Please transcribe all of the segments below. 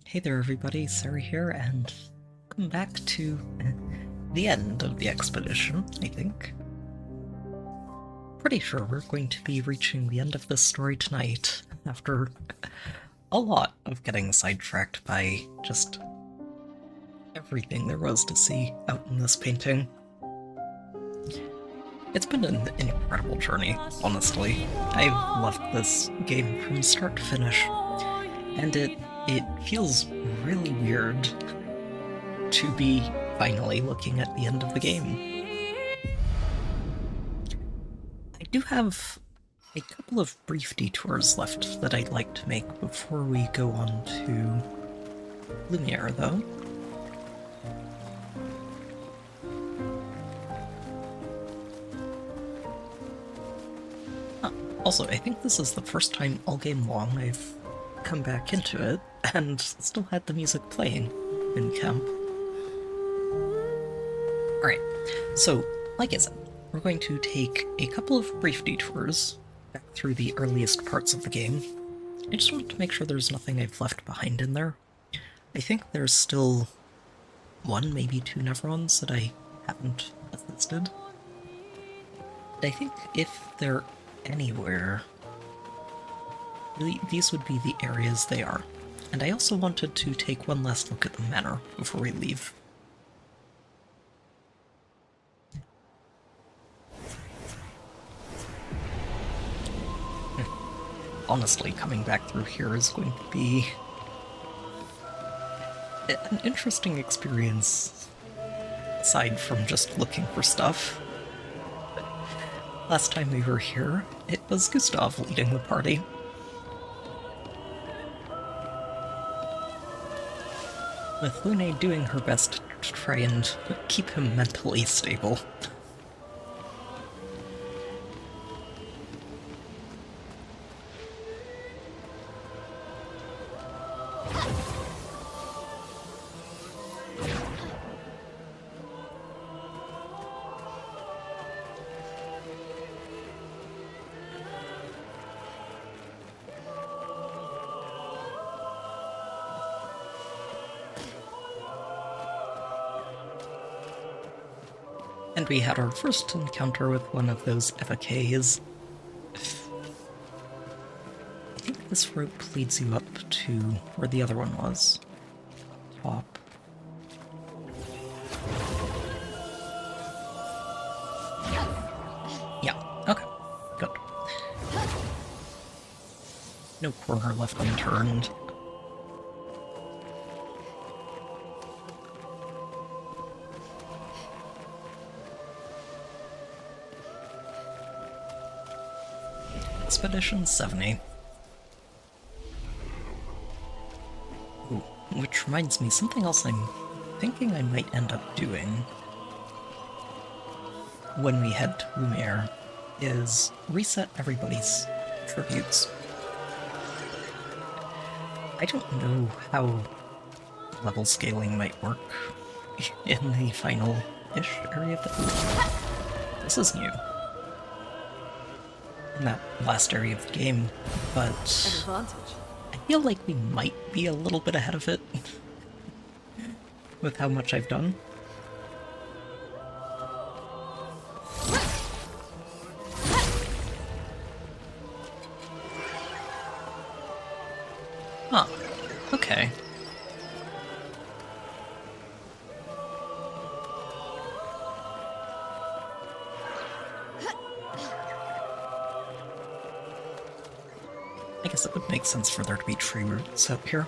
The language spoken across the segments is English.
Hey there everybody, Sarah here, and welcome back to the end of the expedition, I think. Pretty sure we're going to be reaching the end of this story tonight, after a lot of getting sidetracked by just everything there was to see out in this painting. It's been an incredible journey, honestly. I've loved this game from start to finish, and it feels really weird to be finally looking at the end of the game. I do have a couple of brief detours left that I'd like to make before we go on to Lumiere, though. Also, I think this is the first time all game long I've come back into it and still had the music playing in camp. Alright, so, like I said, we're going to take a couple of brief detours back through the earliest parts of the game. I just want to make sure there's nothing I've left behind in there. I think there's still one, maybe two Nevrons that I haven't listed. I think if they're anywhere, these would be the areas they are. And I also wanted to take one last look at the manor before we leave. Honestly, coming back through here is going to be an interesting experience, aside from just looking for stuff. Last time we were here, it was Gustav leading the party. With Lune doing her best to try and keep him mentally stable. And we had our first encounter with one of those FAKs. I think this rope leads you up to where the other one was. Top. Yeah, okay, good. No corner left unturned. Expedition 70. Ooh, which reminds me, something else I'm thinking I might end up doing when we head to Lumiere is reset everybody's tributes. I don't know how level scaling might work in the final-ish area of the... This is new. In that last area of the game, but I feel like we might be a little bit ahead of it with how much I've done. Huh, okay. I guess it would make sense for there to be tree roots up here.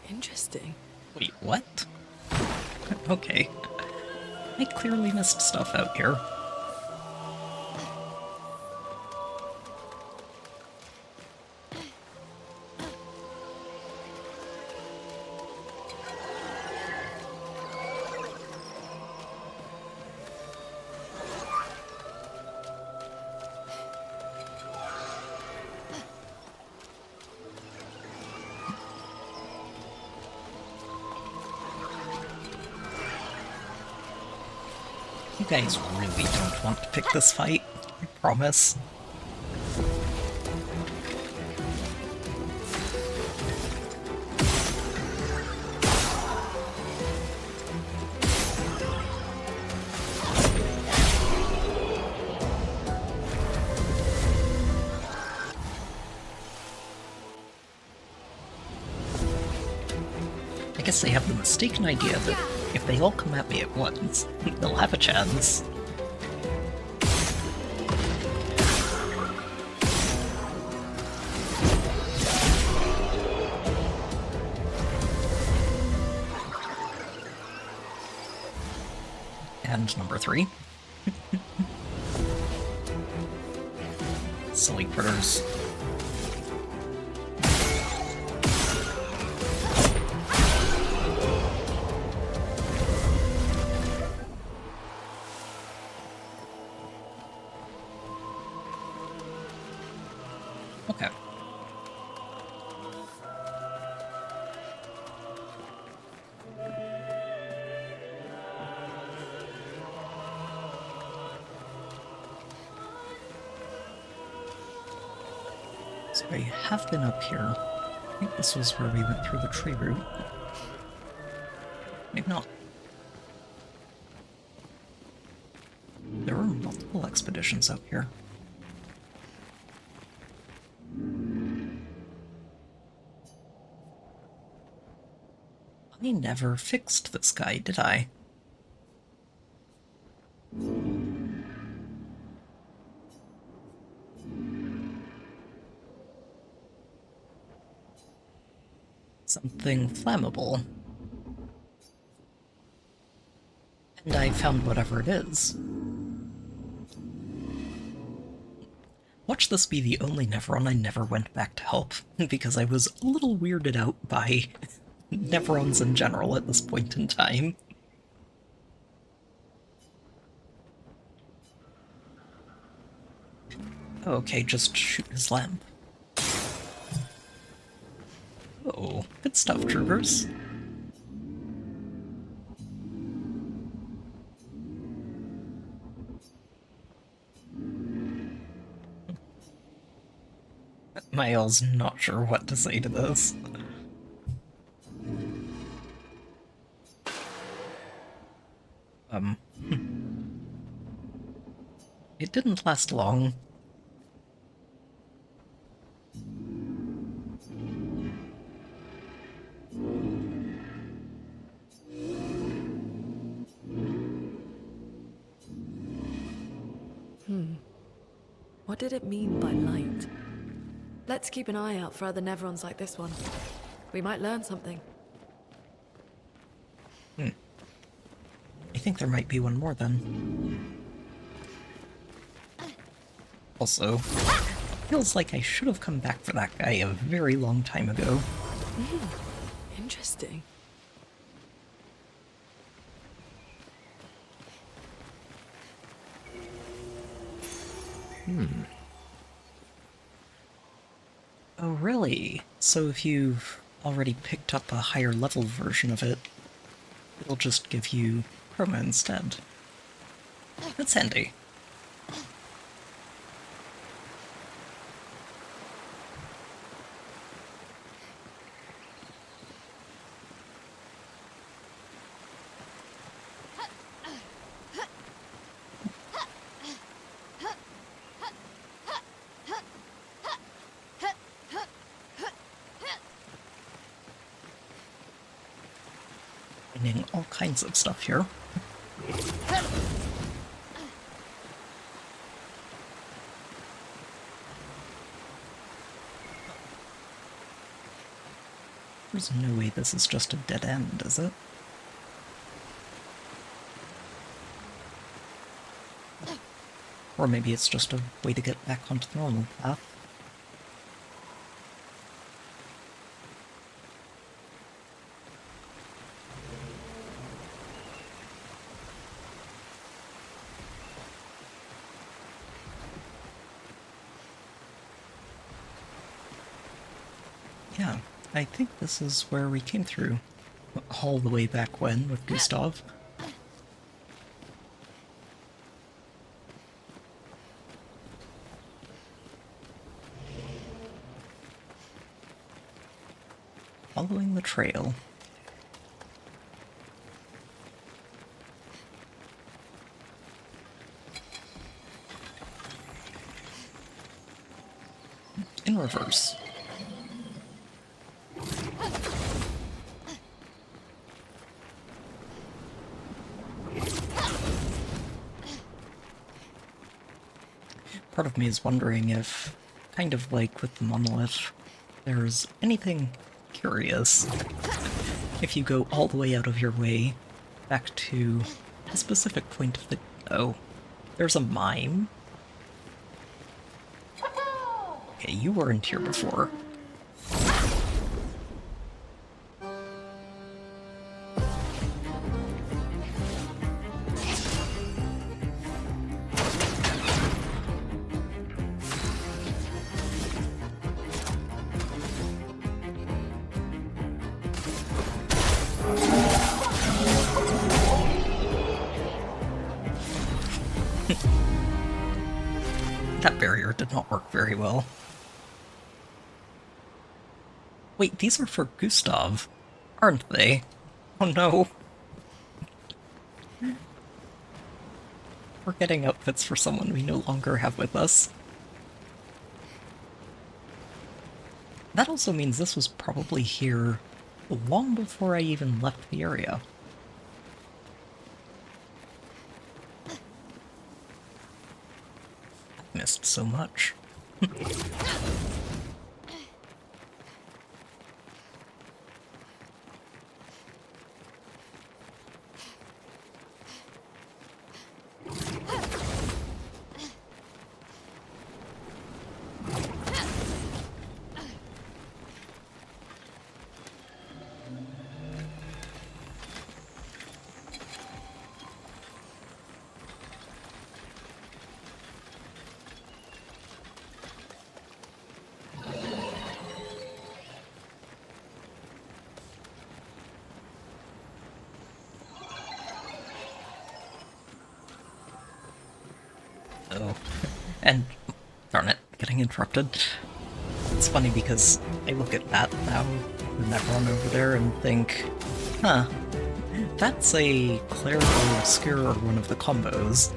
Interesting. Wait, what? Okay. I clearly missed stuff out here. You guys really don't want to pick this fight, I promise. guess I have the mistaken idea that if they all come at me at once, they'll have a chance. And number 3. Silly critters. Okay. So I have been up here. I think this was where we went through the tree route. Maybe not. There were multiple expeditions out here. I never fixed this guy, did I? Something flammable. And I found whatever it is. Watch this be the only Neveron I never went back to help, because I was a little weirded out by Neverons in general at this point in time. Okay, just shoot his lamp. Oh, good stuff, troopers. Miles not sure what to say to this. It didn't last long. What did it mean by light? Let's keep an eye out for other Neverons like this one. We might learn something. I think there might be one more then. Also, feels like I should have come back for that guy a very long time ago. Interesting. Oh, really? So if you've already picked up a higher level version of it, it'll just give you chroma instead. That's handy. Finding all kinds of stuff here. There's no way this is just a dead end, is it? Or maybe it's just a way to get back onto the normal path. Yeah, I think this is where we came through. All the way back when, with Gustav. Following the trail. In reverse. Part of me is wondering if, kind of like with the monolith, there's anything curious if you go all the way out of your way back to a specific point of the... Oh, there's a mime? Okay, you weren't here before. That barrier did not work very well. Wait, these are for Gustav, aren't they? Oh no. We're getting outfits for someone we no longer have with us. That also means this was probably here long before I even left the area. I missed so much. Oh, and darn it, getting interrupted. It's funny because I look at that now, and that one over there, and think, huh, that's a Clair or Obscur or one of the combos.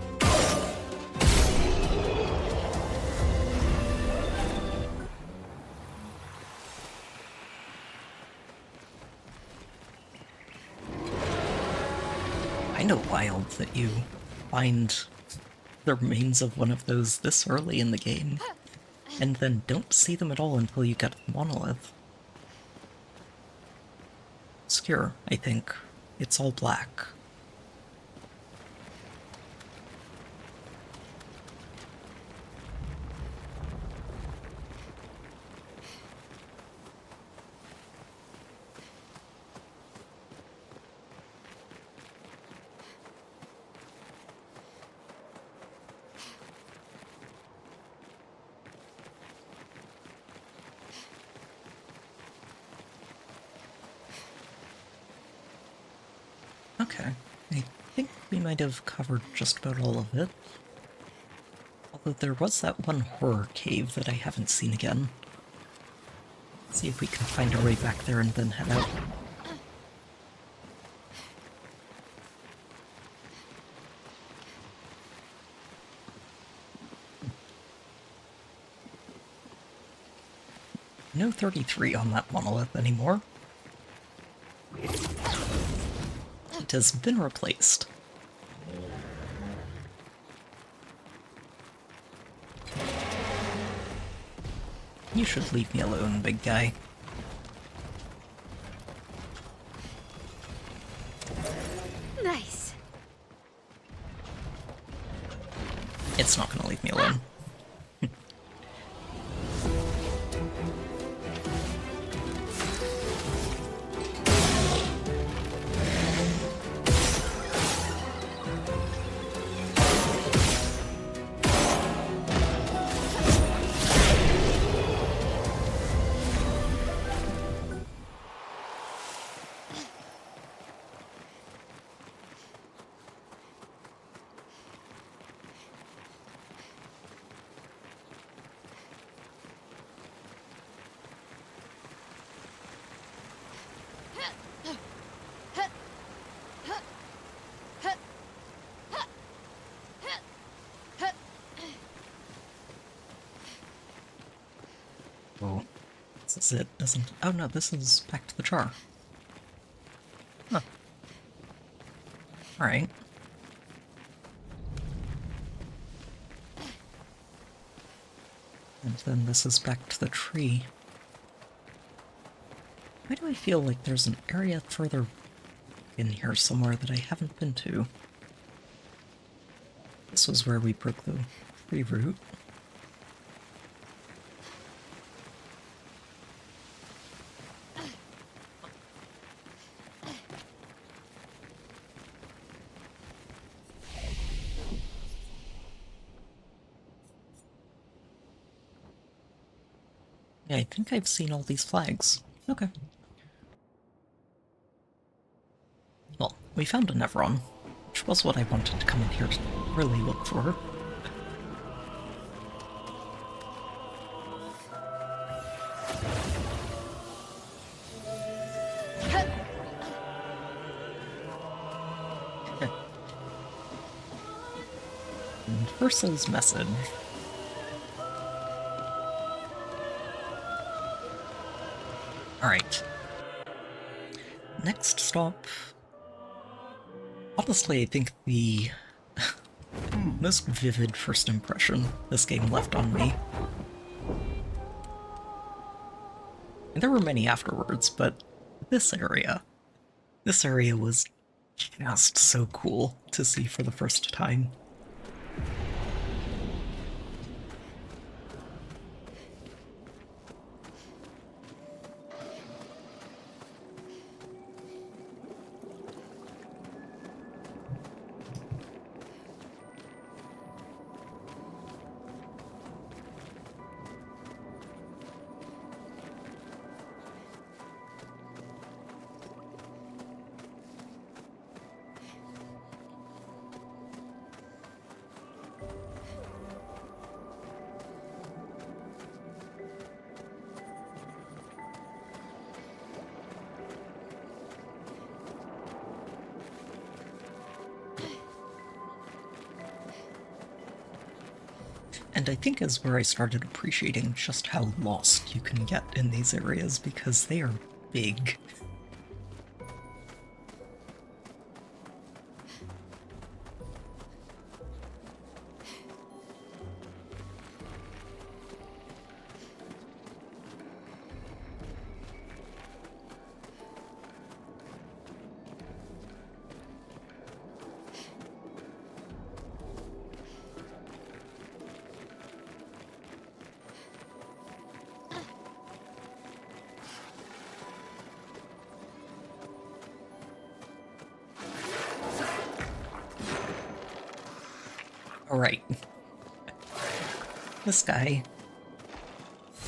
Kinda wild that you find the remains of one of those this early in the game, and then don't see them at all until you get the monolith. Obscure, I think. It's all black. Okay, I think we might have covered just about all of it. Although there was that one horror cave that I haven't seen again. See if we can find our way back there and then head out. No 33 on that monolith anymore. It has been replaced. You should leave me alone, big guy. Nice. It's not gonna leave me alone. Oh, this is it, isn't it? Oh no, this is back to the jar. Huh. Alright. And then this is back to the tree. Why do I feel like there's an area further in here somewhere that I haven't been to? This was where we broke the tree root. Yeah, I think I've seen all these flags. Okay. Well, we found a Nevron, which was what I wanted to come in here to really look for. And Versa's message. Alright. Next stop. Honestly, I think the most vivid first impression this game left on me. And there were many afterwards, but this area was just so cool to see for the first time. And I think is where I started appreciating just how lost you can get in these areas, because they are big. Alright. This guy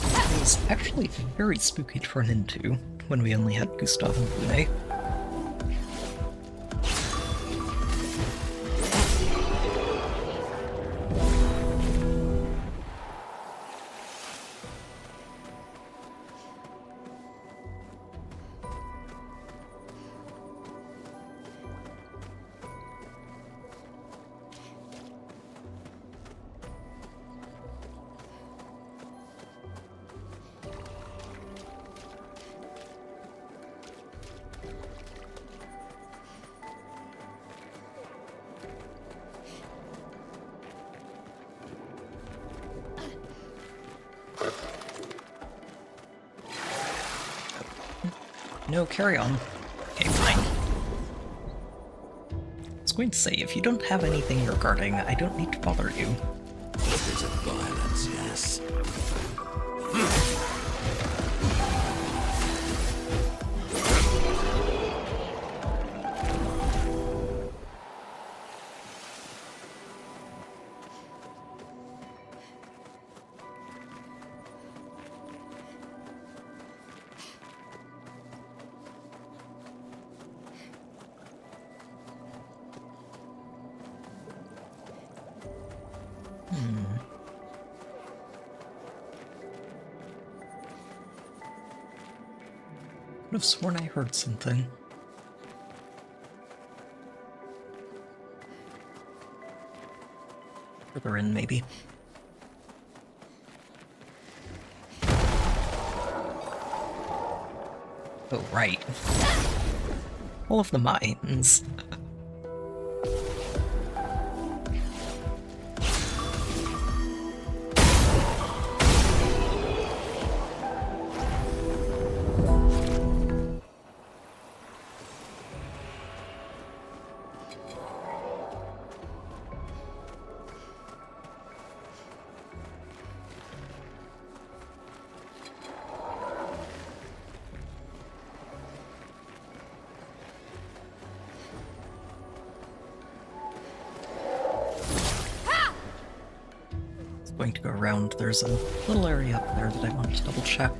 was actually very spooky to run into when we only had Gustav and Brune. No, carry on. Okay, fine. I was going to say, if you don't have anything you're guarding, I don't need to bother you. There's a violence, yes. I could have sworn I heard something. Further in, maybe. Oh, right. All of the mines. going to go around. There's a little area up there that I want to double check.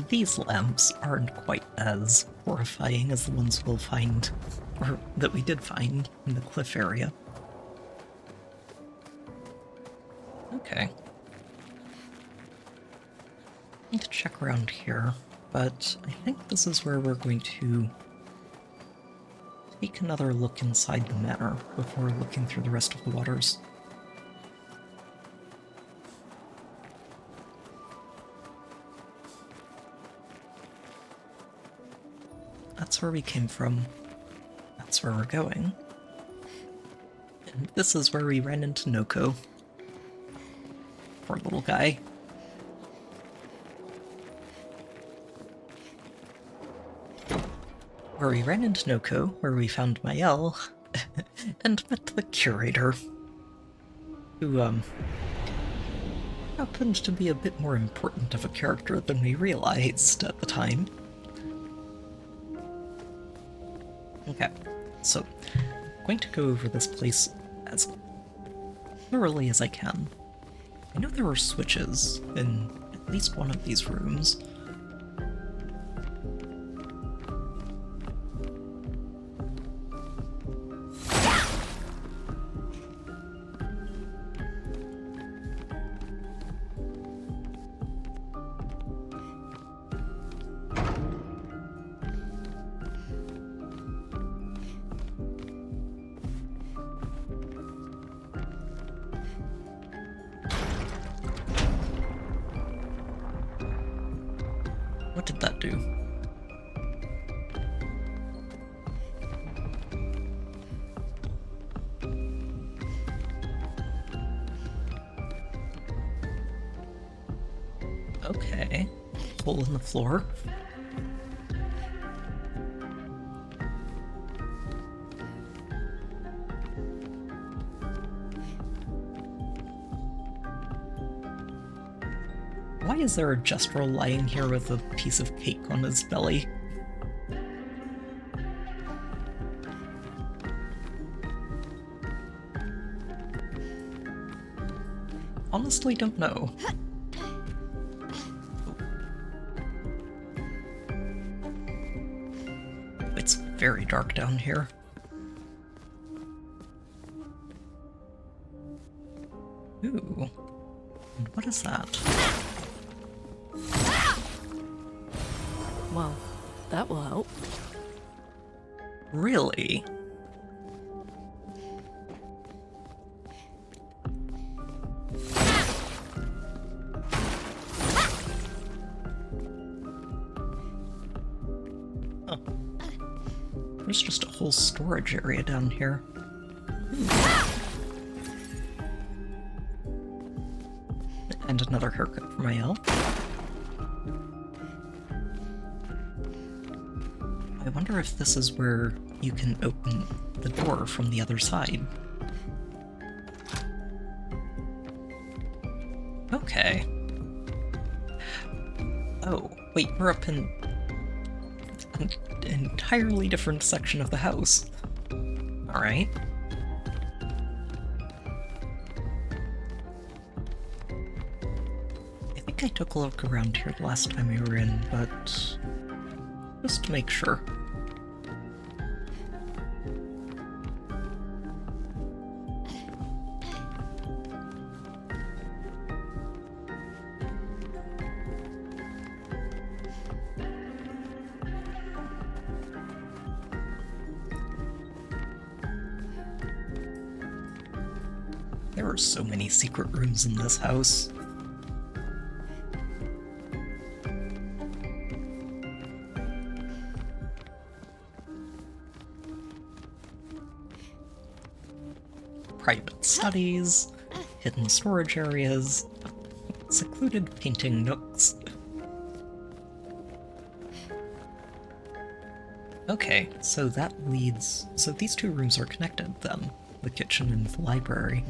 These lamps aren't quite as horrifying as the ones we'll find, or that we did find in the cliff area. Okay. Need to check around here, but I think this is where we're going to take another look inside the manor before looking through the rest of the waters. That's where we came from. That's where we're going. And this is where we ran into Noko. Poor little guy. Where we ran into Noko, where we found Mael, and met the curator, who, happened to be a bit more important of a character than we realized at the time. Okay, so I'm going to go over this place as thoroughly as I can. I know there are switches in at least one of these rooms. What did that do? Okay. Hole in the floor. Why is there a Jestrel lying here with a piece of cake on his belly? Honestly, don't know. It's very dark down here. Ooh. And what is that? Well, that will help. Really? Huh. There's just a whole storage area down here. And another haircut for my elf. I wonder if this is where you can open the door from the other side. Okay. Oh, wait, we're up in an entirely different section of the house. Alright. I think I took a look around here the last time we were in, but just to make sure. There are so many secret rooms in this house. private studies, hidden storage areas, secluded painting nooks. Okay, so that leads... So these two rooms are connected, then. The kitchen and the library.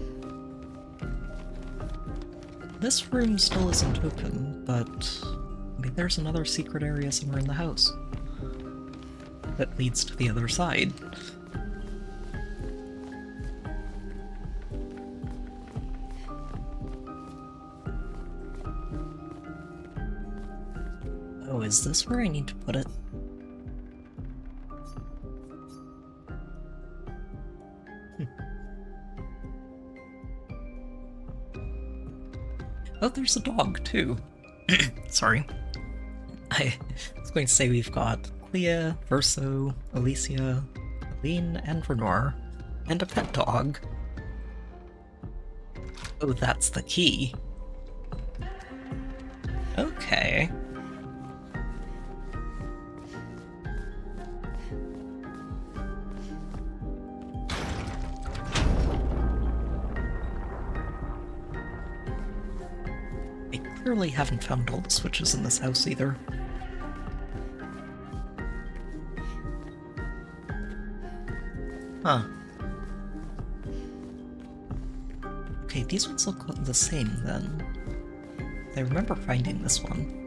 This room still isn't open, but maybe there's another secret area somewhere in the house that leads to the other side. Oh, is this where I need to put it? Oh, there's a dog, too. Sorry. I was going to say we've got Clair, Verso, Alicia, Aline, and Renoir, and a pet dog. Oh, that's the key. Okay. Clearly haven't found all the switches in this house either. Huh. Okay, these ones look the same then. I remember finding this one.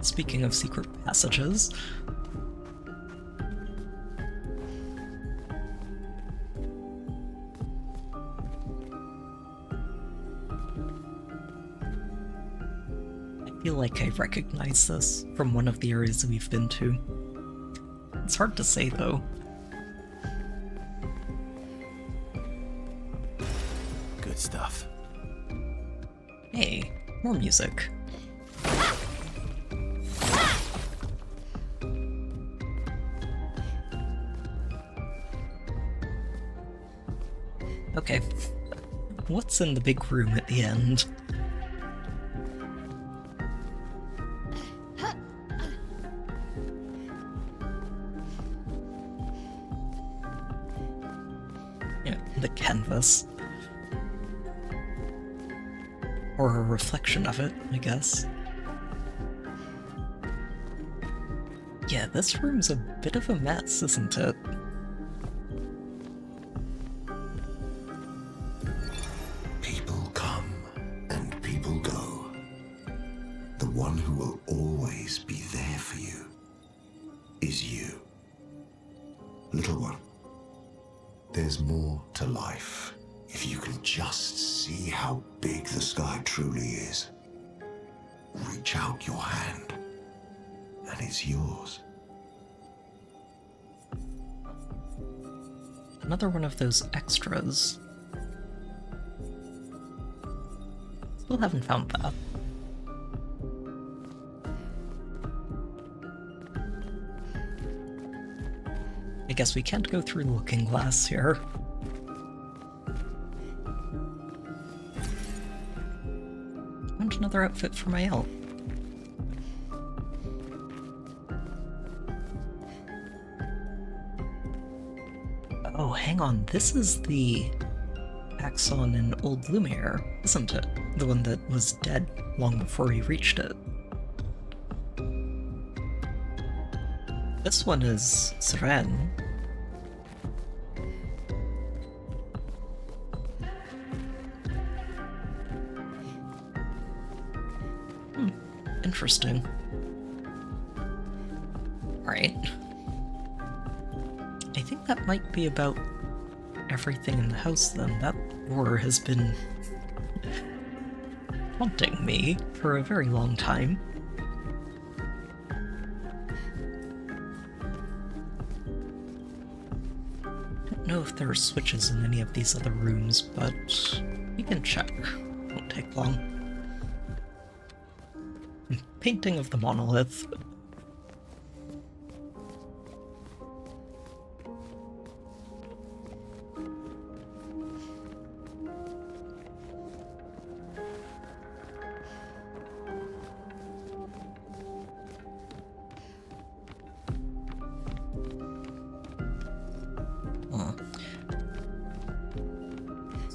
Speaking of secret passages... I feel like I recognize this from one of the areas we've been to. It's hard to say, though. Good stuff. Hey, more music. Okay, what's in the big room at the end? Yeah, the canvas. Or a reflection of it, I guess. Yeah, this room's a bit of a mess, isn't it? People come and people go. The one who will always be there for you is you. Little one, there's more to life if you can just see how big the sky truly is. Reach out your hand, and it's yours. Another one of those extras. Still haven't found that. I guess we can't go through Looking Glass here. And another outfit for my elf. Oh, hang on, this is the Axon in Old Lumiere, isn't it? The one that was dead long before he reached it. This one is Seren. Interesting. Alright. I think that might be about everything in the house then. That door has been haunting me for a very long time. I don't know if there are switches in any of these other rooms, but we can check. Won't take long. Painting of the monolith.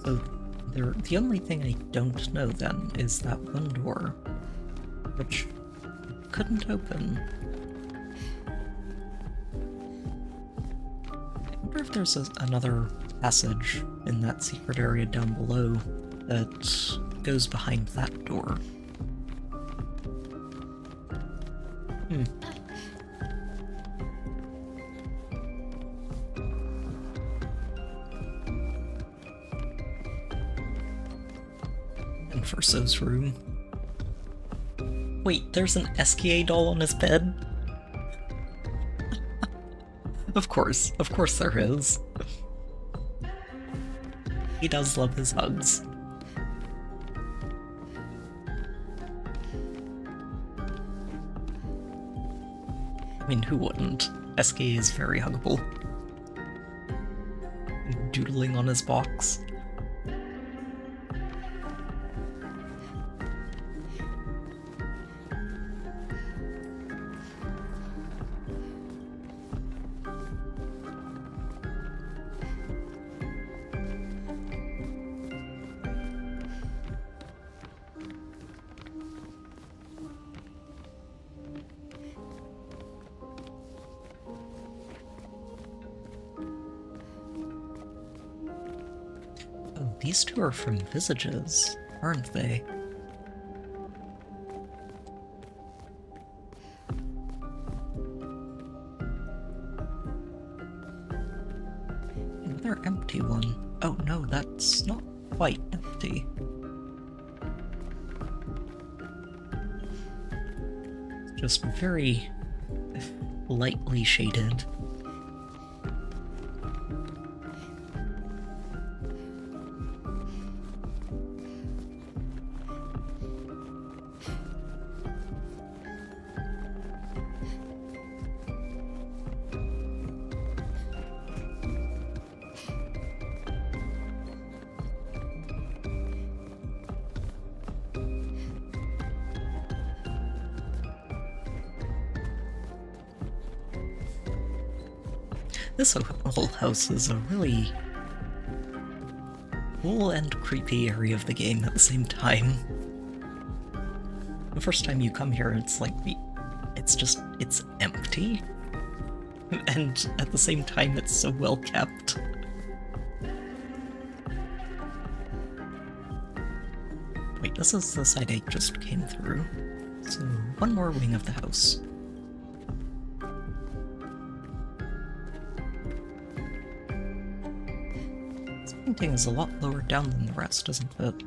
So the only thing I don't know then is that one door, which couldn't open. I wonder if there's another passage in that secret area down below that goes behind that door. And Verso's room. Wait, there's an SKA doll on his bed? Of course there is. He does love his hugs. I mean, who wouldn't? SKA is very huggable. Doodling on his box. These two are from Visages, aren't they? Another empty one. Oh no, that's not quite empty. It's just very lightly shaded. This whole house is a really cool and creepy area of the game at the same time. The first time you come here, it's like it's empty. And at the same time, it's so well kept. Wait, this is the side I just came through. So, one more wing of the house. Painting is a lot lower down than the rest, isn't it?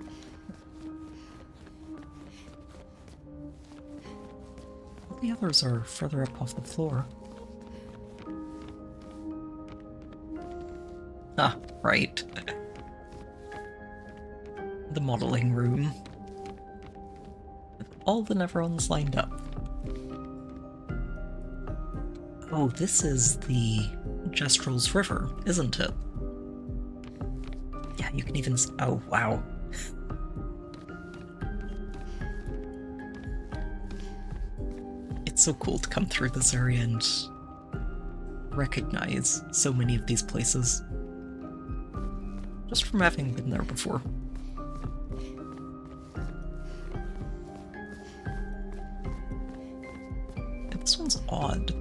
All the others are further up off the floor. Ah, right. The modeling room. With all the Neverons lined up. Oh, this is the Jestrel's River, isn't it? Yeah, you can even oh, wow. It's so cool to come through this area and recognize so many of these places. Just from having been there before. Yeah, this one's odd.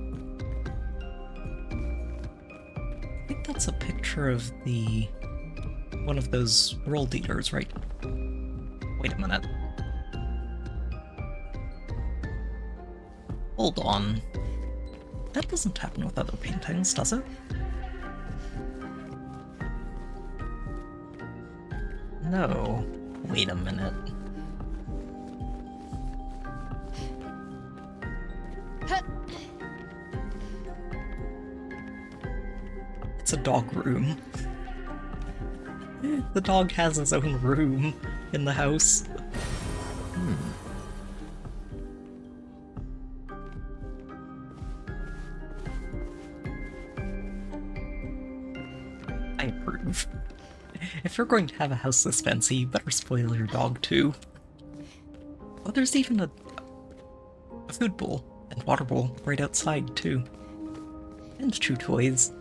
I think that's a picture of the one of those world eaters, right? Wait a minute. Hold on. That doesn't happen with other paintings, does it? No. Wait a minute. it's a dog room. The dog has his own room in the house. I approve. If you're going to have a house this fancy, you better spoil your dog too. Oh, there's even a food bowl and water bowl right outside too. And chew toys.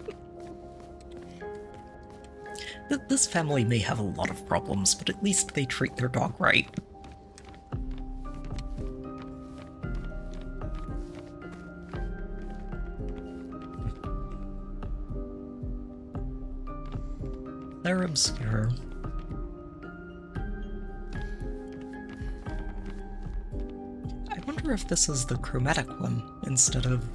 This family may have a lot of problems, but at least they treat their dog right. They're obscure. I wonder if this is the chromatic one instead of...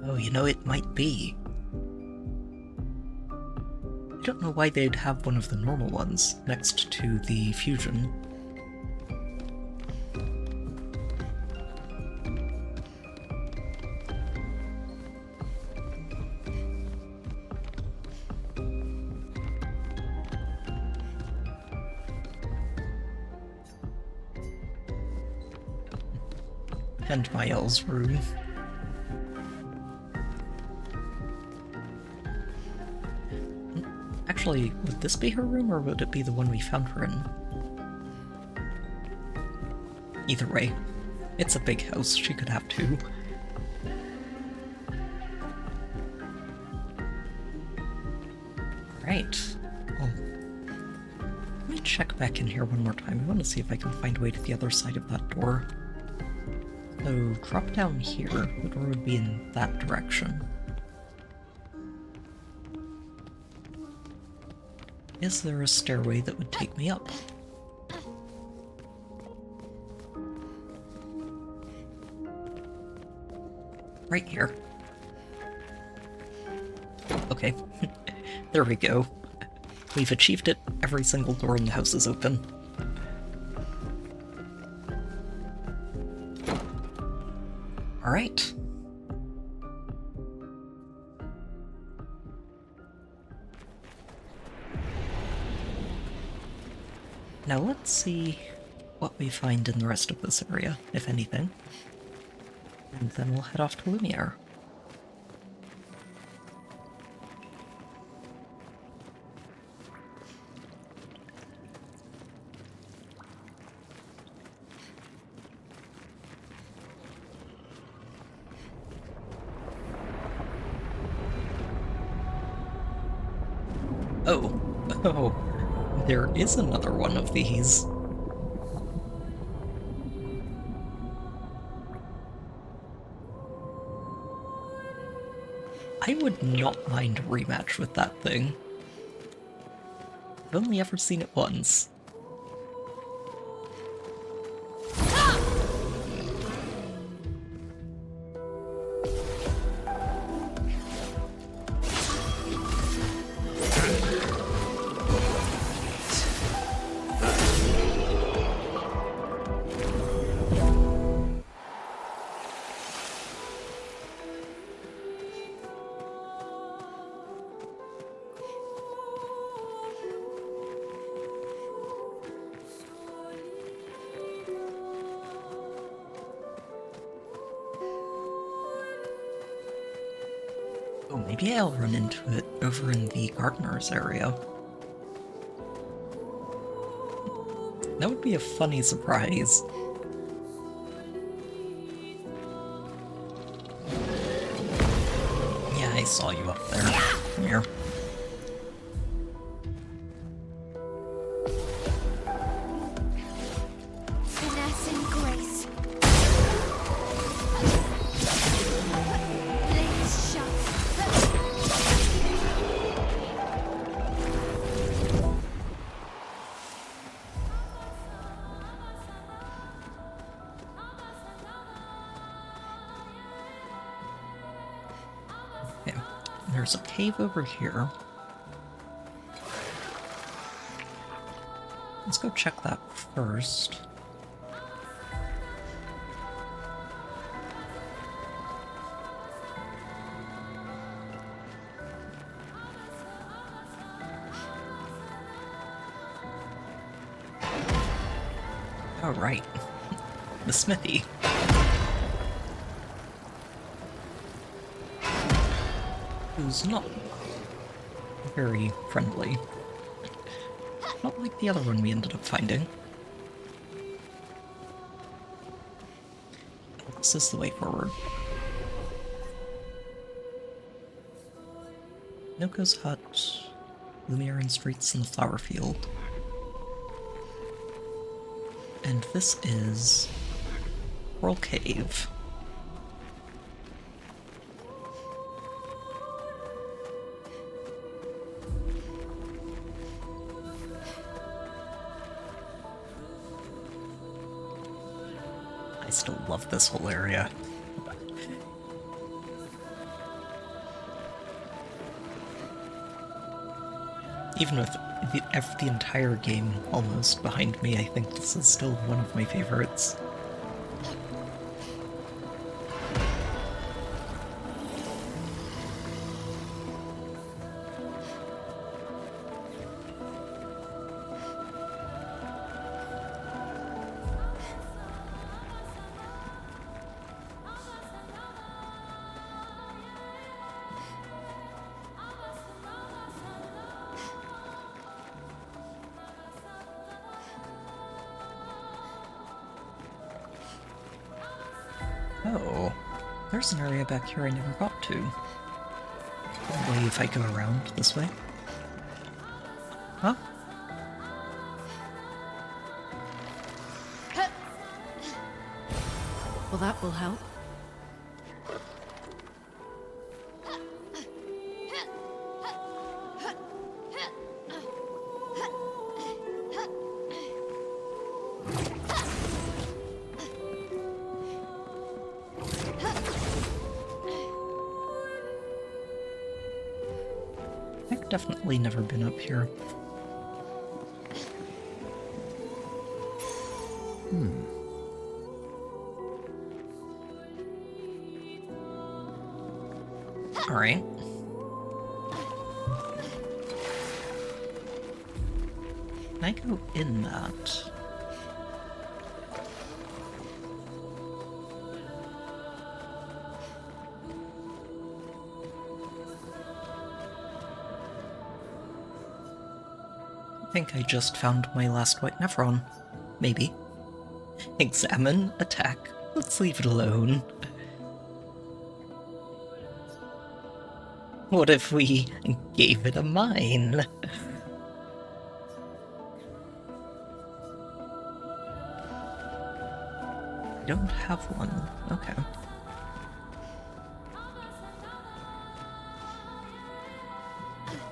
Oh, you know, it might be. I don't know why they'd have one of the normal ones next to the fusion. And Mael's room. Actually, would this be her room, or would it be the one we found her in? Either way, it's a big house, she could have two. Right. Well, let me check back in here one more time. I want to see if I can find a way to the other side of that door. So, drop down here. The door would be in that direction. Is there a stairway that would take me up? Right here. Okay. There we go. We've achieved it. Every single door in the house is open. Alright. Now let's see what we find in the rest of this area, if anything. And then we'll head off to Lumiere. Oh, there is another one of these. I would not mind a rematch with that thing. I've only ever seen it once. Oh, maybe I'll run into it over in the gardener's area. That would be a funny surprise. Yeah, I saw you up there. Come here. Finesse and grace. Blades sharp. Okay, there's a cave over here. Let's go check that first. Oh, right. The smithy. Who's not very friendly. Not like the other one we ended up finding. This is the way forward. Noko's hut, Lumiere and streets in the flower field. And this is Coral Cave. I still love this whole area. Even with the entire game almost behind me, I think this is still one of my favorites. Oh, there's an area back here I never got to. Probably if I go around this way. Huh? Well, that will help. I've definitely never been up here. Alright. Can I go in that? I think I just found my last white Nephron. Maybe. Examine, attack. Let's leave it alone. What if we gave it a mine? I don't have one. Okay.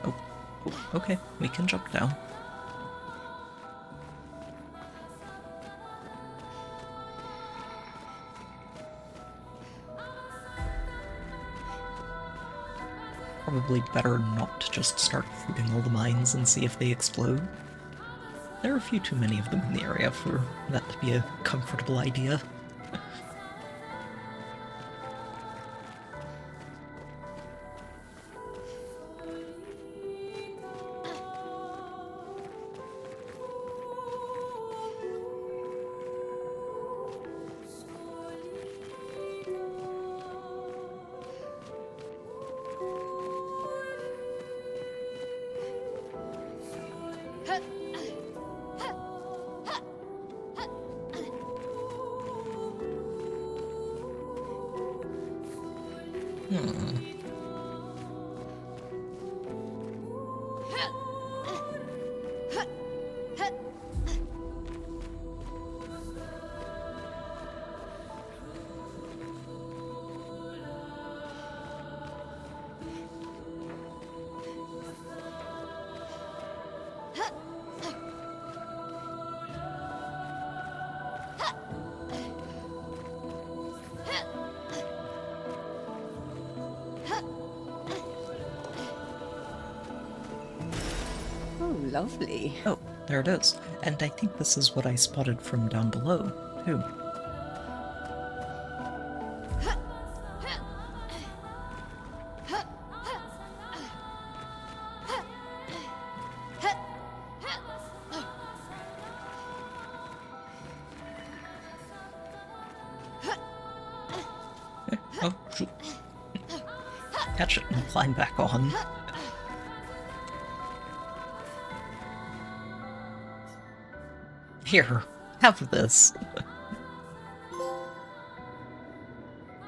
Oh, okay. We can jump down. Probably better not to just start shooting all the mines and see if they explode. There are a few too many of them in the area for that to be a comfortable idea. Lovely. Oh, there it is. And I think this is what I spotted from down below, too. Oh, shoot. Catch it and climb back on. Here, have this.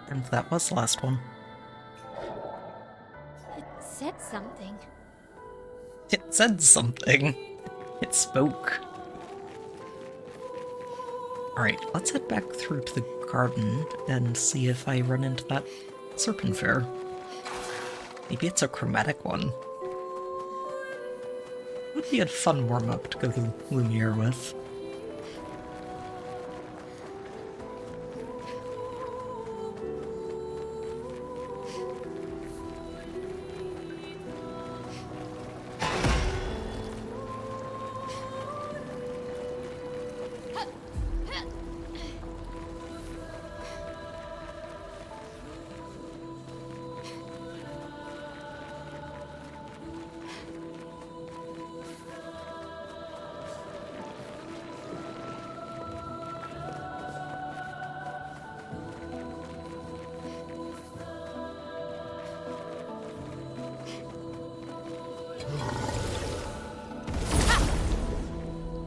And that was the last one. It said something. It said something. It spoke. Alright, let's head back through to the garden and see if I run into that serpent fair. Maybe it's a chromatic one. Would be a fun warm-up to go to Lumiere with.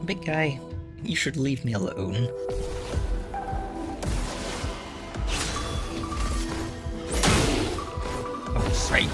Big guy, you should leave me alone. Oh, right.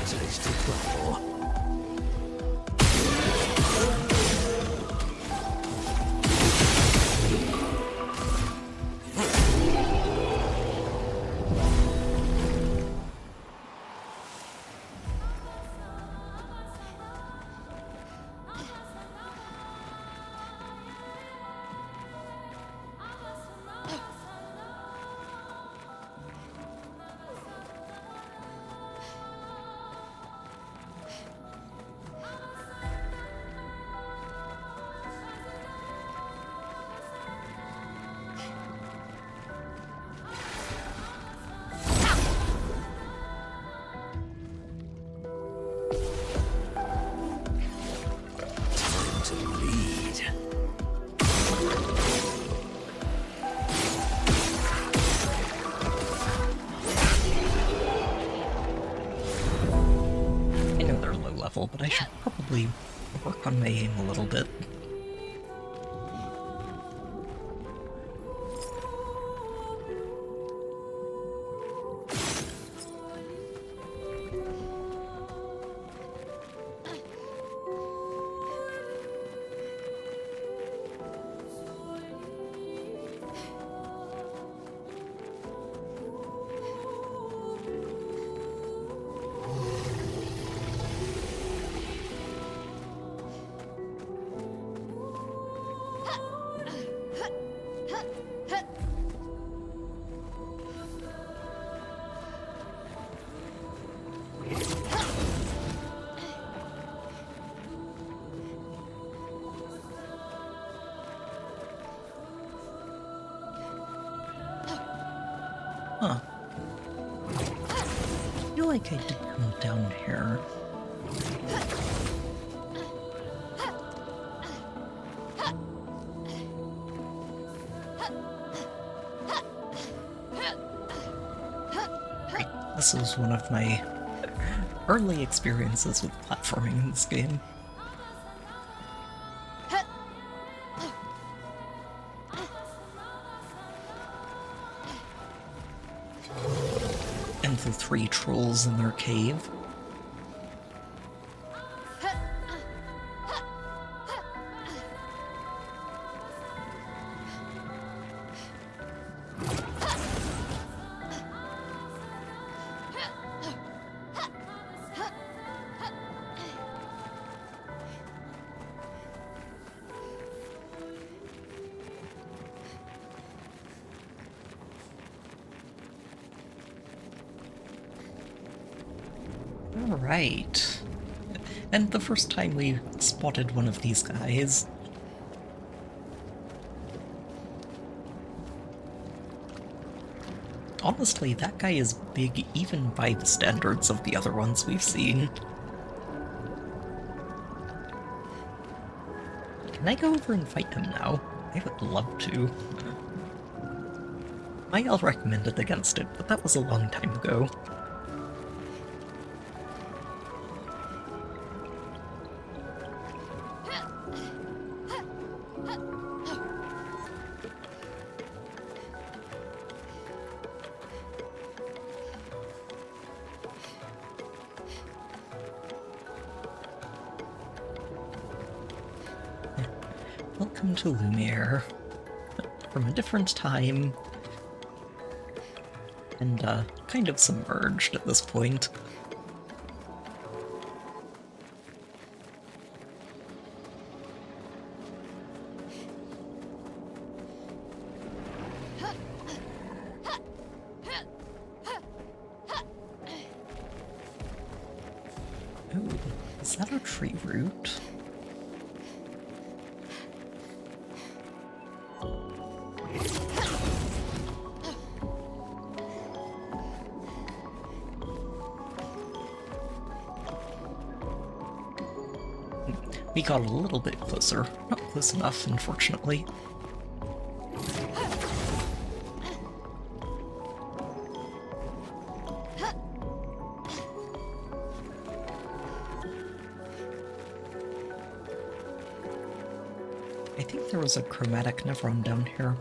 But I should probably work on my aim a little bit. Huh. I feel like I did come down here. Right. This is one of my early experiences with platforming in this game. And the 3 trolls in their cave. Alright. And the first time we spotted one of these guys. Honestly, that guy is big even by the standards of the other ones we've seen. Can I go over and fight him now? I would love to. Mael recommended against it, but that was a long time ago. Welcome to Lumiere. From a different time. And, kind of submerged at this point. Ooh, is that a tree root? We got a little bit closer. Not close enough, unfortunately. I think there was a chromatic Nevron down here.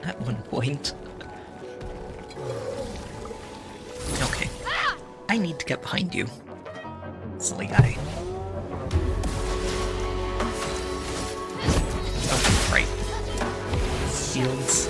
At one point. Okay. I need to get behind you. Silly guy. Oh, right. Shields.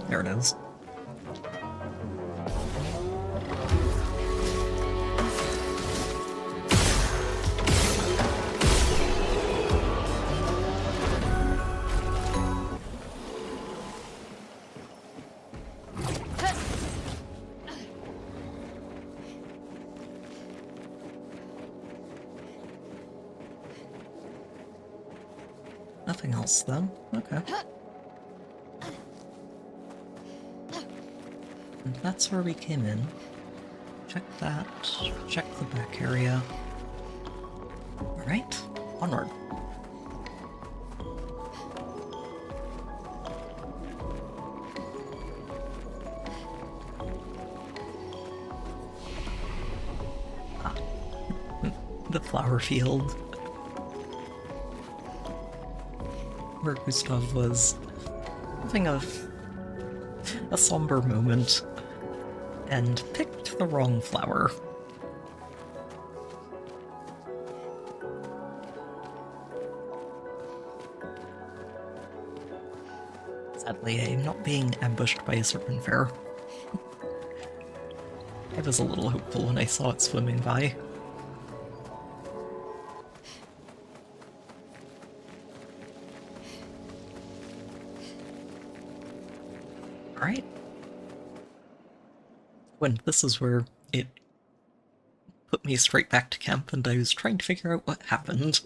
There it is. Nothing else, though. Okay. And that's where we came in. Check that. Check the back area. Alright, onward. Ah. The flower field. Where Gustav was having a somber moment and picked the wrong flower. Sadly, I'm not being ambushed by a serpent fair. I was a little hopeful when I saw it swimming by. Alright. When this is where it put me straight back to camp and I was trying to figure out what happened.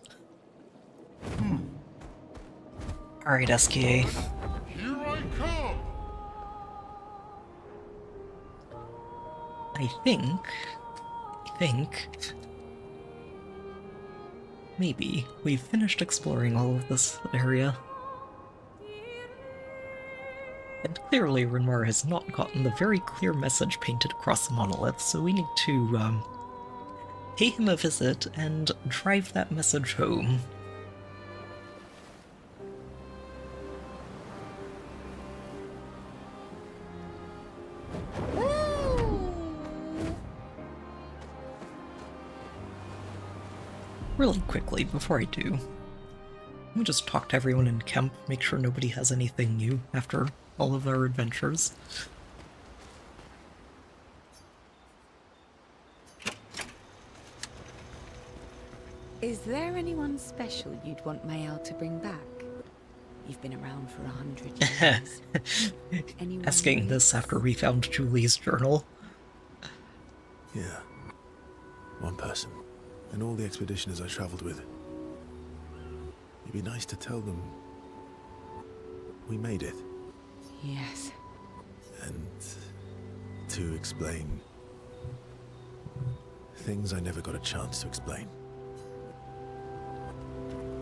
Alright, SKA. Here I come! I think... maybe we've finished exploring all of this area. And clearly Renoir has not gotten the very clear message painted across the monolith, so we need to, pay him a visit and drive that message home. Really quickly, before I do, let me just talk to everyone in camp, make sure nobody has anything new after all of our adventures. Is there anyone special you'd want Mael to bring back? You've been around for 100 years. Anyone Asking new? this after we found Julie's journal. Yeah. One person. And all the expeditioners I travelled with. It'd be nice to tell them we made it. Yes. And to explain things I never got a chance to explain.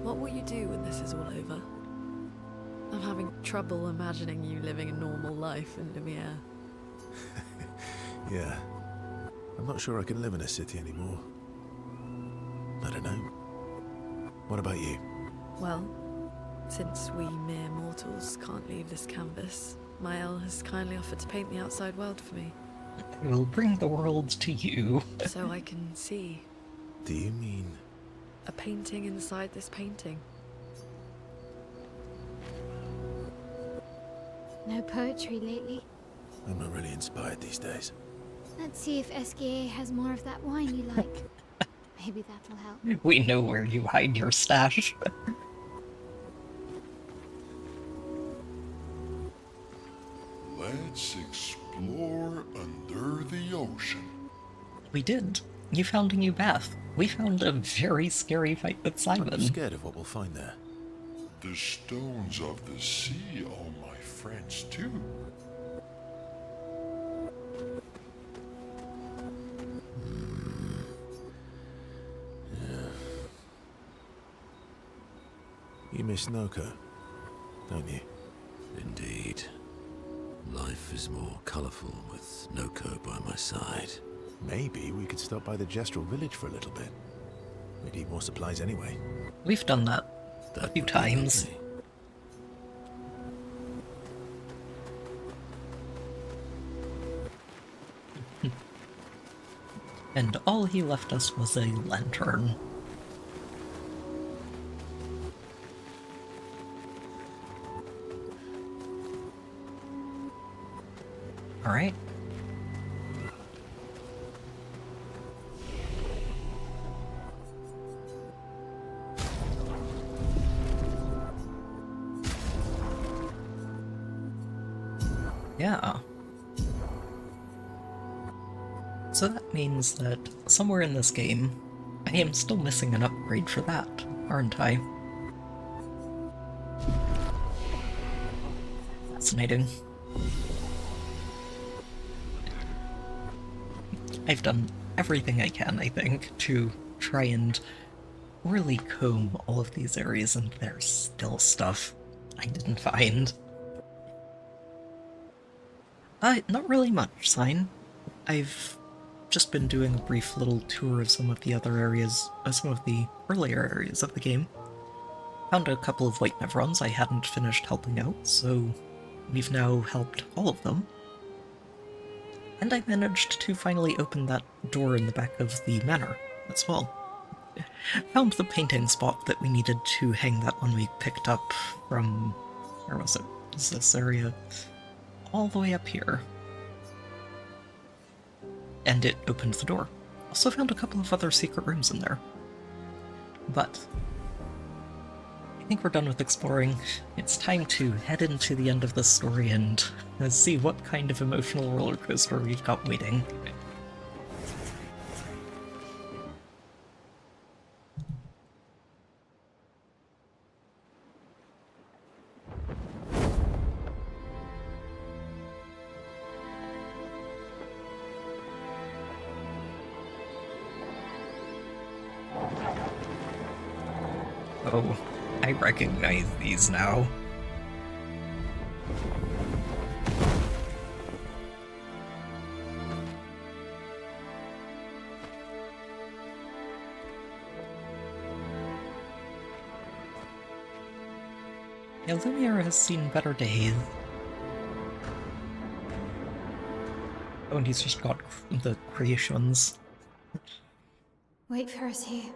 What will you do when this is all over? I'm having trouble imagining you living a normal life in Lumiere. Yeah. I'm not sure I can live in a city anymore. I don't know. What about you? Well, since we mere mortals can't leave this canvas, Mael has kindly offered to paint the outside world for me. I will bring the world to you. So I can see Do you mean... a painting inside this painting. No poetry lately. I'm not really inspired these days. Let's see if SKA has more of that wine you like. Maybe that'll help. We know where you hide your stash. Let's explore under the ocean. We did. You found a new bath. We found a very scary fight with Simon. I'm scared of what we'll find there. The stones of the sea are my friends too. You miss Noko, don't you? Indeed. Life is more colourful with Noko by my side. Maybe we could stop by the Gestural village for a little bit. We need more supplies anyway. We've done that a few would be times. lovely. And all he left us was a lantern. Alright. Yeah. So that means that somewhere in this game, I am still missing an upgrade for that, aren't I? Fascinating. I've done everything I can, I think, to try and really comb all of these areas, and there's still stuff I didn't find. Not really much, Sign. I've just been doing a brief little tour of some of the other areas, some of the earlier areas of the game. Found a couple of white nevrons I hadn't finished helping out, so we've now helped all of them. And I managed to finally open that door in the back of the manor as well. Found the painting spot that we needed to hang that one we picked up from... where was it? Was this area? All the way up here. And it opened the door. Also found a couple of other secret rooms in there. But I think we're done with exploring. It's time to head into the end of this story and see what kind of emotional roller coaster we've got waiting. Oh, I recognize these now. Yeah, Lumiere has seen better days. Oh, and he's just got the creations. Wait for us here.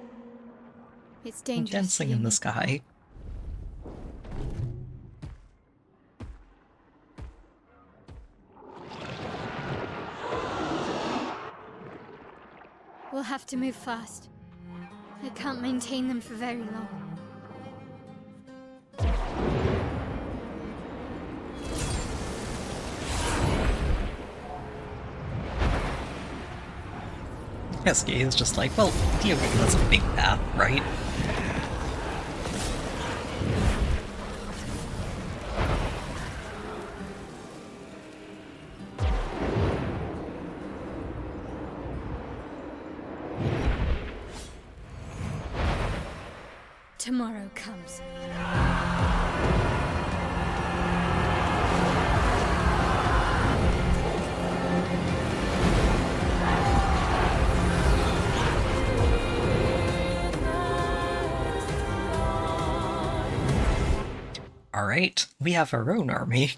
It's dangerous. Dancing in the sky. We'll have to move fast. I can't maintain them for very long. SK is just like, well, the ocean has a big path, right? Tomorrow comes. Alright, we have our own army.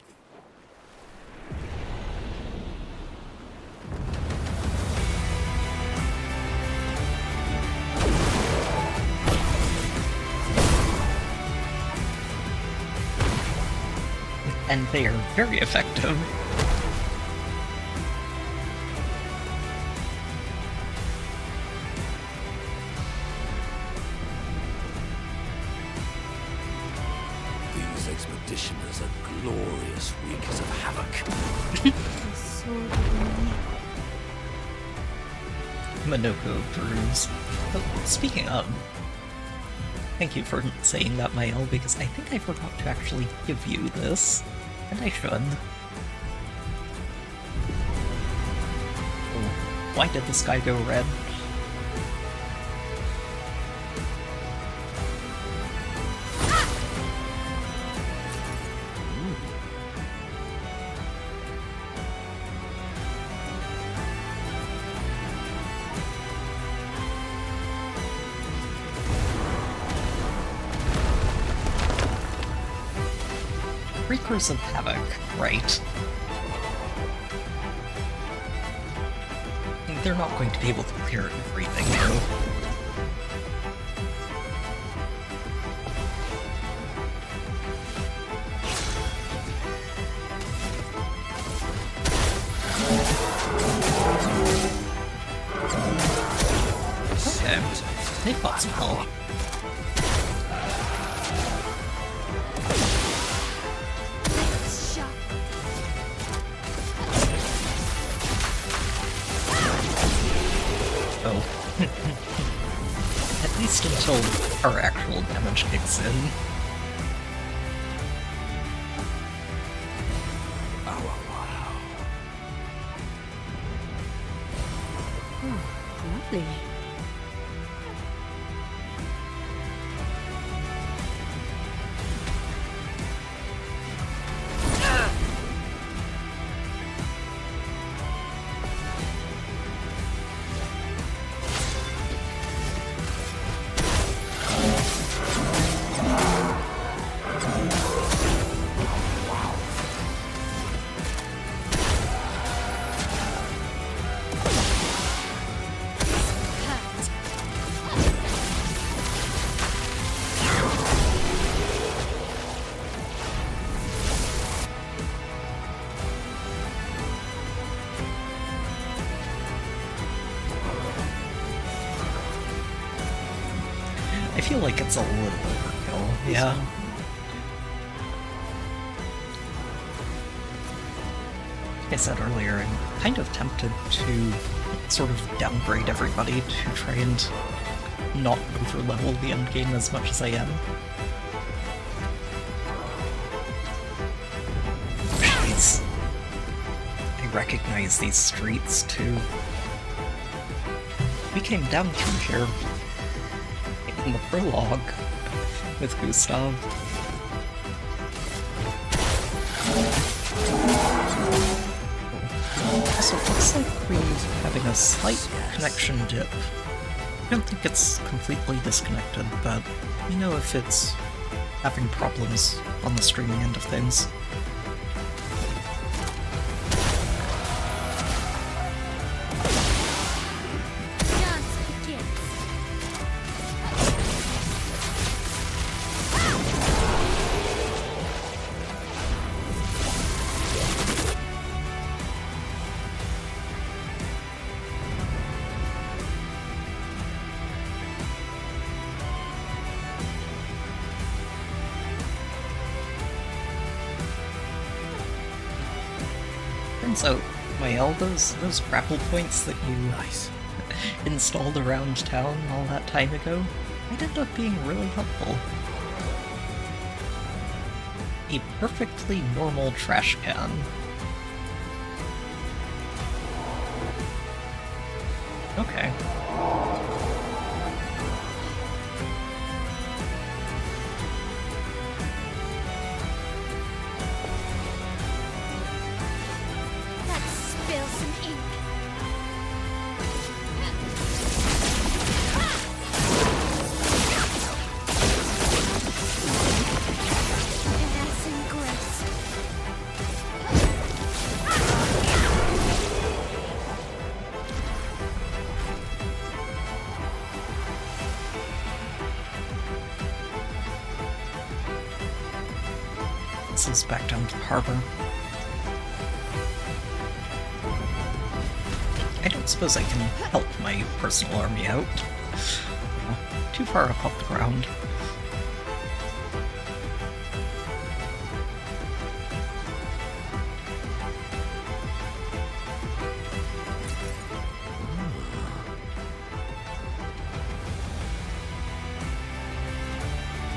And they are very effective. These expeditioners are glorious wreakers of havoc. The sword of Lumiere. Minoko approves. Oh, speaking of, thank you for saying that, Mael, because I think I forgot to actually give you this, and I should. Oh, why did the sky go red? Wreakers of Havoc, right. They're not going to be able to clear everything, though. Okay, they fought some help. At least until our actual damage kicks in. Lovely. I feel like it's a little overkill, yeah. Like I said earlier, I'm kind of tempted to sort of downgrade everybody to try and not overlevel the endgame as much as I am. Jeez. I recognize these streets, too. We came down through here in the prologue with Gustav. Also, it looks like we're having a slight connection dip. I don't think it's completely disconnected, but you know, if it's having problems on the streaming end of things. Turns out, Mael, those grapple points that you installed around town all that time ago might end up being really helpful. A perfectly normal trash can. Okay. This is back down to the harbor. I don't suppose I can help my personal army out. Too far up off the ground.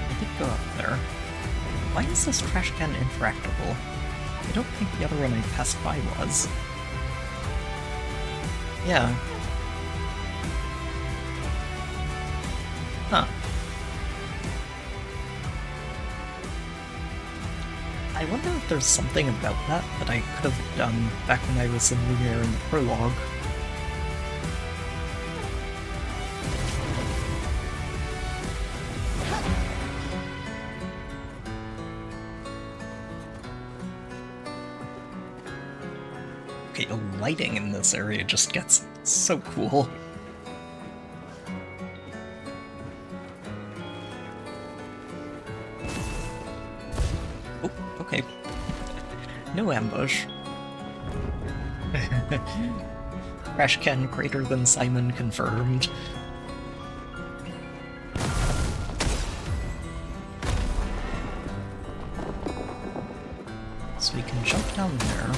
I did go up there. Why is this trash can interactable? I don't think the other one I passed by was. Yeah. Huh. I wonder if there's something about that that I could have done back when I was in Lumiere in the prologue. Okay, the lighting in this area just gets so cool. Oh, okay. No ambush. Trash can greater than Simon confirmed. So we can jump down there.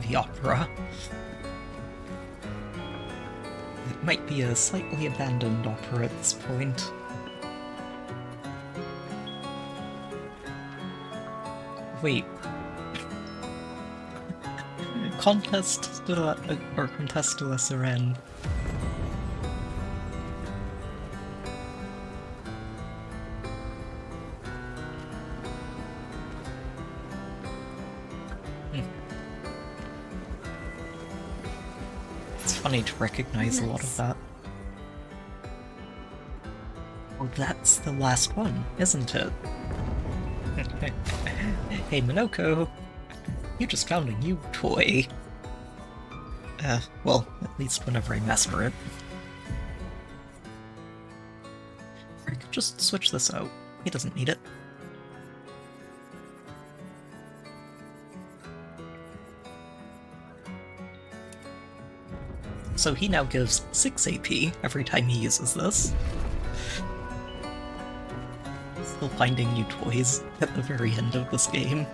The opera. It might be a slightly abandoned opera at this point. Wait. Contest de la, or Contest de la Sirène. Funny to recognize a lot of that. Well, that's the last one, isn't it? Hey, Minoko! You just found a new toy. Well, at least whenever I master it. Or I could just switch this out. He doesn't need it. So he now gives 6 AP every time he uses this. Still finding new toys at the very end of this game.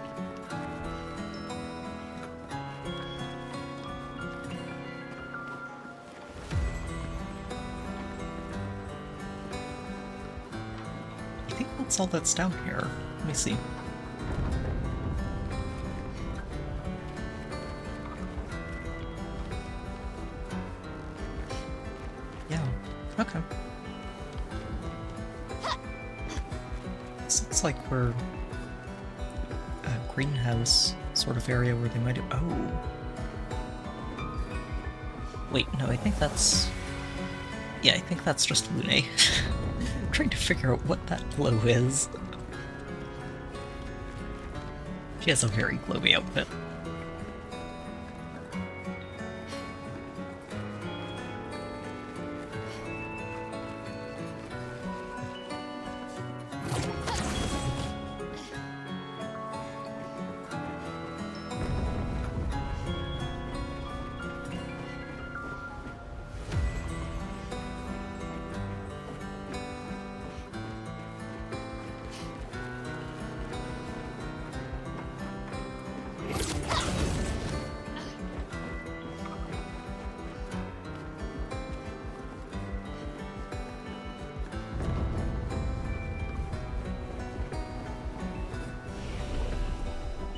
what's all that's down here? Let me see. Yeah, okay. This looks like we're a greenhouse sort of area where they might have... Oh. Wait, no, I think that's... Yeah, I think that's just Lune. I'm trying to figure out what that glow is. She has a very glowy outfit.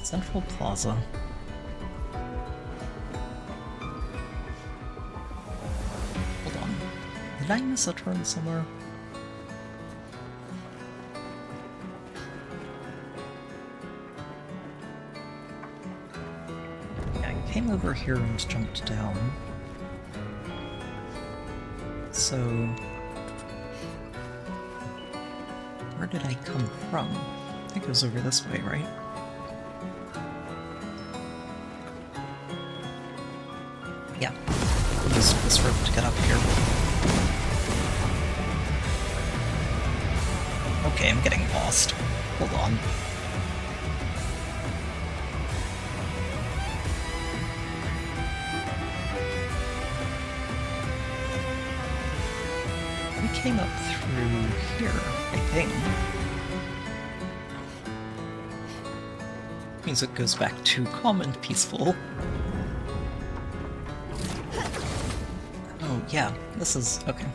Central Plaza. Hold on. Did I miss a turn somewhere? Yeah, I came over here and jumped down. So... where did I come from? I think it was over this way, right? Yeah, use this rope to get up here. Okay, I'm getting lost. Hold on. We came up through here, I think. Means it goes back to calm and peaceful. Yeah, this is... okay.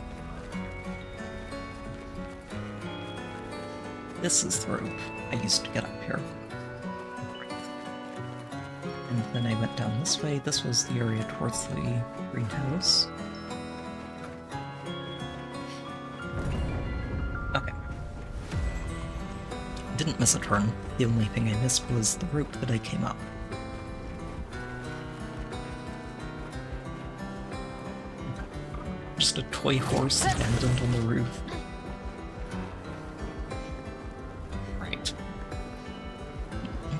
This is the rope I used to get up here. And then I went down this way. This was the area towards the greenhouse. Okay. Didn't miss a turn. The only thing I missed was the rope that I came up. Just a toy horse abandoned on the roof. Right.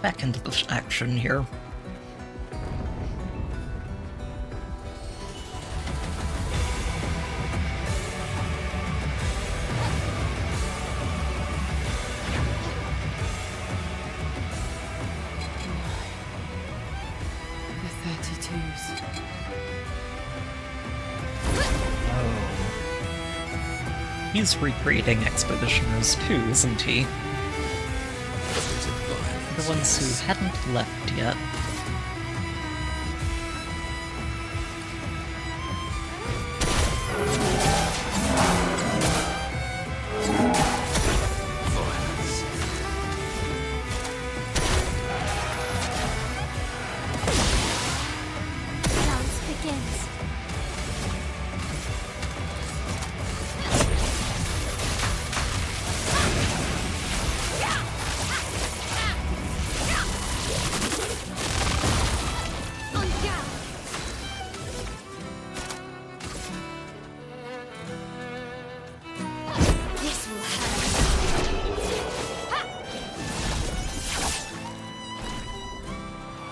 Back into the action here. The 32s. He's recreating Expeditioners too, isn't he? The ones who hadn't left yet. Dance begins.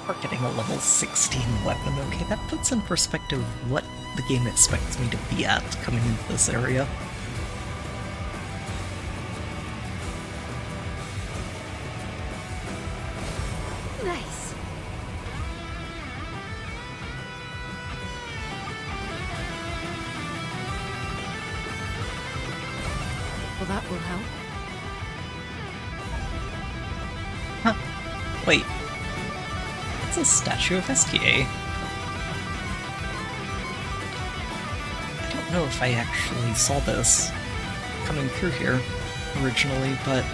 We're getting a level 16 weapon. Okay, that puts in perspective what the game expects me to be at coming into this area. Nice. Well, that will help. Huh. Wait. It's a statue of STA. I don't know if I actually saw this coming through here. originally, but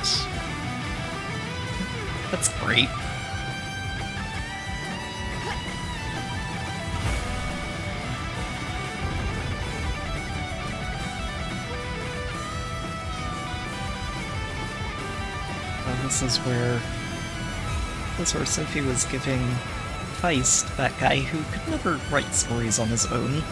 that's great. This is where Sophie was giving advice to that guy who could never write stories on his own.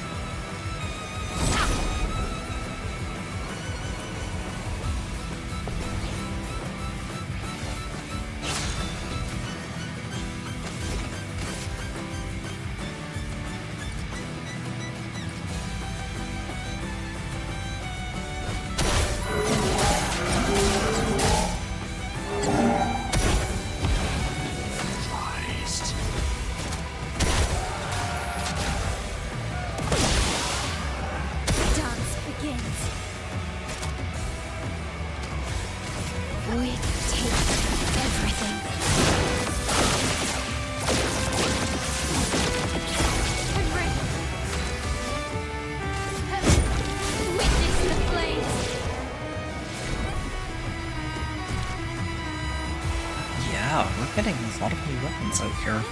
Getting a lot of new weapons out here.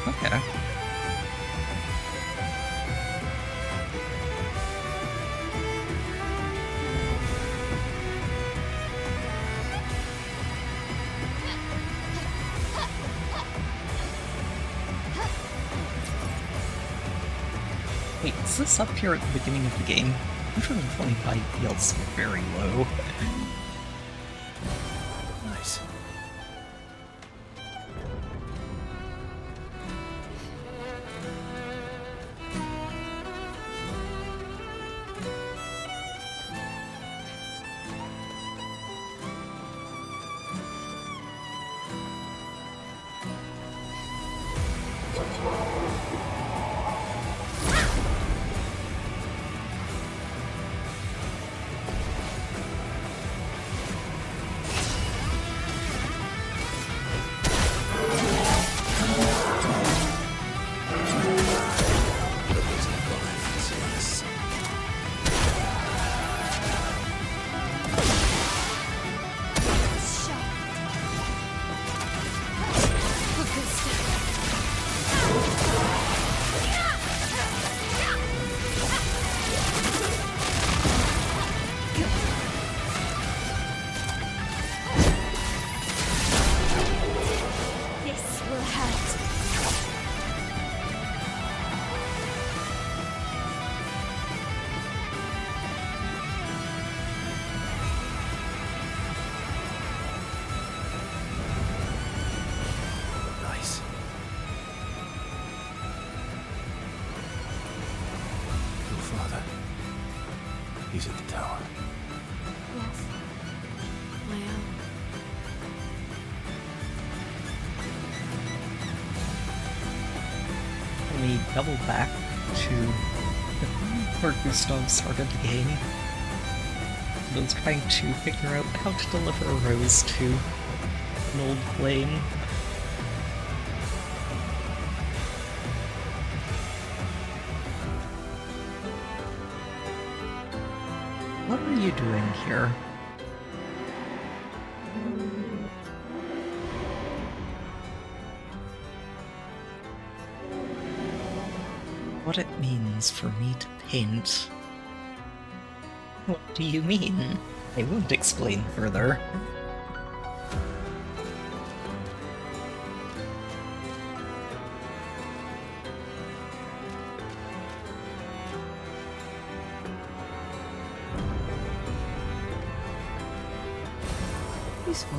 Okay. Wait, is this up here at the beginning of the game? 125 feels very low. Nice. He's at the tower. Yes. My own. Let me double back to where Gustav started the game. I was trying to figure out how to deliver a rose to an old flame. What are you doing here? What it means for me to paint. What do you mean? I won't explain further. Peaceful.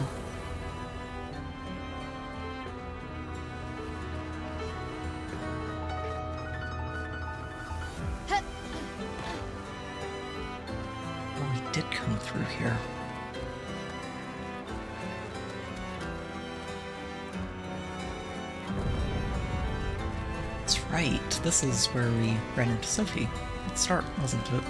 Well, we did come through here. That's right. This is where we ran into Sophie at the start, wasn't it?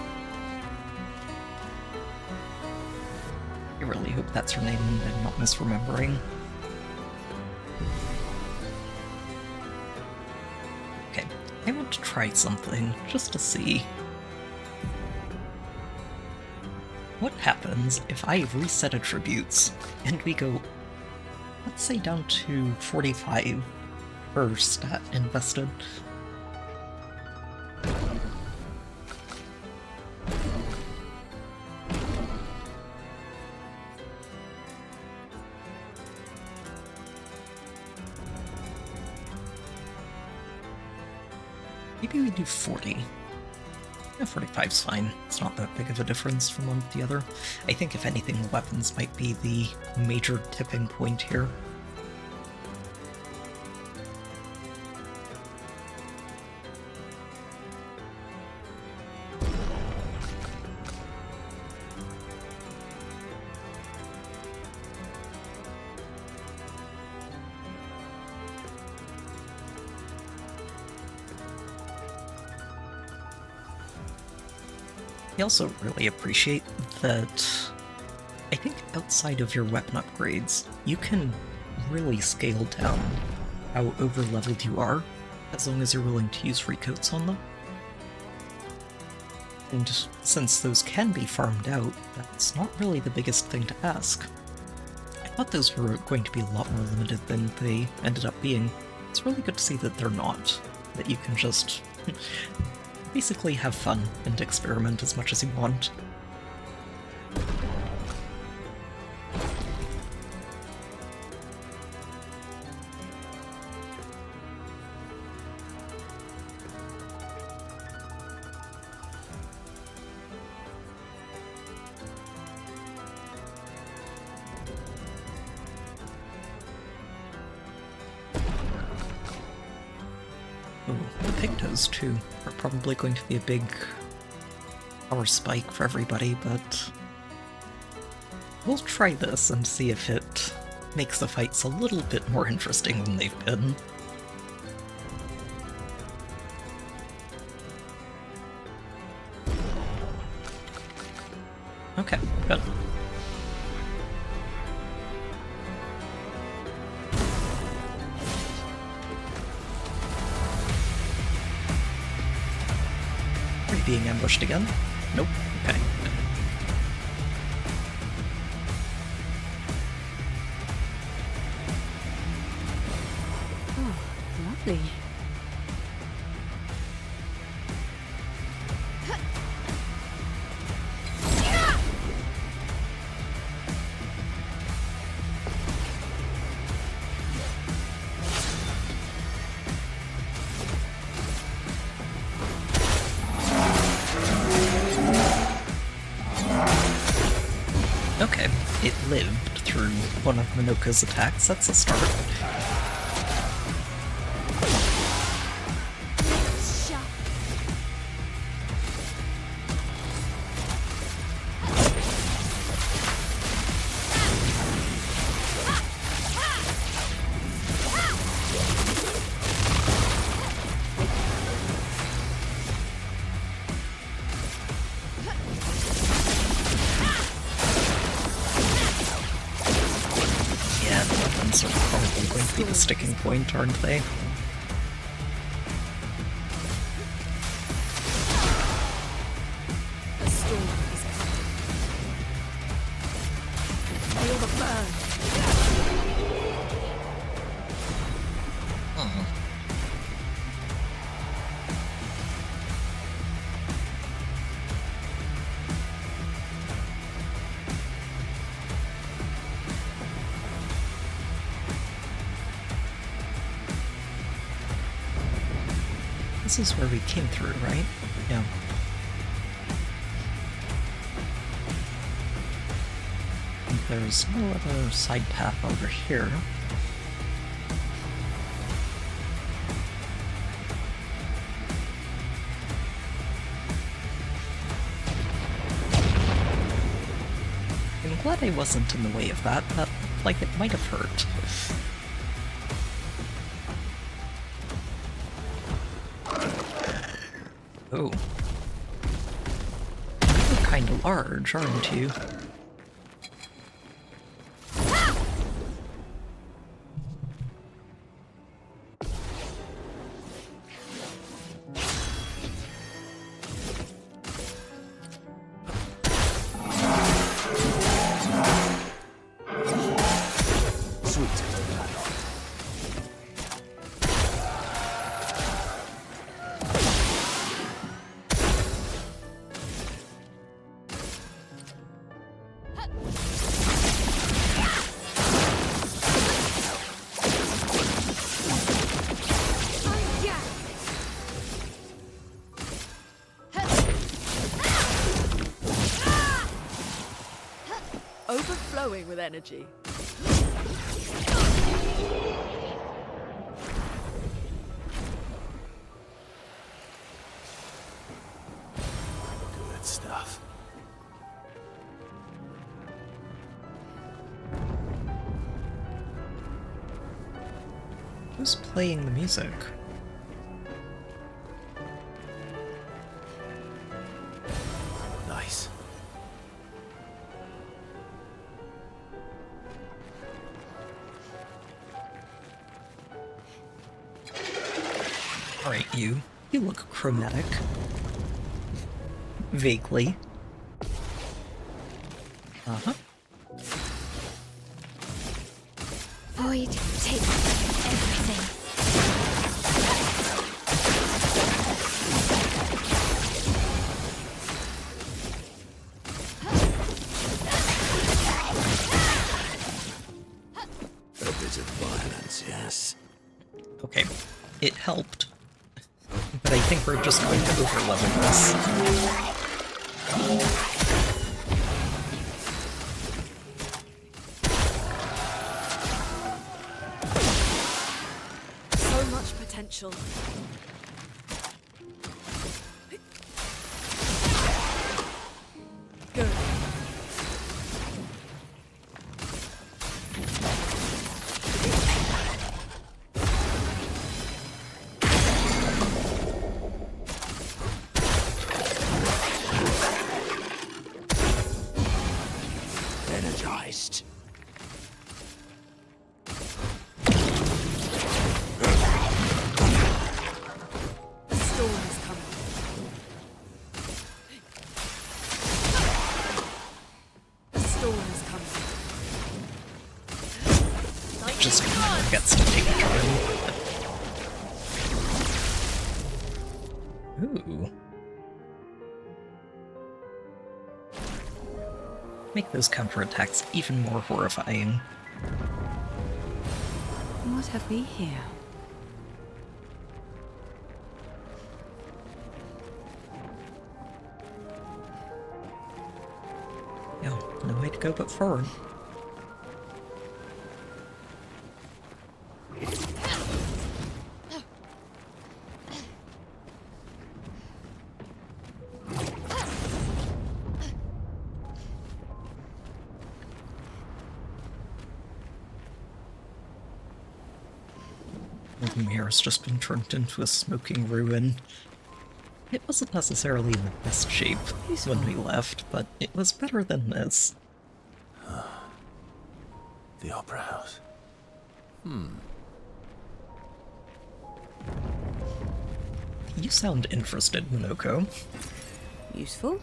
I really hope that's her name and I'm not misremembering. Okay, I want to try something, just to see. what happens if I reset attributes and we go, let's say, down to 45 per stat invested? Maybe we do 40. Yeah, 45's fine. It's not that big of a difference from one to the other. I think if anything, weapons might be the major tipping point here. I also really appreciate that I think outside of your weapon upgrades, you can really scale down how over-leveled you are, as long as you're willing to use recoats on them. And since those can be farmed out, that's not really the biggest thing to ask. I thought those were going to be a lot more limited than they ended up being. It's really good to see that they're not, that you can just basically have fun and experiment as much as you want. Oh, the pigtails too are probably going to be a big power spike for everybody, but we'll try this and see if it makes the fights a little bit more interesting than they've been. Okay, good. Are you being ambushed again? Nope. Okay. Oh, lovely. Okay, it lived through one of Minoka's attacks. That's a start. Yeah, the weapons are probably going to be the sticking point, aren't they? A storm is coming. Feel the burn. Oh. This is where we came through, right? Yeah. And there's no other side path over here. I'm glad I wasn't in the way of that. That looked like it might have hurt. Oh. You're kinda large, aren't you? glowing with energy. Good stuff. Who's playing the music? Nice. Alright, you. You look chromatic. Vaguely. Uh-huh. Void, take everything. A bit of violence, yes. Okay. It helped. But I think we're just going to overlevel this. So much potential. Good. Energized. A storm is coming. A storm is coming. Just gets to take a turn. Ooh. Make those counterattacks even more horrifying. What have we here? Yeah, no way to go but forward. Lumiere's just been turned into a smoking ruin. It wasn't necessarily in the best shape when we left, but it was better than this. The Opera House. You sound interested, Minoko. Useful?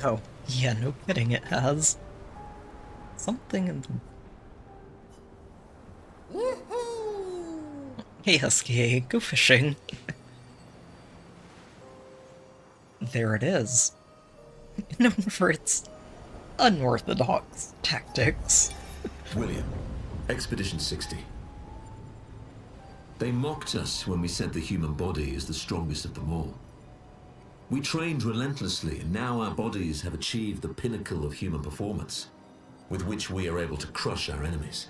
Oh, yeah, no kidding, it has. Something in the... Hey, Husky, go fishing. There it is. Known for its unorthodox tactics. William, Expedition 60. They mocked us when we said the human body is the strongest of them all. We trained relentlessly, and now our bodies have achieved the pinnacle of human performance, with which we are able to crush our enemies.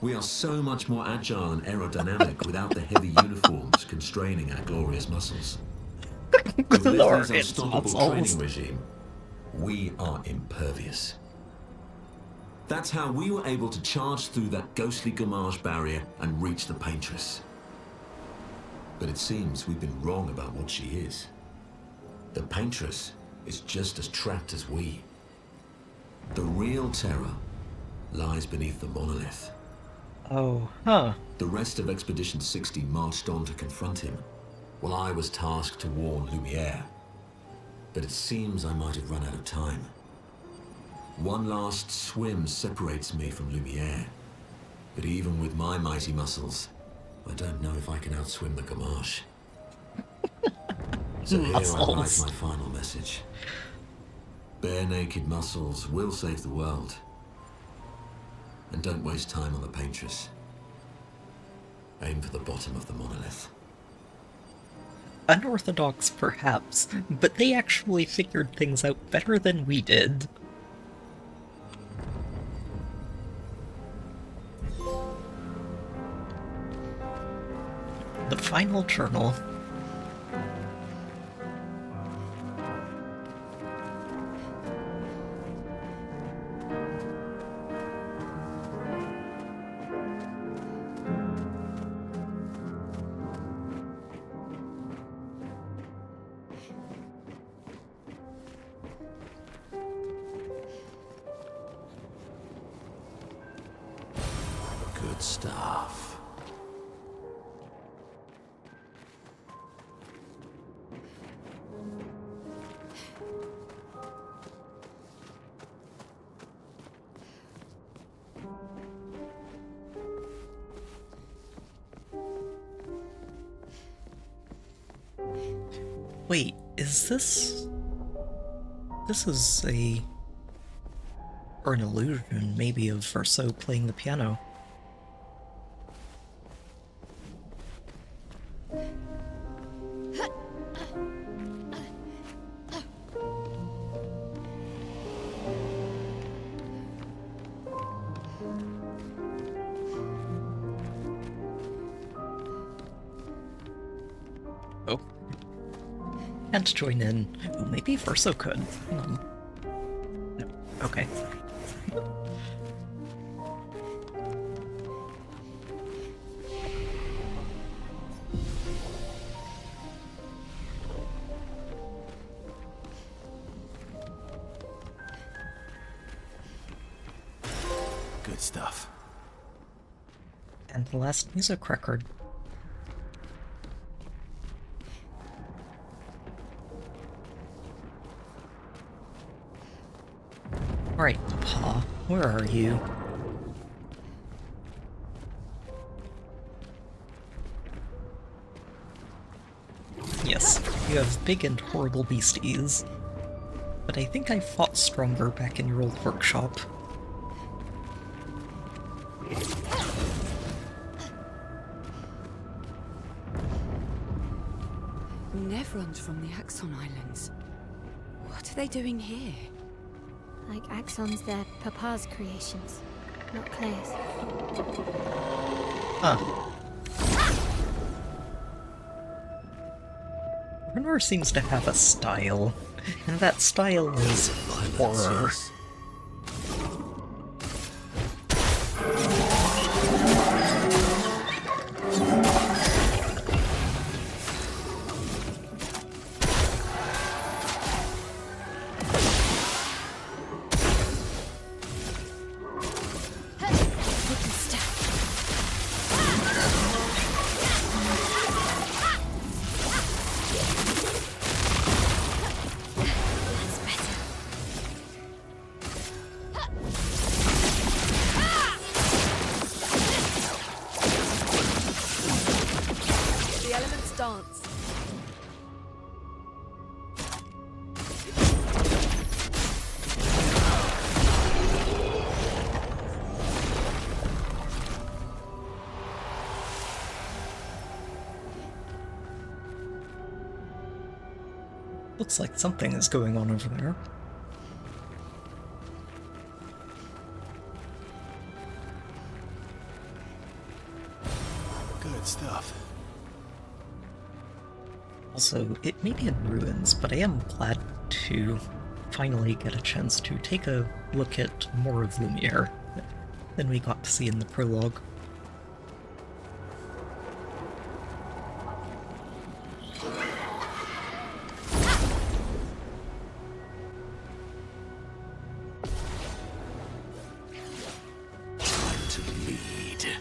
We are so much more agile and aerodynamic without the heavy uniforms constraining our glorious muscles. With Lizzie's unstoppable training regime, we are impervious. That's how we were able to charge through that ghostly Gamage barrier and reach the Paintress. But it seems we've been wrong about what she is. The Paintress is just as trapped as we. The real terror lies beneath the monolith. Oh, huh. The rest of Expedition 60 marched on to confront him, while I was tasked to warn Lumiere. But it seems I might have run out of time. One last swim separates me from Lumiere, but even with my mighty muscles, I don't know if I can outswim the Gamache. So here I write Muscles. my final message. Bare naked muscles will save the world. And don't waste time on the paintress. Aim for the bottom of the monolith. Unorthodox, perhaps, but they actually figured things out better than we did. The final journal. Good stuff. Wait, is this... This is a... or an illusion, maybe, of Verso playing the piano. Oh. Can't join in. Oh, maybe Verso could. No. Okay. Good stuff. And the last music record. Alright, Pa, where are you? Yes, you have big and horrible beasties. But I think I fought stronger back in your old workshop. Nevrons from the Axon Islands. What are they doing here? Like Axons, they're Papa's creations, not Clair's. Huh. Renoir seems to have a style, and that style is horror. The elements dance. Looks like something is going on over there. Good stuff. Also, it may be in ruins, but I am glad to finally get a chance to take a look at more of Lumiere than we got to see in the prologue. Time to lead.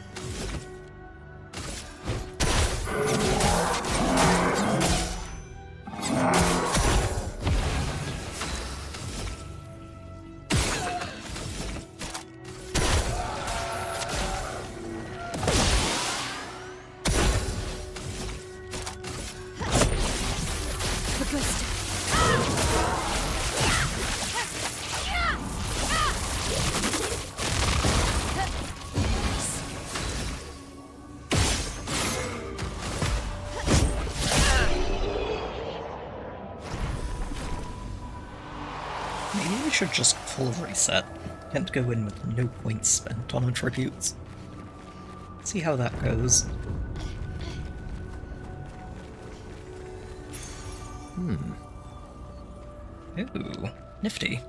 should just full reset and go in with no points spent on attributes. See how that goes. Ooh, nifty.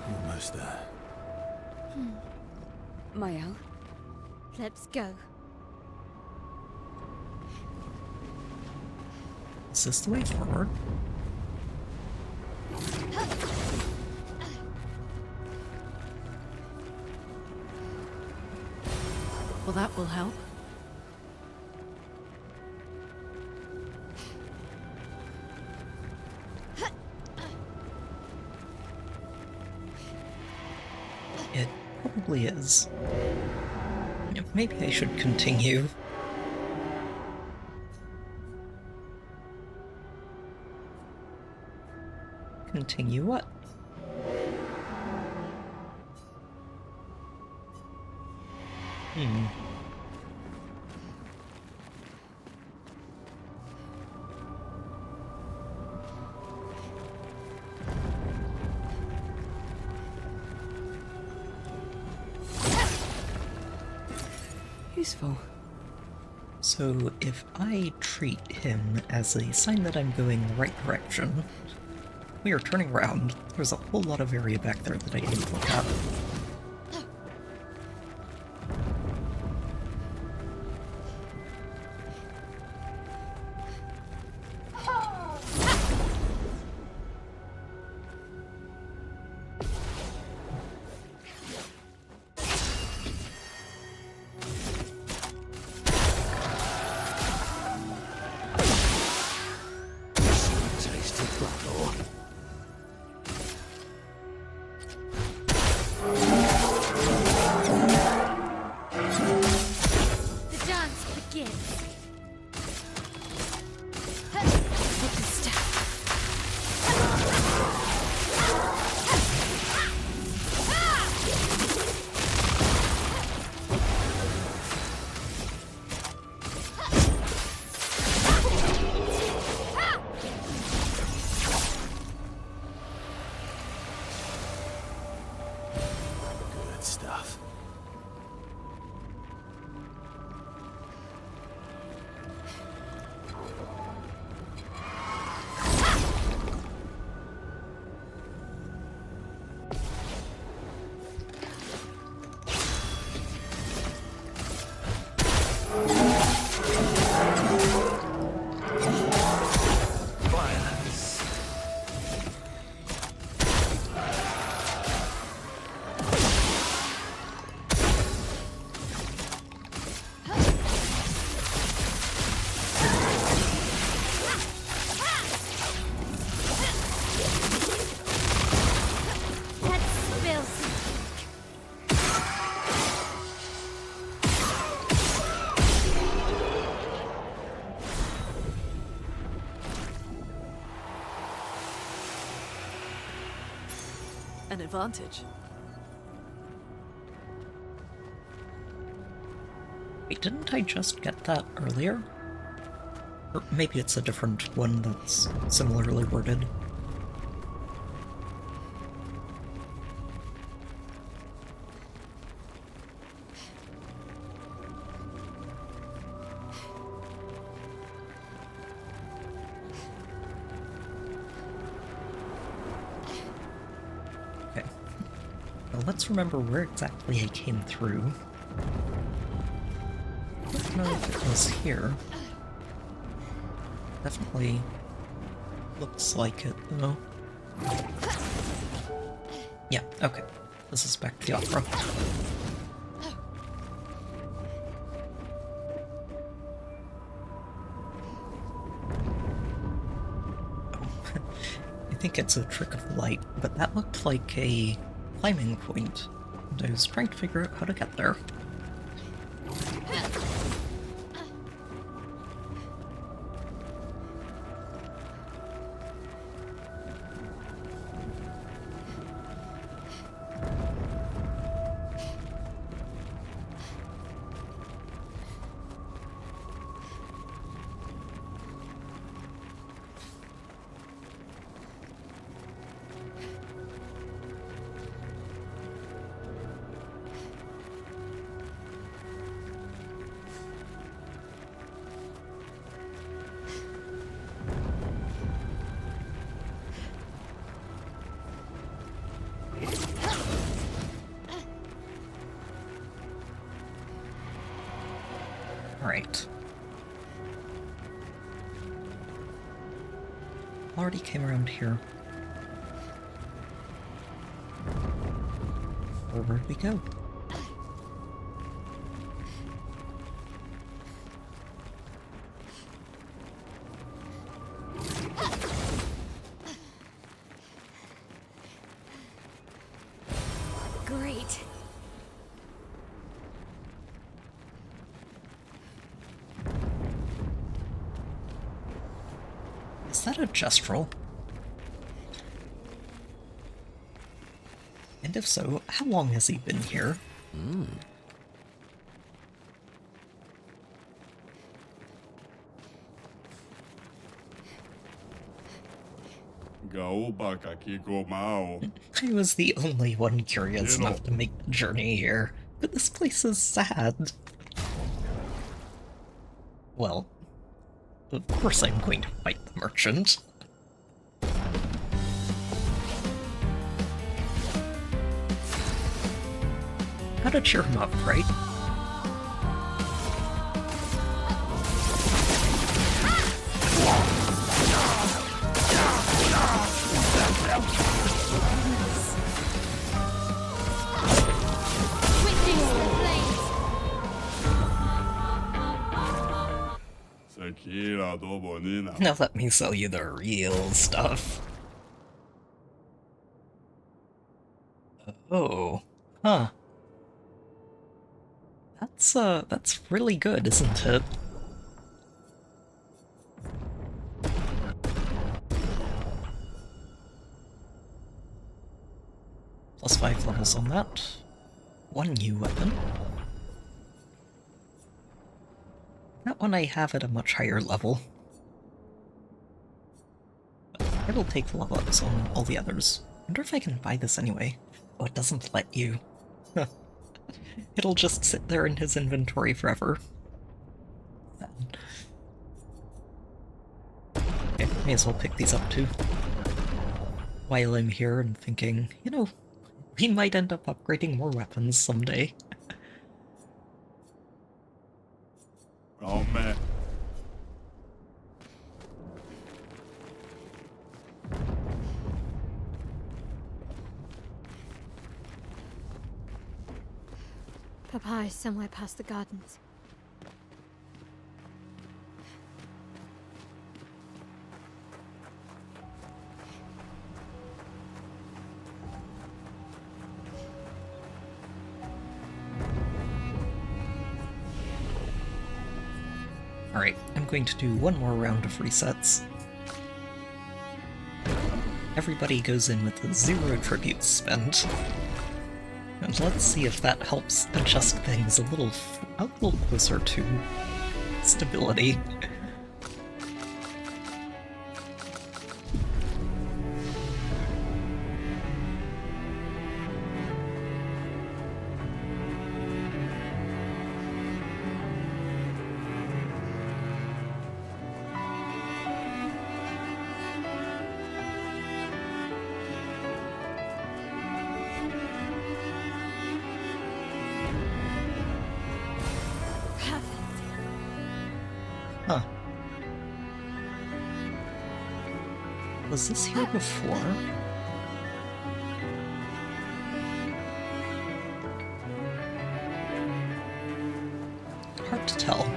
Almost there. Mael, Let's go. Is this the way forward? Well, that will help. It probably is. Maybe I should continue. Continue what? useful. So if I treat him as a sign that I'm going the right direction, we are turning around. There's a whole lot of area back there that I didn't look at. The dance begins. Take a step. Good stuff. Let's spill some. An advantage. Wait, didn't I just get that earlier? Or maybe it's a different one that's similarly worded. Okay. Well, let's remember where exactly I came through. I don't know if it was here. Definitely looks like it, though. Yeah, okay. This is back to the opera. I think it's a trick of the light, but that looked like a climbing point, and I was trying to figure out how to get there. Alright. Already came around here. Where did we go? Great. Is that a Gestrel? And if so, how long has he been here? I was the only one curious enough to make the journey here, but this place is sad. Well, of course I'm going to fight the merchant. Gotta cheer him up, right? Now let me sell you the real stuff. Oh. Huh. That's really good, isn't it? Plus 5 levels on that. 1 new weapon. That one I have at a much higher level. But I will take the level ups on all the others. I wonder if I can buy this anyway. Oh, it doesn't let you. It'll just sit there in his inventory forever. Okay, may as well pick these up too. While I'm here and thinking, you know, we might end up upgrading more weapons someday. Oh man. Papa is somewhere past the gardens. Alright, I'm going to do one more round of resets. Everybody goes in with 0 tributes spent. And let's see if that helps adjust things a little closer to stability. Huh. Was this here before? Hard to tell.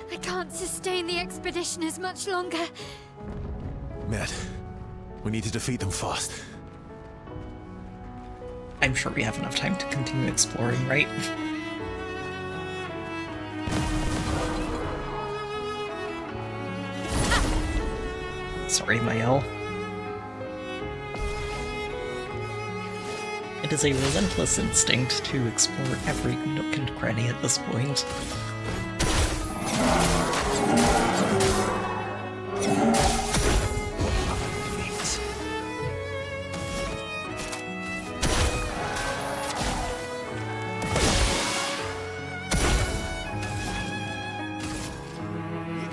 I can't sustain the expedition as much longer. Matt, we need to defeat them fast. I'm sure we have enough time to continue exploring, right? Sorry, Mael. It is a relentless instinct to explore every nook and cranny at this point.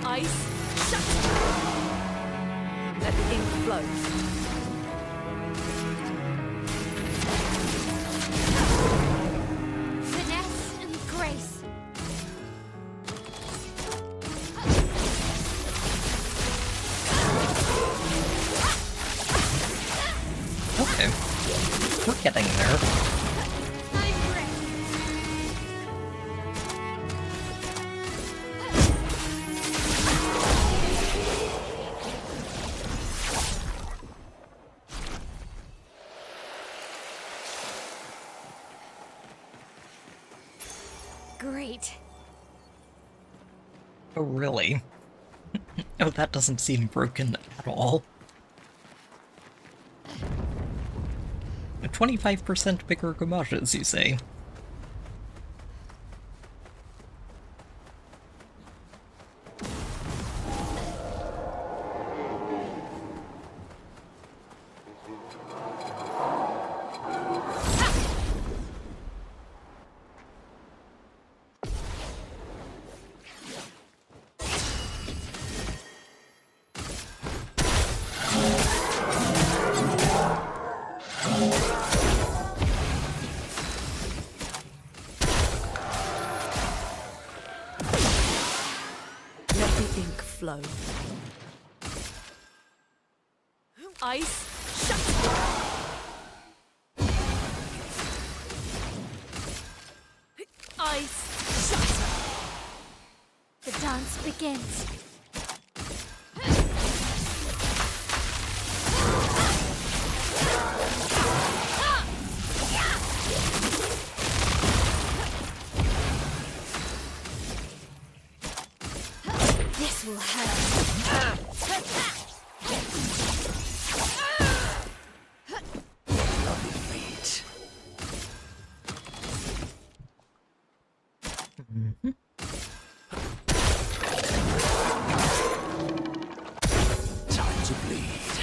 Ice, shut! Let the ink flow. Finesse and grace. Okay. We're getting there. I'm ready. Great. Oh, really? Oh, that doesn't seem broken at all. 25% bigger gamages, you say? Let the ink flow. Ice, shut! Ice, shut! The dance begins. This will hurt. Time to bleed.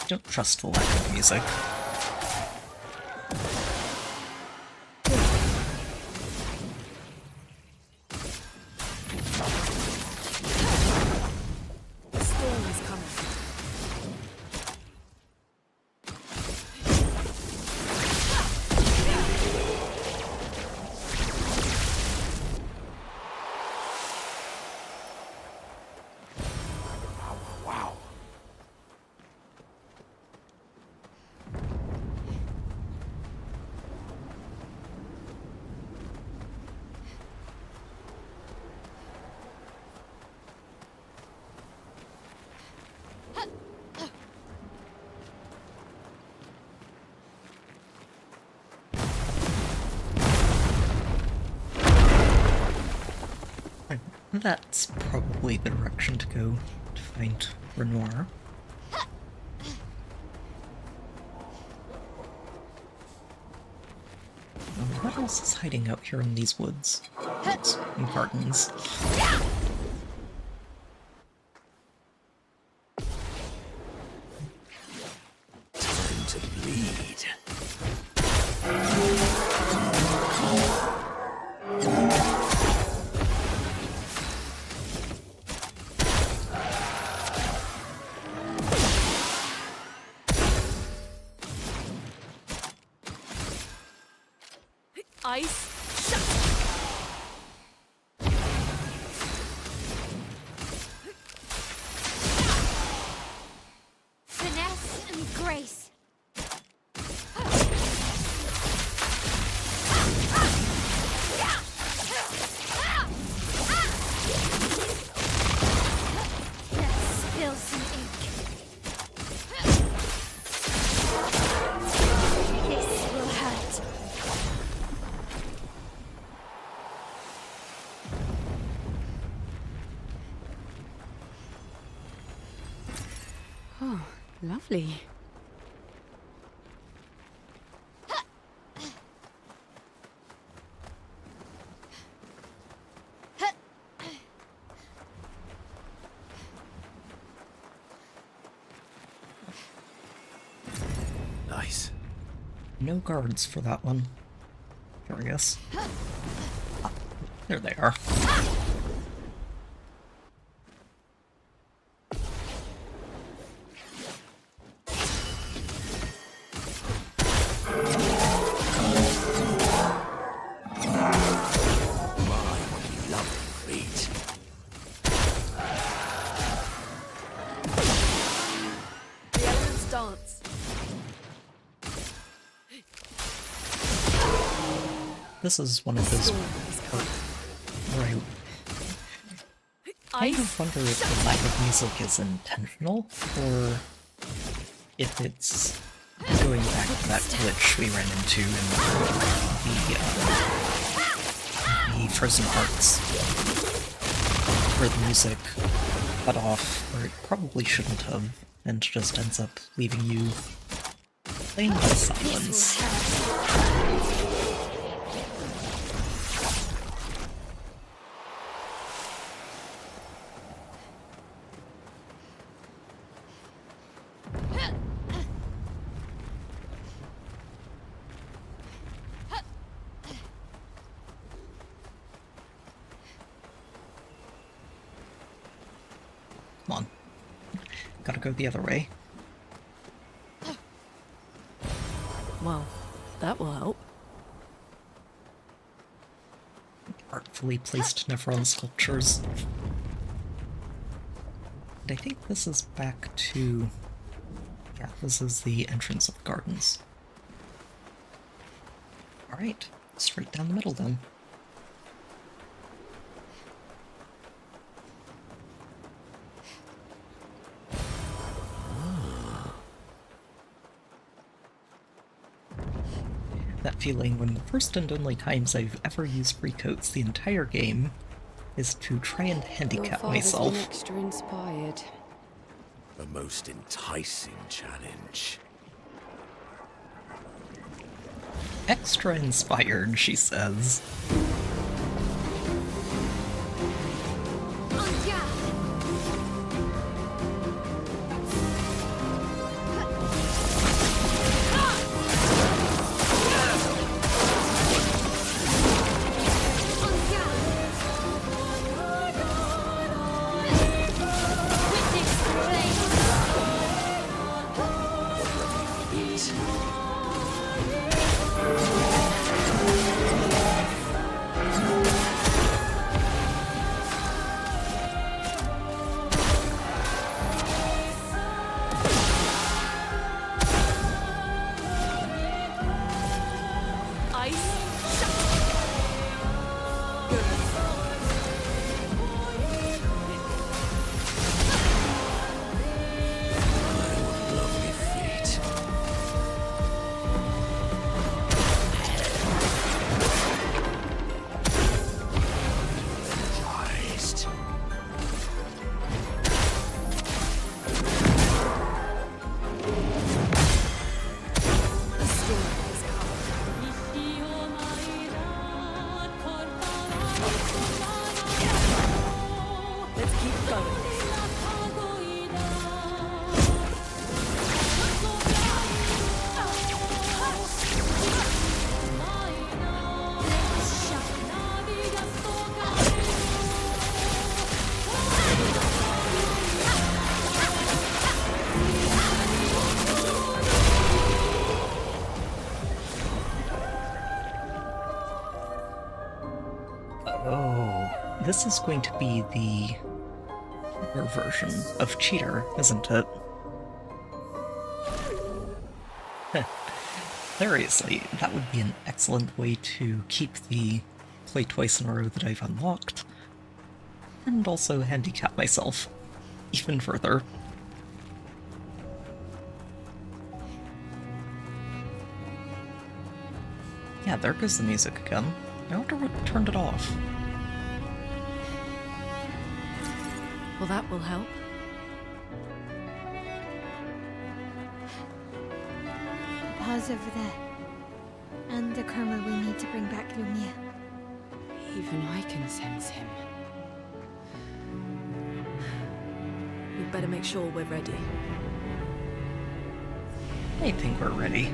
Don't trust the lack of music. The storm is coming. Wow. That's probably the direction to go to find Renoir. What else is hiding out here in these woods? Woods and gardens. Time to bleed. Ice, shut! Finesse and grace. Let's spill some ink. This will hurt. lovely. Nice. No guards for that one. Curious. Ah, there they are. The elements dance. This is one of those where I kind of wonder if the lack of music is intentional, or if it's going back to that glitch we ran into in the Frozen Hearts, where the music cut off where it probably shouldn't have, and just ends up leaving you playing in silence. Come on. Gotta go the other way. Well, that will help. Artfully placed Nephron sculptures. And I think this is back to... yeah, this is the entrance of the gardens. Alright, straight down the middle then. That feeling when the first and only times I've ever used recoats the entire game is to try and handicap myself. Been extra inspired. A most enticing challenge. Extra inspired, she says. This is going to be the other version of Cheater, isn't it? Seriously, that would be an excellent way to keep the play twice in a row that I've unlocked, and also handicap myself even further. Yeah, there goes the music again. I wonder what turned it off. Well, that will help. was over there. And the karma we need to bring back Lumiere. Even I can sense him. We'd better make sure we're ready. I think we're ready.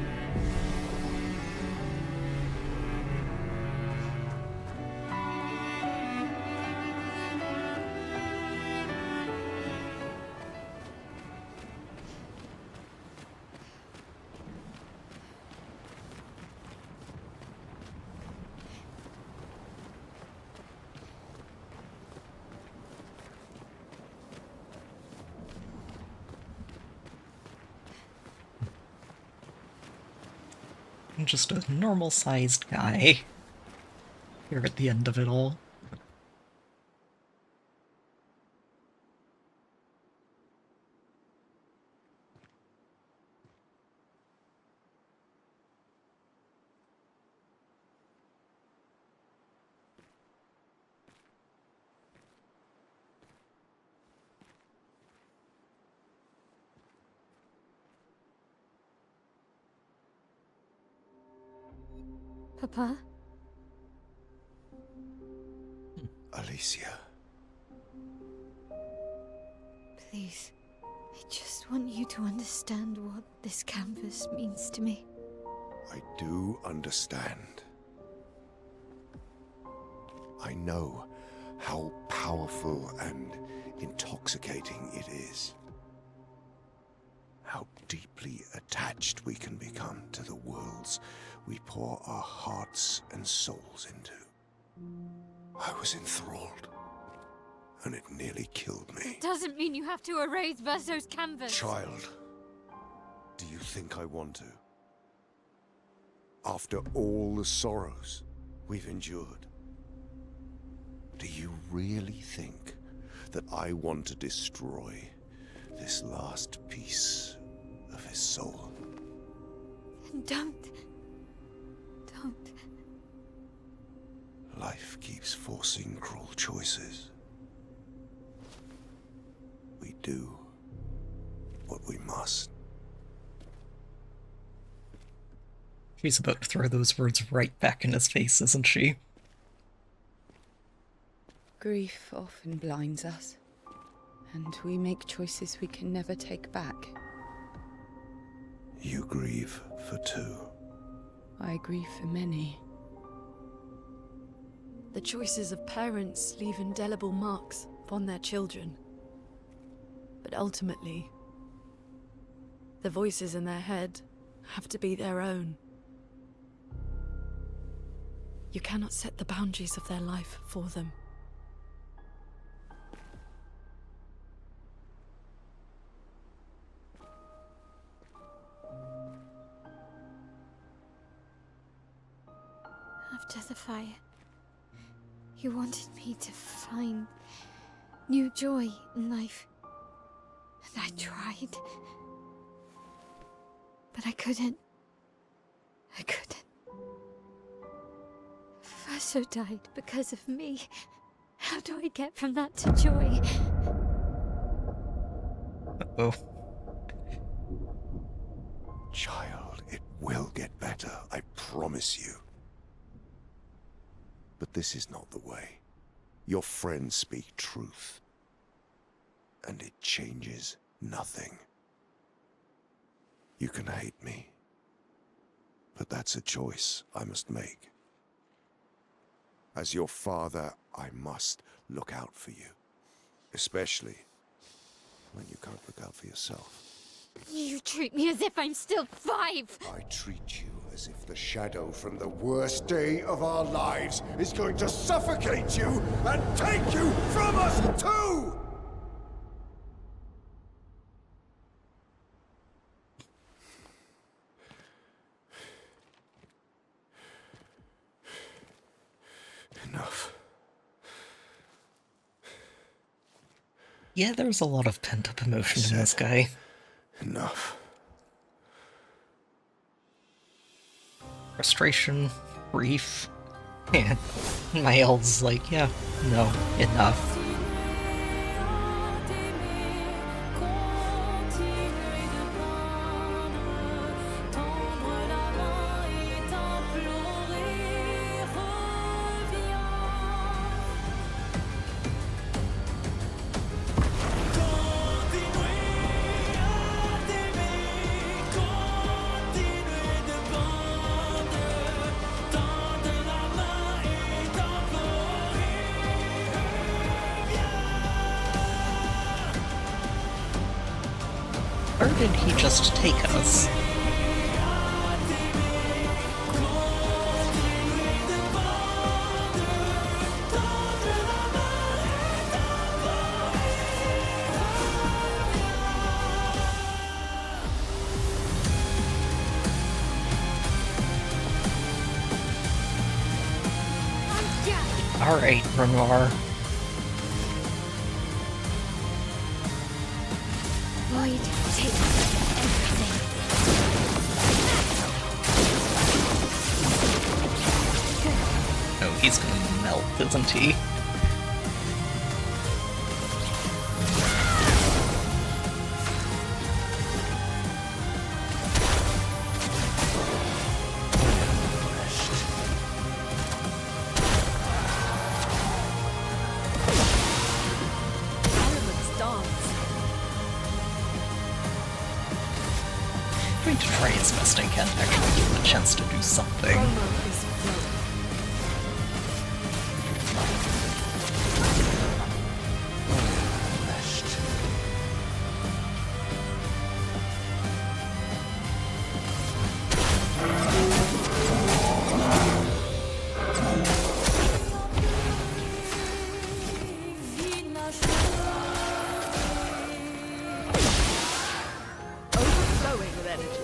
I'm just a normal-sized guy here at the end of it all. Papa? Alicia. Please. I just want you to understand what this canvas means to me. I do understand. I know how powerful and intoxicating it is. How deeply attached we can become to the worlds we pour our hearts and souls into. I was enthralled, and it nearly killed me. It doesn't mean you have to erase Verso's canvas. Child, do you think I want to? After all the sorrows we've endured, do you really think that I want to destroy this last piece of his soul? Don't. Life keeps forcing cruel choices. We do what we must. She's about to throw those words right back in his face, isn't she? Grief often blinds us, and we make choices we can never take back. You grieve for two. I grieve for many. The choices of parents leave indelible marks upon their children. But ultimately, the voices in their head have to be their own. You cannot set the boundaries of their life for them. After the fire, you wanted me to find new joy in life. And I tried. But I couldn't. Verso died because of me. How do I get from that to joy? Uh-oh. Child, it will get better, I promise you. But this is not the way. Your friends speak truth. And it changes nothing. You can hate me. But that's a choice I must make. As your father, I must look out for you. Especially when you can't look out for yourself. You treat me as if I'm still 5! I treat you as if the shadow from the worst day of our lives is going to suffocate you and take you from us too! Enough. Yeah, there's a lot of pent-up emotion in this guy. Enough. Frustration, grief. Yeah. Miles like, yeah, no, enough. did he just take us? Alright, Renoir. Void takes everything. Oh, he's gonna melt, isn't he? I'm going to try as best I can to actually give him a chance to do something. Overflowing with energy.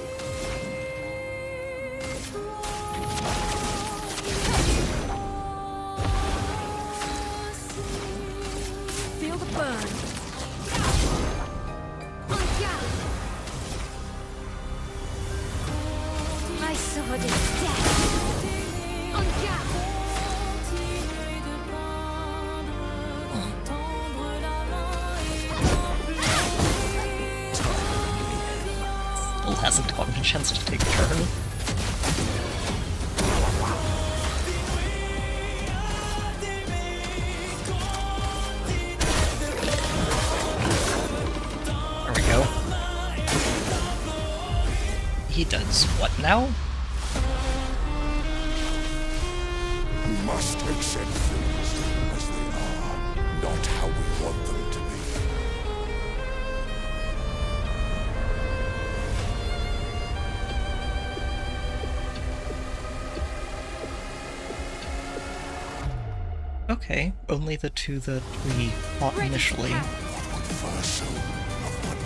Feel the burn. My sword is dead. Still hasn't gotten a chance to take a turn. There we go. He does what now? We must accept things as they are, not how we want them to be. Okay, only the two that we fought initially. Converso of what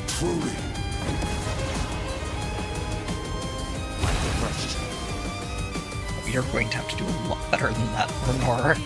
truly We are going to have to do a lot better than that, Renoir.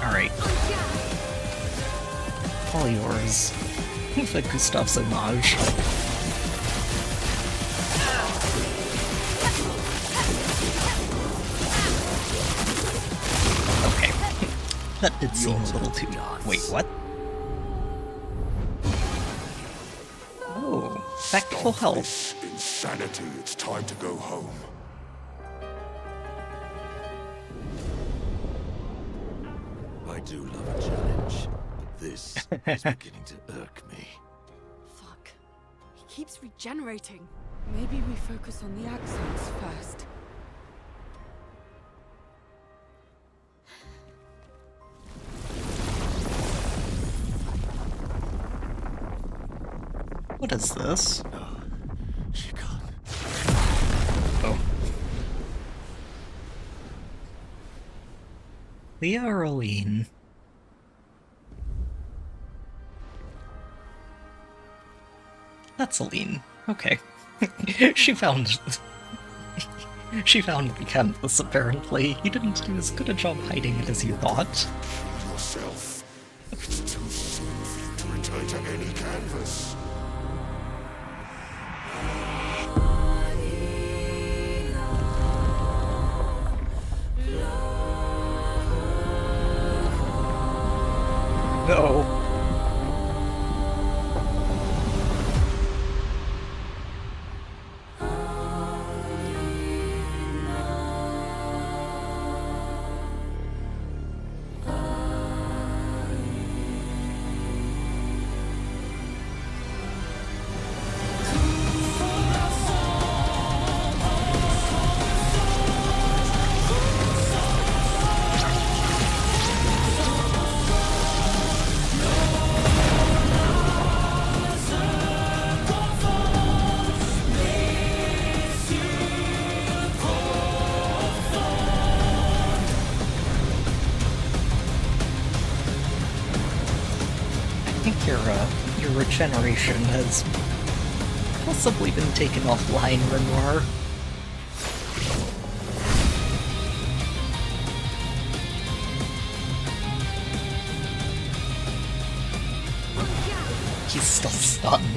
Alright. All yours. The Gustav's homage. Okay. That did seem a little too... Wait, what? Oh, back to full health. insanity. It's time to go home. I do love a challenge, but this is beginning to irk me. Fuck. He keeps regenerating. Maybe we focus on the accents first. What is this? No, she can't. Oh. Leah or Aline? That's Aline. Okay. She found... she found the canvas, apparently. You didn't do as good a job hiding it as you thought. Yourself. It's too soon for you to return to any canvas. no. I think your regeneration has possibly been taken offline, Renoir. He's still stunned.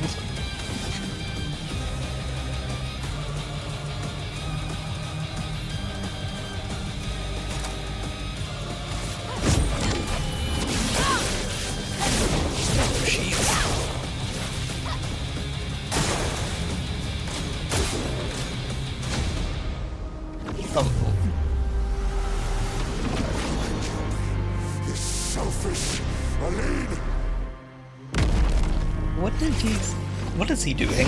What is he doing?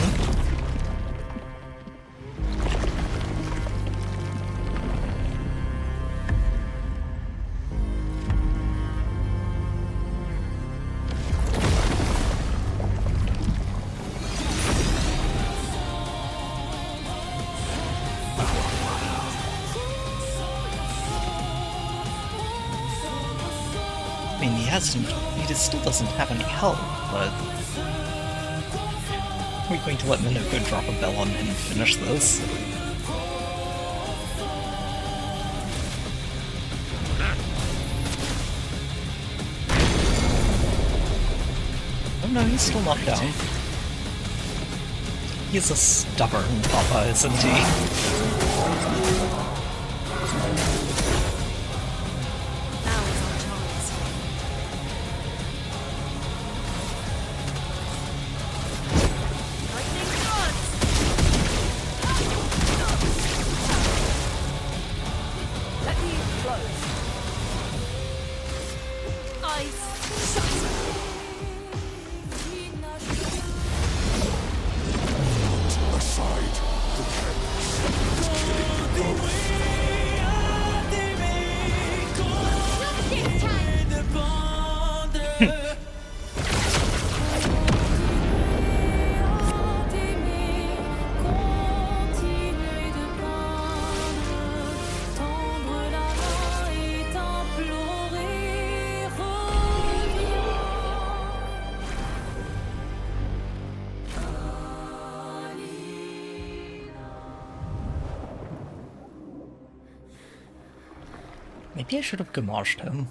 I mean, he still doesn't have any help, but we're going to let Minnow go drop a bell on him and finish this. Oh no, he's still not down. He's a stubborn papa, isn't he? Maybe I should have gamaged him.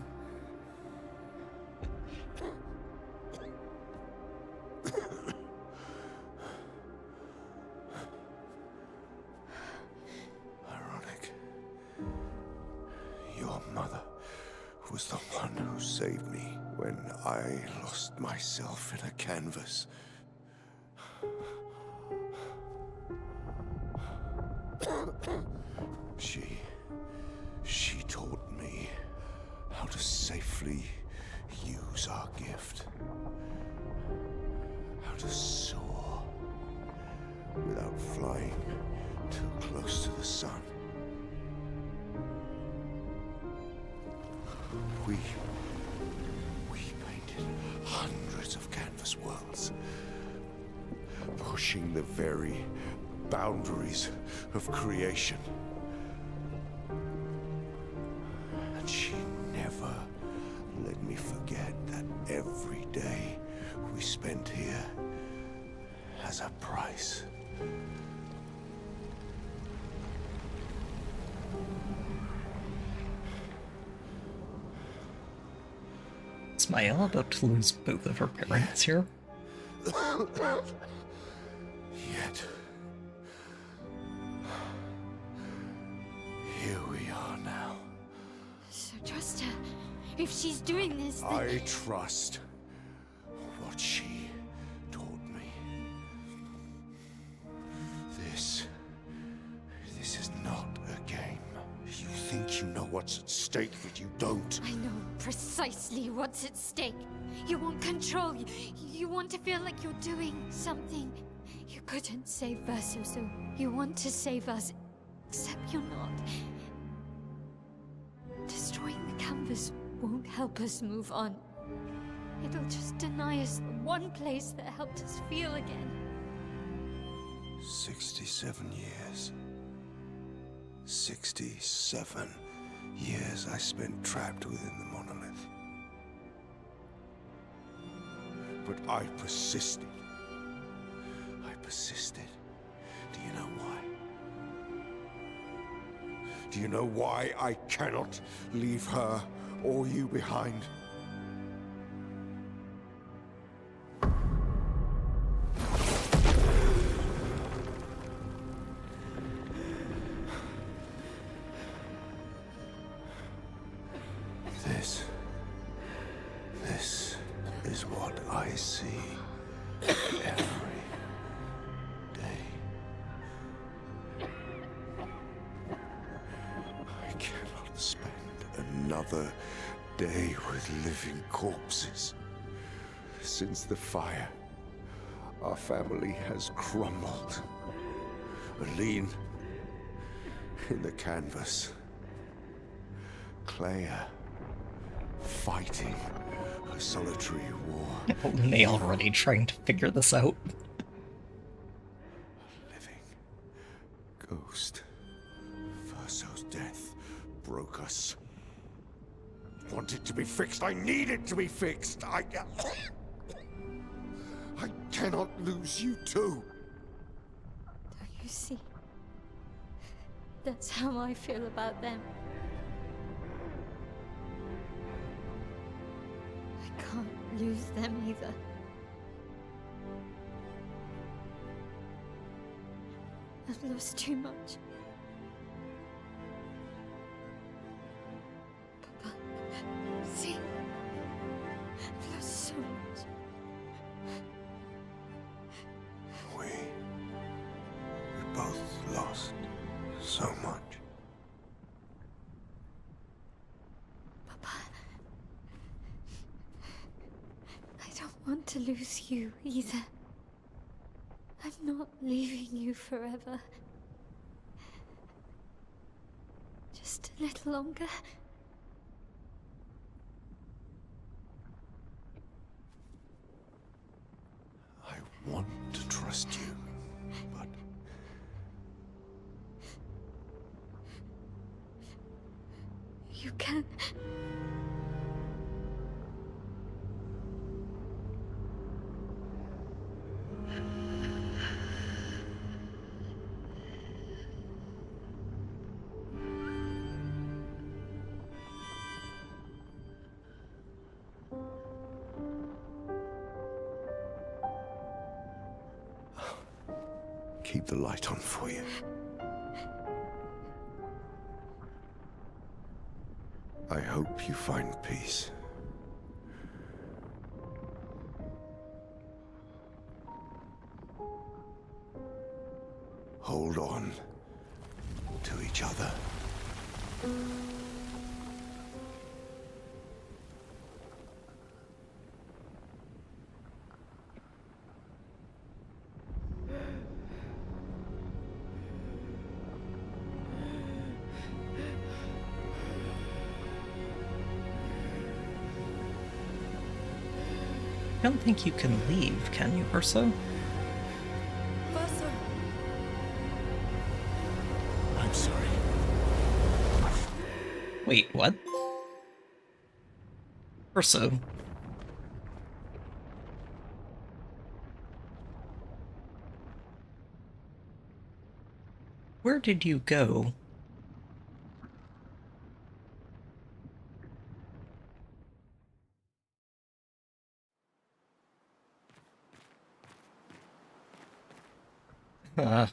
Ironic. Your mother was the one who saved me when I lost myself in a canvas. She taught me how to safely use our gift. How to soar without flying too close to the sun. We painted hundreds of canvas worlds, pushing the very boundaries of creation. And she never let me forget that every day we spent here has a price. Is Mael about to lose both of her parents here? Yet, here we are now. So trust her. If she's doing this, then... I trust you know what's at stake, but you don't. I know precisely what's at stake. You want control. You want to feel like you're doing something. You couldn't save Verso, so you want to save us. Except you're not. Destroying the canvas won't help us move on. It'll just deny us the one place that helped us feel again. 67 years. 67 years I spent trapped within the monolith. But I persisted. I persisted. Do you know why? Do you know why I cannot leave her or you behind? This is what I see every day. I cannot spend another day with living corpses. Since the fire, our family has crumbled. Aline, in the canvas. Clair, fighting a solitary war. They already trying to figure this out. Living ghost. Verso's death broke us. Want it to be fixed. I need it to be fixed. I cannot lose you too. Don't you see? That's how I feel about them. I can't lose them either. I've lost too much. Papa, see? I've lost so much. We both lost so much. Papa, I don't want to lose you either. I'm not leaving you forever. Just a little longer. I want to trust you, but You can. keep the light on for you. I hope you find peace. Hold on to each other. I don't think you can leave, can you, Urso? Verso, I'm sorry. Wait, what? Urso. Where did you go? Uh.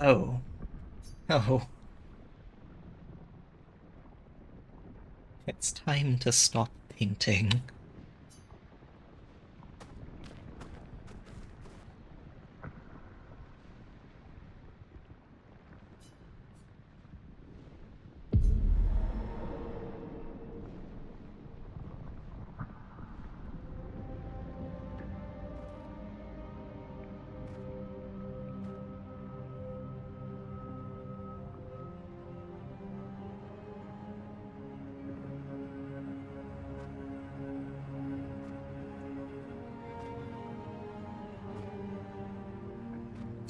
Oh. Oh. It's time to stop painting.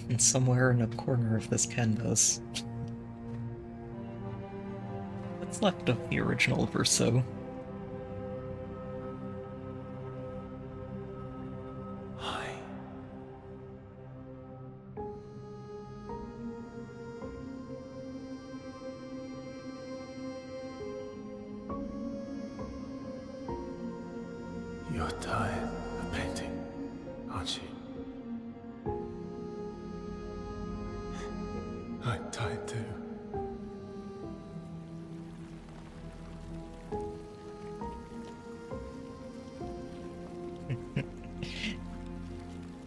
And somewhere in a corner of this canvas, what's left of the original Verso? Hi. You're tired of painting, aren't you? I'm tired too.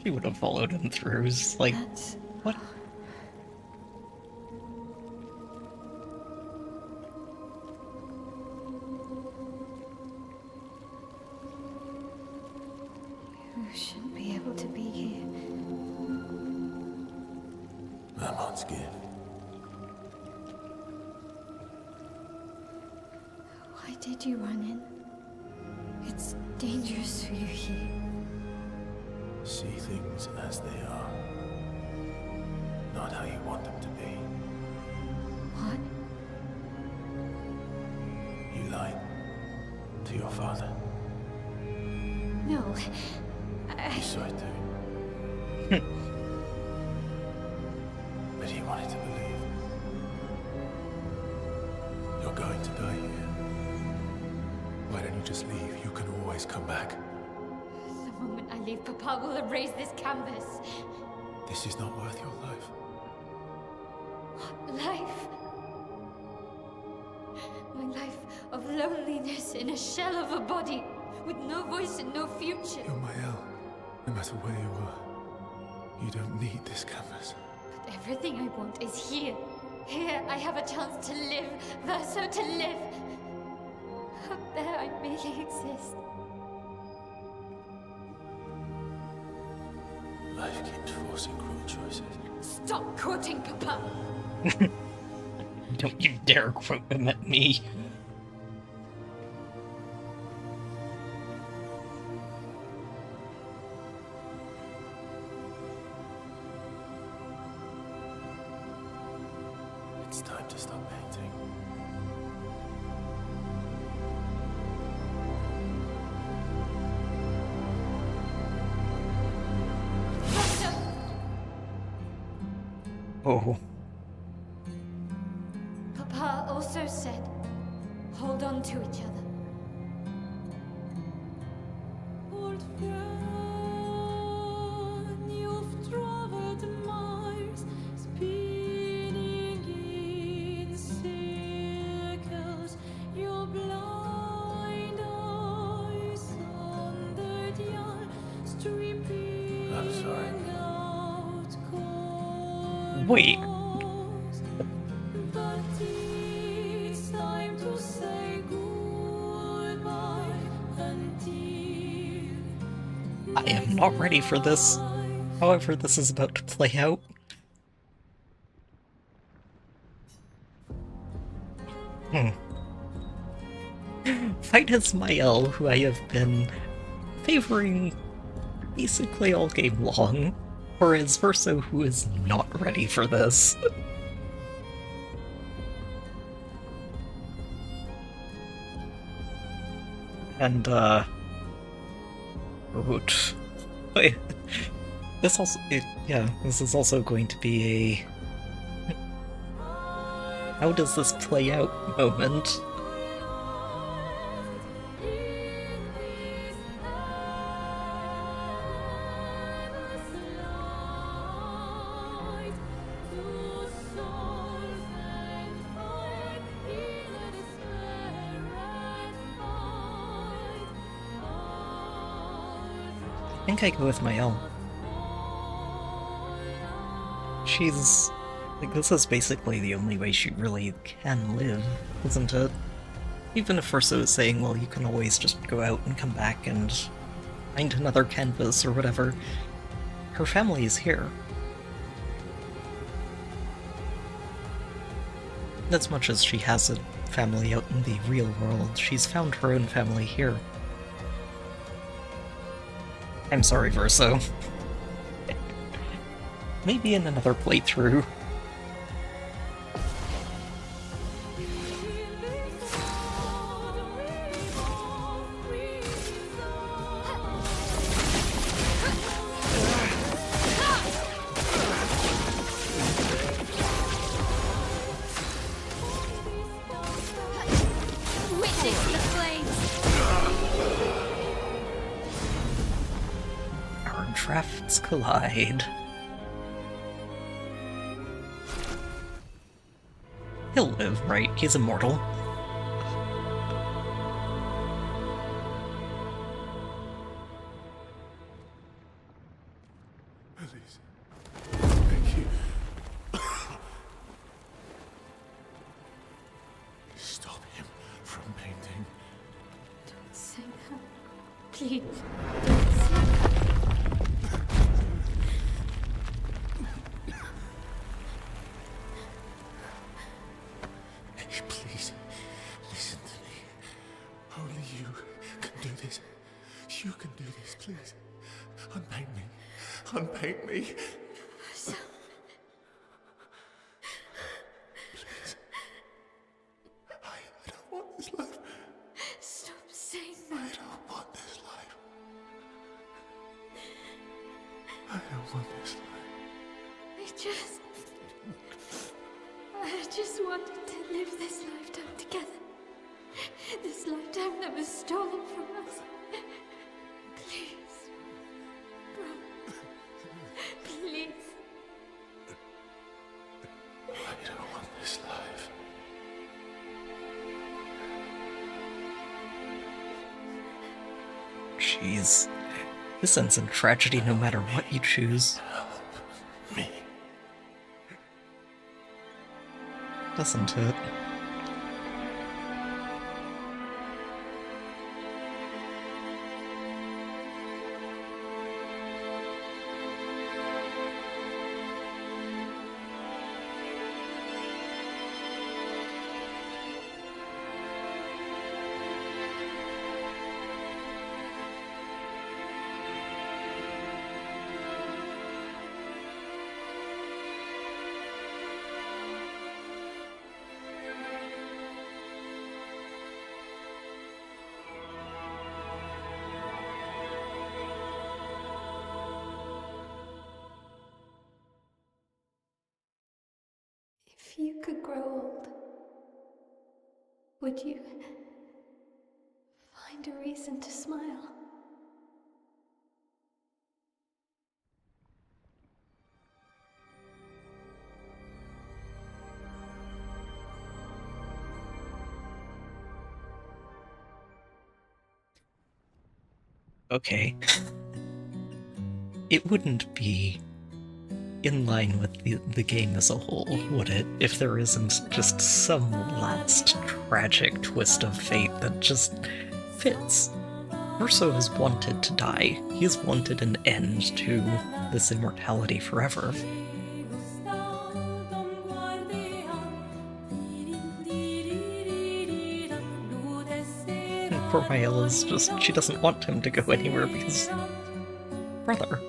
She would have followed him through. It's like, what? You shouldn't be able to be here. I'm on gift. Why did you run in? It's dangerous for you here. See things as they are, not how you want them to be. What? You lied to your father. No. You saw it too. But he wanted to believe. You're going to die here. Why don't you just leave? You can always come back. The moment I leave, Papa will erase this canvas. This is not worth your life. What life? My life of loneliness in a shell of a body, with no voice and no future. You're my El. No matter where you are, you don't need this canvas. But everything I want is here. Here I have a chance to live, Verso to live. Up there I merely exist. Life keeps forcing cruel choices. Stop quoting Papa! Don't you dare quote him at me. It's time to stop painting. Verso! Oh. Papa also said, hold on to each other. Old friend, you've traveled miles, spinning in circles. Your blind eyes on the dial, stripping I'm sorry. out Wait. corners. But it's time to say goodbye until I am not ready for this. However, this is about to play out. Fight as Mael, who I have been favoring basically all game long, or as Verso, who is not ready for this. And, Root. Wait. This also, yeah, this is also going to be a how does this play out moment. think I go with Mael. She's... like, this is basically the only way she really can live, isn't it? Even if Urso is saying, well, you can always just go out and come back and find another canvas or whatever, her family is here. As much as she has a family out in the real world, she's found her own family here. I'm sorry, Verso. Maybe in another playthrough. Witness the flames! Our drafts collide. He'll live, right? He's immortal. Please. Thank you. Stop him from painting. Don't say that. Please. Don't say that. Please, listen to me. Only you can do this. You can do this, please. Unpaint me. Unpaint me. Please. I don't want this life. Stop saying I that. don't want this life. I don't want this life. I just wanted to live this lifetime together. This lifetime that was stolen from us. Please. Bro. Please. I don't want this life. Jeez. This ends in tragedy no matter what you choose. Help me. Doesn't it? If you could grow old, would you find a reason to smile? Okay. It wouldn't be in line with the game as a whole, would it? If there isn't just some last tragic twist of fate that just fits. Urso has wanted to die. He has wanted an end to this immortality forever. And poor Mael is just, she doesn't want him to go anywhere because... brother.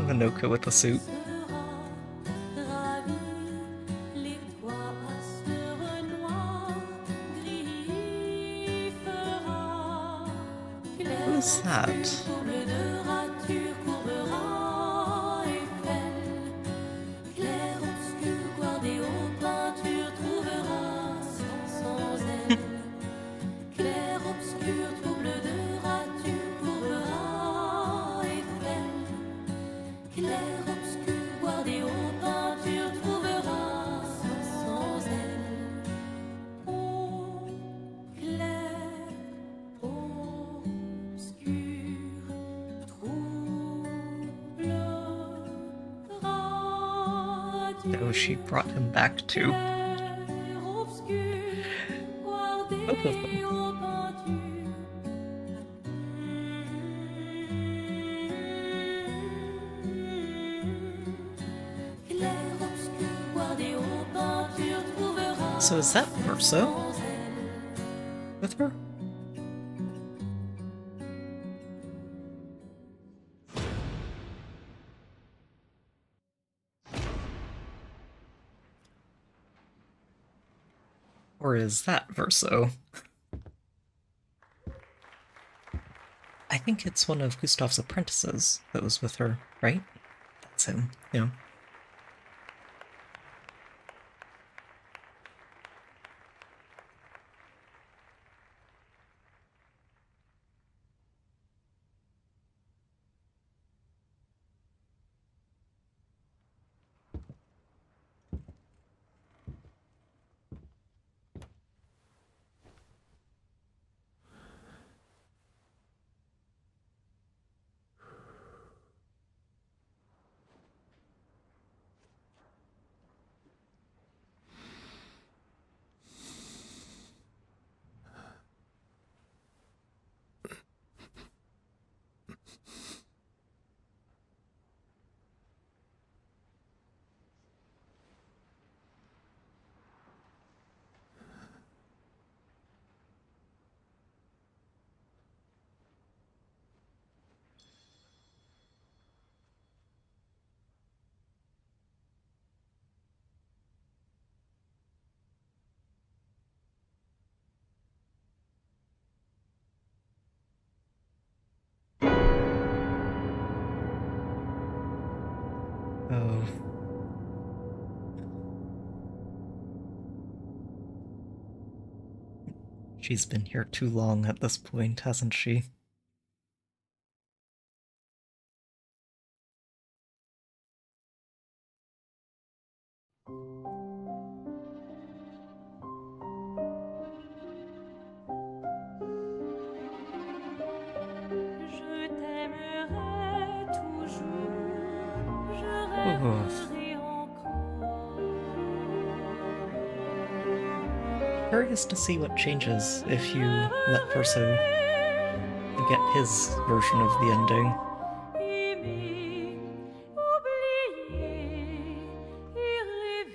Manoka with the suit. Who's that? Clair, obscur, guardé aux peintures, trouvera sans elle. Ô clair, obscur, troublera Oh, she brought him back too. Both of them. So is that Verso with her? Or is that Verso? I think it's one of Gustav's apprentices that was with her, right? That's him, yeah. Oh. She's been here too long at this point, hasn't she? Je t'aimerai toujours, je Oh. rêverai encore. Curious to see what changes if you let Verso get his version of the ending. Aimer, oublier, y rêver.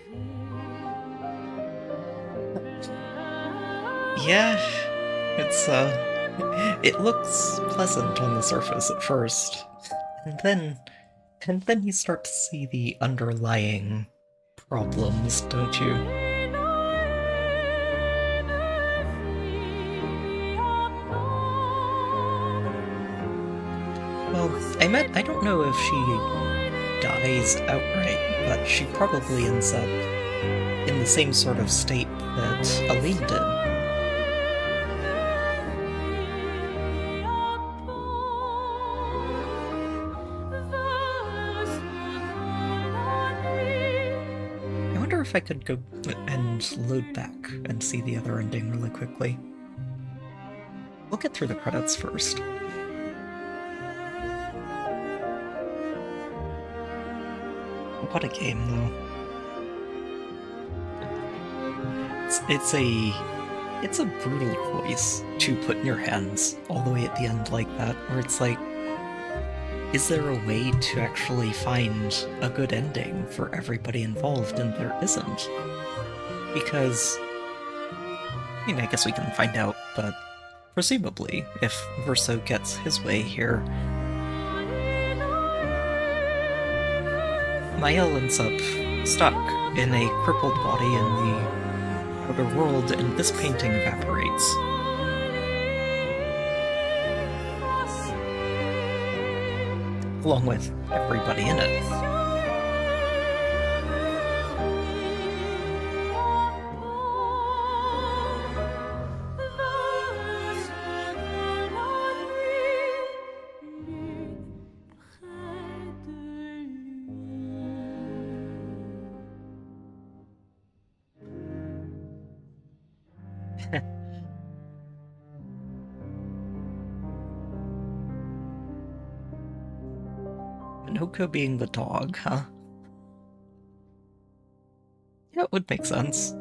Yeah, it's it looks pleasant on the surface at first, and then you start to see the underlying problems, don't you? Well, I don't know if she dies outright, but she probably ends up in the same sort of state that Aline did. I wonder if I could go and load back and see the other ending really quickly. We'll get through the credits first. What a game, though. It's a brutal choice to put in your hands all the way at the end like that, where it's like, is there a way to actually find a good ending for everybody involved? And there isn't. Because, I mean, I guess we can find out, but presumably, if Verso gets his way here, Mael ends up stuck in a crippled body in the outer world, and this painting evaporates. Along with everybody in it. Minoko being the dog, huh? Yeah, it would make sense.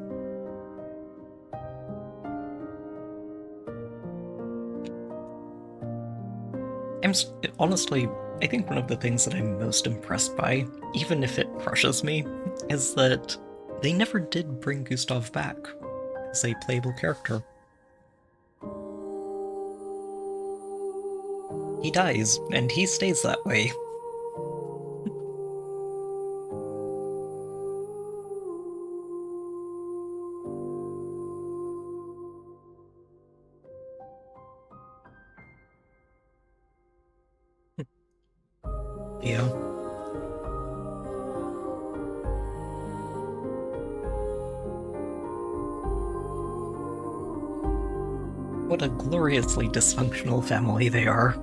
Honestly, I think one of the things that I'm most impressed by, even if it crushes me, is that they never did bring Gustav back as a playable character. He dies, and he stays that way. Yeah. What a gloriously dysfunctional family they are.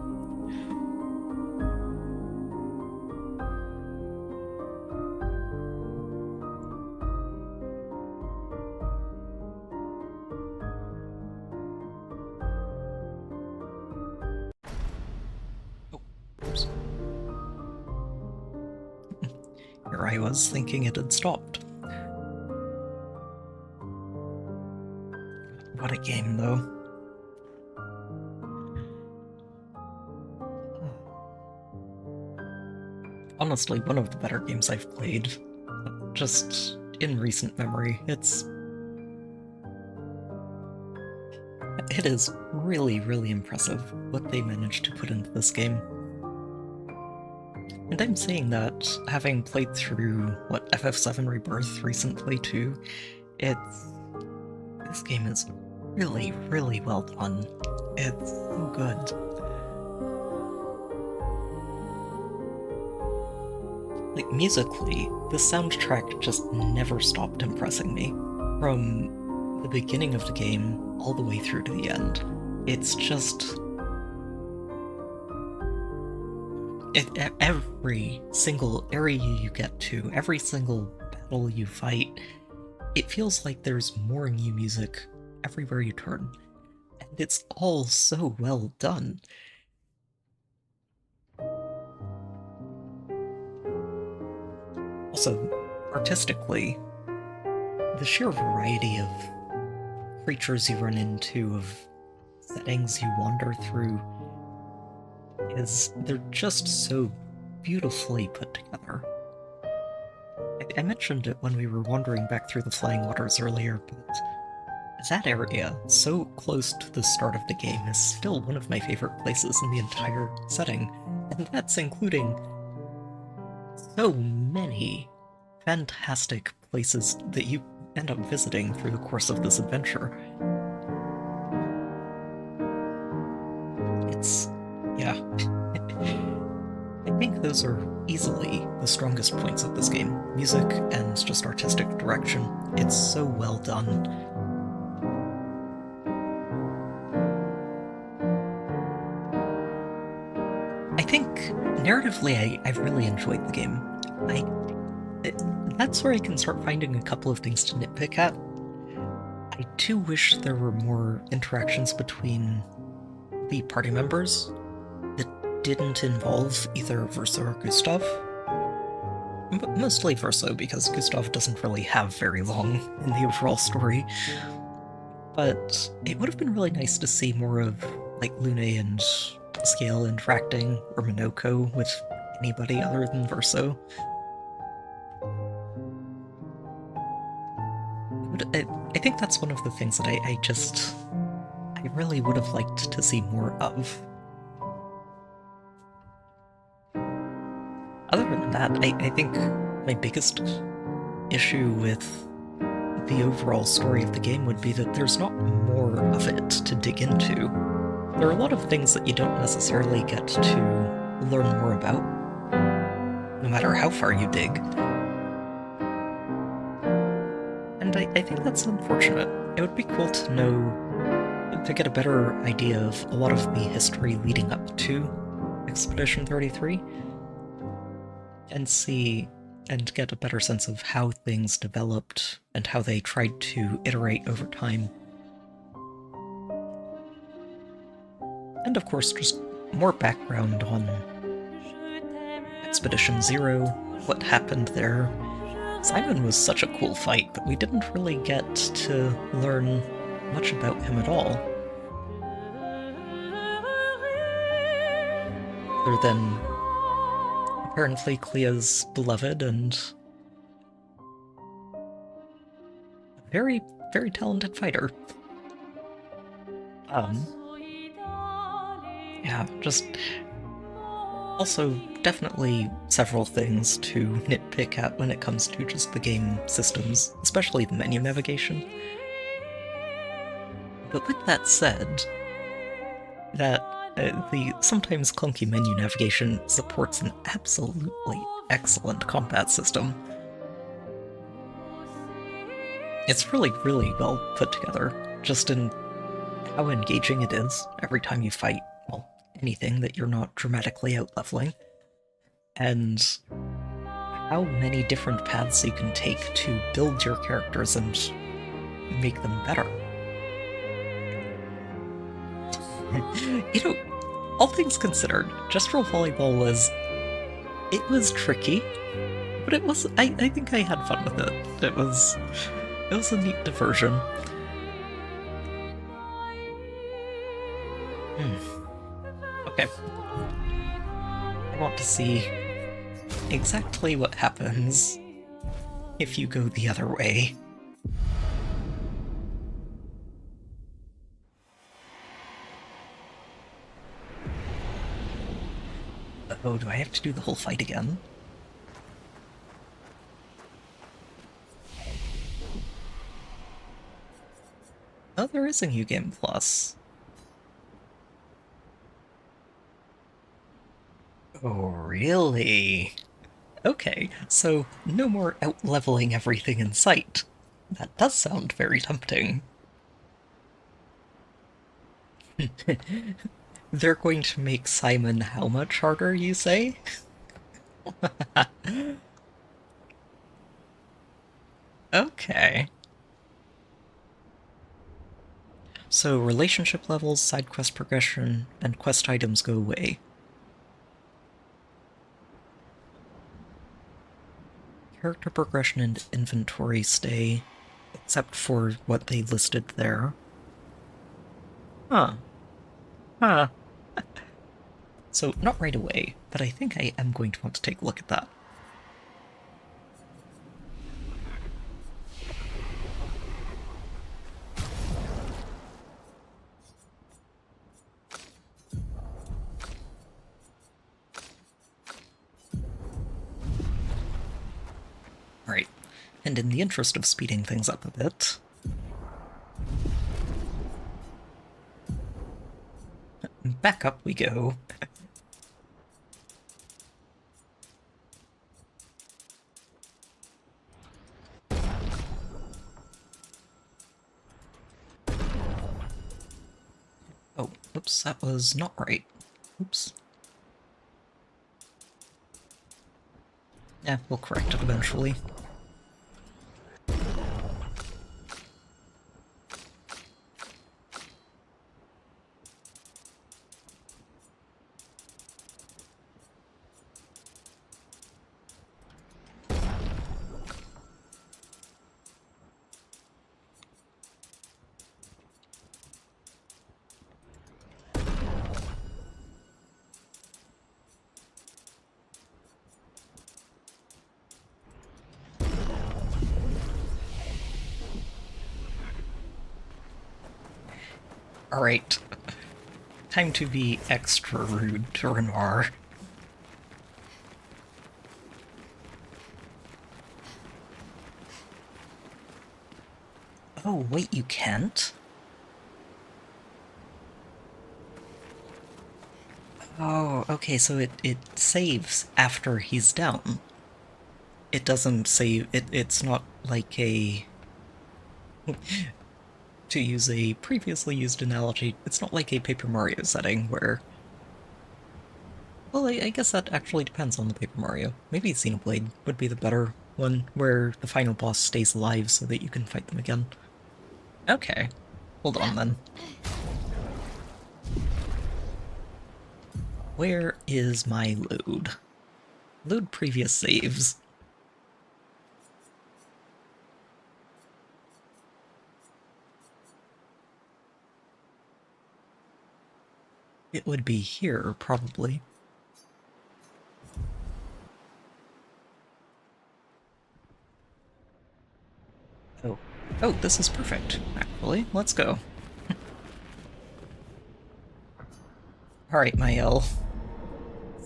Oh, oops. Here I was thinking it had stopped. What a game, though. Honestly, one of the better games I've played, just in recent memory. It is really, really impressive what they managed to put into this game. And I'm saying that, having played through, FF7 Rebirth recently too, this game is really, really well done. It's so good. Like, musically, the soundtrack just never stopped impressing me. From the beginning of the game all the way through to the end. It's just... every single area you get to, every single battle you fight, it feels like there's more new music everywhere you turn. And it's all so well done. Also, artistically, the sheer variety of creatures you run into, of settings you wander through, they're just so beautifully put together. I mentioned it when we were wandering back through the Flying Waters earlier, but that area, so close to the start of the game, is still one of my favorite places in the entire setting, and that's including so many fantastic places that you end up visiting through the course of this adventure. Yeah. I think those are easily the strongest points of this game. Music and just artistic direction. It's so well done. I think, narratively, I've really enjoyed the game. That's where I can start finding a couple of things to nitpick at. I do wish there were more interactions between the party members that didn't involve either Verso or Gustav. Mostly Verso, because Gustav doesn't really have very long in the overall story. But it would have been really nice to see more of, like, Lune and Scale interacting, or Minoko with anybody other than Verso. But I think that's one of the things that I really would have liked to see more of. Other than that, I think my biggest issue with the overall story of the game would be that there's not more of it to dig into. There are a lot of things that you don't necessarily get to learn more about, no matter how far you dig. And I think that's unfortunate. It would be cool to get a better idea of a lot of the history leading up to Expedition 33, and get a better sense of how things developed and how they tried to iterate over time. And of course, just more background on Expedition Zero, what happened there. Simon was such a cool fight, but we didn't really get to learn much about him at all. Other than apparently Clea's beloved and a very, very talented fighter. Yeah, just also definitely several things to nitpick at when it comes to just the game systems, especially the menu navigation. But with that said, that the sometimes clunky menu navigation supports an absolutely excellent combat system. It's really, really well put together, just in how engaging it is every time you fight, well, anything that you're not dramatically out-leveling, and how many different paths you can take to build your characters and make them better. You know, all things considered, Just Roll Volleyball was tricky, but I think I had fun with it. It was a neat diversion. Okay. I want to see exactly what happens if you go the other way. Oh, do I have to do the whole fight again? Oh, there is a New Game Plus. Oh, really? Okay, so no more out-leveling everything in sight. That does sound very tempting. They're going to make Simon how much harder, you say? Okay. So relationship levels, side quest progression, and quest items go away. Character progression and inventory stay, except for what they listed there. Huh. So, not right away, but I think I am going to want to take a look at that. Alright, and in the interest of speeding things up a bit, back up we go. Oh, oops, that was not right. Oops. Yeah, we'll correct it eventually. Alright. Time to be extra rude to Renoir. Oh, wait, you can't? Oh, okay, so it saves after he's down. It doesn't save... it's not like a... To use a previously used analogy, it's not like a Paper Mario setting where... Well, I guess that actually depends on the Paper Mario. Maybe Xenoblade would be the better one, where the final boss stays alive so that you can fight them again. Okay. Hold on, then. where is my load? Load previous saves. It would be here, probably. Oh, this is perfect, actually. Let's go. Alright, Mael.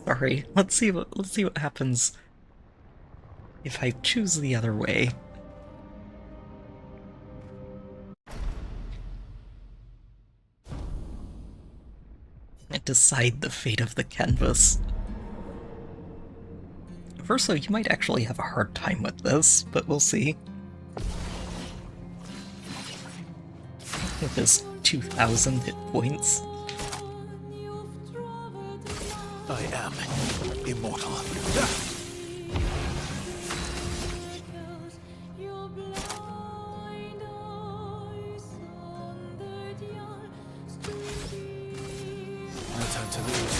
Sorry. Let's see what happens if I choose the other way. And decide the fate of the canvas. Verso, you might actually have a hard time with this, but we'll see. With his 2,000 hit points. I am immortal. Your blind eyes on the dial No time to lose.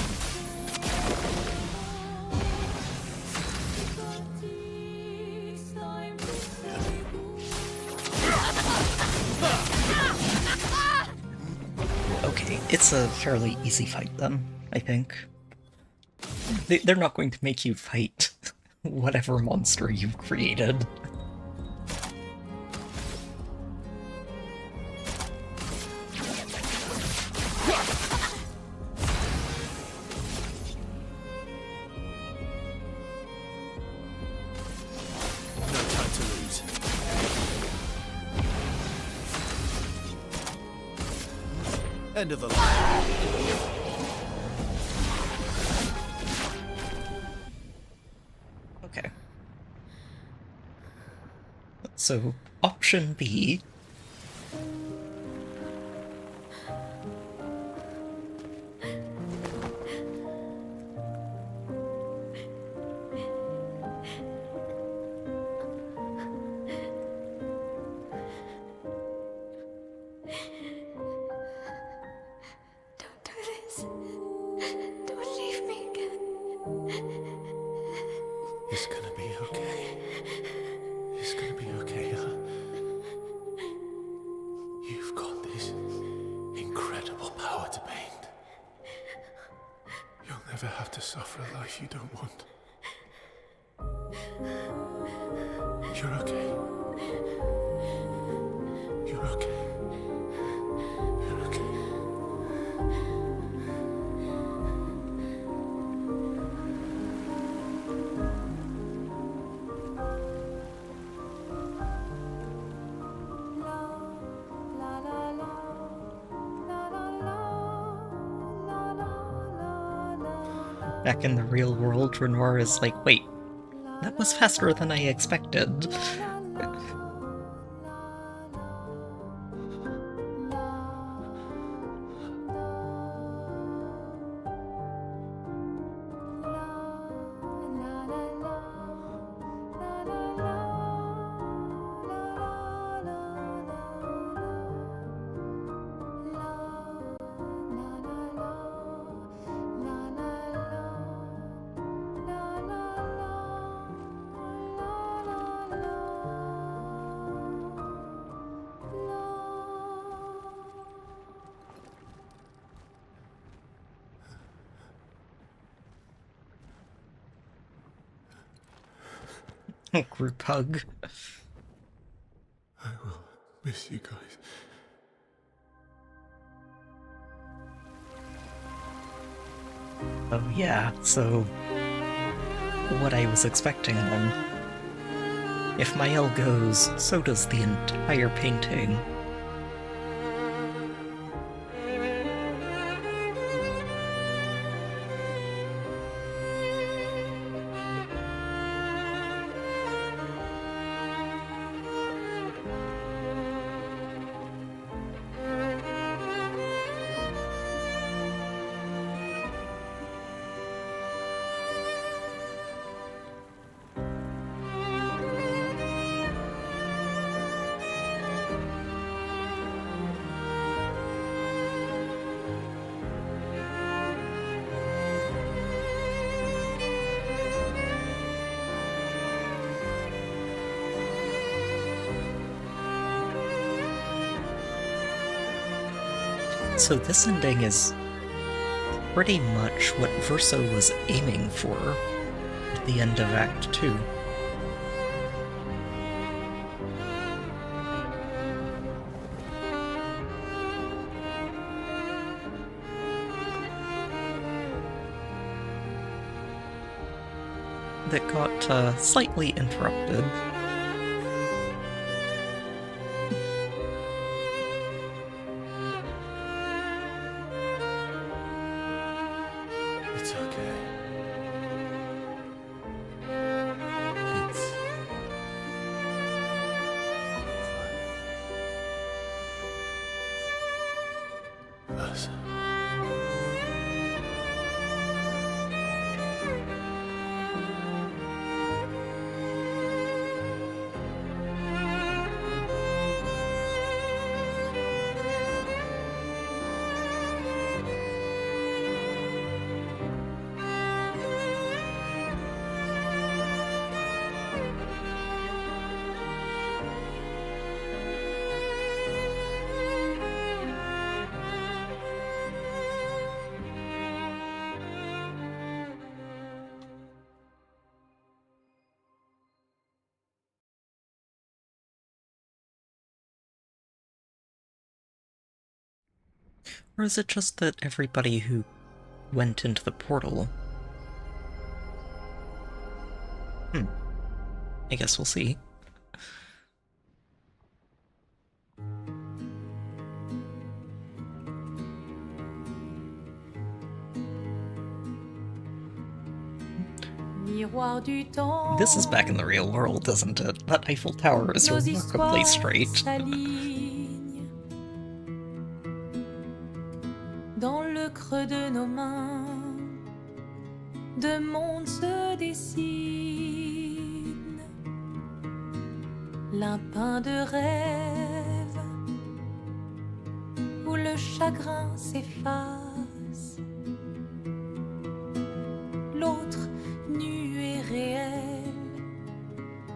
Okay, it's a fairly easy fight then, I think. They're not going to make you fight whatever monster you've created. No time to lose. End of the line. Okay. So, option B. Don't do this. Don't leave me again. It's gonna be okay. It's gonna be okay, huh? You've got this incredible power to paint. You'll never have to suffer a life you don't want. You're okay. You're okay. You're okay. Back in the real world, Renoir is like, wait, that was faster than I expected. Group hug. I will miss you guys. Oh yeah, so what I was expecting then. If Mael goes, so does the entire painting. So this ending is pretty much what Verso was aiming for at the end of Act 2. That got slightly interrupted. It's okay. It's fine. Or is it just that everybody who went into the portal... I guess we'll see. This is back in the real world, isn't it? That Eiffel Tower is remarkably straight. Dans le creux de nos mains, deux mondes se dessinent. L'un peint de rêve, où le chagrin s'efface. L'autre nu et réel,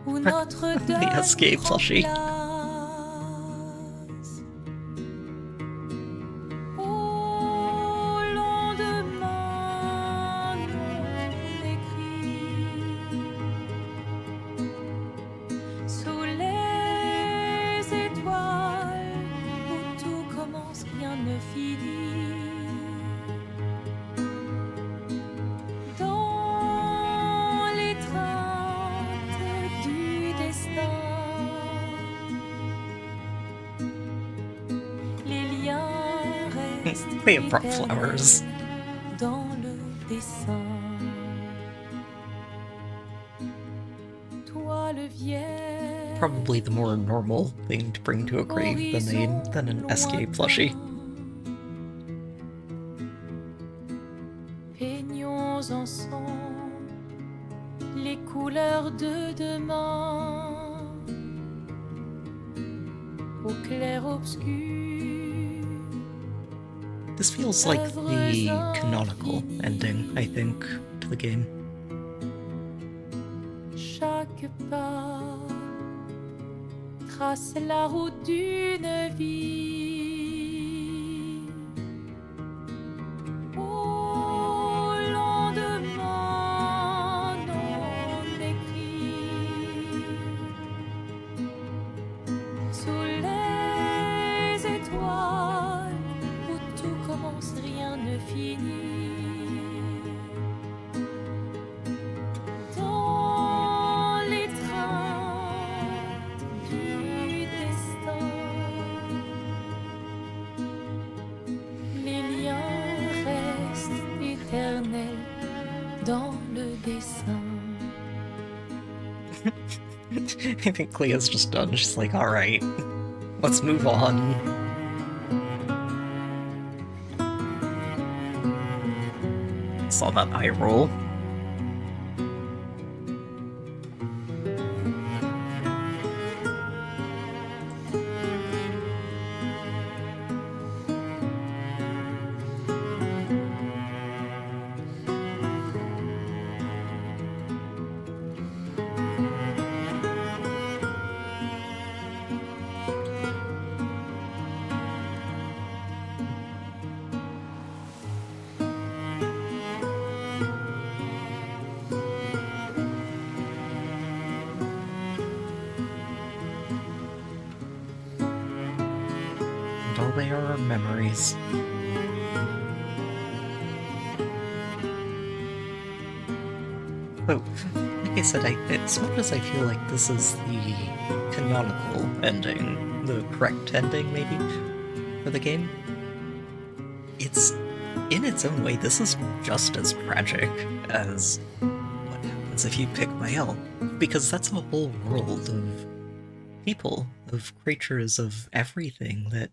où notre The deuil escape prend plushie. place. Au lendemain non écrit, sous les étoiles, où tout commence, rien ne finit. Dans l'étreinte du destin, les liens restent They have brought flowers. éternels dans le dessin. Toi le vierge, Probably the more normal thing to bring to a grave than an escape plushie. peignons ensemble les couleurs de demain. Au clair obscur, This feels like the canonical ending, I think, to the game. chaque pas trace la route d'une vie. Au lendemain non écrit, sous les étoiles, où tout commence, rien ne finit. Dans l'étreinte du destin, les liens restent éternels dans le dessin. I think Clea's just done. She's like, alright, let's move on. Saw that eye roll. they are our memories. So, like I said, as much as I feel like this is the canonical ending, the correct ending, maybe, for the game, it's, in its own way, this is just as tragic as what happens if you pick Mael, because that's a whole world of people, of creatures, of everything that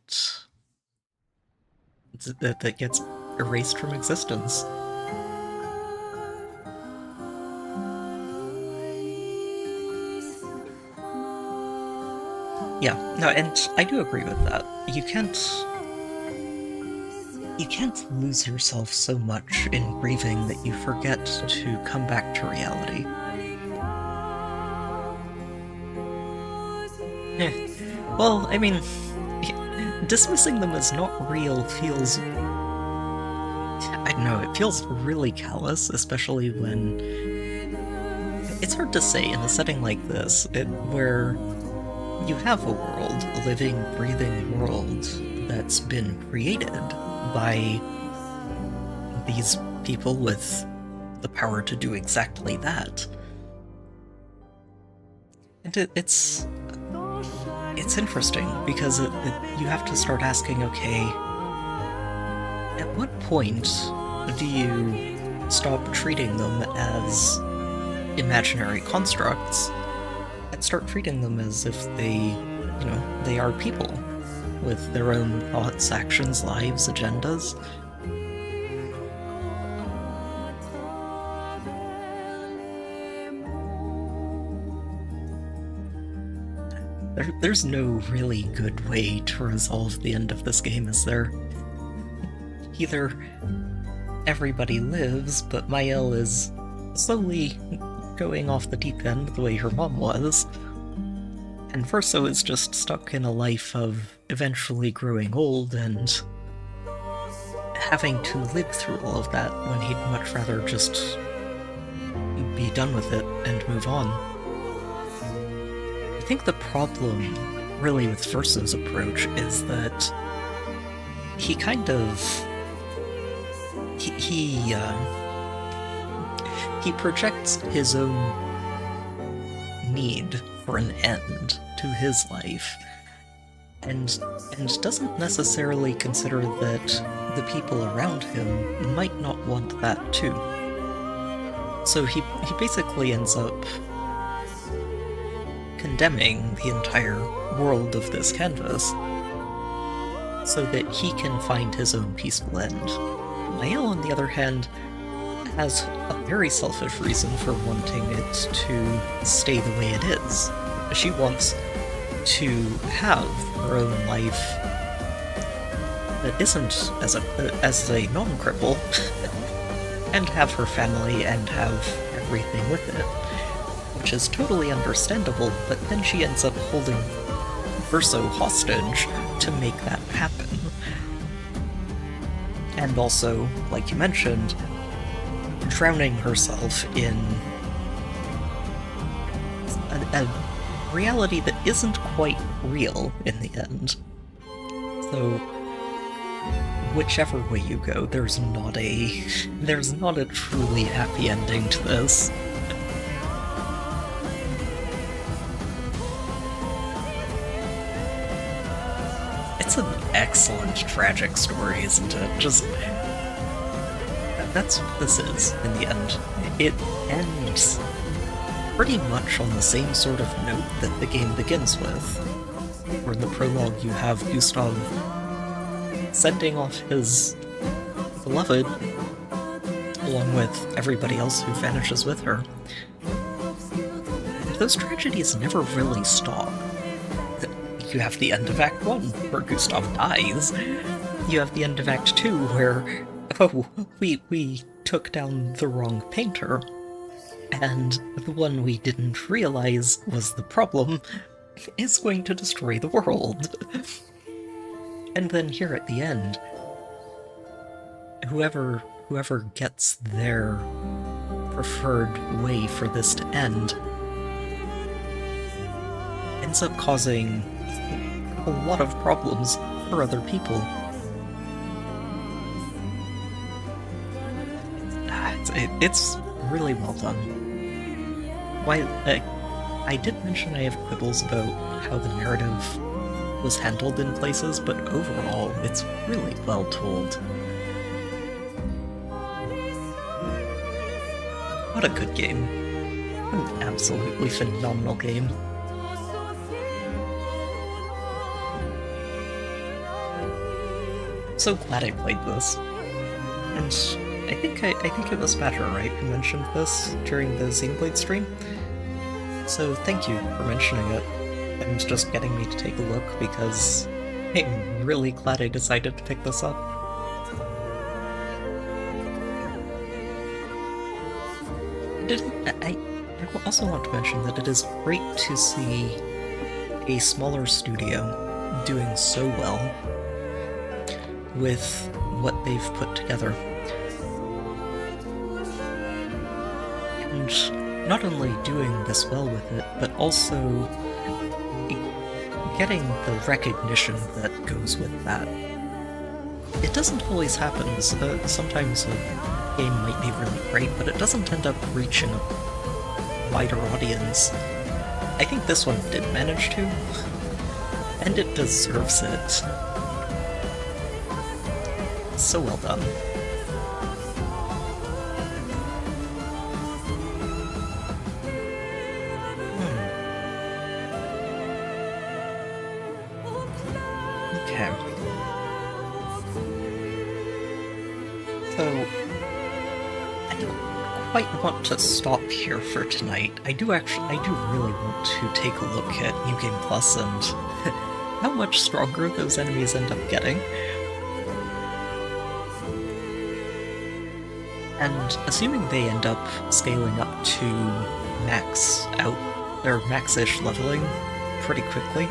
gets erased from existence. Yeah, no, and I do agree with that. You can't lose yourself so much in grieving that you forget to come back to reality. Well, I mean, dismissing them as not real feels... I don't know, it feels really callous, especially when... It's hard to say in a setting like this, where you have a world, a living, breathing world, that's been created by these people with the power to do exactly that. And it's interesting, because you have to start asking, okay, at what point do you stop treating them as imaginary constructs and start treating them as if they are people with their own thoughts, actions, lives, agendas? There's no really good way to resolve the end of this game, is there? Either everybody lives, but Mael is slowly going off the deep end the way her mom was, and Verso is just stuck in a life of eventually growing old and having to live through all of that when he'd much rather just be done with it and move on. I think the problem, really, with Verso's approach is that he kind of... He projects his own need for an end to his life, and doesn't necessarily consider that the people around him might not want that too. So he basically ends up condemning the entire world of this canvas so that he can find his own peaceful end. Mael, on the other hand, has a very selfish reason for wanting it to stay the way it is. She wants to have her own life that isn't as a non-cripple, and have her family and have everything with it, which is totally understandable, but then she ends up holding Verso hostage to make that happen. And also, like you mentioned, drowning herself in a reality that isn't quite real in the end. So, whichever way you go, there's not a truly happy ending to this. It's an excellent tragic story, isn't it? Just... that's what this is, in the end. It ends pretty much on the same sort of note that the game begins with. Where in the prologue you have Gustav sending off his beloved, along with everybody else who vanishes with her. Those tragedies never really stop. You have the end of Act 1, where Gustav dies. You have the end of Act 2, where, oh, we took down the wrong painter, and the one we didn't realize was the problem is going to destroy the world. And then here at the end, whoever gets their preferred way for this to end ends up causing a lot of problems for other people. It's really well done. While I did mention I have quibbles about how the narrative was handled in places, but overall, it's really well told. What a good game. What an absolutely phenomenal game. I'm so glad I played this. And I think it was Badger, right, who mentioned this during the Xenoblade stream? So thank you for mentioning it, and just getting me to take a look, because I'm really glad I decided to pick this up. I also want to mention that it is great to see a smaller studio doing so well with what they've put together. And not only doing this well with it, but also getting the recognition that goes with that. It doesn't always happen. Sometimes a game might be really great, but it doesn't end up reaching a wider audience. I think this one did manage to, and it deserves it. So well done. Okay. So, I don't quite want to stop here for tonight. I do really want to take a look at New Game Plus and how much stronger those enemies end up getting. And assuming they end up scaling up to max-ish leveling pretty quickly,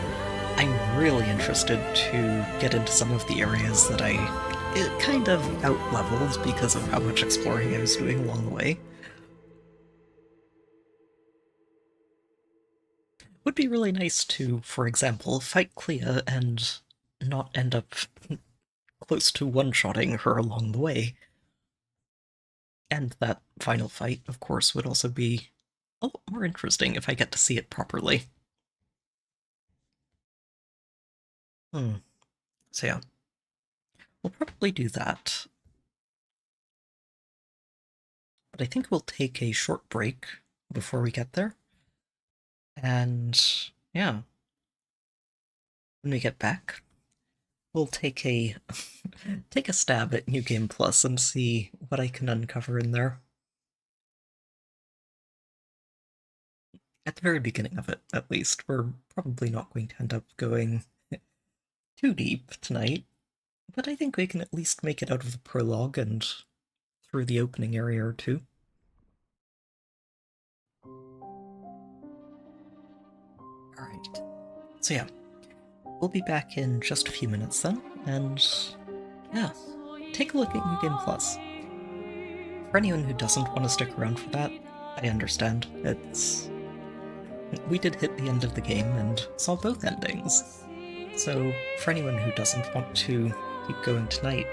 I'm really interested to get into some of the areas that it kind of out-leveled because of how much exploring I was doing along the way. Would be really nice to, for example, fight Clair and not end up close to one-shotting her along the way. And that final fight, of course, would also be a lot more interesting if I get to see it properly. So yeah. We'll probably do that. But I think we'll take a short break before we get there. And yeah. When we get back, we'll take a stab at New Game Plus and see what I can uncover in there. At the very beginning of it, at least. We're probably not going to end up going too deep tonight, but I think we can at least make it out of the prologue and through the opening area or two. Alright, so yeah, we'll be back in just a few minutes then, and yeah, take a look at New Game Plus. For anyone who doesn't want to stick around for that, I understand. We did hit the end of the game and saw both endings. So, for anyone who doesn't want to keep going tonight,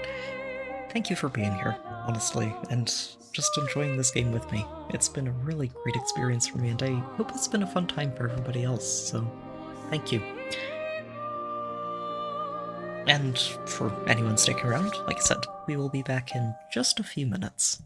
thank you for being here, honestly, and just enjoying this game with me. It's been a really great experience for me, and I hope it's been a fun time for everybody else, so thank you. And for anyone sticking around, like I said, we will be back in just a few minutes.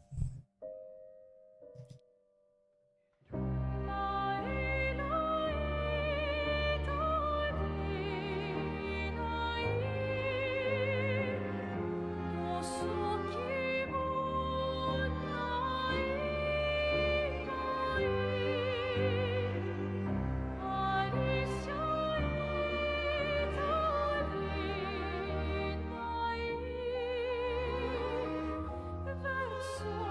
So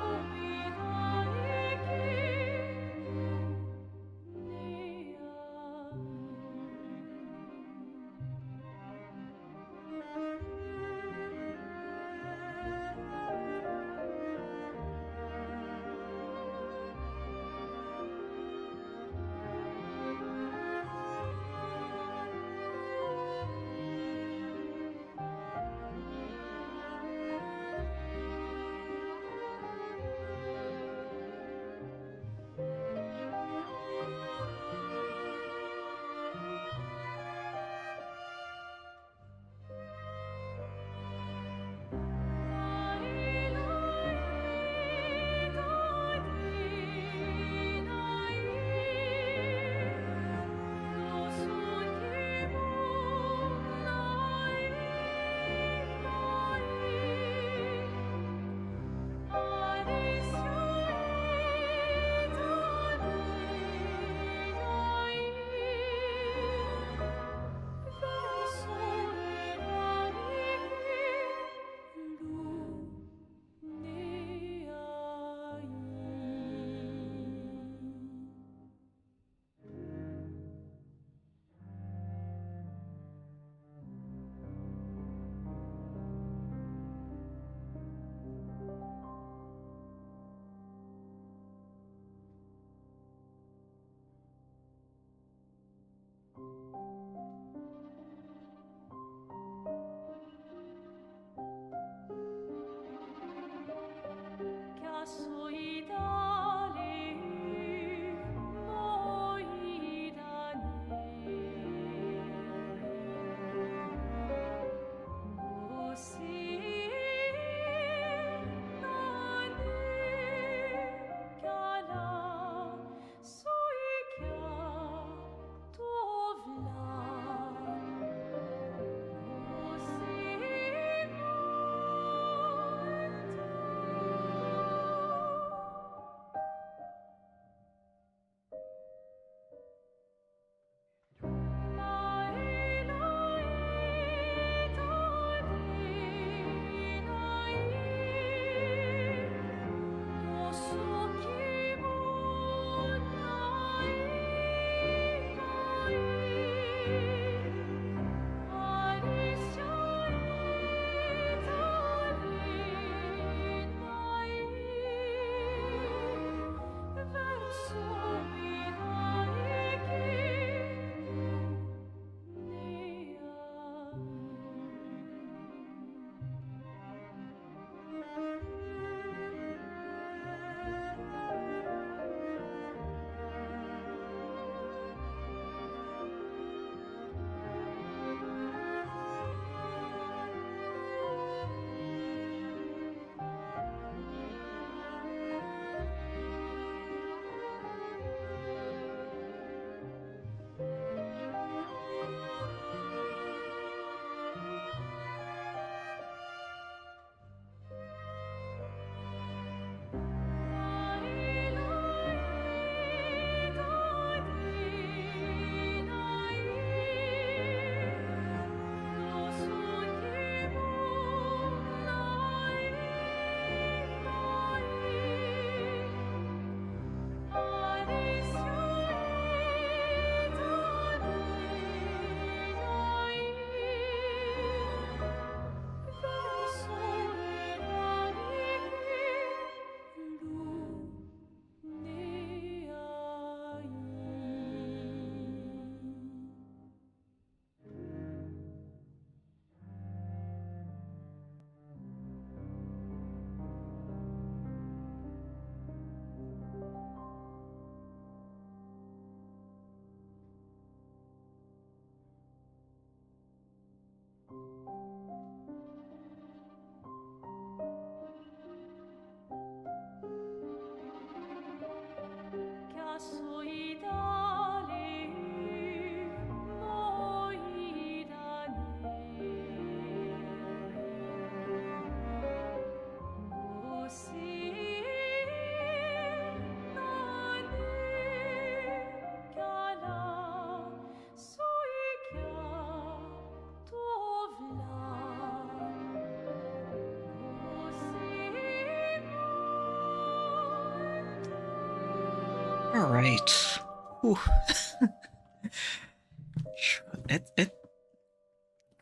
Alright. Whew.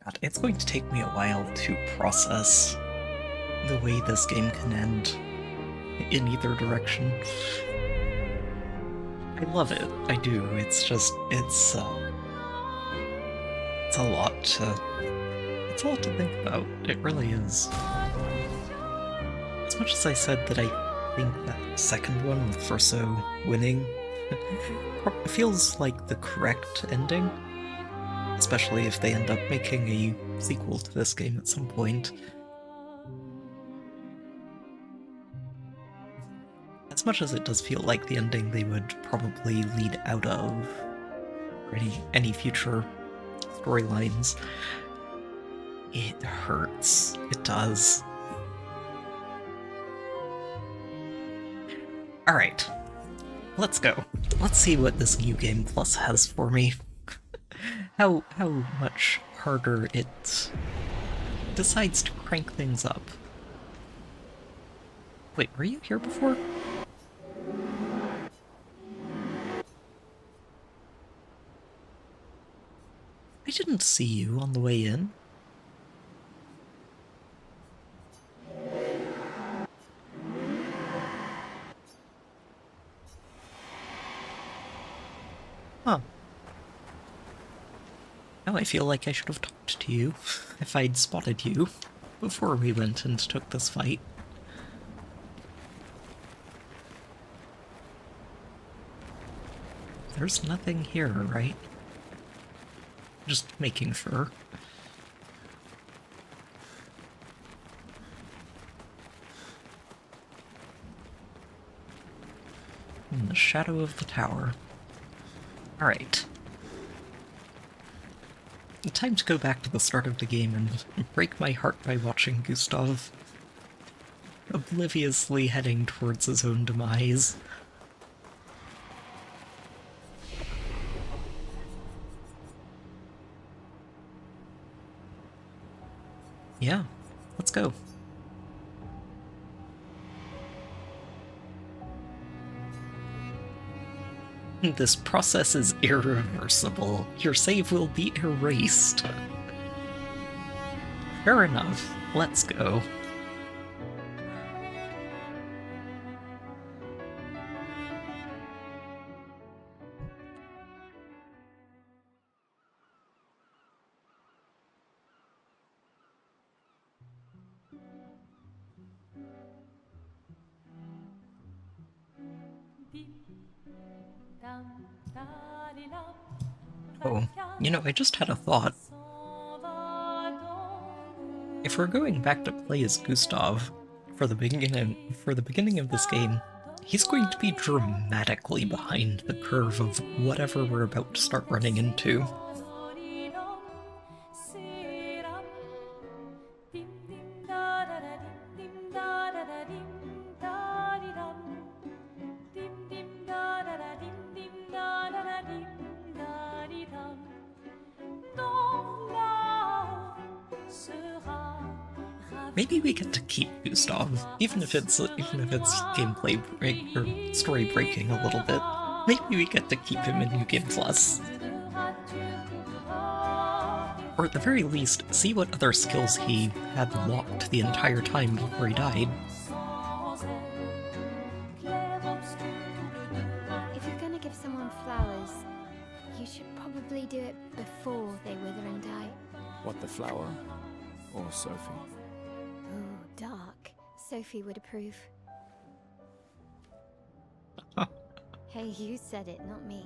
God, it's going to take me a while to process the way this game can end in either direction. I love it. I do. It's just, it's a lot to think about. It really is. As much as I said that I think that second one with Verso winning feels like the correct ending, especially if they end up making a sequel to this game at some point. As much as it does feel like the ending they would probably lead out of for any future storylines, it hurts. It does. Alright, let's go. Let's see what this New Game Plus has for me. How much harder it decides to crank things up. Wait, were you here before? I didn't see you on the way in. Huh. Now I feel like I should have talked to you if I'd spotted you before we went and took this fight. There's nothing here, right? Just making sure. In the shadow of the tower. Alright. Time to go back to the start of the game and break my heart by watching Gustav obliviously heading towards his own demise. Yeah, let's go. This process is irreversible. Your save will be erased. Fair enough. Let's go. Oh, you know, I just had a thought. If we're going back to play as Gustav for the beginning of this game, he's going to be dramatically behind the curve of whatever we're about to start running into. Maybe we get to keep Gustav, even if it's gameplay break or story breaking a little bit. Maybe we get to keep him in New Game Plus. Or at the very least, see what other skills he had locked the entire time before he died. If you're gonna give someone flowers, you should probably do it before they wither and die. What, the flower? Or Sophie? Ooh, dark. Sophie would approve. Hey, you said it, not me.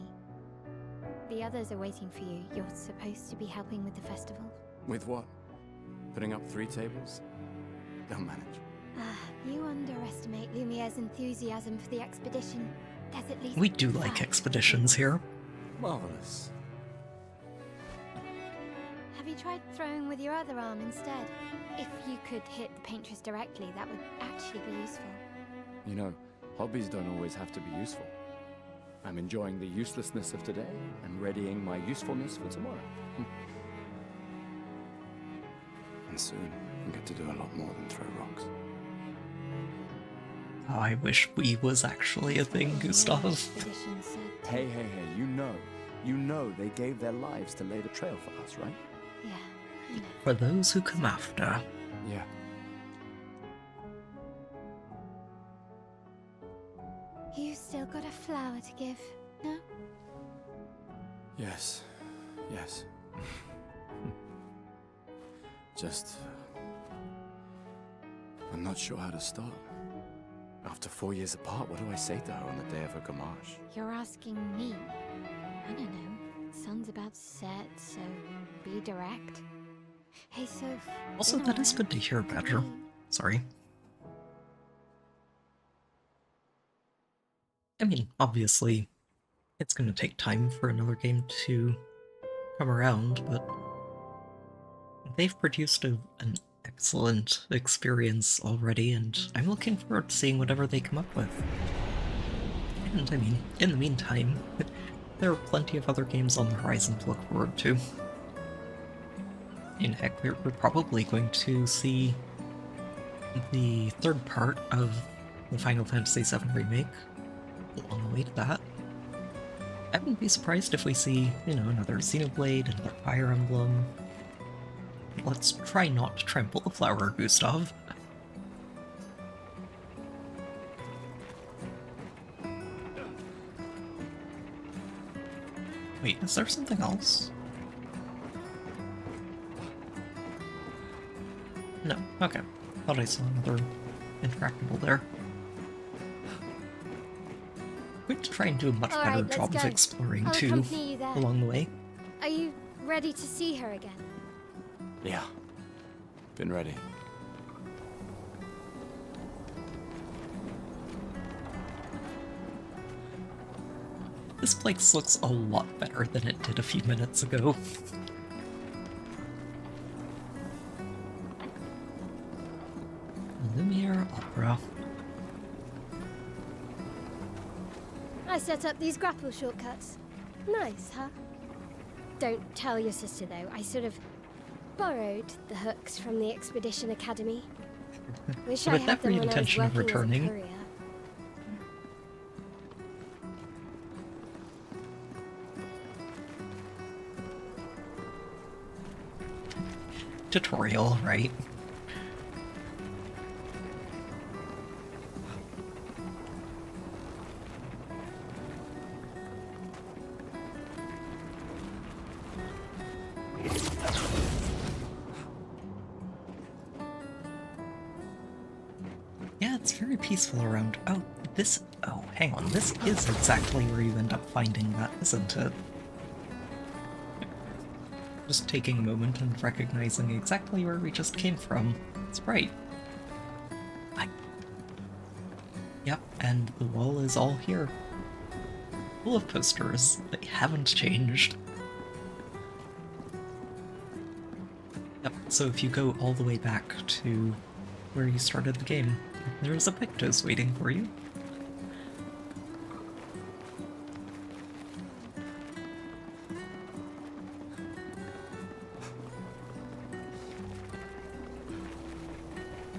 The others are waiting for you. You're supposed to be helping with the festival. With what? Putting up 3 tables? They'll manage. You underestimate Lumiere's enthusiasm for the expedition. There's at least We do like expeditions here. Marvelous. Have you tried throwing with your other arm instead? If you could hit the paintress directly, that would actually be useful. You know, hobbies don't always have to be useful. I'm enjoying the uselessness of today and readying my usefulness for tomorrow. And soon, I'll get to do a lot more than throw rocks. Oh, I wish we was actually a thing, Gustav. Expedition said- Hey, you know they gave their lives to lay the trail for us, right? Yeah, I know. For those who come after. Yeah. You still got a flower to give, no? Yes. Just... I'm not sure how to start. After 4 years apart, what do I say to her on the day of her gamage? You're asking me. I don't know. Sun's about to set, so be direct. Hey, Soph. Also, that is good to hear, Badger. Sorry. I mean, obviously, it's going to take time for another game to come around, but they've produced an excellent experience already, and I'm looking forward to seeing whatever they come up with. And, I mean, in the meantime, there are plenty of other games on the horizon to look forward to. In heck, we're probably going to see the third part of the Final Fantasy VII Remake. On the way to that. I wouldn't be surprised if we see, another Xenoblade, another Fire Emblem. Let's try not to trample the flower, Gustav. Wait, is there something else? No, okay. Thought I saw another interactable there. We're going to try and do a much better job of exploring, too, along the way. Are you ready to see her again? Yeah. Been ready. This place looks a lot better than it did a few minutes ago. Lumiere Opera. I set up these grapple shortcuts. Nice, huh? Don't tell your sister, though. I sort of borrowed the hooks from the Expedition Academy. Wish I With had every them when I was intention of working as a returning. courier. Tutorial, right? Yeah, it's very peaceful around. Oh, hang on. This is exactly where you end up finding that, isn't it? Just taking a moment and recognizing exactly where we just came from. It's right. Yep, and the wall is all here. Full of posters. They haven't changed. Yep, so if you go all the way back to where you started the game, there's a Pictos waiting for you.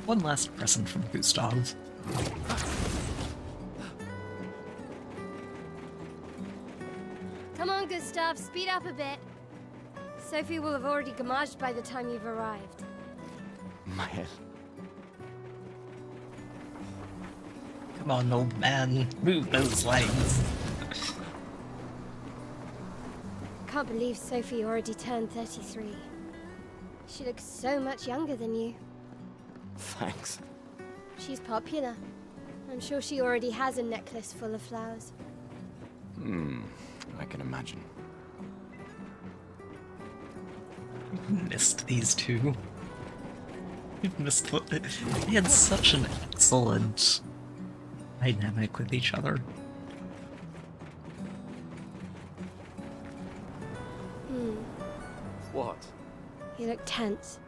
One last present from Gustav. Come on, Gustav, speed up a bit. Sophie will have already gamaged by the time you've arrived. My head. Come on, old man, move those legs. Can't believe Sophie already turned 33. She looks so much younger than you. Thanks. She's popular. I'm sure she already has a necklace full of flowers. I can imagine. Missed these two. You've missed what they had such an excellent dynamic with each other. What? You look tense.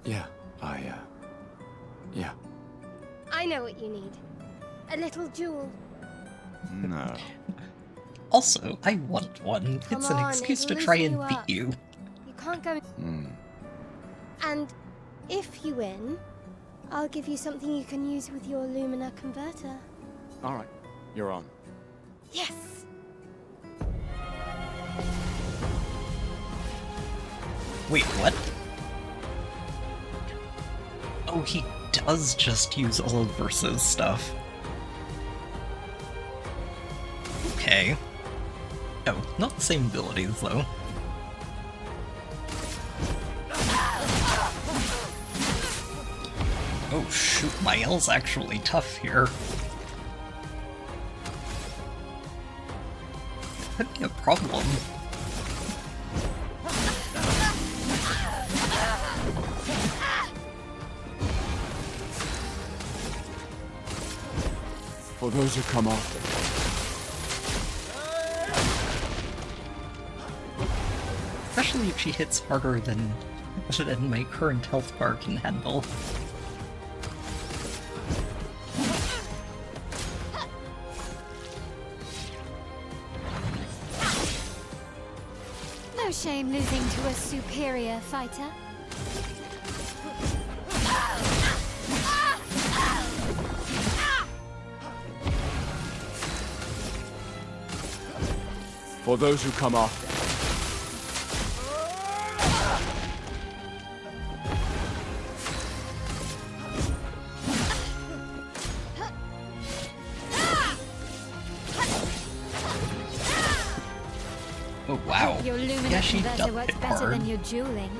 Yeah, yeah. I know what you need. A little jewel. No. Also, I want one. Come It's an on, excuse to it'll try loosen and you beat up. you. You can't go... And if you win, I'll give you something you can use with your Lumina converter. All right, you're on. Yes! Wait, what? Oh, he does just use old versus stuff. Okay. Oh, not the same abilities, though. Oh shoot, my L's actually tough here. Could be a problem. For those who come after. Especially if she hits harder than my current health bar can handle. No shame losing to a superior fighter. For those who come after. Oh wow. Your Lumina Yeah, she converter does works hit better hard. than your dueling.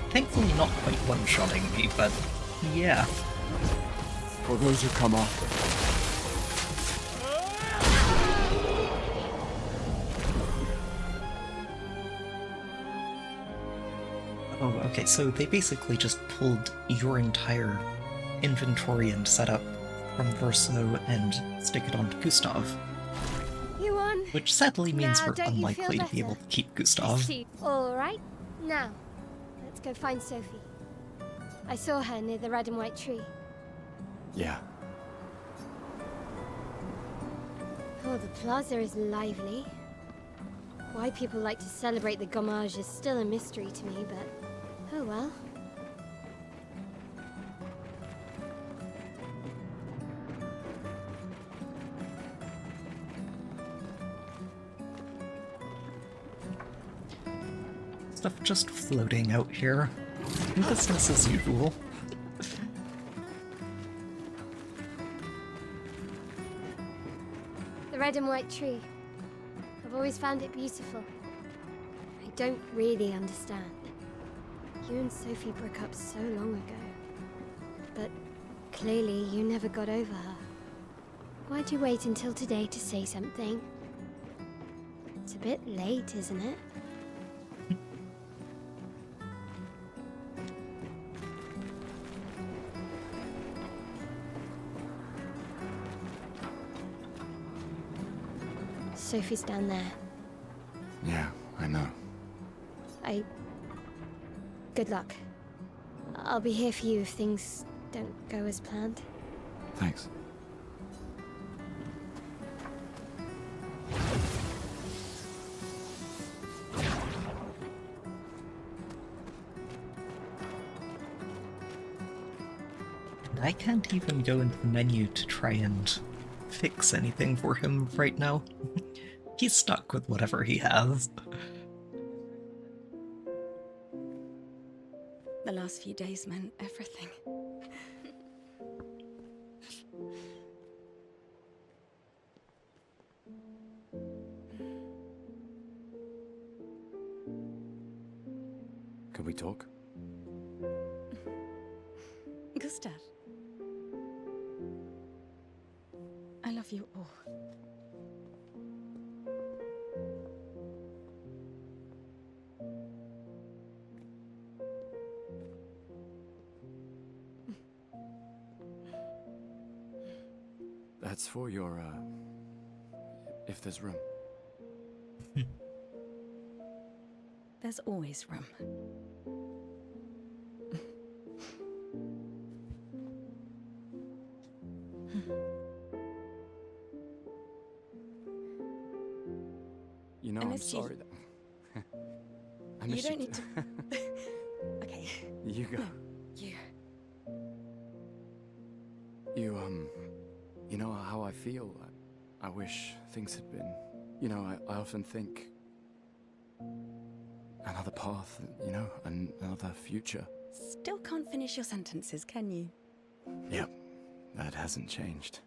Thankfully not quite one-shotting me, but yeah. For those who come after. Oh, okay, so they basically just pulled your entire inventory and setup from Verso and stick it onto Gustav. You won. Which sadly means Now, we're don't you feel unlikely to be able better? to keep Gustav. Alright, now, let's go find Sophie. I saw her near the red and white tree. Yeah. Oh, the plaza is lively. Why people like to celebrate the gommage is still a mystery to me, but oh well. Stuff just floating out here. Business as usual. The red and white tree. I've always found it beautiful. I don't really understand. You and Sophie broke up so long ago. But clearly you never got over her. Why'd you wait until today to say something? It's a bit late, isn't it? Sophie's down there. Yeah, I know. Good luck. I'll be here for you if things don't go as planned. Thanks. And I can't even go into the menu to try and fix anything for him right now. He's stuck with whatever he has. The last few days meant everything. Can we talk? Gustav. I love you all. That's for your, if there's room. There's always room. know, And I'm it's you- sorry that... I You miss don't need to. Okay. You go. No, you. You know how I feel. I wish things had been... You know, I often think... Another path, you know, another future. Still can't finish your sentences, can you? Yep, that hasn't changed.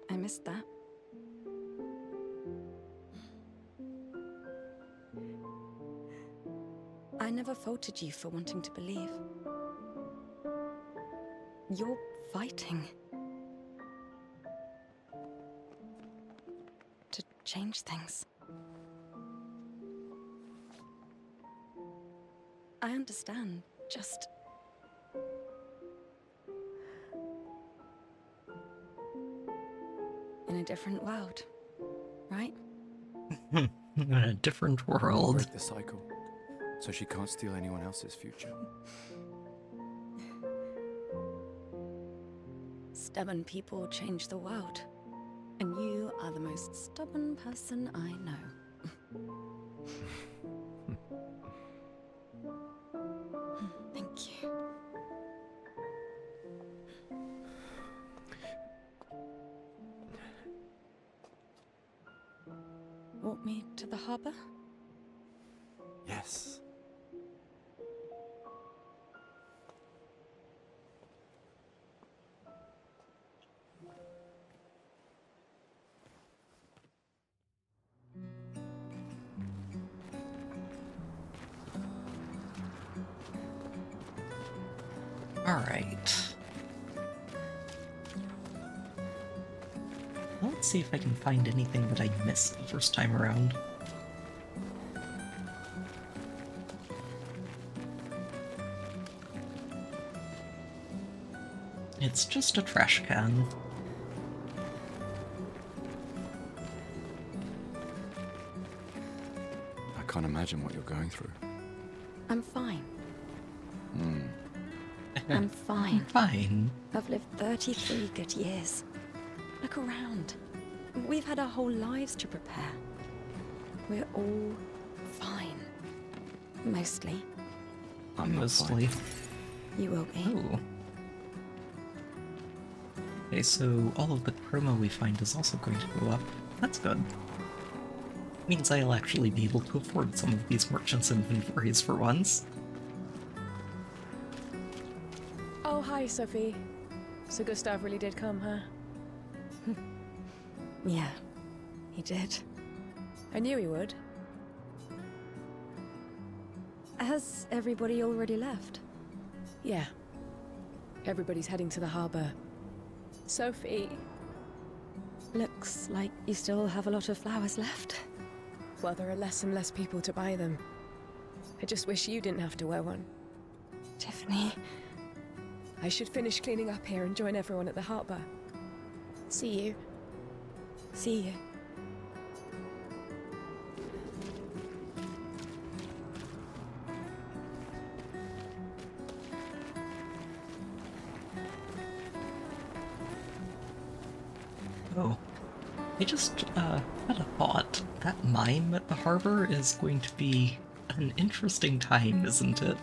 I missed that. I never faulted you for wanting to believe. You're fighting to change things. I understand, just... in a different world, right? In a different world. Break the cycle, so she can't steal anyone else's future. Stubborn people change the world. And you are the most stubborn person I know. Thank you. Walk me to the harbor? Yes. Alright. Let's see if I can find anything that I missed the first time around. It's just a trash can. I can't imagine what you're going through. I'm fine. Hmm. I'm fine. Fine. I've lived 33 good years. Look around. We've had our whole lives to prepare. We're all fine. Mostly. I'm not Mostly. fine. You will be. Oh. Okay, so all of the chroma we find is also going to go up. That's good. Means I'll actually be able to afford some of these merchants' inventories for once. Oh, hi, Sophie. So Gustav really did come, huh? Yeah, he did. I knew he would. Has everybody already left? Yeah. Everybody's heading to the harbor. Sophie. Looks like you still have a lot of flowers left. Well, there are less and less people to buy them. I just wish you didn't have to wear one. Tiffany. I should finish cleaning up here and join everyone at the harbor. See you. See you. Oh. I just, had a thought. That mime at the harbor is going to be an interesting time, isn't it?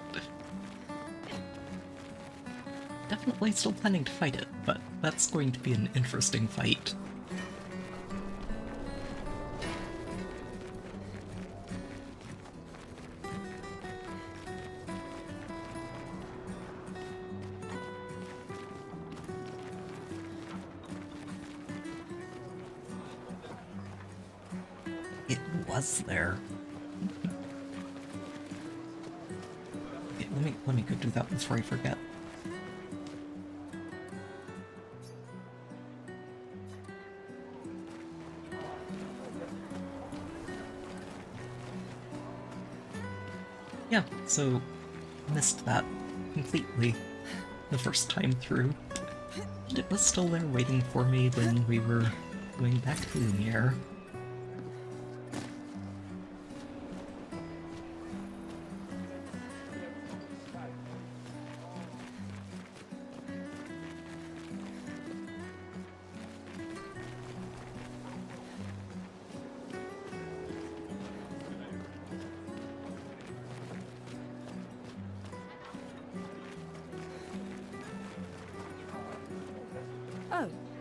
Definitely still planning to fight it, but that's going to be an interesting fight. It was there. Okay, let me go do that before I forget. Yeah, so missed that completely the first time through. And it was still there waiting for me when we were going back to Lumiere.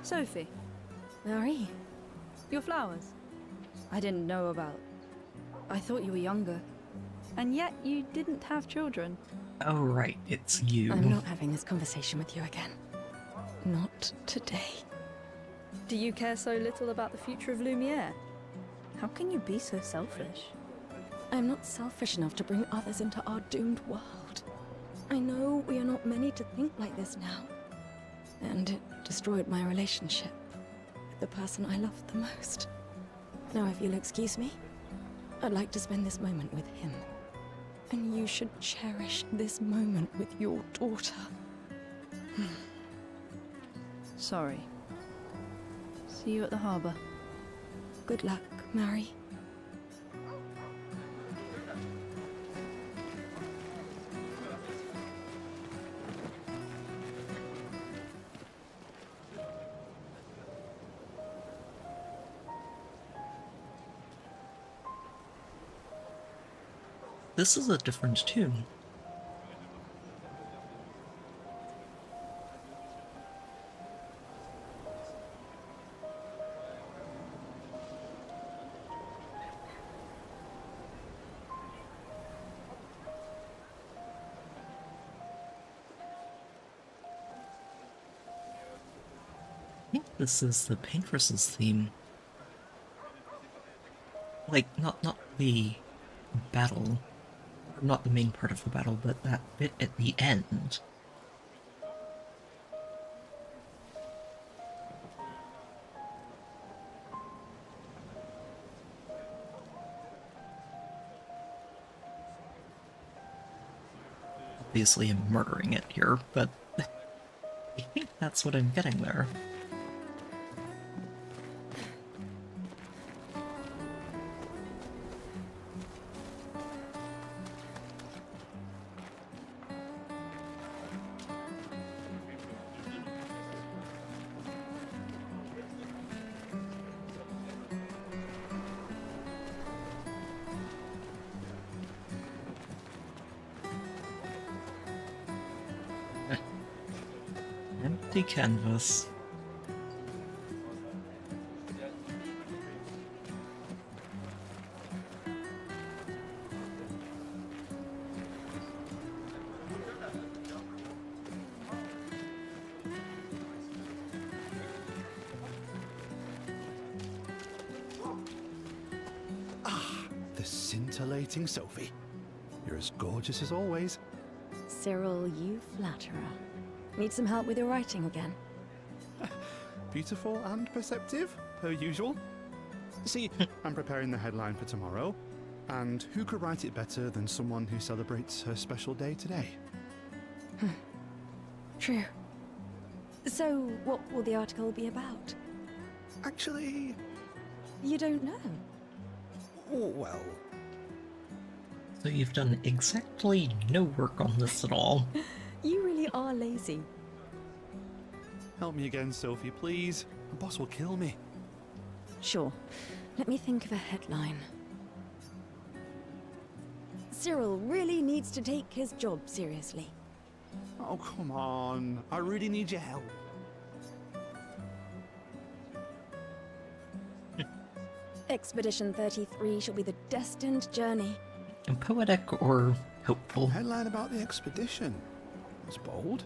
Sophie, Marie, your flowers. I didn't know about. I thought you were younger. And yet you didn't have children. Oh, right, it's you. I'm not having this conversation with you again. Not today. Do you care so little about the future of Lumiere? How can you be so selfish? I'm not selfish enough to bring others into our doomed world. I know we are not many to think like this now. And it destroyed my relationship with the person I loved the most. Now, if you'll excuse me, I'd like to spend this moment with him. And you should cherish this moment with your daughter. Sorry. See you at the harbour. Good luck, Mary. This is a different tune. I think this is the Paintress's theme. Like, not the battle. Not the main part of the battle, but that bit at the end. Obviously I'm murdering it here, but I think that's what I'm getting there. Empty canvas. The scintillating Sophie. You're as gorgeous as always. Cyril, you flatterer. Need some help with your writing again? Beautiful and perceptive, per usual. See, I'm preparing the headline for tomorrow, and who could write it better than someone who celebrates her special day today? True. So, what will the article be about? Actually... You don't know? Well... So you've done exactly no work on this at all. You really are lazy. Help me again, Sophie, please. The boss will kill me. Sure. Let me think of a headline. Cyril really needs to take his job seriously. Oh, come on. I really need your help. Expedition 33 shall be the destined journey. Poetic or hopeful? Headline about the expedition. That's bold.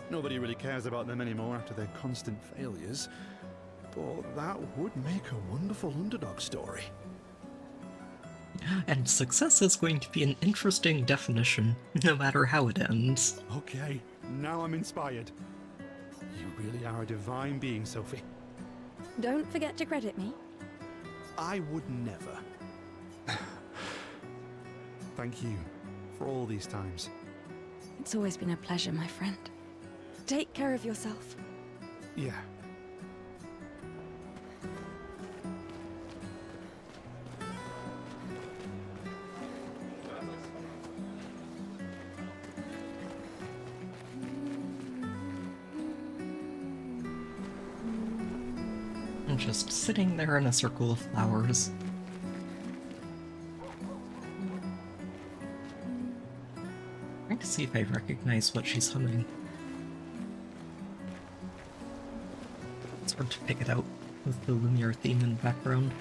Nobody really cares about them anymore after their constant failures. But that would make a wonderful underdog story. And success is going to be an interesting definition, no matter how it ends. Okay, now I'm inspired. You really are a divine being, Sophie. Don't forget to credit me. I would never. Thank you for all these times. It's always been a pleasure, my friend. Take care of yourself. Yeah. And just sitting there in a circle of flowers. Trying to see if I recognize what she's humming. hard to pick it out with the Lumiere theme in the background.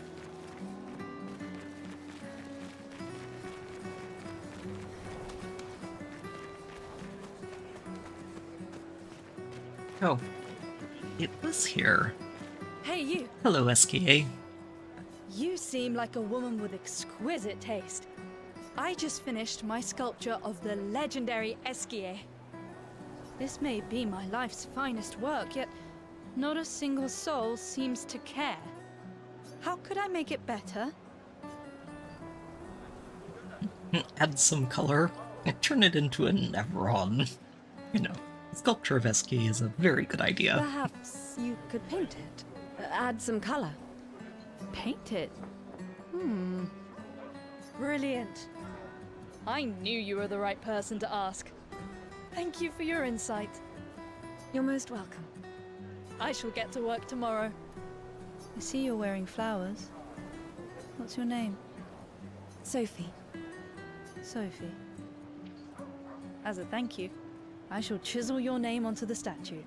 Oh, it was here. Hey, you! Hello, SKA. You seem like a woman with exquisite taste. I just finished my sculpture of the legendary Esquier. This may be my life's finest work, yet not a single soul seems to care. How could I make it better? Add some color and turn it into a Nevron. You know, sculpture of Esky is a very good idea. Perhaps you could paint it. Add some color. Paint it? Brilliant. I knew you were the right person to ask. Thank you for your insight. You're most welcome. I shall get to work tomorrow. I see you're wearing flowers. What's your name? Sophie. Sophie. As a thank you, I shall chisel your name onto the statue.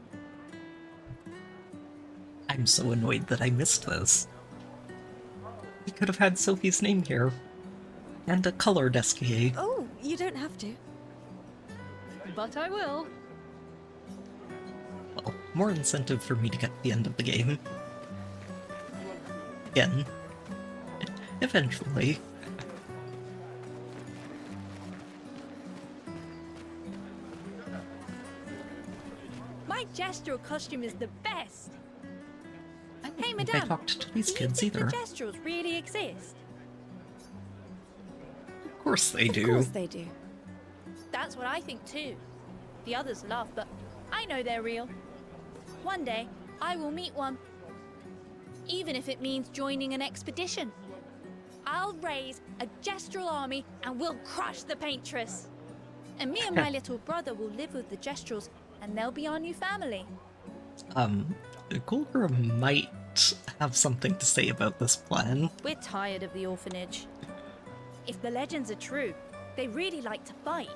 I'm so annoyed that I missed this. We could have had Sophie's name here. And a colored SKA. Oh, you don't have to. But I will. Well, more incentive for me to get to the end of the game. Again. Eventually. My gestural costume is the best. Hey, I madame. talked to these kids Do you either. think the gestuals really exist? Of course they do. Of course they do. That's what I think too. The others laugh, but I know they're real. One day, I will meet one. Even if it means joining an expedition. I'll raise a gestural army and we'll crush the paintress. And me and my little brother will live with the gestrals and they'll be our new family. Gulgra might have something to say about this plan. We're tired of the orphanage. If the legends are true, they really like to fight.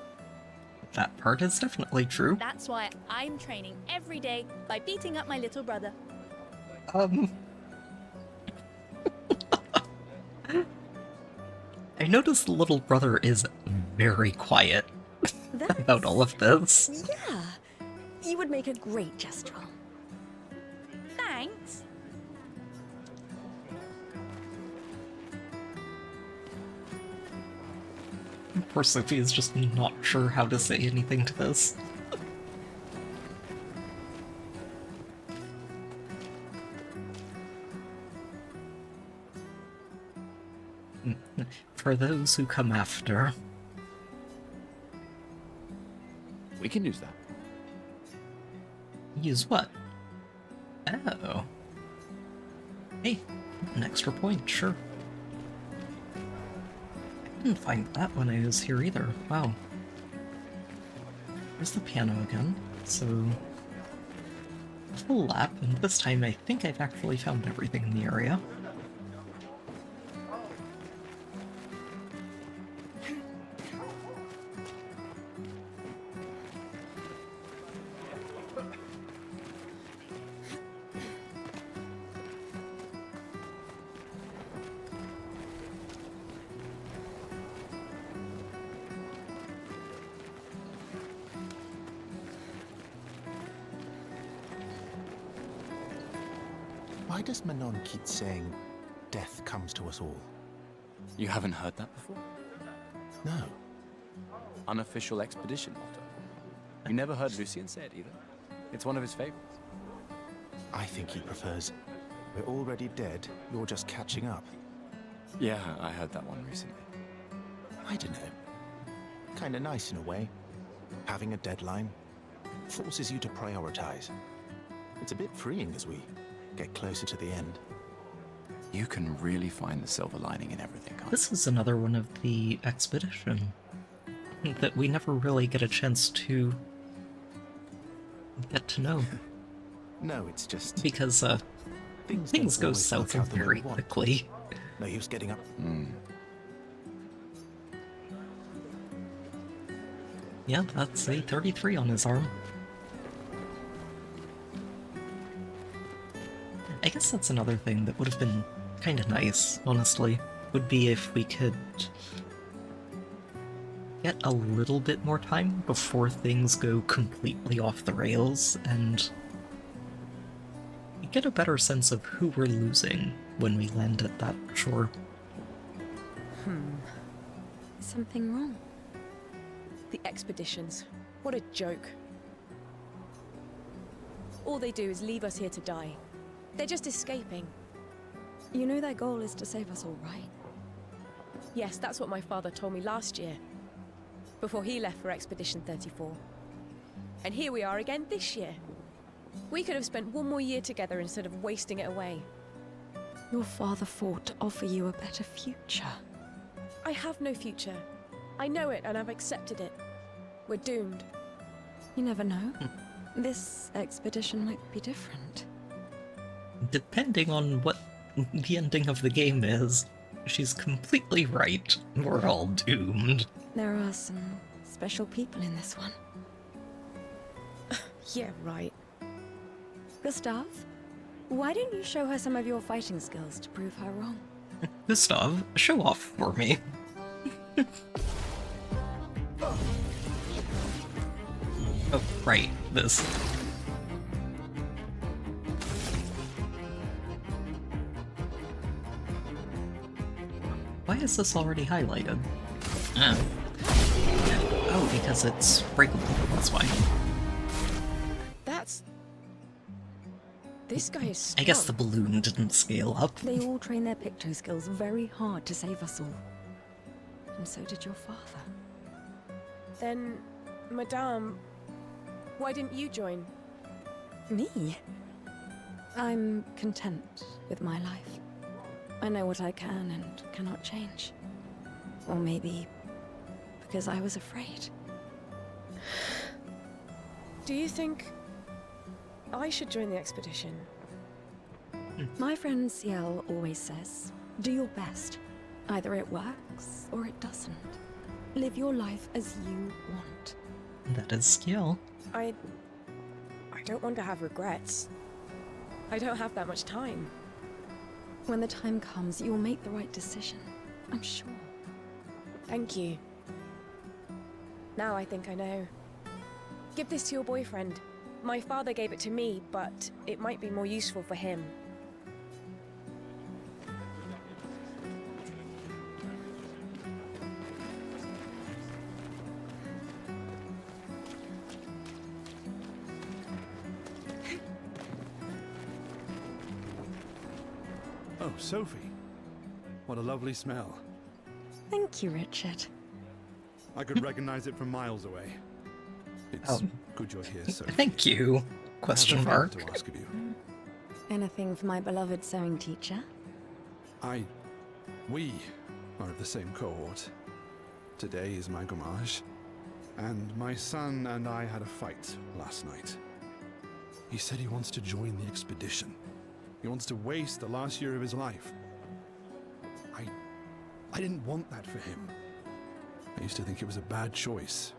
That part is definitely true. That's why I'm training every day by beating up my little brother. I noticed the little brother is very quiet about all of this. Yeah. You would make a great gestural. Thanks. Poor Sophie is just not sure how to say anything to this. For those who come after. We can use that. Use what? Oh. Hey, an extra point, sure. I didn't find that when I was here either. Wow. There's the piano again. So, a full lap, and this time I think I've actually found everything in the area. Why does Manon keep saying, death comes to us all? You haven't heard that before? No. Unofficial expedition motto. You never heard Lucien say it either. It's one of his favorites. I think he prefers, we're already dead, you're just catching up. Yeah, I heard that one recently. I don't know. Kinda nice in a way. Having a deadline forces you to prioritize. It's a bit freeing as we get closer to the end. You can really find the silver lining in everything, can't you? This is another one of the expedition that we never really get a chance to get to know. No, it's just... Because, things go south very quickly. No use getting up. Yeah, that's a 33 on his arm. guess that's another thing that would have been kind of nice, honestly, would be if we could get a little bit more time before things go completely off the rails, and get a better sense of who we're losing when we land at that shore. Is something wrong? The expeditions. What a joke. All they do is leave us here to die. They're just escaping. You know their goal is to save us all, right? Yes, that's what my father told me last year, before he left for Expedition 34. And here we are again this year. We could have spent one more year together instead of wasting it away. Your father fought to offer you a better future. I have no future. I know it, and I've accepted it. We're doomed. You never know. This expedition might be different. Depending on what the ending of the game is, she's completely right. We're all doomed. There are some special people in this one. Yeah, right. Gustav, why don't you show her some of your fighting skills to prove her wrong? Gustav, show off for me. Oh, right, this. Why is this already highlighted? Oh, because it's breakable, that's why. This guy is strong. I guess the balloon didn't scale up. They all train their picto skills very hard to save us all. And so did your father. Then, Madame, why didn't you join? Me? I'm content with my life. I know what I can and cannot change. Or maybe because I was afraid. Do you think I should join the expedition? My friend Ciel always says, do your best. Either it works or it doesn't. Live your life as you want. That is skill. I don't want to have regrets. I don't have that much time. When the time comes, you'll make the right decision. I'm sure. Thank you. Now I think I know. Give this to your boyfriend. My father gave it to me, but it might be more useful for him. Oh, Sophie. What a lovely smell. Thank you, Richard. I could recognize it from miles away. It's good you're here, Sophie. Thank you. Question mark. To ask of you. Anything for my beloved sewing teacher? We are of the same cohort. Today is my gommage, and my son and I had a fight last night. He said he wants to join the expedition. He wants to waste the last year of his life. I didn't want that for him. I used to think it was a bad choice.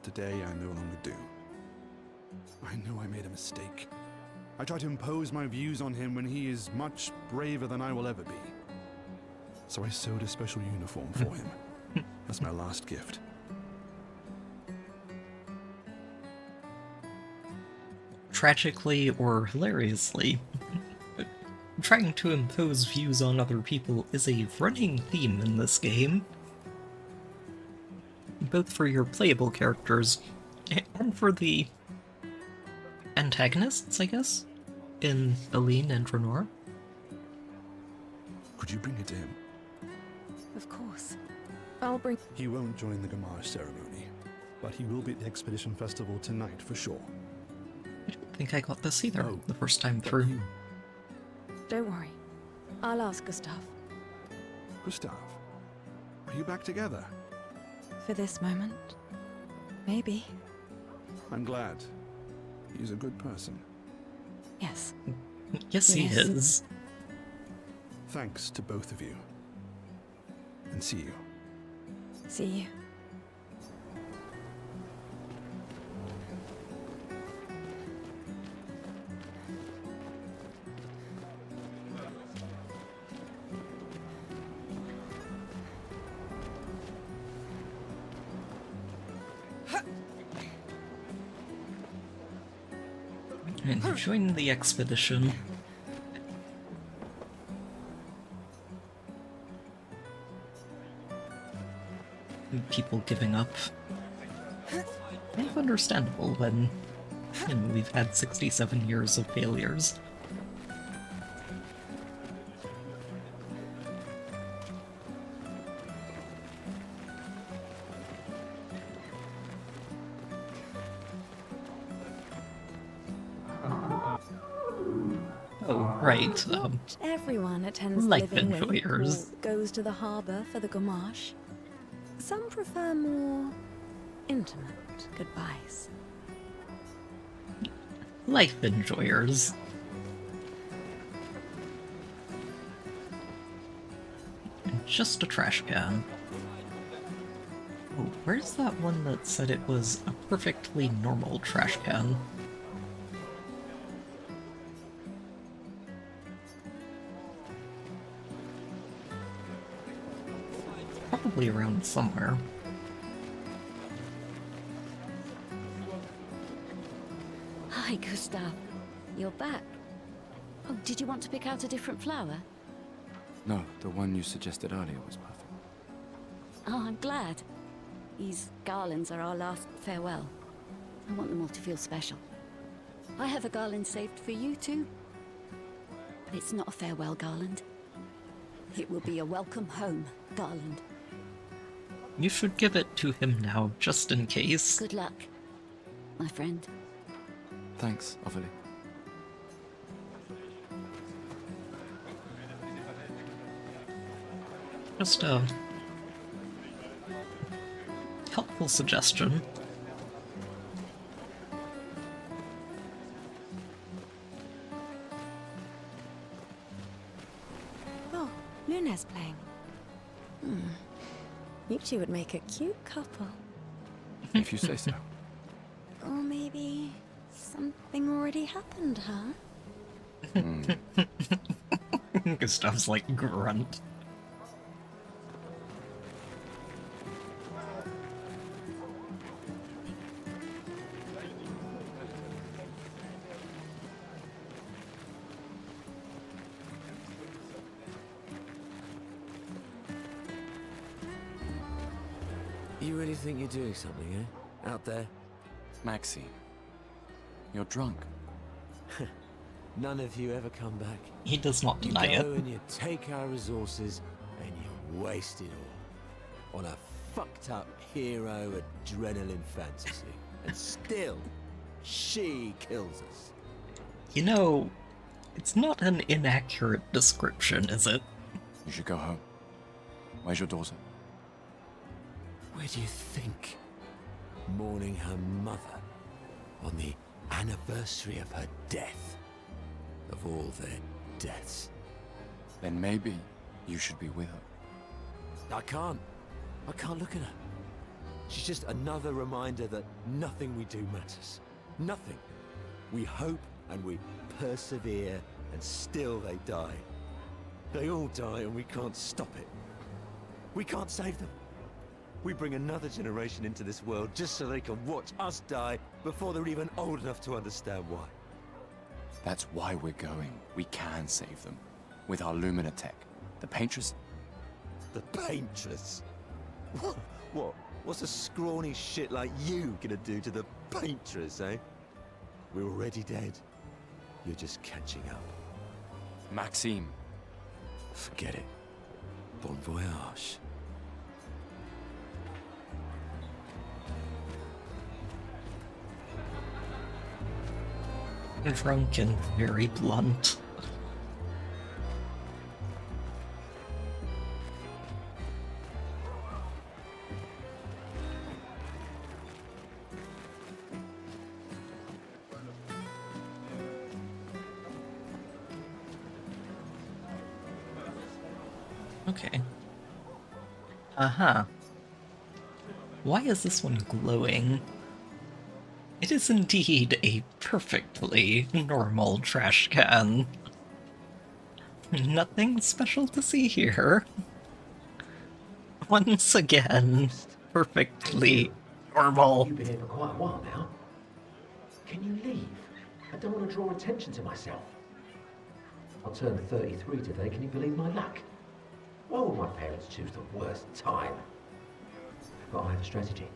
Today, I no longer do. I know I made a mistake. I tried to impose my views on him when he is much braver than I will ever be. So I sewed a special uniform for him. That's my last gift. Tragically or hilariously, trying to impose views on other people is a running theme in this game. Both for your playable characters and for the antagonists, I guess, in Aline and Renoir. Could you bring it to him? Of course. I'll bring... He won't join the Gamage ceremony, but he will be at the Expedition Festival tonight for sure. I don't think I got this either the first time but through. Don't worry. I'll ask Gustav. Gustav, are you back together? For this moment. Maybe. I'm glad. He's a good person. Yes. Yes, he is. Thanks to both of you. And see you. See you. And join the expedition. People giving up. Kind of understandable when, we've had 67 years of failures. Oh, right, Not everyone attends life Living Wake or enjoyers. goes to the harbour for the gamache. Some prefer more intimate goodbyes. Life enjoyers. Just a trash can. Oh, where's that one that said it was a perfectly normal trash can? Probably around somewhere. Hi, Gustav. You're back. Oh, did you want to pick out a different flower? No, the one you suggested earlier was perfect. Oh, I'm glad. These garlands are our last farewell. I want them all to feel special. I have a garland saved for you too. But it's not a farewell garland. It will be a welcome home garland. You should give it to him now, just in case. Good luck, my friend. Thanks, Ophelia. Just a helpful suggestion. Oh, Luna's playing. You two would make a cute couple. If you say so. Or maybe something already happened, huh? Gustav's like grunt. You really think you're doing something, eh? Out there? Maxine, you're drunk. None of you ever come back. He does not deny You it. go and you take our resources and you waste it all on a fucked up hero adrenaline fantasy. And still, she kills us. You know, it's not an inaccurate description, is it? You should go home. Where's your daughter? Where do you think? Mourning her mother on the anniversary of her death. Of all their deaths. Then maybe you should be with her. I can't look at her. She's just another reminder that nothing we do matters. Nothing. We hope and we persevere, and still they die. They all die and we can't stop it. We can't save them. We bring another generation into this world just so they can watch us die before they're even old enough to understand why. That's why we're going. We can save them. With our Lumiere tech. The paintress... The paintress? What? What's a scrawny shit like you gonna do to the paintress, eh? We're already dead. You're just catching up. Maxime. Forget it. Bon voyage. Drunk and very blunt. Okay. Uh-huh. Why is this one glowing? It is indeed a perfectly normal trash can. Nothing special to see here. Once again, perfectly normal. You've been here for quite a while now. Can you leave? I don't want to draw attention to myself. I'll turn 33 today, can you believe my luck? Why would my parents choose the worst time? But I have a strategy.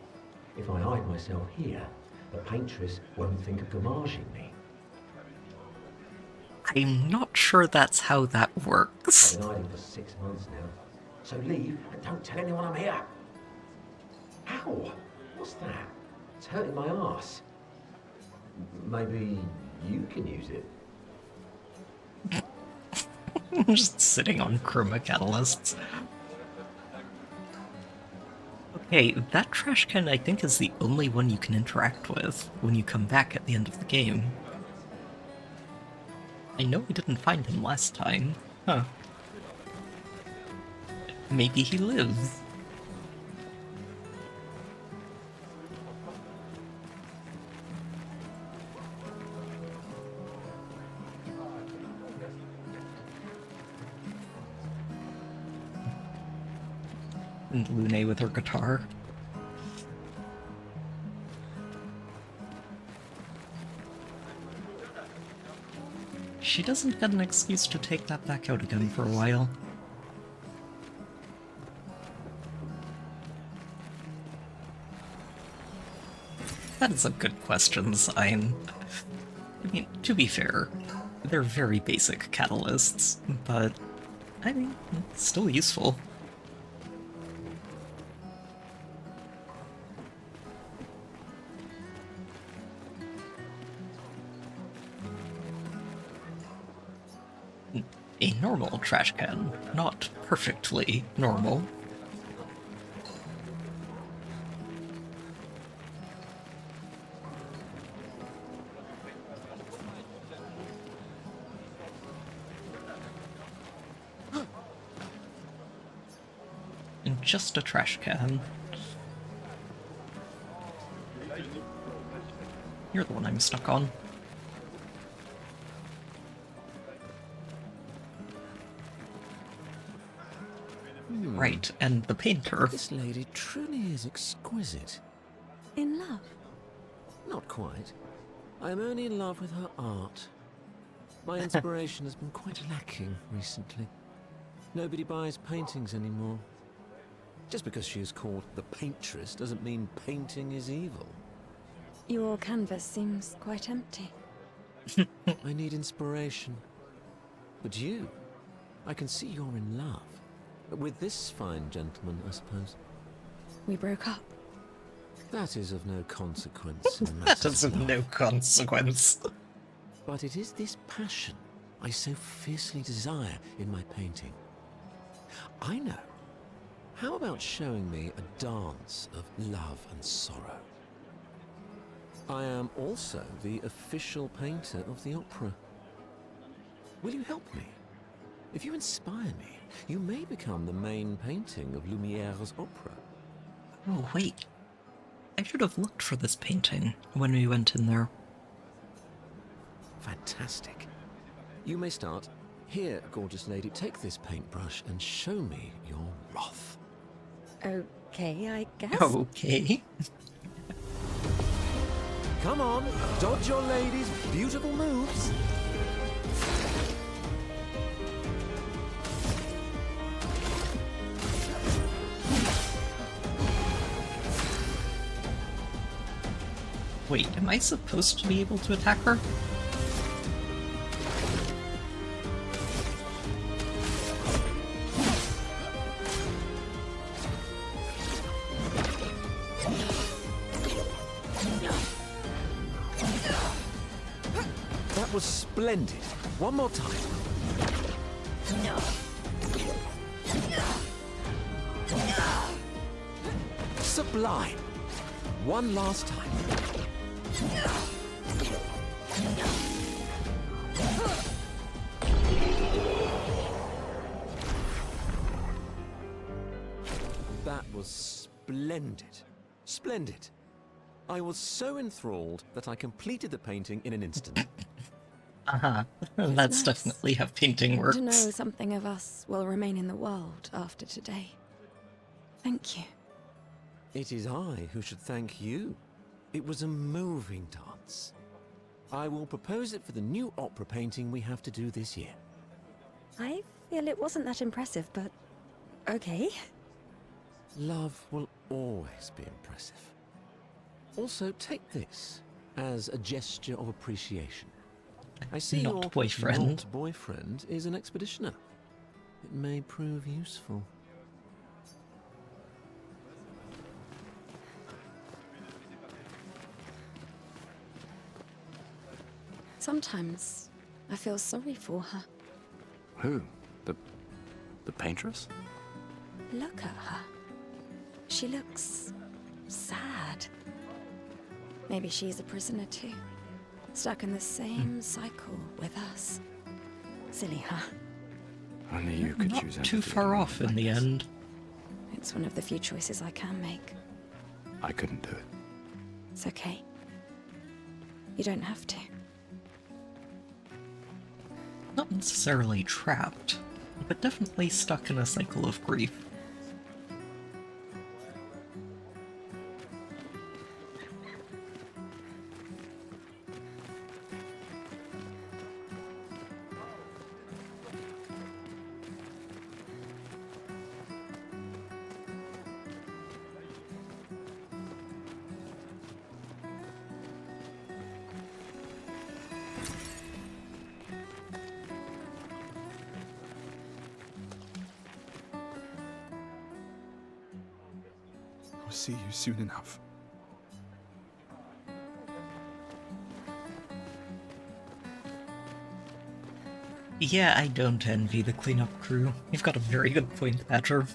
If I hide myself here, the paintress won't think of gommaging me. I'm not sure that's how that works. I've been hiding for 6 months now. So leave and don't tell anyone I'm here. Ow! What's that? It's hurting my arse. Maybe you can use it. Just sitting on chroma catalysts. Okay, that trash can I think is the only one you can interact with when you come back at the end of the game. I know we didn't find him last time. Huh. Maybe he lives. And Lune with her guitar. She doesn't get an excuse to take that back out again for a while. That is a good question, Sign. I mean, to be fair, they're very basic catalysts, but, I mean, it's still useful. A normal trash can, not perfectly normal. And just a trash can. You're the one I'm stuck on. Right, and the painter. This lady truly is exquisite. In love? Not quite. I am only in love with her art. My inspiration has been quite lacking recently. Nobody buys paintings anymore. Just because she is called the paintress doesn't mean painting is evil. Your canvas seems quite empty. I need inspiration. But you, I can see you're in love. With this fine gentleman, I suppose. We broke up. That is of no consequence. That is of no consequence. But it is this passion I so fiercely desire in my painting. I know. How about showing me a dance of love and sorrow? I am also the official painter of the opera. Will you help me? If you inspire me, you may become the main painting of Lumiere's opera. Oh, wait. I should have looked for this painting when we went in there. Fantastic. You may start. Here, gorgeous lady, take this paintbrush and show me your wrath. Okay, I guess. Okay. Come on, dodge your lady's beautiful moves. Wait, am I supposed to be able to attack her? That was splendid. One more time. Sublime. One last time. That was splendid. Splendid. I was so enthralled that I completed the painting in an instant. Uh-huh. That's nice definitely how painting works. To know something of us will remain in the world after today. Thank you. It is I who should thank you. It was a moving dance. I will propose it for the new opera painting we have to do this year. I feel it wasn't that impressive, but okay. Love will always be impressive. Also, take this as a gesture of appreciation. I see Not your boyfriend. not boyfriend is an expeditioner. It may prove useful. Sometimes I feel sorry for her. Who? The paintress? Look at her. She looks sad. Maybe she's a prisoner too. Stuck in the same cycle with us. Silly her. Only you could Not choose too empathy far in off a in the like this. end. It's one of the few choices I can make. I couldn't do it. It's okay. You don't have to. Not necessarily trapped, but definitely stuck in a cycle of grief. I'll see you soon enough. Yeah, I don't envy the cleanup crew. You've got a very good point, Badger.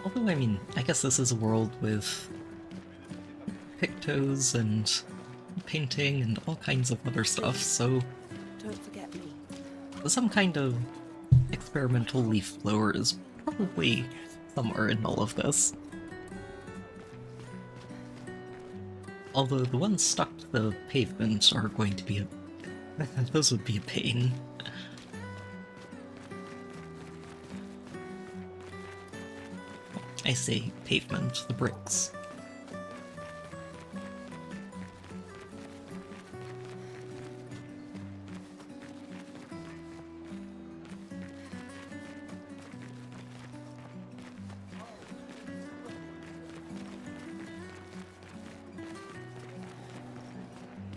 Although, I mean, I guess this is a world with pictos and painting and all kinds of other stuff, so Don't forget me. some kind of experimental leaf blower is probably somewhere in all of this. Although the ones stuck to the pavement are going to be a... those would be a pain. I say pavement, the bricks.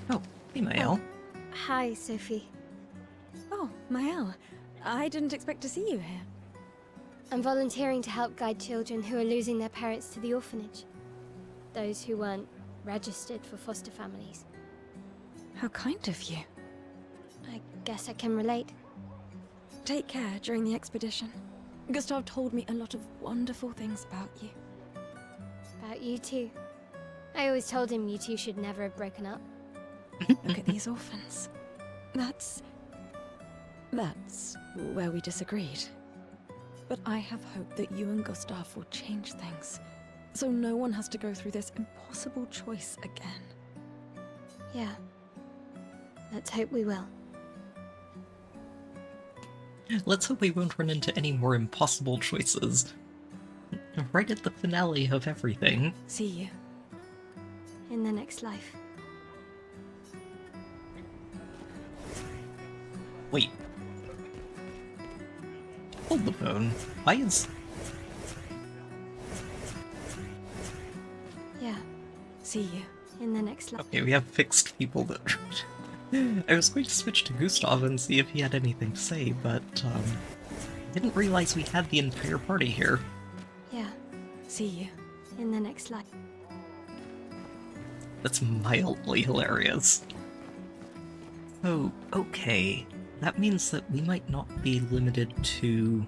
Oh, hey Mael. Hi, Sophie. Oh, Mael. I didn't expect to see you here. I'm volunteering to help guide children who are losing their parents to the orphanage. Those who weren't registered for foster families. How kind of you. I guess I can relate. Take care during the expedition. Gustav told me a lot of wonderful things about you. About you too. I always told him you two should never have broken up. Look at these orphans. That's where we disagreed. But I have hope that you and Gustav will change things, so no one has to go through this impossible choice again. Yeah. Let's hope we will. Let's hope we won't run into any more impossible choices. Right at the finale of everything. See you. In the next life. Wait. Hold the phone. Why is... Yeah. See you. In the next life. Okay, we have fixed people that... I was going to switch to Gustav and see if he had anything to say, but, didn't realize we had the entire party here. Yeah. See you. In the next life. That's mildly hilarious. Oh, okay. That means that we might not be limited to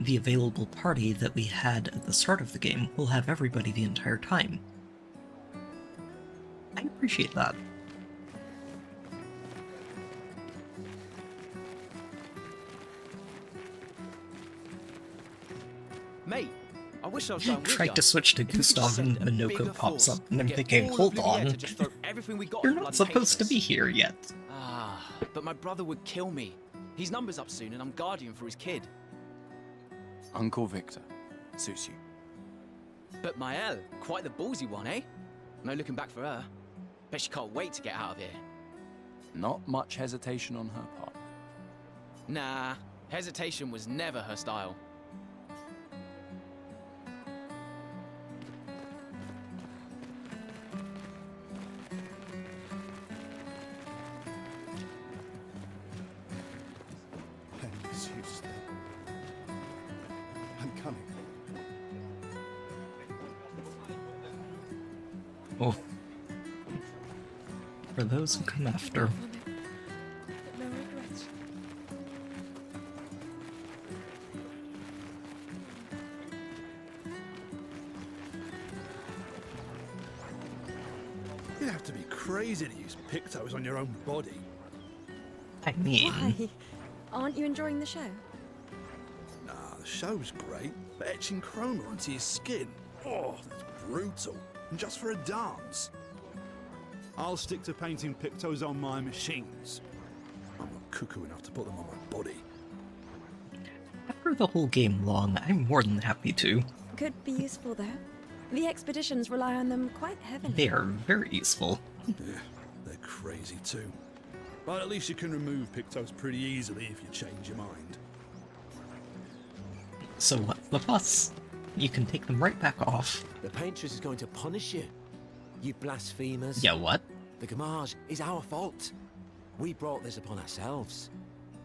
the available party that we had at the start of the game. We'll have everybody the entire time. I appreciate that. Mate, I wish I was going with Tried ya. to switch to Gustav and Minoko pops up, and I'm thinking, hold on, you're not supposed to be here yet. Ah, but my brother would kill me. His number's up soon and I'm guardian for his kid. Uncle Victor. Suits you. But Mael, quite the ballsy one, eh? No looking back for her. Bet she can't wait to get out of here. Not much hesitation on her part. Nah, hesitation was never her style. Penny's useless. I'm coming. Oh. For those who come after. No regrets. You have to be crazy to use pictos on your own body. I mean... Why? Aren't you enjoying the show? Nah, the show's great, but etching chroma onto your skin, oh, that's brutal. And just for a dance. I'll stick to painting pictos on my machines. I'm not cuckoo enough to put them on my body. After the whole game long, I'm more than happy to. Could be useful, though. The expeditions rely on them quite heavily. They are very useful. Yeah, they're crazy too. But at least you can remove pictos pretty easily if you change your mind. So what's the fuss? You can take them right back off. The paintress is going to punish you. You blasphemers. Yeah, what? The Gamage is our fault. We brought this upon ourselves.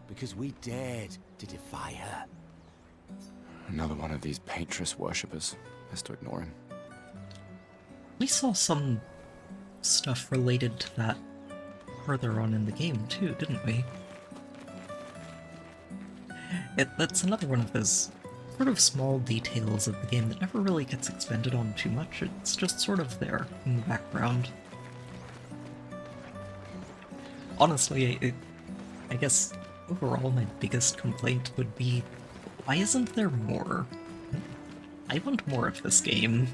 Because we dared to defy her. Another one of these Paintress worshippers. Best to ignore him. We saw some stuff related to that further on in the game too, didn't we? That's another one of those sort of small details of the game that never really gets expanded on too much. It's just sort of there in the background. Honestly, I guess overall my biggest complaint would be, why isn't there more? I want more of this game.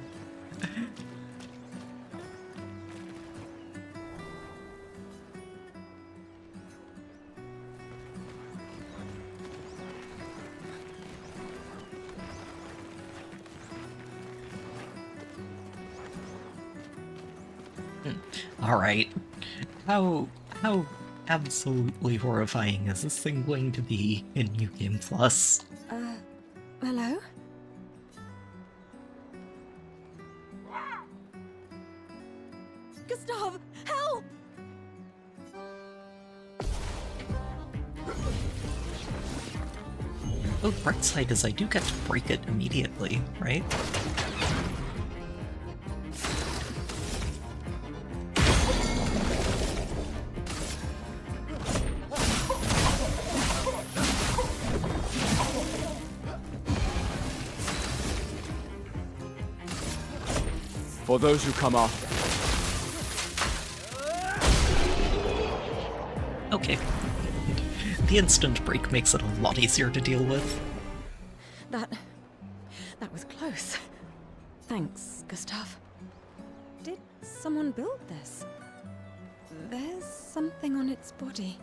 Alright. How absolutely horrifying is this thing going to be in New Game Plus? Hello? Gustav, help! Oh, the bright side is I do get to break it immediately, right? For those who come after. Okay. The instant break makes it a lot easier to deal with. That was close. Thanks, Gustav. Did someone build this? There's something on its body.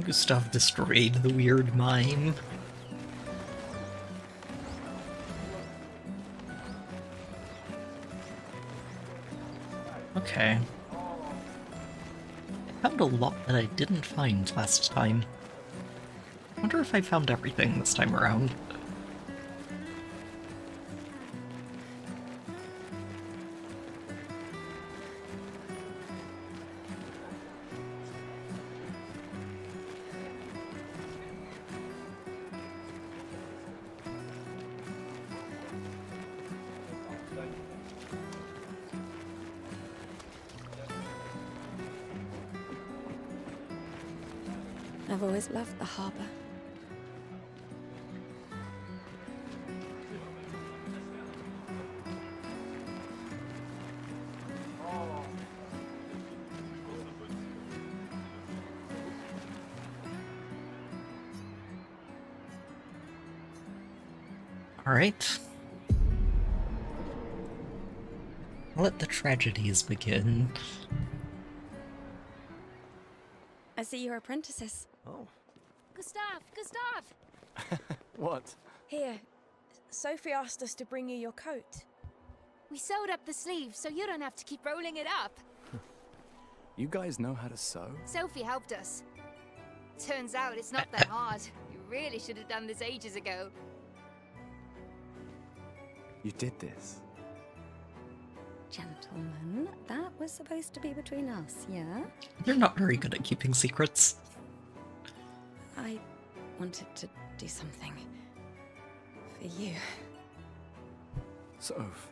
Gustav destroyed the weird mime. Okay. I found a lot that I didn't find last time. I wonder if I found everything this time around. I've always loved the harbor. Alright. Let the tragedies begin. As see your apprentices. Oh. Gustav! What? Here, Sophie asked us to bring you your coat. We sewed up the sleeves so you don't have to keep rolling it up. You guys know how to sew? Sophie helped us. Turns out it's not that hard. You really should have done this ages ago. You did this? Gentlemen, that was supposed to be between us, yeah? You're not very good at keeping secrets. I wanted to do something for you. Soph.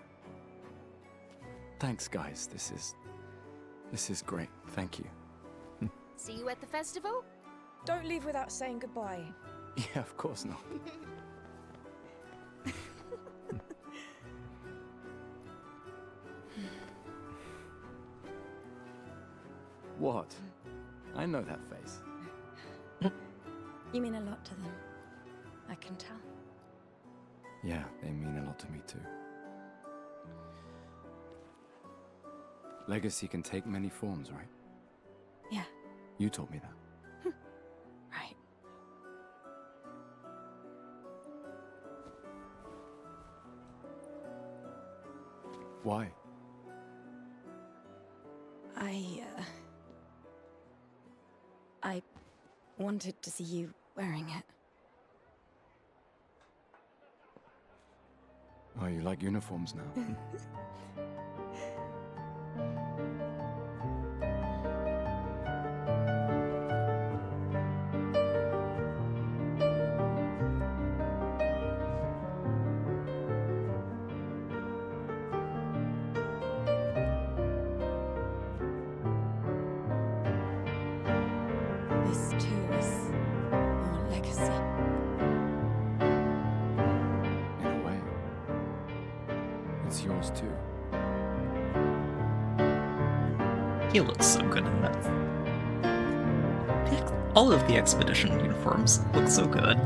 Thanks, guys. This is great. Thank you. See you at the festival? Don't leave without saying goodbye. Yeah, of course not. What? I know that face. You mean a lot to them. I can tell. Yeah, they mean a lot to me too. Legacy can take many forms, right? Yeah. You told me that. Right. Why? I wanted to see you wearing it. Oh, you like uniforms now? This too is your legacy. In a way. It's yours too. He looks so good in that. All of the expedition uniforms look so good.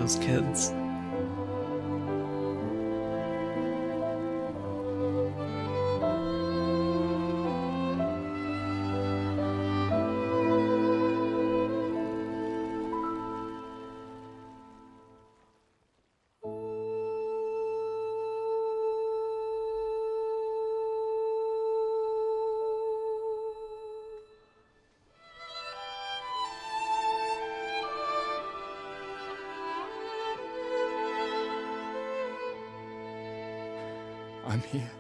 those kids. I'm here.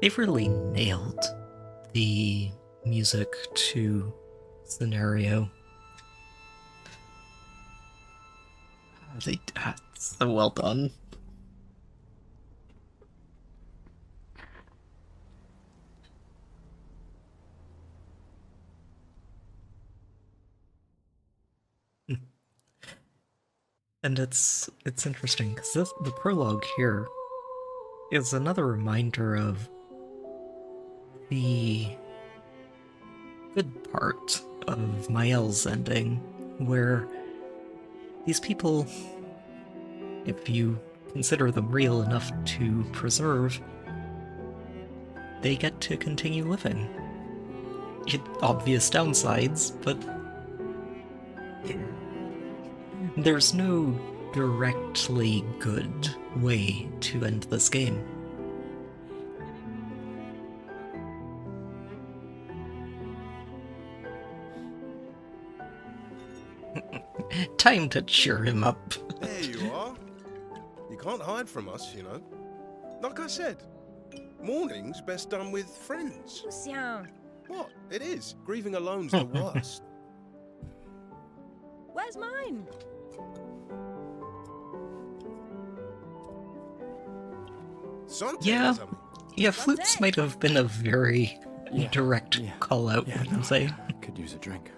They've really nailed the music to scenario. That's so well done. And it's interesting because the prologue here is another reminder of the good part of Mael's ending, where these people, if you consider them real enough to preserve, they get to continue living. Obvious downsides, but there's no directly good way to end this game. Time to cheer him up. There you are. You can't hide from us, you know. Like I said, mourning's best done with friends. What? It is. Grieving alone's the worst. Where's mine? Yeah, flutes might have been a very direct call-out, wouldn't you say? Could use a drink.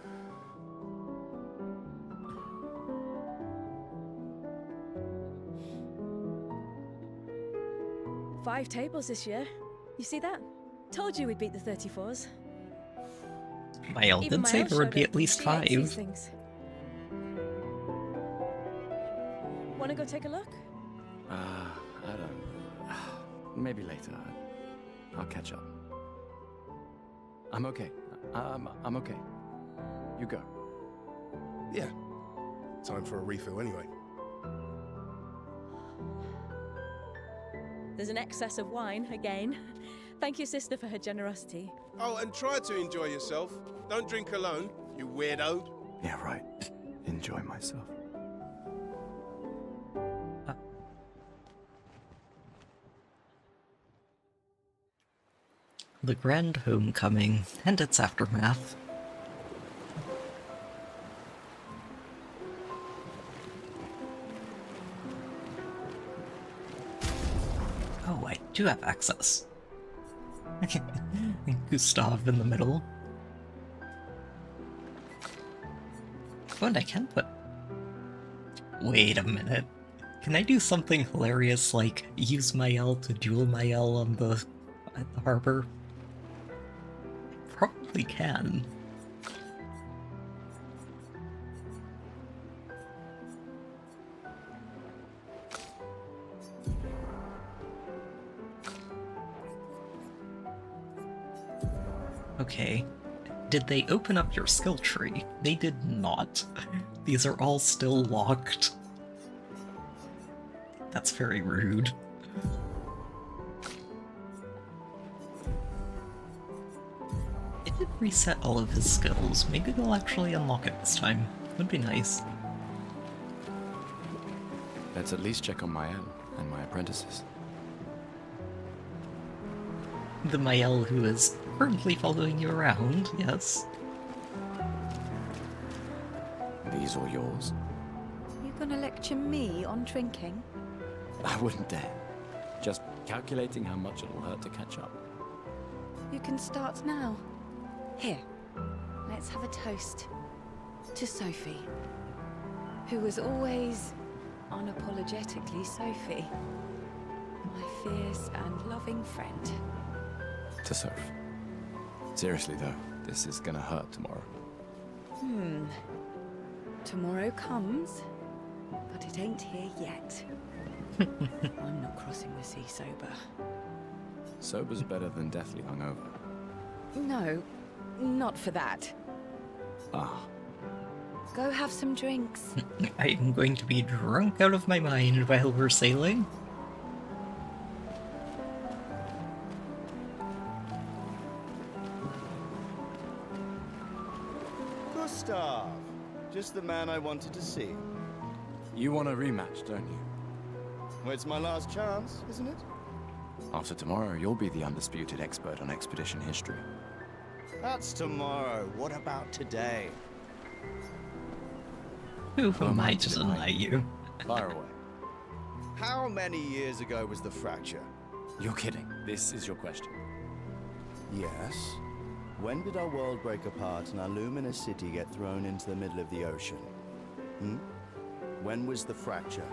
Five tables this year. You see that? Told you we'd beat the 34s. Mael did say there would be at least 5. Wanna go take a look? I don't... Maybe later. I'll catch up. I'm okay. I'm okay. You go. Yeah. Time for a refill anyway. There's an excess of wine, again. Thank you, sister, for her generosity. Oh, and try to enjoy yourself. Don't drink alone, you weirdo. Yeah, right. Enjoy myself. The Grand Homecoming and its aftermath. Oh, I do have access. Gustav in the middle. Oh, and I can put... Wait a minute. Can I do something hilarious like use Mael to duel Mael on at the harbor? Probably can. Okay. Did they open up your skill tree? They did not. These are all still locked. That's very rude. It did reset all of his skills. Maybe they'll actually unlock it this time. Would be nice. Let's at least check on Mael and my apprentices. The Mael who is currently following you around, yes. These are yours. You gonna lecture me on drinking? I wouldn't dare. Just calculating how much it'll hurt to catch up. You can start now. Here, let's have a toast to Sophie, who was always unapologetically Sophie, my fierce and loving friend. To Soph. Seriously though, this is gonna hurt tomorrow. Tomorrow comes, but it ain't here yet. I'm not crossing the sea sober. Sober's better than deathly hungover. No, not for that. Ah. Go have some drinks. I'm going to be drunk out of my mind while we're sailing. Gustav! Just the man I wanted to see. You want a rematch, don't you? Well, it's my last chance, isn't it? After tomorrow, you'll be the undisputed expert on expedition history. That's tomorrow. What about today? Who am I to deny you? Fire away. How many years ago was the fracture? You're kidding. This is your question. Yes. When did our world break apart and our luminous city get thrown into the middle of the ocean? When was the fracture?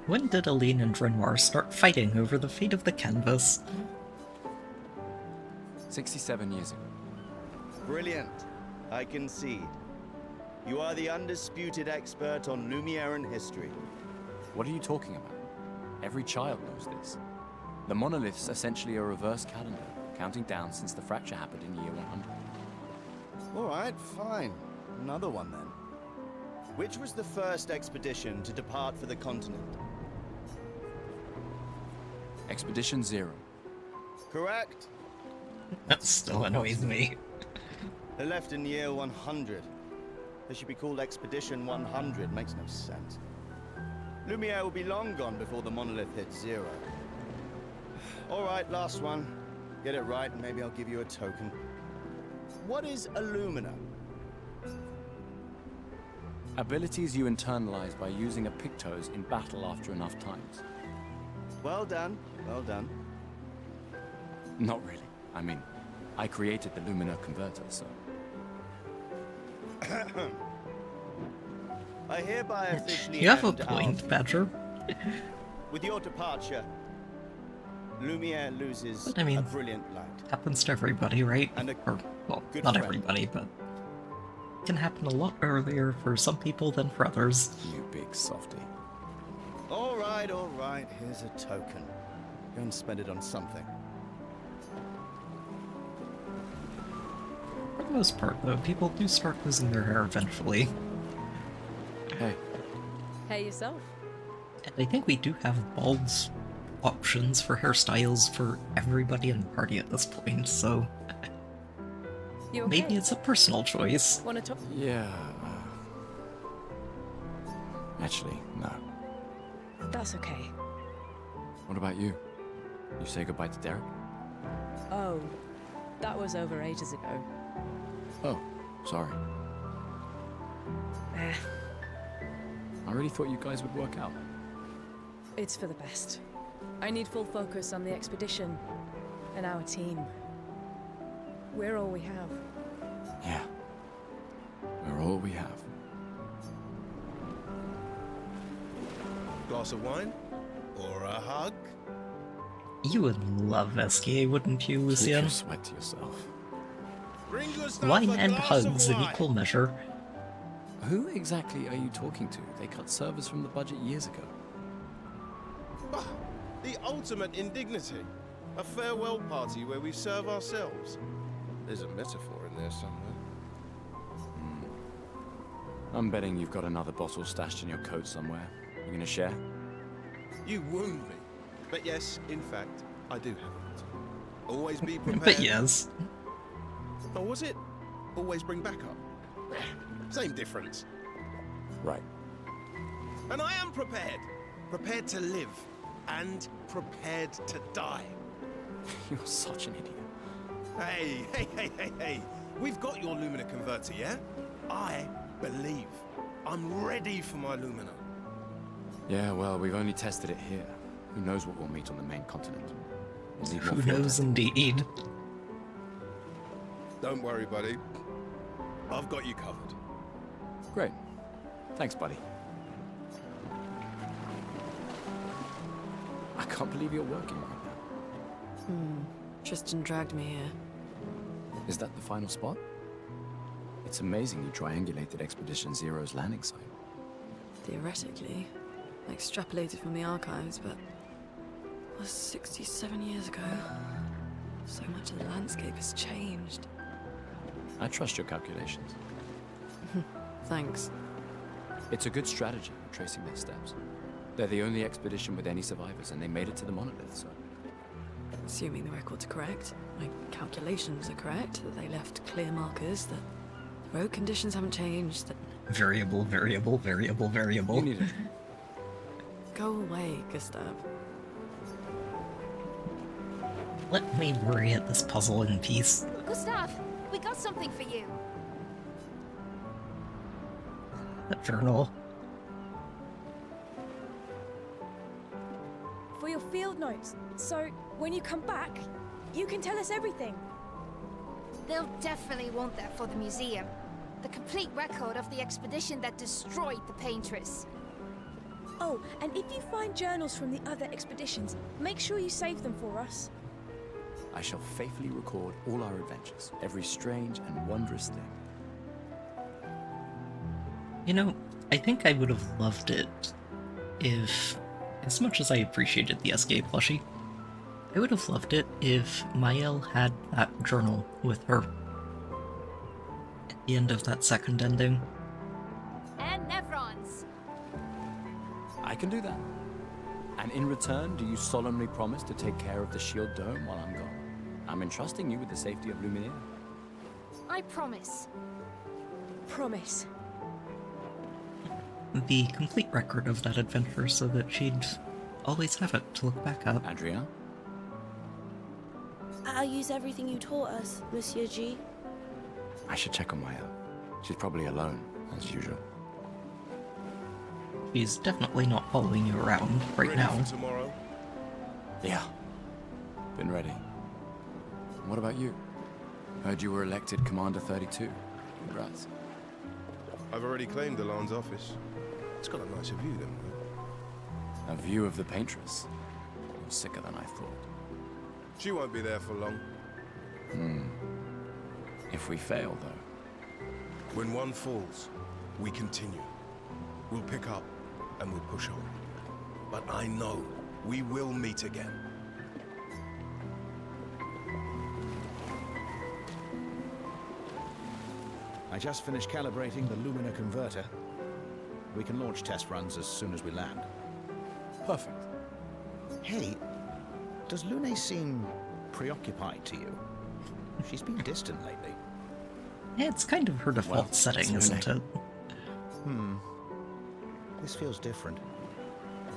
When did Aline and Renoir start fighting over the fate of the canvas? 67 years ago. Brilliant. I concede. You are the undisputed expert on Lumiere and history. What are you talking about? Every child knows this. The monolith's essentially a reverse calendar, counting down since the fracture happened in year 100. All right, fine. Another one then. Which was the first expedition to depart for the continent? Expedition 0. Correct. That still annoys me. They left in year 100. They should be called Expedition 100. Makes no sense. Lumiere will be long gone before the monolith hits 0. All right, last one. Get it right and maybe I'll give you a token. What is Illumina? Abilities you internalize by using a Pictos in battle after enough times. Well done, well done. Not really. I mean, I created the Lumina converter, so... I hereby officially You have a end point, our... Badger. With your departure, Lumiere loses But I mean, a brilliant light. happens to everybody, right? Or, well, not friend. everybody, but it can happen a lot earlier for some people than for others. You big softy. All right. Here's a token. Go and spend it on something. For the most part, though, people do start losing their hair eventually. Hey. Hey yourself. And I think we do have bald options for hairstyles for everybody in the party at this point, so... You okay? Maybe it's a personal choice. Wanna talk? Yeah... Actually, no. That's okay. What about you? You say goodbye to Derek? Oh, that was over ages ago. Oh, sorry. Eh, I really thought you guys would work out. it's for the best. I need full focus on the expedition and our team. We're all we have. Yeah. We're all we have. Glass of wine? Or a hug? You would love SKA, wouldn't you, Keep Lucian? your sweat to yourself. Bring Gustav Wine a and glass of hugs in wine. equal measure. Who exactly are you talking to? They cut servers from the budget years ago. Ah, the ultimate indignity. A farewell party where we serve ourselves. There's a metaphor in there somewhere. I'm betting you've got another bottle stashed in your coat somewhere. You gonna share? You wound me. But yes, in fact, I do have it. Always be prepared. But yes. Or was it? Always bring backup. Same difference. Right. And I am prepared. Prepared to live. And prepared to die. You're such an idiot. Hey. We've got your Lumina converter, yeah? I believe. I'm ready for my Lumina. Yeah, well, we've only tested it here. Who knows what we'll meet on the main continent? We'll need more Who field knows testing. indeed. Don't worry, buddy. I've got you covered. Great. Thanks, buddy. I can't believe you're working right now. Tristan dragged me here. Is that the final spot? It's amazing you triangulated Expedition Zero's landing site. Theoretically. Extrapolated from the archives, but... It was 67 years ago. So much of the landscape has changed. I trust your calculations. Thanks. It's a good strategy, tracing their steps. They're the only expedition with any survivors, and they made it to the monolith, so... Assuming the record's correct, my calculations are correct, that they left clear markers, that the road conditions haven't changed, that... Variable. You need it. Go away, Gustav. Let me worry at this puzzle in peace. Gustav, we got something for you. That journal. For your field notes. So, when you come back, you can tell us everything. They'll definitely want that for the museum. The complete record of the expedition that destroyed the Paintress. Oh, and if you find journals from the other expeditions, make sure you save them for us. I shall faithfully record all our adventures, every strange and wondrous thing. You know, I think I would have loved it if, as much as I appreciated the SK plushie, I would have loved it if Mael had that journal with her at the end of that second ending. And Nevrons. I can do that. And in return, do you solemnly promise to take care of the shield dome while I'm gone? I'm entrusting you with the safety of Lumiere. I promise. Promise. The complete record of that adventure so that she'd always have it to look back at. Adriana? I'll use everything you taught us, Monsieur G. I should check on Maya. She's probably alone, as usual. She's definitely not following you around right Ready now. for tomorrow? Yeah. Been ready. What about you? Heard you were elected Commander 32. Congrats. I've already claimed Alon's office. It's got a nicer view, then. A view of the Paintress. You're sicker than I thought. She won't be there for long. If we fail, though. When one falls, we continue. We'll pick up and we'll push on. But I know we will meet again. I just finished calibrating the Lumina converter. We can launch test runs as soon as we land. Perfect. Hey, does Lune seem preoccupied to you? She's been distant lately. Yeah, it's kind of her default setting, isn't it? This feels different.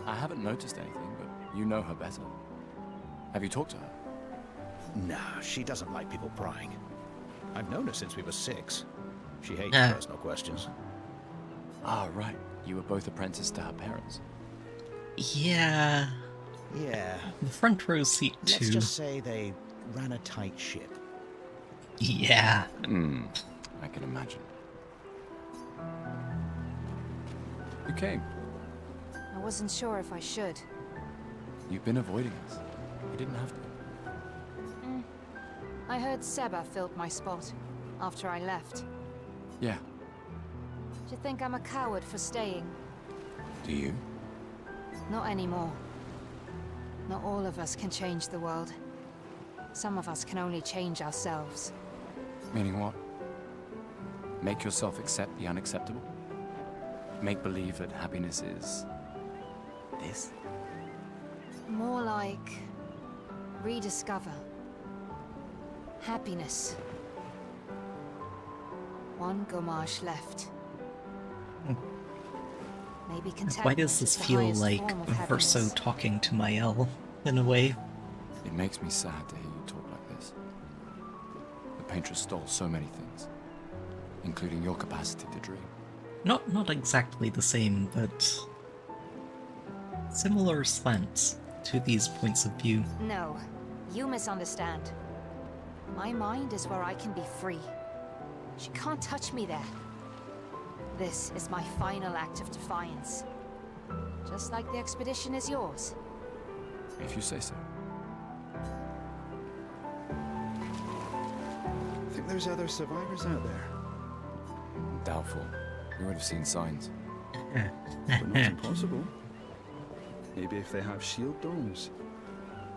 I haven't noticed anything, but you know her better. Have you talked to her? Nah, she doesn't like people prying. I've known her since we were 6. She hates personal questions. Ah, right. You were both apprenticed to her parents. Yeah. Yeah. The front row seat, too. Let's just say they ran a tight ship. Yeah. I can imagine. You came. I wasn't sure if I should. You've been avoiding us. You didn't have to. I heard Seba filled my spot after I left. Yeah. Do you think I'm a coward for staying? Do you? Not anymore. Not all of us can change the world. Some of us can only change ourselves. Meaning what? Make yourself accept the unacceptable? Make believe that happiness is... this? More like... rediscover. Happiness. One Gommage left. Maybe contentment. Why does this is the feel highest like form of Verso happiness. talking to Mael, in a way? It makes me sad to hear you talk like this. The paintress stole so many things, including your capacity to dream. Not exactly the same, but similar slants to these points of view. No, you misunderstand. My mind is where I can be free. She can't touch me there. This is my final act of defiance. Just like the expedition is yours. If you say so. Think there's other survivors out there? Doubtful. We would have seen signs. But not impossible. Maybe if they have shield domes.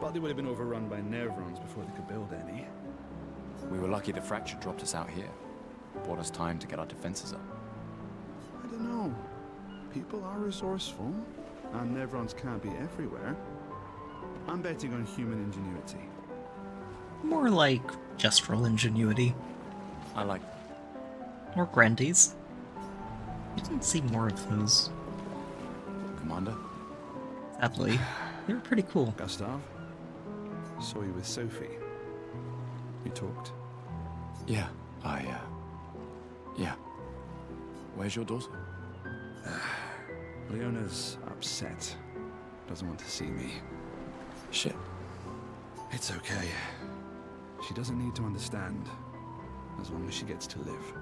But they would have been overrun by Nevrons before they could build any. We were lucky the fracture dropped us out here. Bought us time to get our defenses up. I don't know. People are resourceful, and Nevrons can't be everywhere. I'm betting on human ingenuity. More like gestural ingenuity. I like... Or Grandies. You didn't see more of those. Commander? Sadly. They were pretty cool. Gustav? Saw you with Sophie. We talked. Yeah, yeah. Where's your daughter? Leona's upset. Doesn't want to see me. Shit. It's okay. She doesn't need to understand. As long as she gets to live.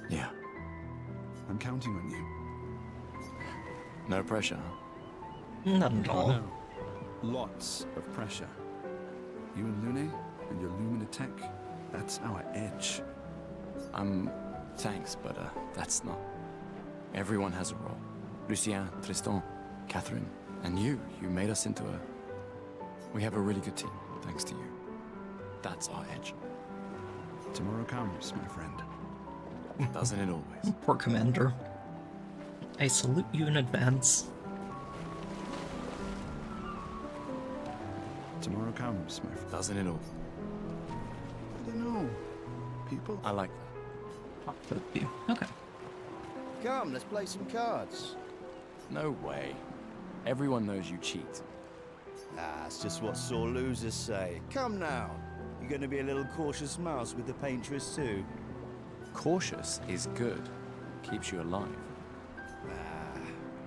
Yeah. I'm counting on you. No pressure, huh? Not at all. No. Lots of pressure. You and Lune and your Lumina tech, that's our edge. Thanks, but that's not... Everyone has a role. Lucien, Tristan, Catherine, and you. You made us into a... We have a really good team, thanks to you. That's our edge. Tomorrow comes, my friend. Doesn't it always? Poor Commander. I salute you in advance. Tomorrow comes, my friend. Doesn't it all? I don't know. People... I like that. Okay. Come, let's play some cards. No way. Everyone knows you cheat. That's just what sore losers say. Come now. You're going to be a little cautious mouse with the paintress too. Cautious is good. Keeps you alive.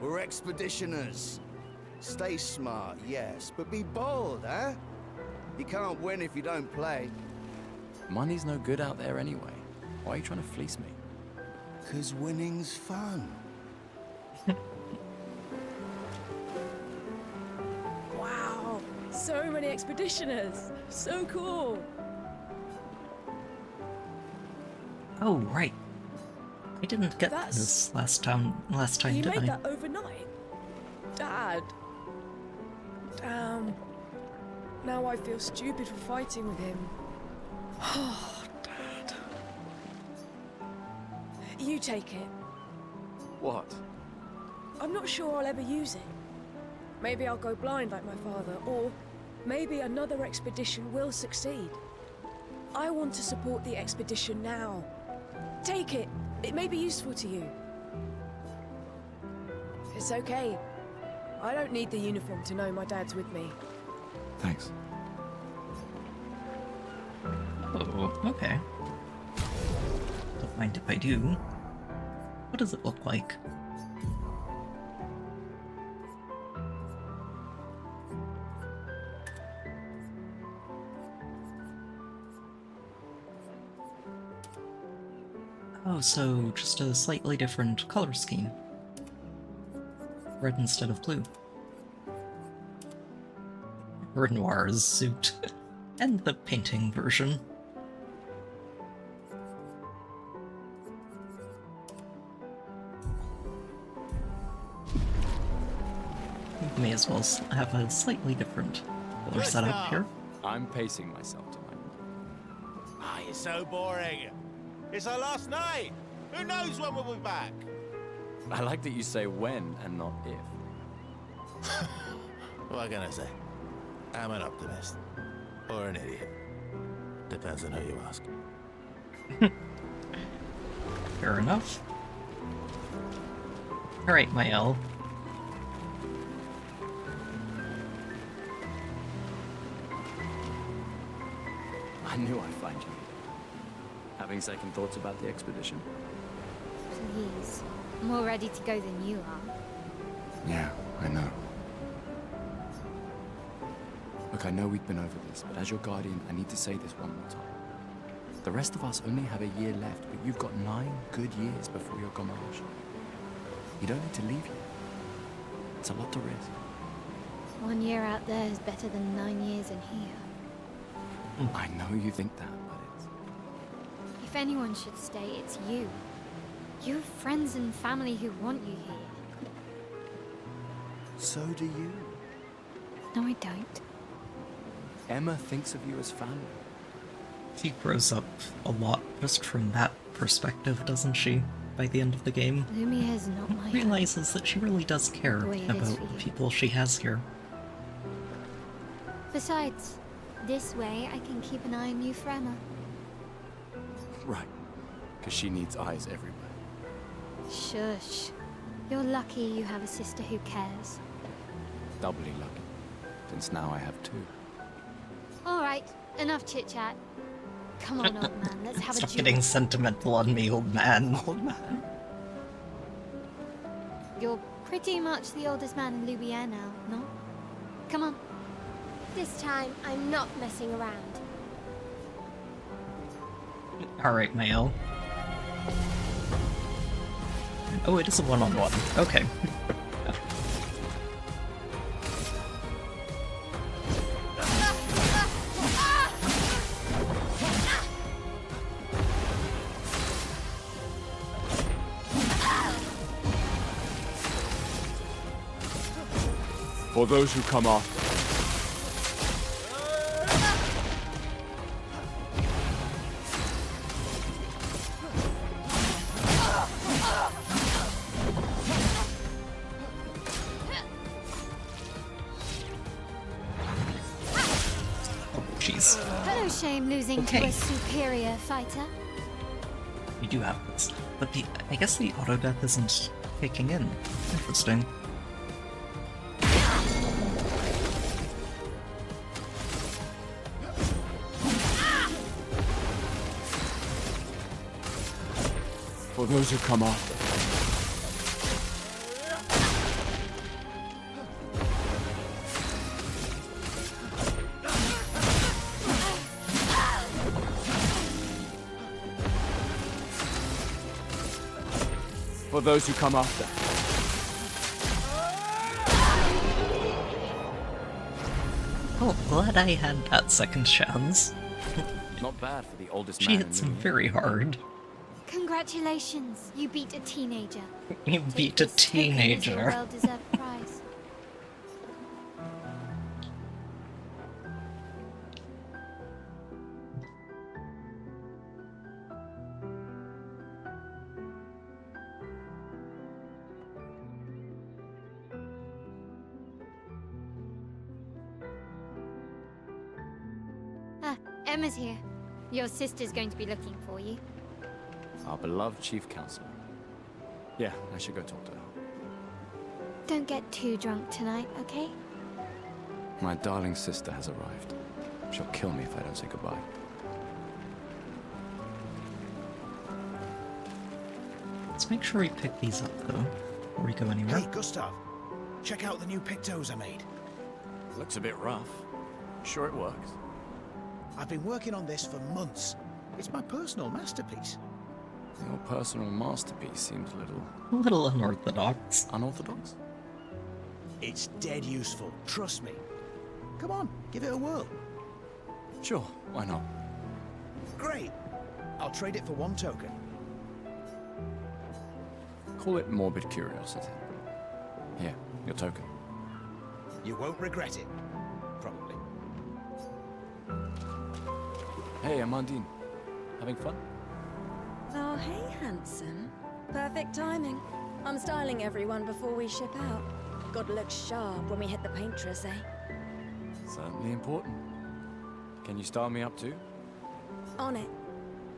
We're expeditioners. Stay smart, yes, but be bold, huh? You can't win if you don't play. Money's no good out there anyway. Why are you trying to fleece me? 'Cause winning's fun. Wow, so many expeditioners. So cool. Oh, right. I didn't get That's- this last time, You did made I? that overnight? Dad. Damn. Now I feel stupid for fighting with him. Oh, Dad. You take it. What? I'm not sure I'll ever use it. Maybe I'll go blind like my father, or maybe another expedition will succeed. I want to support the expedition now. Take it. It may be useful to you. It's okay. I don't need the uniform to know my dad's with me. Thanks. Oh, okay. Don't mind if I do. What does it look like? Oh, so just a slightly different color scheme. Red instead of blue. Renoir's suit. And the painting version. May as well have a slightly different color setup here. I'm pacing myself tonight. Ah, you're so boring. It's our last night. Who knows when we'll be back? I like that you say when and not if. What can I say? I'm an optimist. Or an idiot. Depends on who you ask. Fair enough. Alright, Mael. I knew I'd find you. Having second thoughts about the expedition? Please. More ready to go than you are. Yeah, I know. Look, I know we've been over this, but as your guardian, I need to say this one more time. The rest of us only have a year left, but you've got 9 good years before your gommage. You don't need to leave yet. It's a lot to risk. 1 year out there is better than 9 years in here. I know you think that, but it's... If anyone should stay, it's you. You have friends and family who want you here. So do you. No, I don't. Emma thinks of you as family. She grows up a lot just from that perspective, doesn't she? By the end of the game, Lumiere's not my realizes that she really does care The way it is about for the you. people she has here. Besides, this way I can keep an eye on you for Emma. Right. Because she needs eyes everywhere. Shush. You're lucky you have a sister who cares. Doubly lucky. Since now I have 2. Alright, enough chit-chat. Come on, old man, let's have a Stop juice. getting sentimental on me, old man. Old man? You're pretty much the oldest man in Lumiere now, no? Come on. This time, I'm not messing around. Alright, Mael. Oh, it is a one-on-one. Okay. For those who come after. Jeez. No shame losing to Okay. a superior fighter. You do have this. But I guess the auto-death isn't kicking in. Interesting. For those who come after. For those who come after. Oh, glad I had that second chance. Not bad for the oldest She man. hits very hard. Congratulations, you beat a teenager. You beat a This token is your teenager. well-deserved prize. Ah, Emma's here. Your sister's going to be looking for you. Our beloved chief counselor. Yeah, I should go talk to her. Don't get too drunk tonight, okay? My darling sister has arrived. She'll kill me if I don't say goodbye. Let's make sure we pick these up, though, before we go anywhere. Hey, Gustav. Check out the new pictos I made. Looks a bit rough. Sure it works? I've been working on this for months. It's my personal masterpiece. Your personal masterpiece seems A little unorthodox. Unorthodox? It's dead useful, trust me. Come on, give it a whirl. Sure, why not? Great. I'll trade it for 1 token. Call it morbid curiosity. Here, your token. You won't regret it. Probably. Hey, Amandine. Having fun? Oh, hey, handsome. Perfect timing. I'm styling everyone before we ship out. Gotta look sharp when we hit the paintress, eh? Certainly important. Can you style me up too? On it.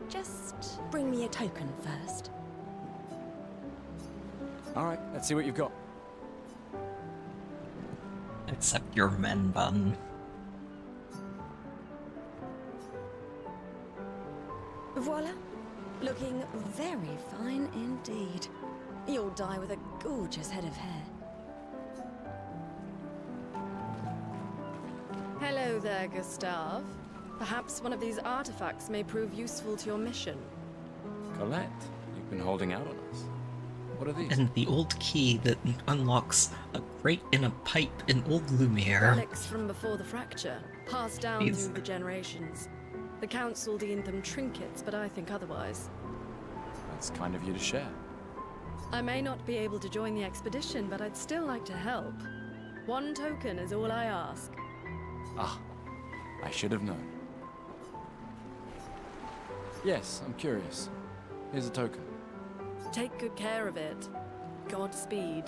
Just bring me a token first. Alright, let's see what you've got. Accept your men bun. Voila. Looking very fine indeed. You'll die with a gorgeous head of hair. Hello there, Gustave. Perhaps one of these artifacts may prove useful to your mission. Colette, you've been holding out on us. What are these? And the old key that unlocks a grate in a pipe in old Lumiere. Relics from before the fracture, passed down through the generations. The council deemed them trinkets, but I think otherwise. That's kind of you to share. I may not be able to join the expedition, but I'd still like to help. One token is all I ask. Ah, I should have known. Yes, I'm curious. Here's a token. Take good care of it. Godspeed.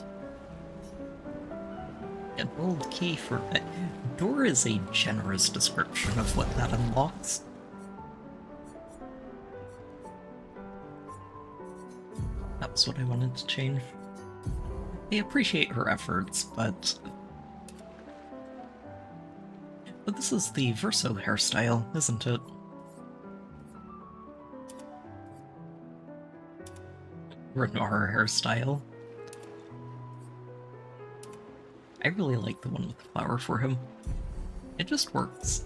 An old key for... Door is a generous description of what that unlocks. That's what I wanted to change. I appreciate her efforts, but this is the Verso hairstyle, isn't it? Renoir hairstyle. I really like the one with the flower for him. It just works.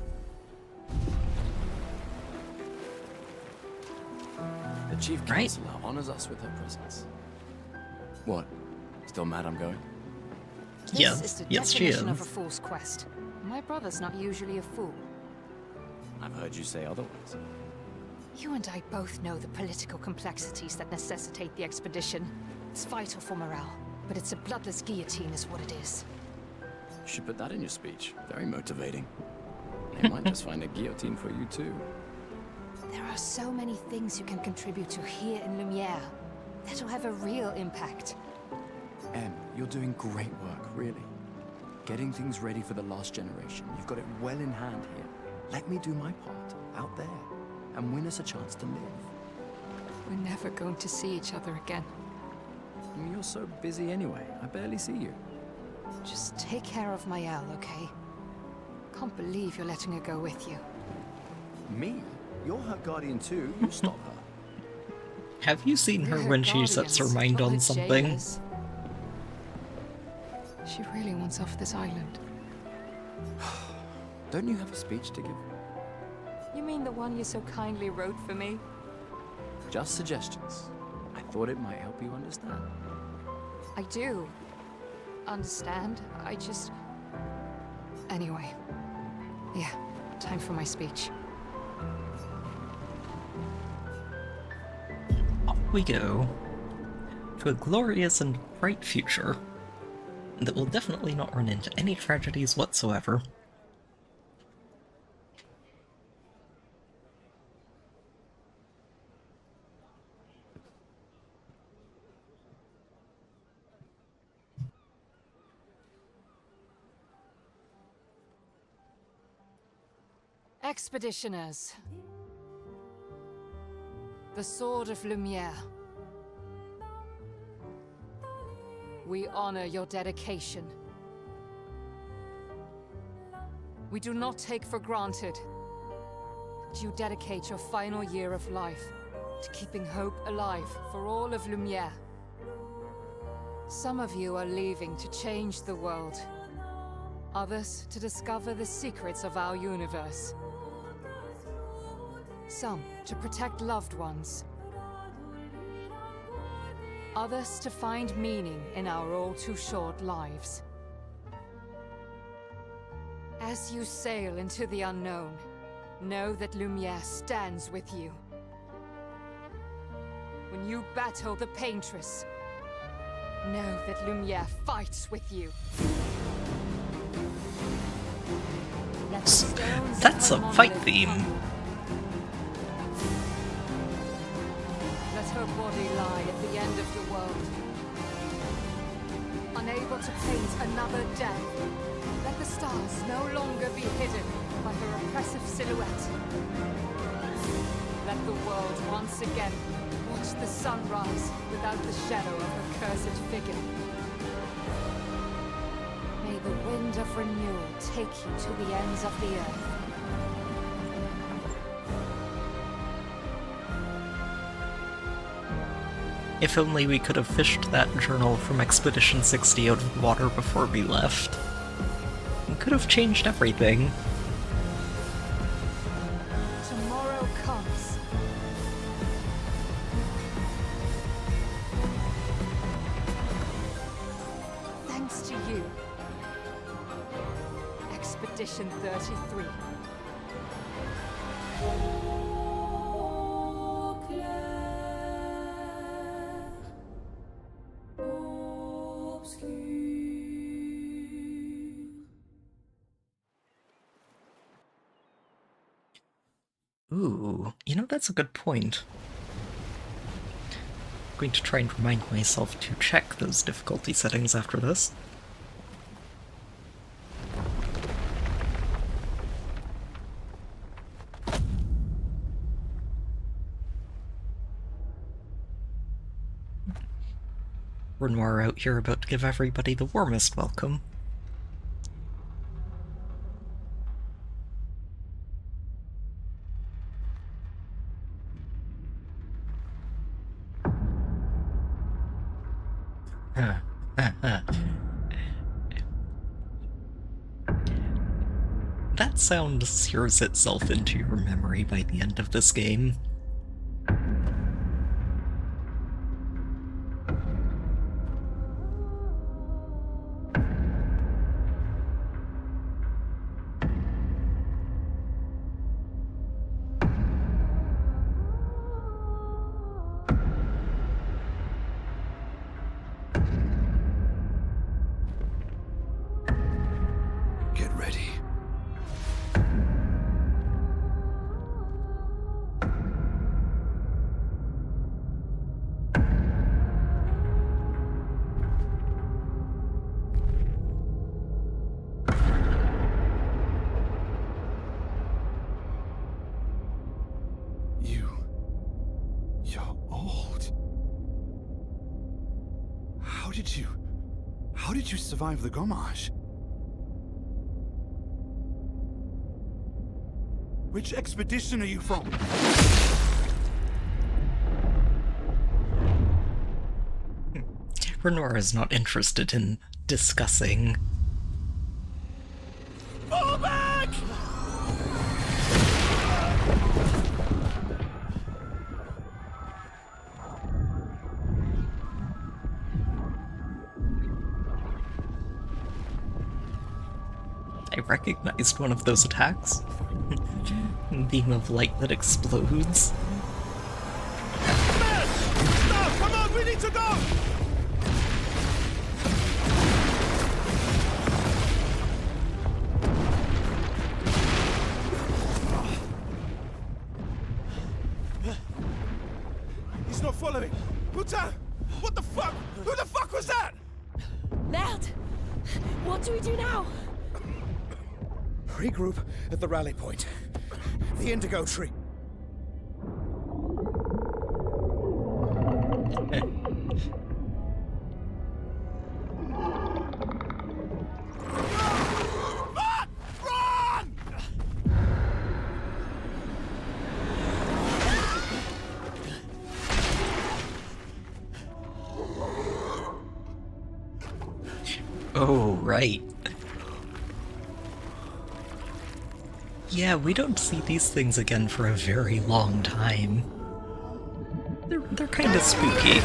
The Chief Counselor honors us with her presence. What? Still mad I'm going? This is the definition of a fool's quest. My brother's not usually a fool. I've heard you say otherwise. You and I both know the political complexities that necessitate the expedition. It's vital for morale, but it's a bloodless guillotine is what it is. You should put that in your speech. Very motivating. They might just find a guillotine for you too. There are so many things you can contribute to here in Lumiere that'll have a real impact. Em, you're doing great work, really. Getting things ready for the last generation. You've got it well in hand here. Let me do my part, out there, and win us a chance to live. We're never going to see each other again. You're so busy anyway. I barely see you. Just take care of Maëlle, okay? Can't believe you're letting her go with you. Me? You're her guardian too. You stop her. Have you seen her when she sets her mind on something? She really wants off this island. Don't you have a speech to give? You mean the one you so kindly wrote for me? Just suggestions. I thought it might help you understand. I do understand. I just... Anyway. Yeah, time for my speech. Off we go. To a glorious and bright future that will definitely not run into any tragedies whatsoever. Expeditioners. The Sword of Lumiere. We honor your dedication. We do not take for granted that you dedicate your final year of life to keeping hope alive for all of Lumiere. Some of you are leaving to change the world. Others to discover the secrets of our universe. Some to protect loved ones. Others to find meaning in our all-too-short lives. As you sail into the unknown, know that Lumiere stands with you. When you battle the Paintress, know that Lumiere fights with you. That's a fight theme. the body lie at the end of the world. Unable to paint another death, let the stars no longer be hidden by her oppressive silhouette. Let the world once again watch the sun rise without the shadow of her cursed figure. May the wind of renewal take you to the ends of the earth. If only we could have fished that journal from Expedition 60 out of the water before we left. It could have changed everything. Tomorrow comes. Thanks to you. Expedition 33. Ooh, you know, that's a good point. I'm going to try and remind myself to check those difficulty settings after this. Renoir out here about to give everybody the warmest welcome. That sound sears itself into your memory by the end of this game. Get ready. You're old. How did you survive the Gommage? Which expedition are you from? Renoir is not interested in discussing. Fall back! I recognized one of those attacks. Beam of light that explodes. Stop! Come on, we need to go! He's not following. Putain! What the fuck? Who the fuck was that? Merde! What do we do now? Regroup at the rally point. The Indigo Tree. Oh, right. Yeah, we don't see these things again for a very long time. They're kind of spooky.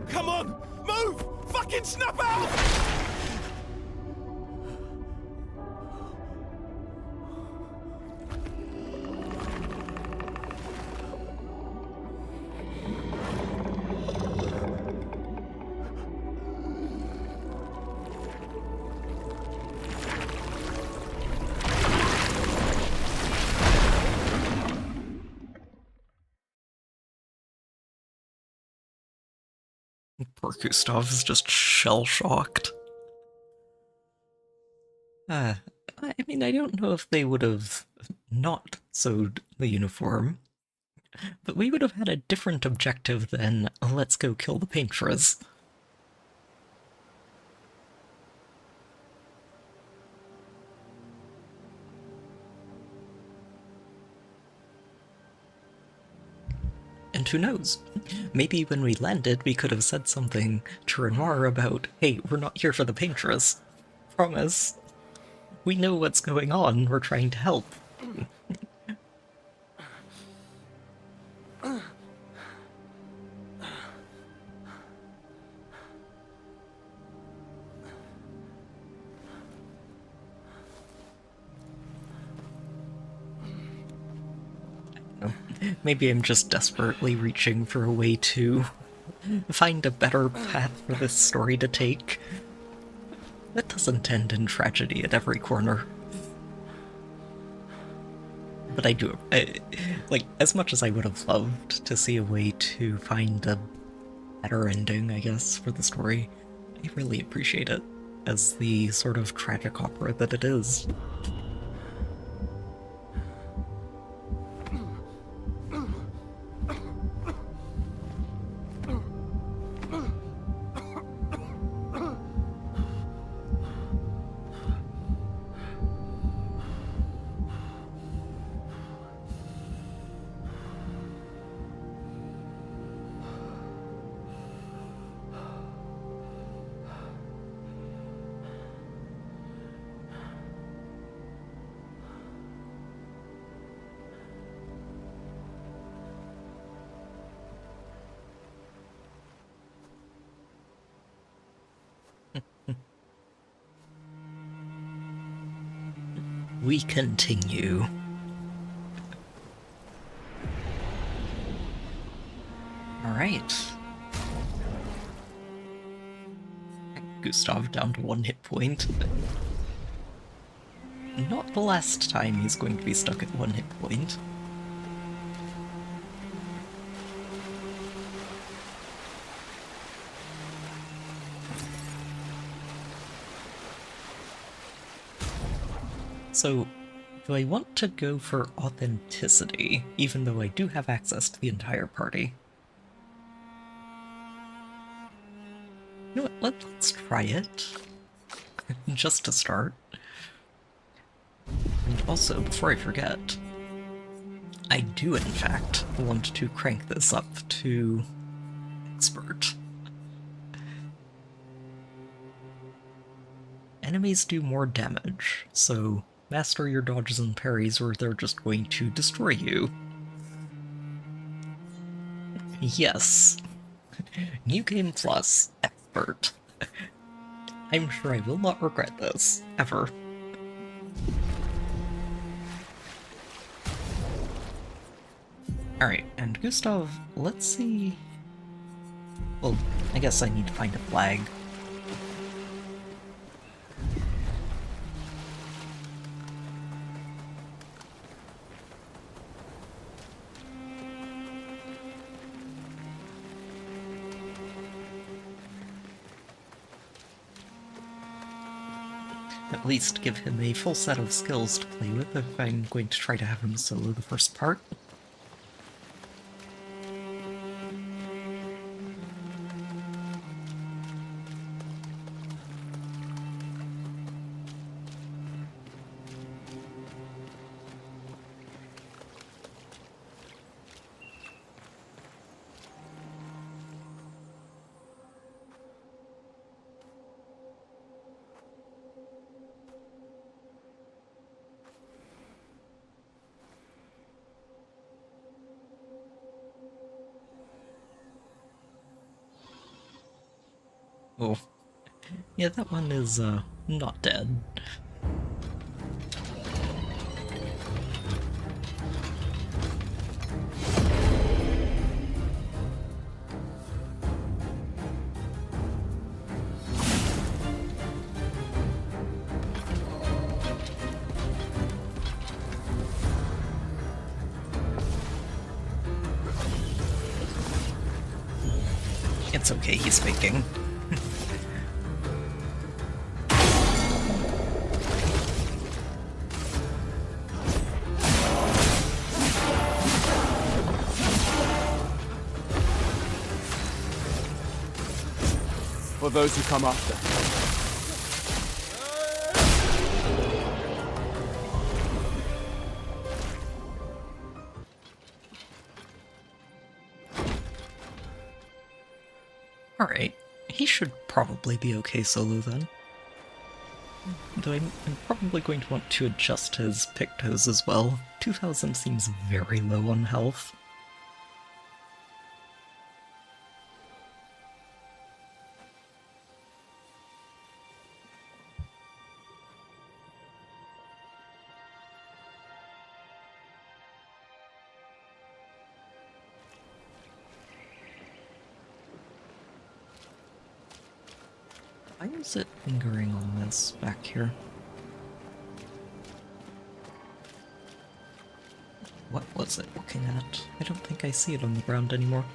Come on! Move! Fucking snap out! Poor Gustav is just shell-shocked. I mean, I don't know if they would have not sewed the uniform, but we would have had a different objective than, let's go kill the paintress. And who knows? Maybe when we landed, we could have said something to Renoir about, hey, we're not here for the paintress. Promise. We know what's going on, we're trying to help. Maybe I'm just desperately reaching for a way to find a better path for this story to take that doesn't end in tragedy at every corner. But I do, like, as much as I would have loved to see a way to find a better ending, I guess, for the story, I really appreciate it as the sort of tragic opera that it is. We continue. Alright. Gustav down to 1 hit point. Not the last time he's going to be stuck at 1 hit point. So, do I want to go for authenticity, even though I do have access to the entire party? You know what, let's try it. Just to start. And also, before I forget, I do in fact want to crank this up to expert. Enemies do more damage, so master your dodges and parries or they're just going to destroy you. Yes. New Game Plus, expert. I'm sure I will not regret this, ever. Alright, and Gustav, let's see... Well, I guess I need to find a flag. At least give him a full set of skills to play with if I'm going to try to have him solo the first part. Oh. Yeah, that one is, not dead. It's okay, he's faking. For those who come after. Alright, he should probably be okay solo then. Though I'm probably going to want to adjust his Pictos as well. 2000 seems very low on health. Why is it lingering on this back here? What was it looking at? I don't think I see it on the ground anymore.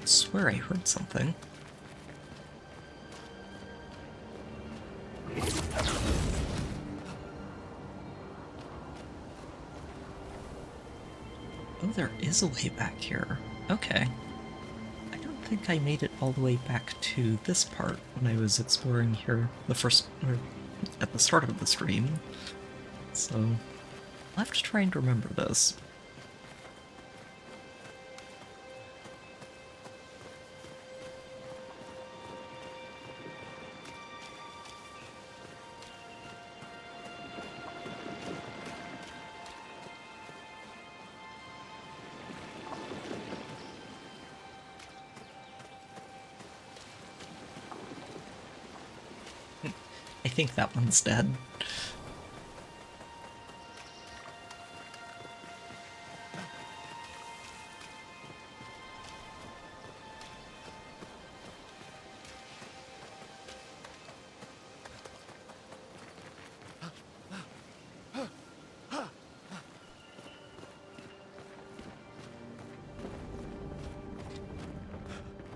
I swear I heard something. Oh, there is a way back here. Okay. I don't think I made it all the way back to this part when I was exploring here at the start of the stream. So, I'll have to try and remember this. I think that one's dead.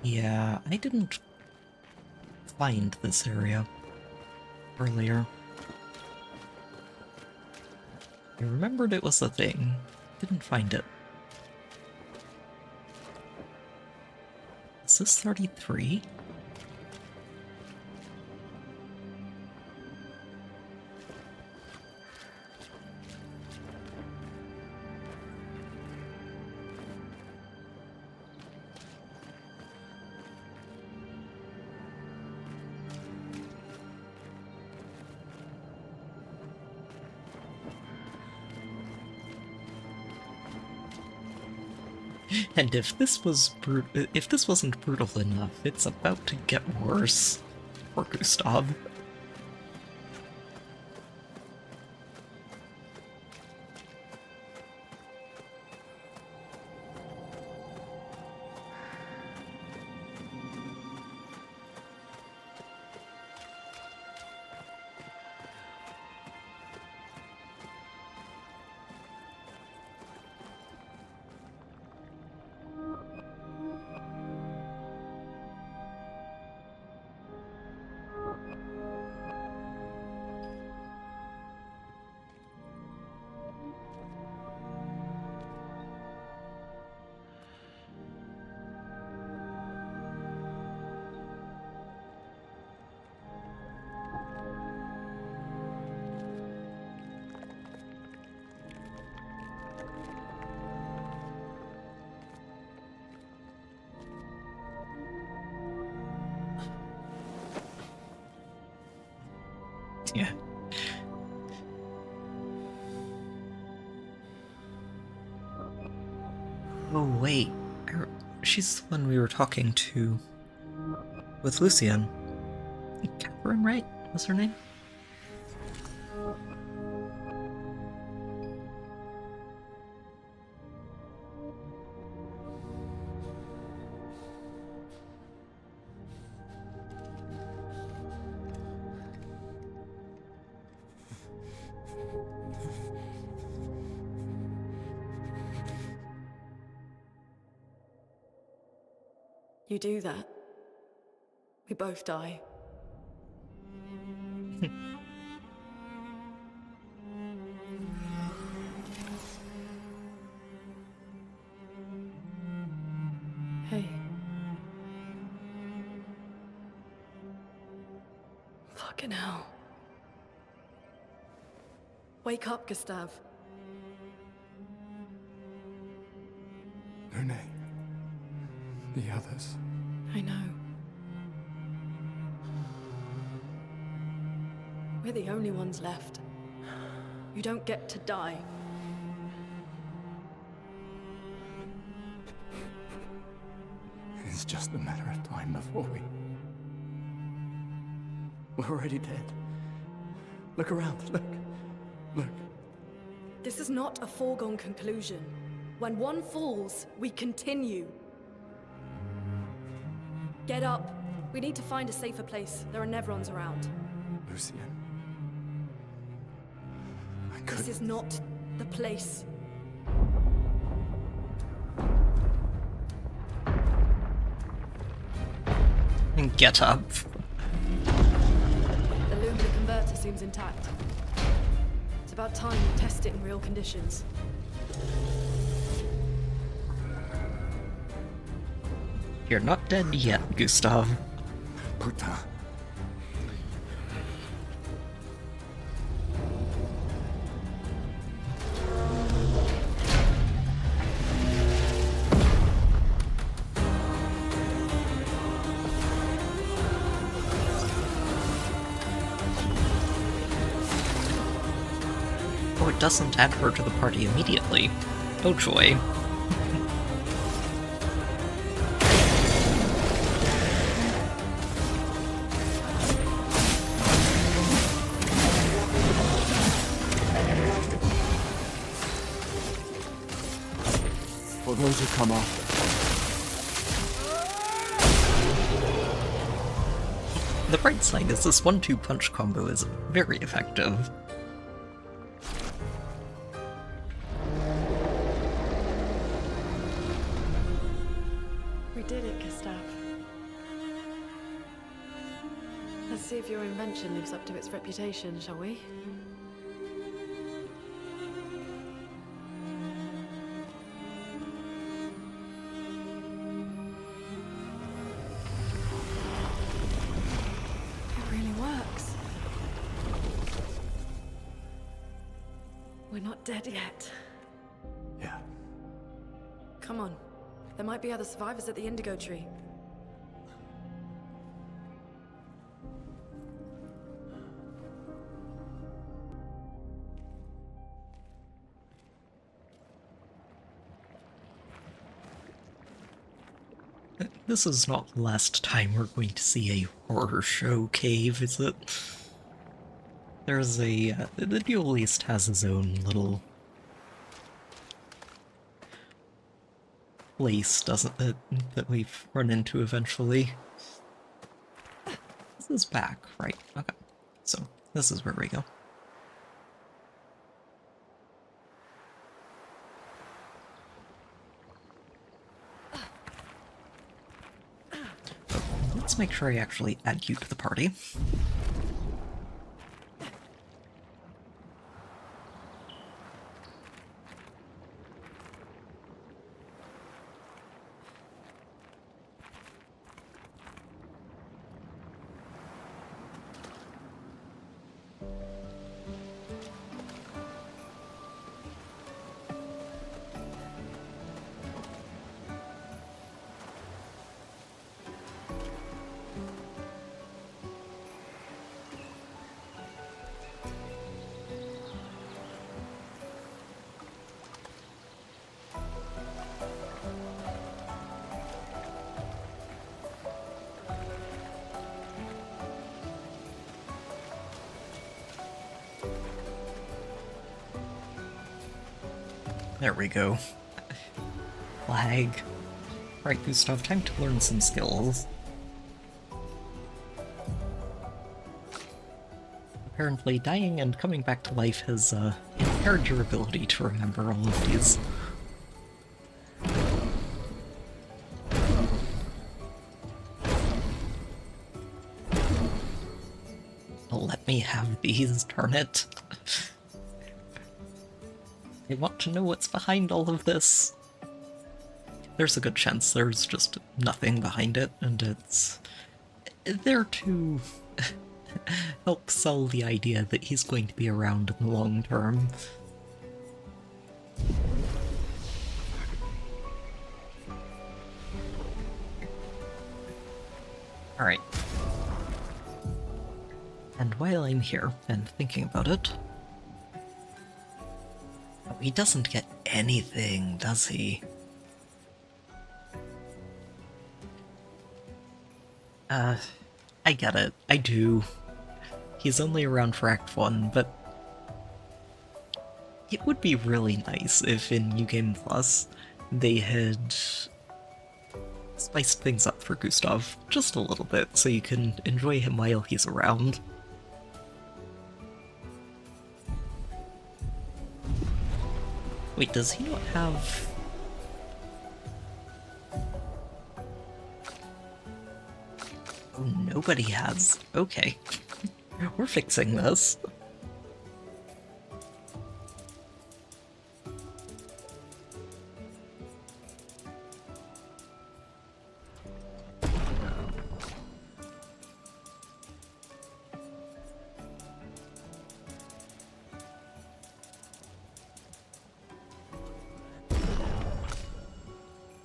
Yeah, I didn't find this area earlier. I remembered it was a thing, didn't find it. Is this 33? And if this wasn't brutal enough, it's about to get worse for Gustav. Yeah. Oh wait, she's the one we were talking to with Lucian. Catherine, right? Was her name? You do that, we both die. Hey. Fucking hell. Wake up, Gustave. Lune. The others. I know. We're the only ones left. You don't get to die. It's just a matter of time before we're already dead. Look around, look. This is not a foregone conclusion. When one falls, we continue. Get up. We need to find a safer place. There are Nevrons around. Lucien. This is not the place. Get up. The Lumiere converter seems intact. It's about time we test it in real conditions. You're not dead yet, Gustave. Putain. Oh, it doesn't add her to the party immediately. Oh joy. For those who come after. The bright side is this 1-2 punch combo is very effective. We did it, Gustave. Let's see if your invention lives up to its reputation, shall we? It really works. We're not dead yet. Yeah. Come on. There might be other survivors at the Indigo Tree. This is not the last time we're going to see a horror show cave, is it? There's a... the duelist has his own little... place, doesn't it, that we've run into eventually. This is back, right? Okay. So, this is where we go. Let's make sure I actually add you to the party. There we go. Flag. Right, Gustav, time to learn some skills. Apparently, dying and coming back to life has impaired your ability to remember all of these. Let me have these, darn it. I want to know what's behind all of this. There's a good chance there's just nothing behind it, and it's there to help sell the idea that he's going to be around in the long term. Alright. And while I'm here and thinking about it... Oh, he doesn't get anything, does he? I get it. I do. He's only around for Act 1, but... It would be really nice if in New Game Plus they had spiced things up for Gustav just a little bit so you can enjoy him while he's around. Wait, does he not have... Oh, nobody has. Okay. We're fixing this.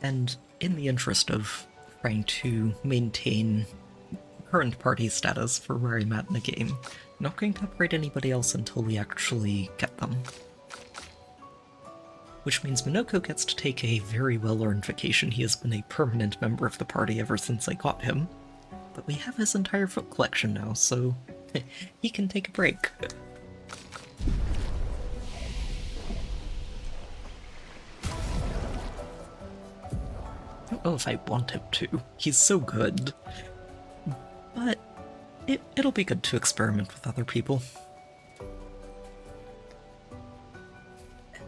And in the interest of trying to maintain current party status for where I'm at in the game, I'm not going to upgrade anybody else until we actually get them. Which means Minoko gets to take a very well-earned vacation. He has been a permanent member of the party ever since I got him. But we have his entire foot collection now, so he can take a break. I don't know if I want him to. He's so good. But it'll be good to experiment with other people.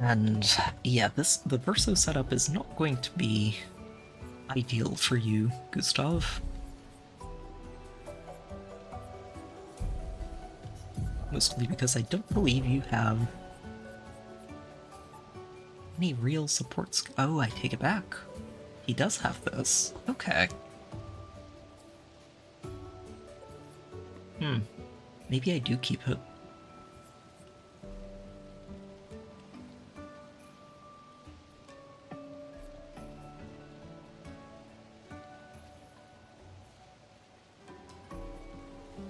And yeah, the Verso setup is not going to be ideal for you, Gustav. Mostly because I don't believe you have any real support. Oh, I take it back. He does have this. Okay. Maybe I do keep it.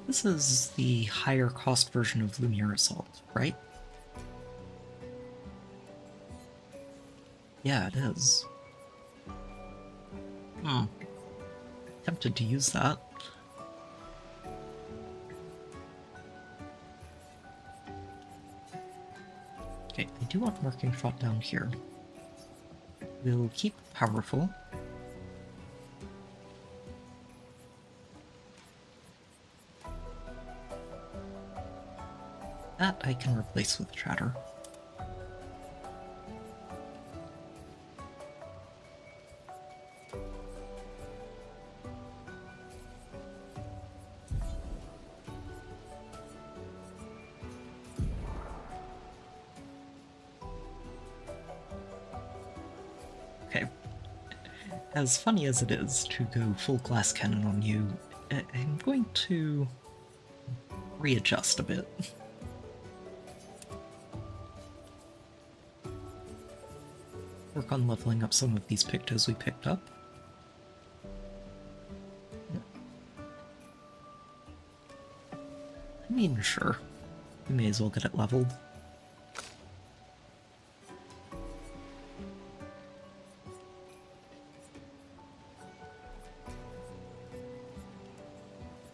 This is the higher cost version of Lumiere Assault, right? Yeah, it is. Tempted to use that. Okay, I do want Marking Shot down here. We'll keep Powerful. That I can replace with Chatter. Okay. As funny as it is to go full glass cannon on you, I'm going to readjust a bit. Work on leveling up some of these pictos we picked up. I mean, sure. We may as well get it leveled.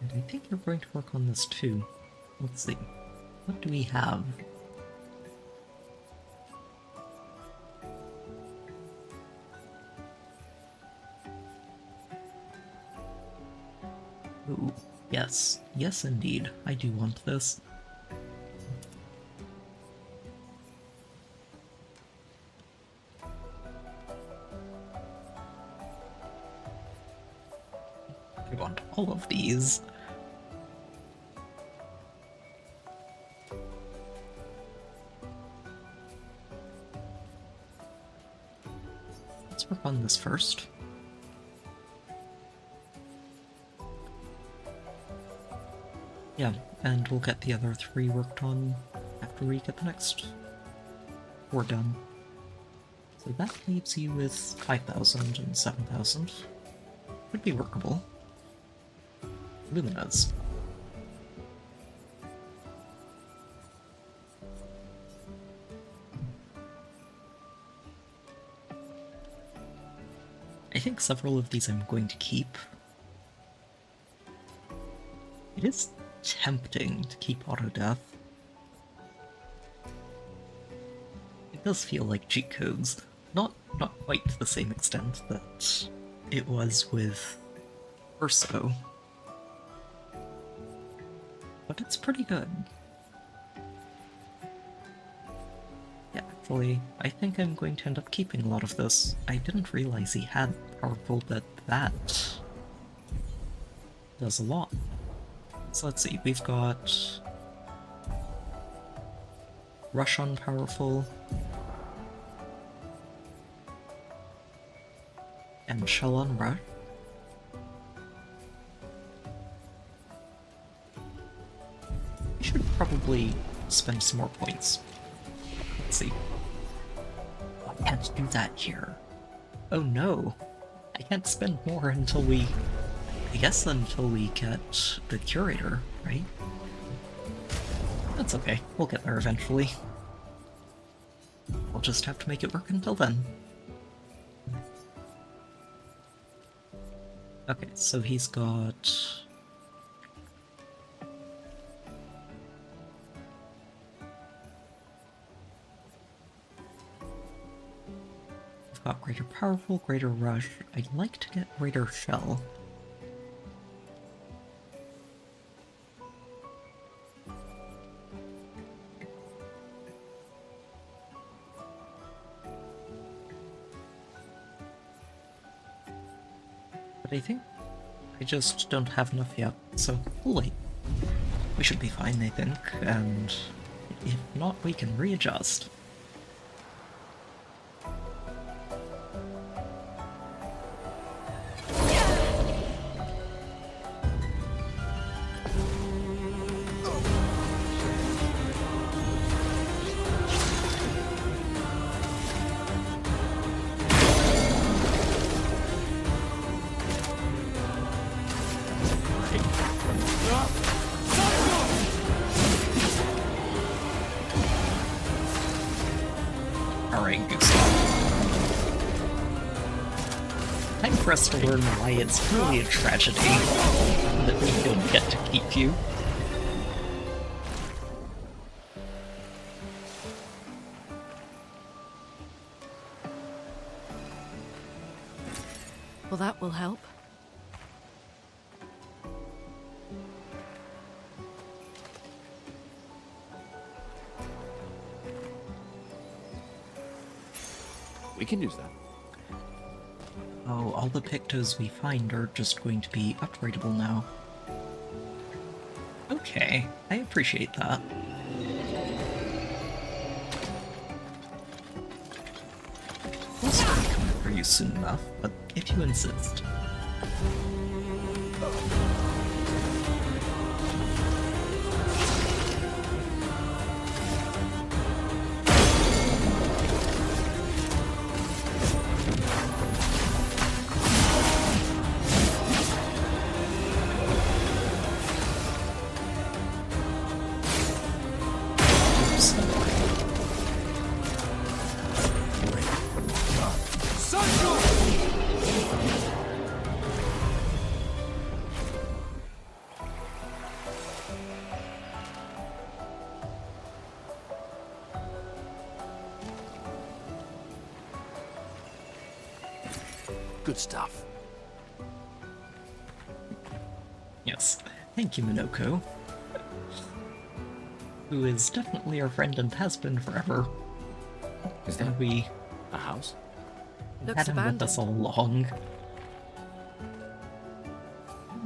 And I think we're going to work on this too. Let's see. What do we have? Ooh, yes. Yes, indeed. I do want this. I want all of these. let's work on this first. Yeah, and we'll get the other 3 worked on after we get the next 4 done. So that leaves you with 5,000 and 7,000. Would be workable. Lumina's. I think several of these I'm going to keep. It is tempting to keep auto-death. It does feel like cheat codes. Not quite to the same extent that it was with Urso. But it's pretty good. Yeah, actually, I think I'm going to end up keeping a lot of this. I didn't realize he had powerful, but that does a lot. So let's see, we've got Rush on powerful, and Shell on Rush. I should probably spend some more points. Let's see. Oh, I can't do that here. Oh no! I can't spend more until we... I guess until we get the Curator, right? That's okay, we'll get there eventually. We'll just have to make it work until then. Okay, so he's got... We've got Greater Powerful, Greater Rush. I'd like to get Greater Shell. But I think I just don't have enough yet, so we'll wait. We should be fine, I think, and if not, we can readjust. For us to learn why it's really a tragedy that we don't get to keep you. Well, that will help. We can use that. Oh, all the Pictos we find are just going to be upgradable now. Okay, I appreciate that. We'll certainly come after you soon enough, but if you insist. Good stuff. Yes, thank you, Minoko. Who is definitely our friend and has been forever. Is that a house? Looks Had him with us all abandoned. along.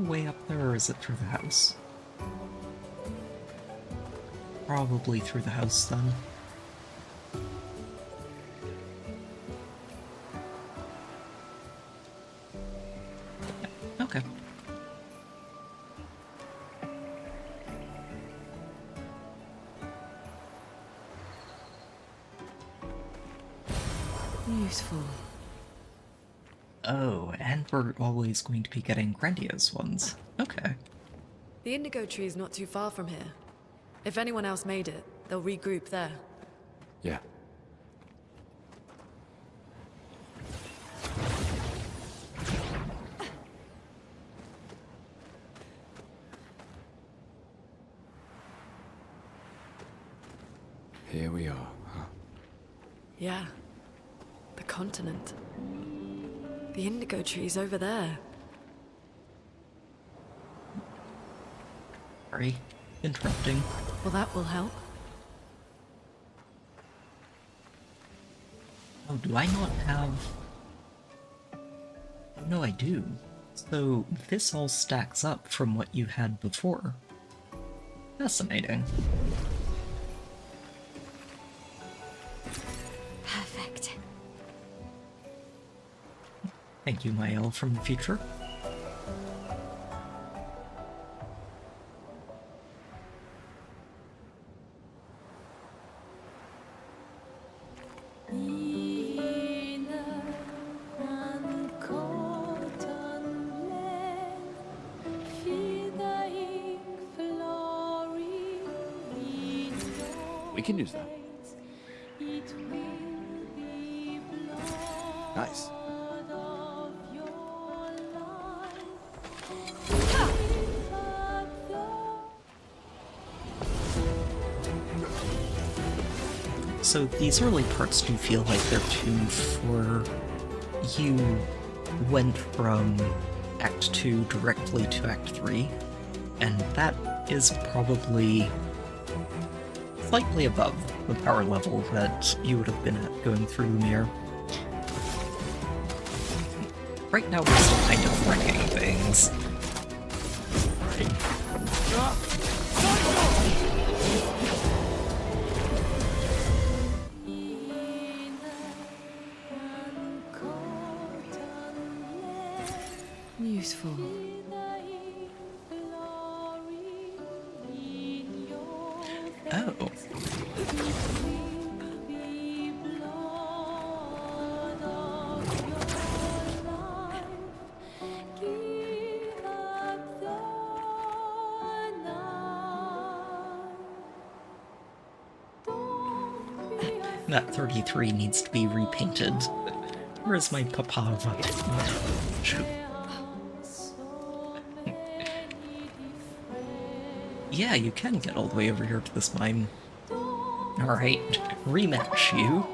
Way up there, or is it through the house? Probably through the house, then. Useful. Oh, and we're always going to be getting grandiose ones. Okay. The indigo tree is not too far from here. If anyone else made it, they'll regroup there. Yeah. Here we are, huh? Yeah. The continent. The indigo tree's over there. Sorry, interrupting. Well, that will help. Oh, do I not have... No, I do. So, this all stacks up from what you had before. Fascinating. Perfect. Thank you, Mael from the future. We can use that. Nice. So these early parts do feel like they're tuned for... You went from Act 2 directly to Act 3, and that is probably slightly above the power level that you would have been at going through Lumiere. Right now we're still kind of wrecking things. Useful. Oh. That 33 needs to be repainted. Where's my papa? Yeah, you can get all the way over here to this mine. Alright, rematch you.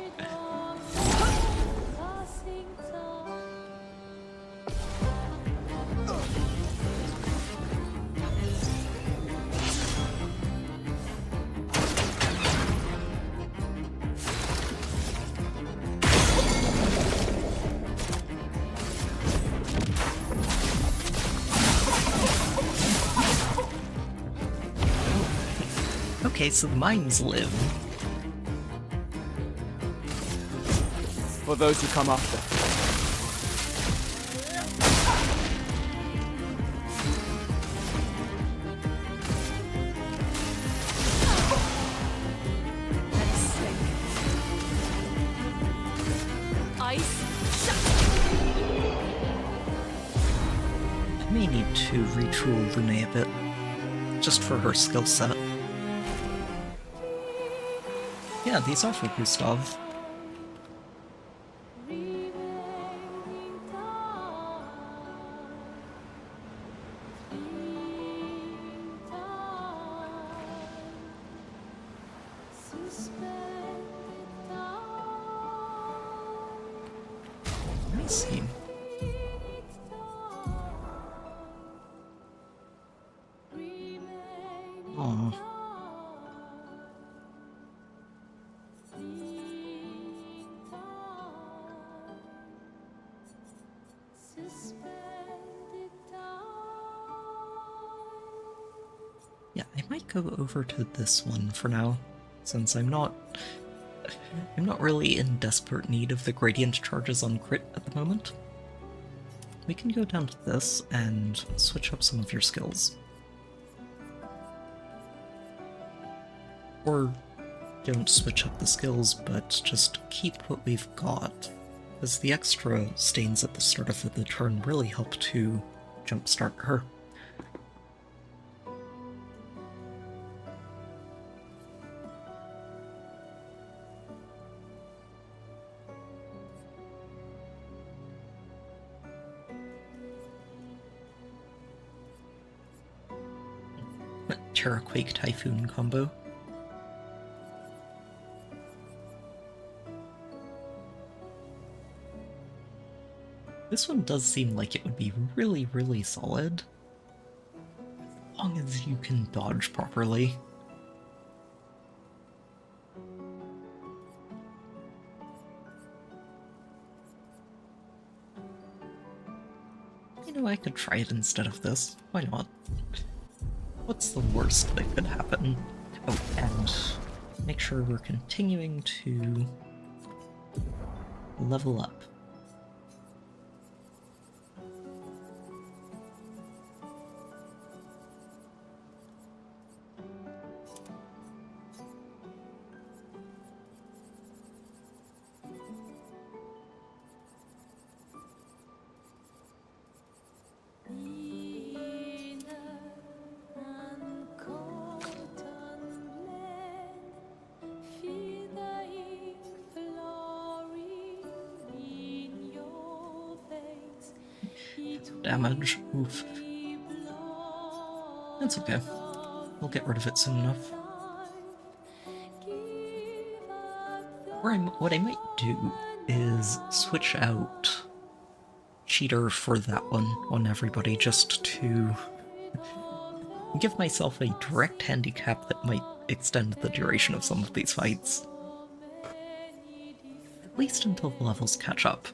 Okay, so the mines live. For those who come after. I may need to retool Lune a bit, just for her skill set. Yeah, these are for Gustav. Let me see. Aww. Yeah, I might go over to this one for now, since I'm not really in desperate need of the gradient charges on crit at the moment. We can go down to this and switch up some of your skills. Or don't switch up the skills, but just keep what we've got. As the extra stains at the start of the turn really help to jumpstart her. Terraquake Typhoon combo. This one does seem like it would be really, really solid, as long as you can dodge properly. You know, I could try it instead of this. Why not? What's the worst that could happen? Oh, and make sure we're continuing to level up. Damage. Oof. That's okay. We'll get rid of it soon enough. What I might do is switch out Cheater for that one on everybody, just to give myself a direct handicap that might extend the duration of some of these fights. At least until the levels catch up.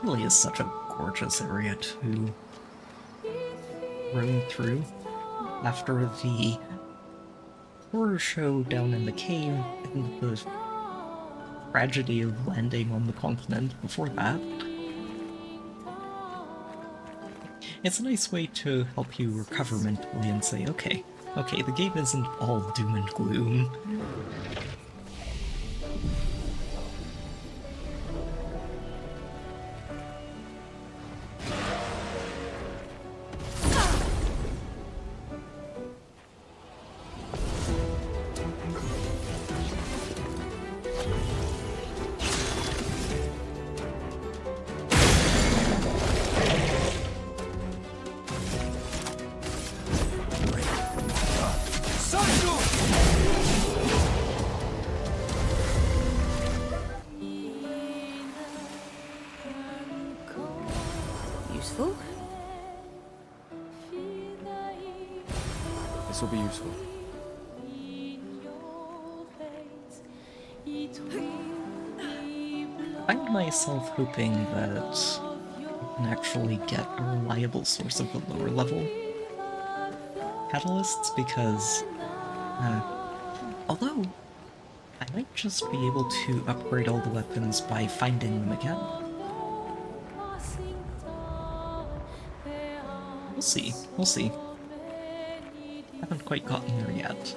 Really is such a gorgeous area to roam through. After the horror show down in the cave and the tragedy of landing on the continent before that, it's a nice way to help you recover mentally and say, okay, the game isn't all doom and gloom. Useful? This will be useful. I find myself hoping that I can actually get a reliable source of the lower level catalysts, because although I might just be able to upgrade all the weapons by finding them again. We'll see. Haven't quite gotten there yet.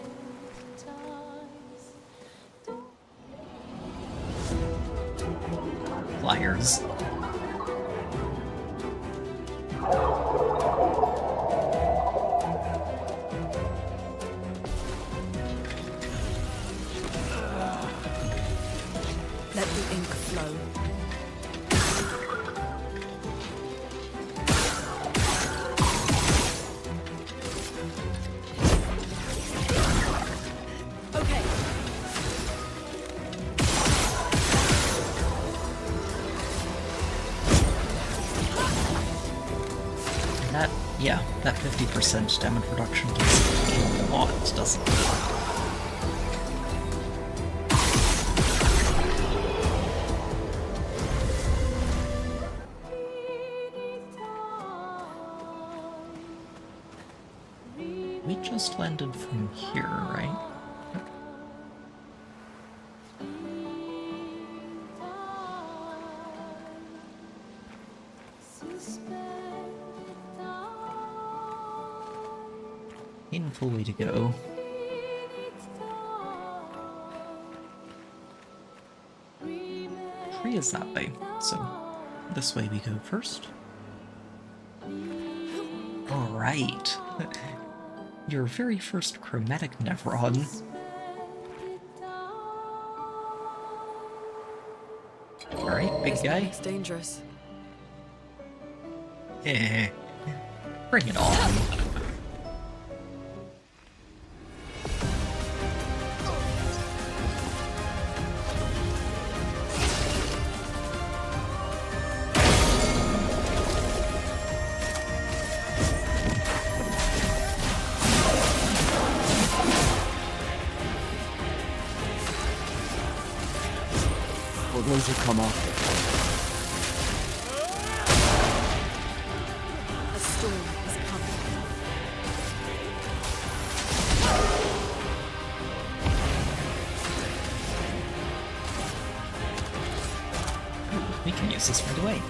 Flyers. Let the ink flow. That 50% damage reduction does a lot, doesn't it? We just landed from here, right? Painful way to go. Tree is that way, so this way we go first. Alright. Your very first chromatic Nevron. Alright, big guy. It's dangerous. Eh. Bring it on. For those who come after. A storm is coming. We can use this right away.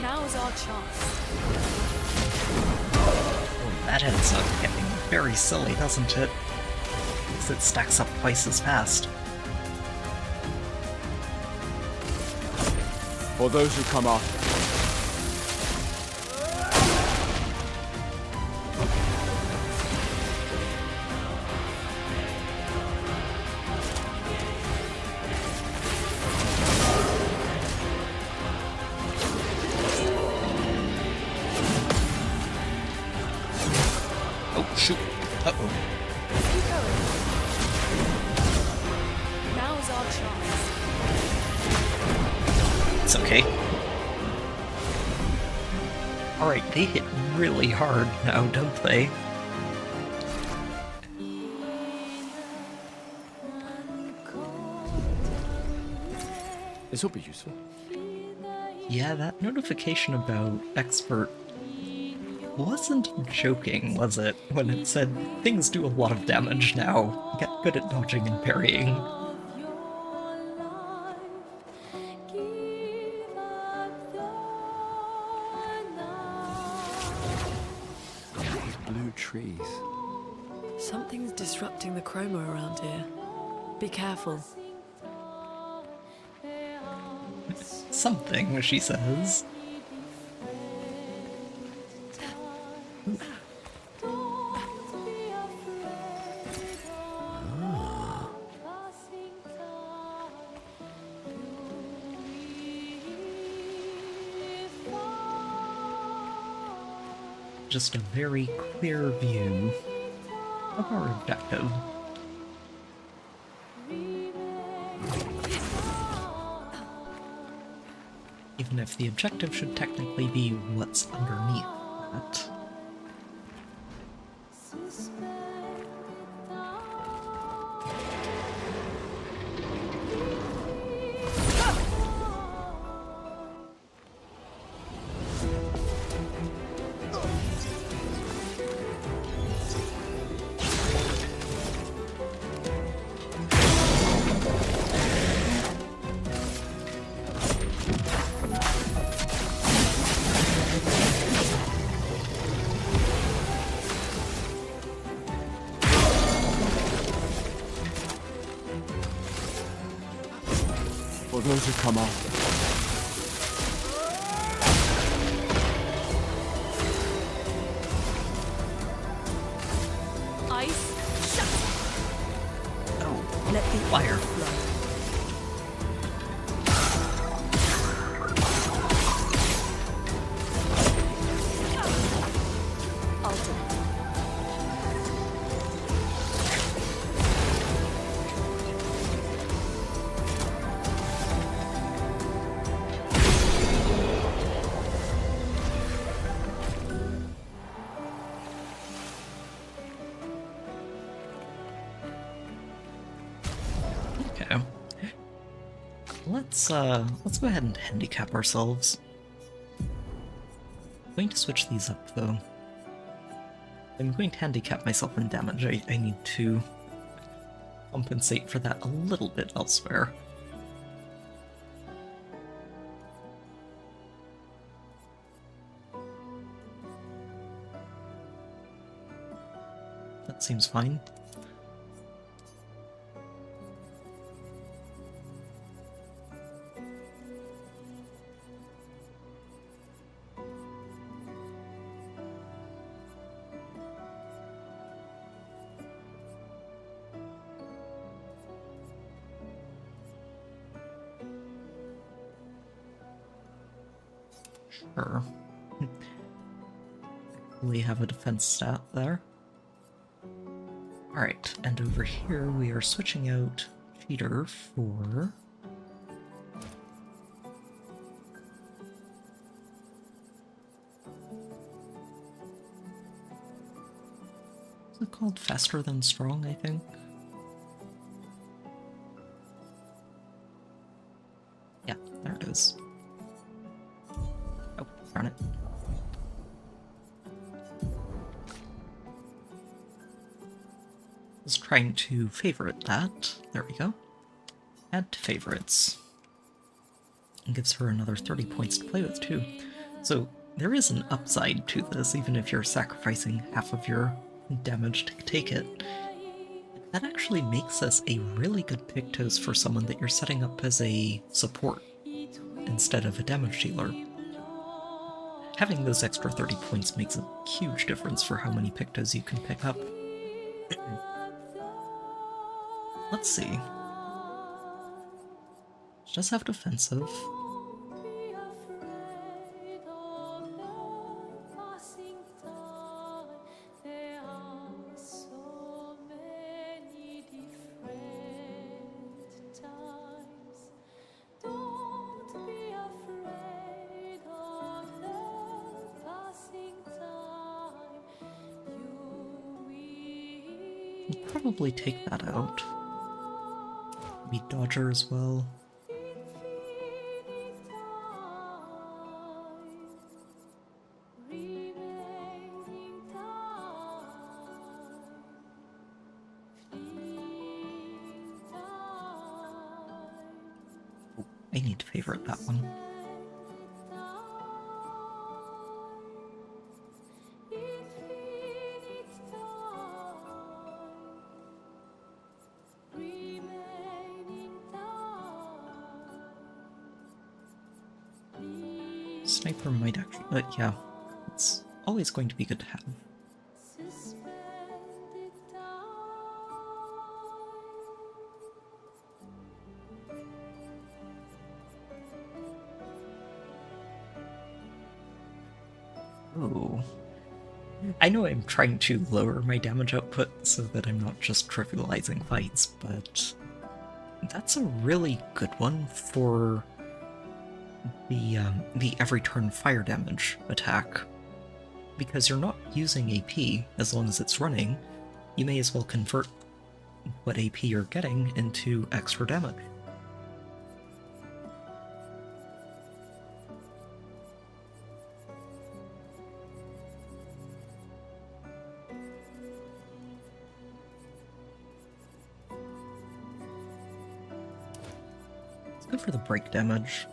Now's our chance. That ends up getting very silly, doesn't it? Because it stacks up twice as fast. For those who come after. Oh, shoot. Uh-oh. Now's our chance. It's okay. Alright, they hit really hard now, don't they? This will be useful. Yeah, that notification about expert wasn't joking, was it? When it said, things do a lot of damage now. Get good at dodging and parrying. These blue trees. Something's disrupting the chroma around here. Be careful. Something, she says. Just a very clear view of our objective. Even if the objective should technically be what's underneath that. For those who come after. Ice, shut! Oh, let the fire flow. let's go ahead and handicap ourselves. I'm going to switch these up though. I'm going to handicap myself in damage. I need to compensate for that a little bit elsewhere. That seems fine. Sure. We have a defense stat there. Alright, and over here we are switching out Cheater for... Is it called Faster Than Strong, I think? Yeah, there it is. Oh, darn it. I was trying to favorite that. There we go. Add to favorites. And gives her another 30 points to play with, too. So there is an upside to this, even if you're sacrificing half of your damage to take it. That actually makes us a really good Pictos for someone that you're setting up as a support instead of a damage dealer. Having those extra 30 points makes a huge difference for how many Pictos you can pick up. Let's see. She does have defensive. We'll probably take that out. Maybe Dodger as well. Oh, I need to favorite that one. Sniper might actually, but yeah, it's always going to be good to have. Oh. I know I'm trying to lower my damage output so that I'm not just trivializing fights, but that's a really good one for the every turn fire damage attack. Because you're not using AP as long as it's running, you may as well convert what AP you're getting into extra damage. Let's go for the break damage.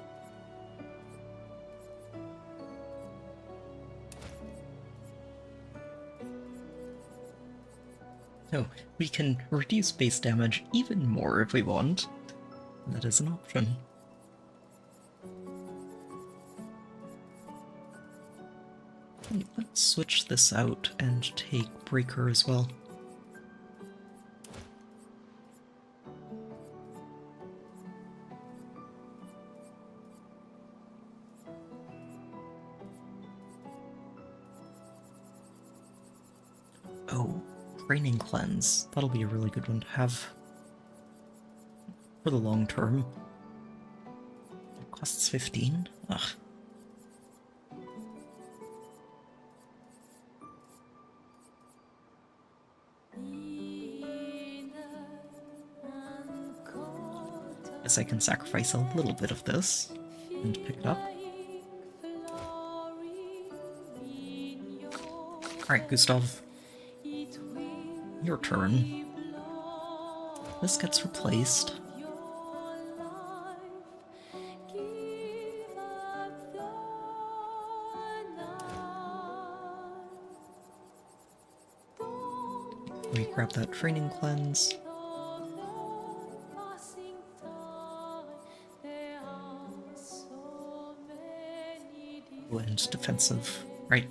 So, we can reduce base damage even more if we want. That is an option. Let's switch this out and take Breaker as well. Oh. Draining Cleanse. That'll be a really good one to have for the long term. It costs 15? Ugh. Guess I can sacrifice a little bit of this and pick it up. Alright, Gustav. Your turn. This gets replaced. We grab that training cleanse. And defensive, right?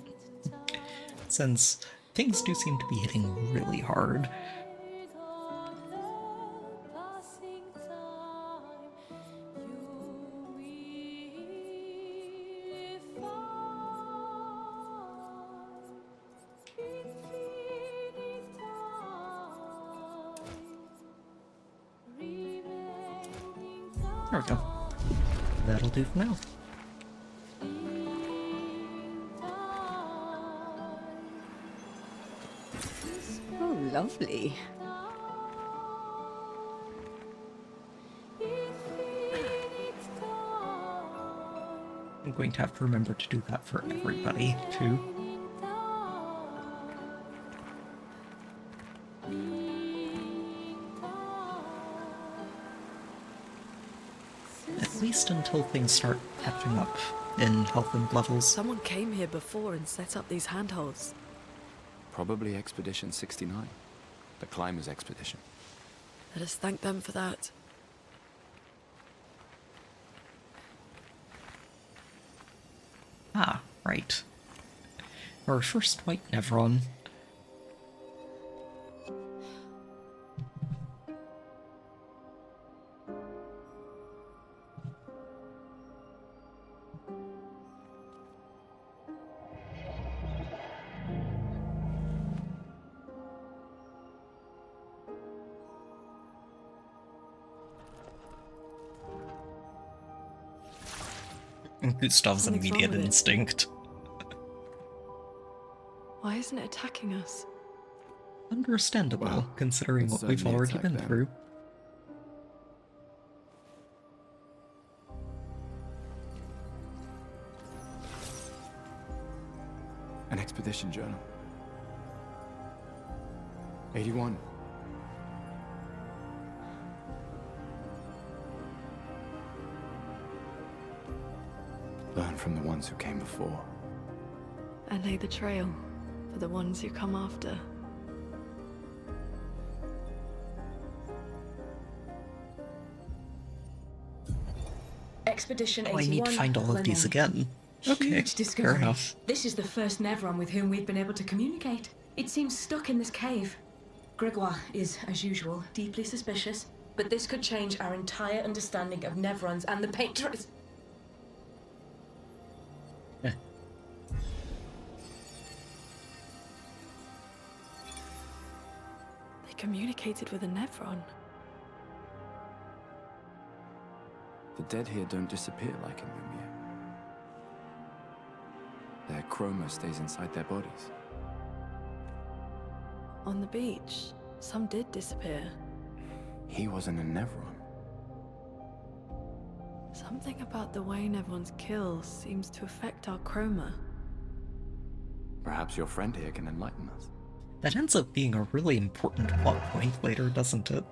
Since things do seem to be hitting really hard. There we go. That'll do for now. Oh, lovely. I'm going to have to remember to do that for everybody, too. At least until things start catching up in health and levels. Someone came here before and set up these handholds. Probably Expedition 69. The Climbers Expedition. Let us thank them for that. Ah, right. Our first white Nevron. Gustav's Something's wrong immediate with it. instinct. Why isn't it attacking us? Understandable, Well, considering it's what we've certainly already attacked been them. through. An expedition journal. 81. Learn from the ones who came before. And lay the trail for the ones who come after. Expedition 81. Oh, I need to find all of these Lenin. again. Okay, Huge fair discovery. enough. This is the first Nevron with whom we've been able to communicate. It seems stuck in this cave. Gregoire is, as usual, deeply suspicious, but this could change our entire understanding of Nevrons and the Patriots. They communicated with a Nevron. The dead here don't disappear like in Lumiere. Their chroma stays inside their bodies. On the beach, some did disappear. He wasn't a Nevron. Something about the way Nevrons kill seems to affect our chroma. Perhaps your friend here can enlighten us. That ends up being a really important plot point later, doesn't it?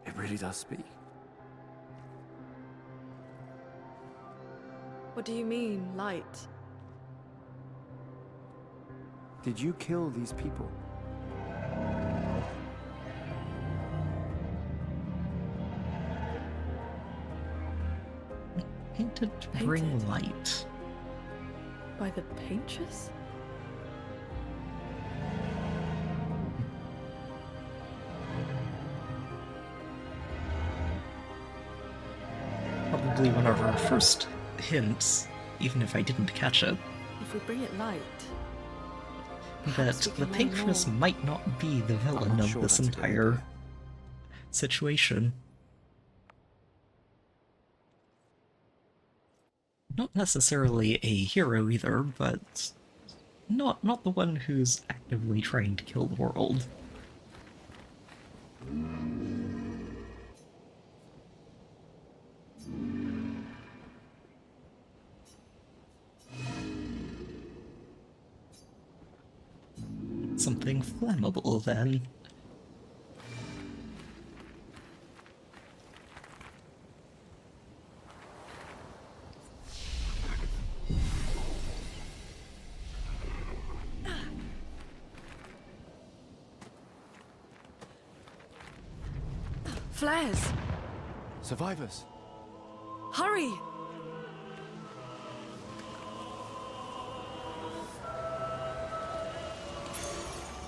It really does speak. What do you mean, light? Did you kill these people? Painted to bring light. By the Paintress? Probably one of our first hints, even if I didn't catch it, If we bring it light, that perhaps we the can learn Paintress more. might not be the villain not of sure this that's a good entire situation. Not necessarily a hero either, but not the one who's actively trying to kill the world. Something flammable, then. Flares! Survivors! Hurry!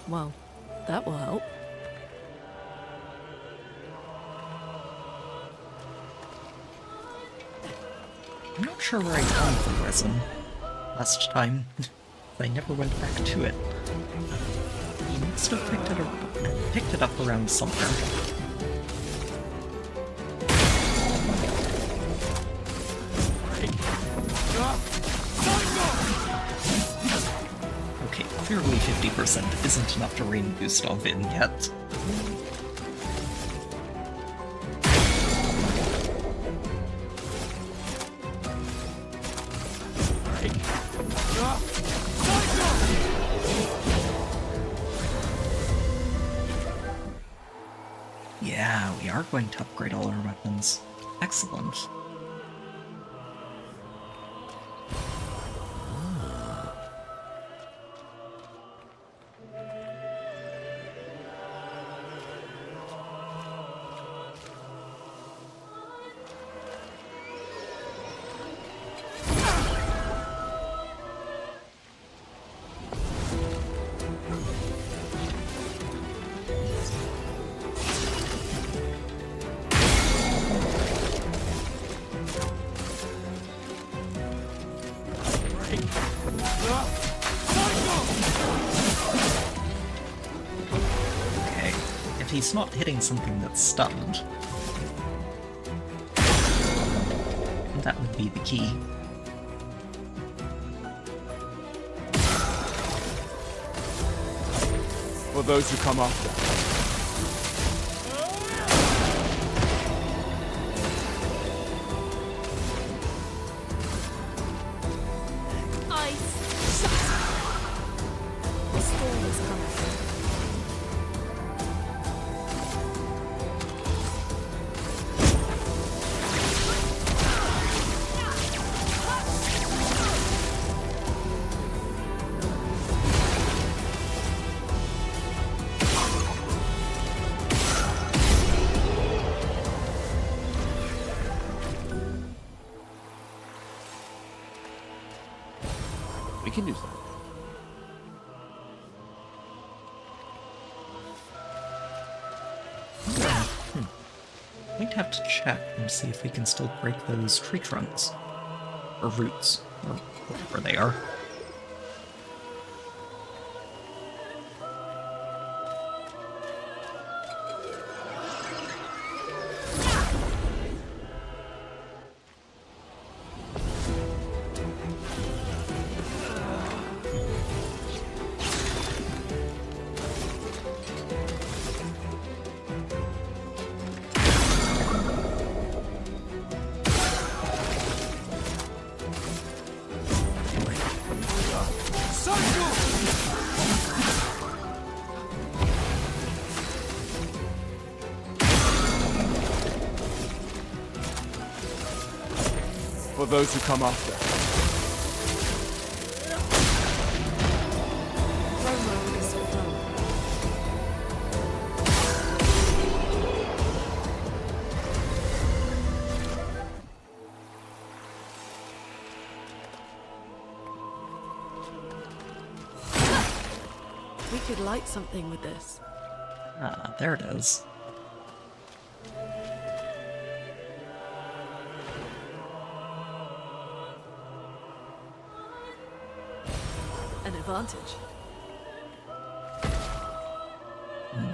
Well, that will help. I'm not sure where I found the resin last time. I never went back to it. You must have picked it up around somewhere. Okay, clearly 50% isn't enough to rain boost on Vin yet. Yeah, we are going to upgrade all our weapons. Excellent. Okay, if he's not hitting something that's stunned, that would be the key. For those who come after. We can use that. Might have to check and see if we can still break those tree trunks. Or roots, or whatever they are. For those who come after. We could light something with this. Ah, there it is. An advantage.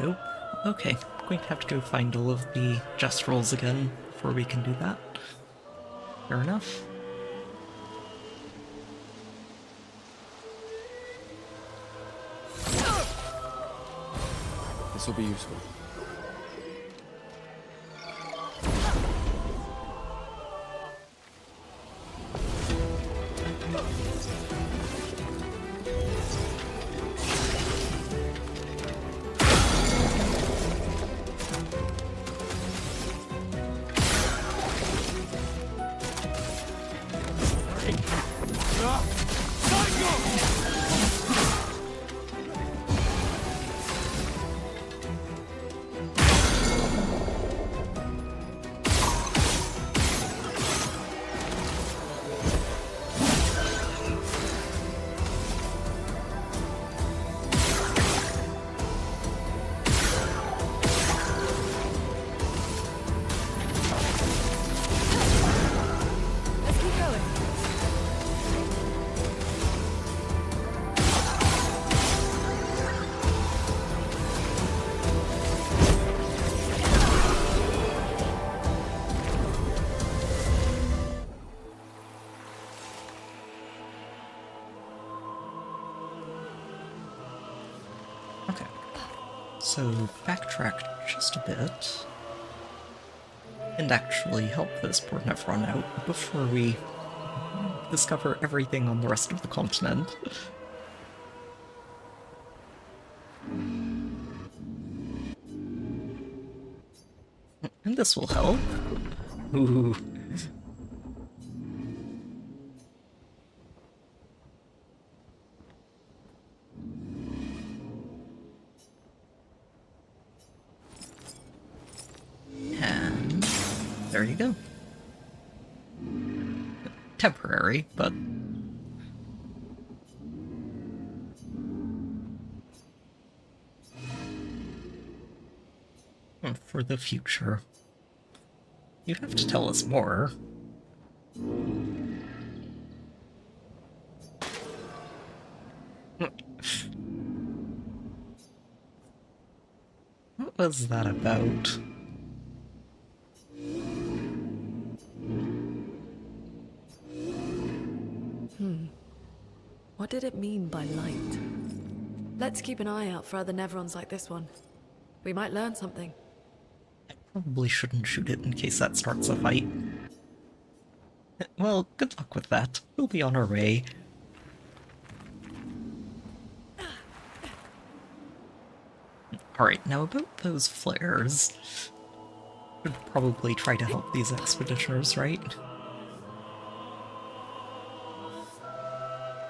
Nope. Okay, going to have to go find all of the just rolls again before we can do that. Fair enough. This will be useful. So, backtrack just a bit. And actually help this poor Nephron out before we discover everything on the rest of the continent. And this will help. Ooh. And there you go. Temporary, but for the future. You have to tell us more. What was that about? What did it mean by light? Let's keep an eye out for other Nevrons like this one. We might learn something. Probably shouldn't shoot it in case that starts a fight. Well, good luck with that. We'll be on our way. Alright, now about those flares. Should probably try to help these expeditioners, right?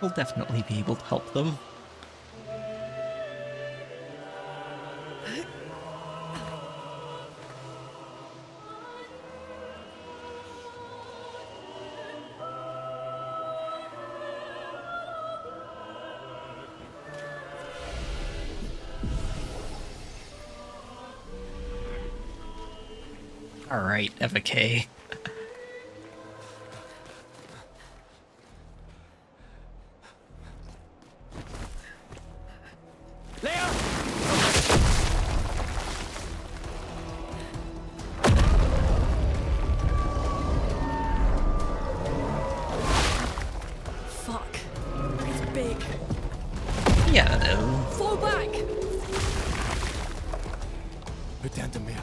We'll definitely be able to help them. Alright, Eva K. Fuck. It's big. Yeah. Fall back! Putain de merde.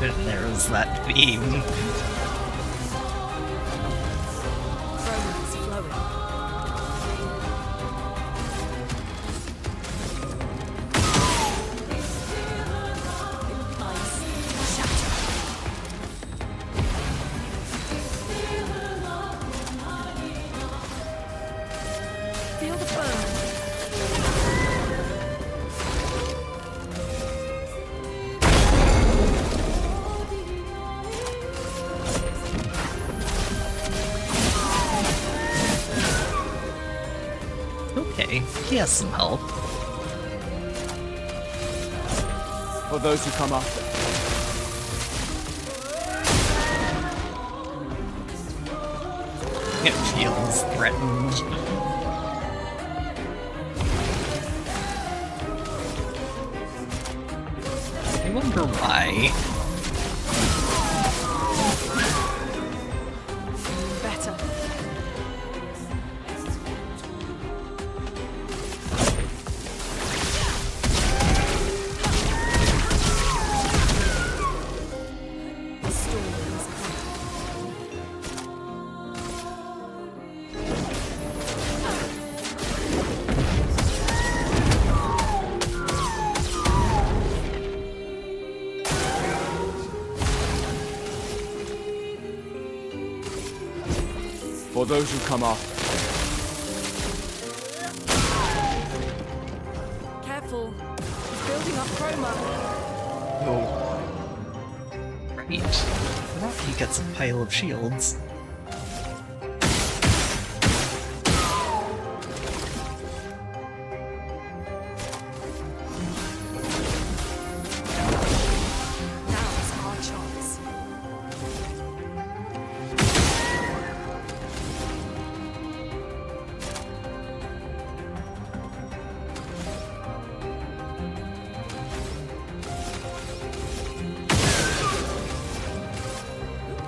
There's that beam. Romance flowing. Ice shatter. Feel the burn. Okay, he has some help. For those who come after. It feels threatened. I wonder why. Better. The storm has come. For those who come after. Careful. He's building up chroma. Oh. Right. Now he gets a pile of shields. Now's our chance.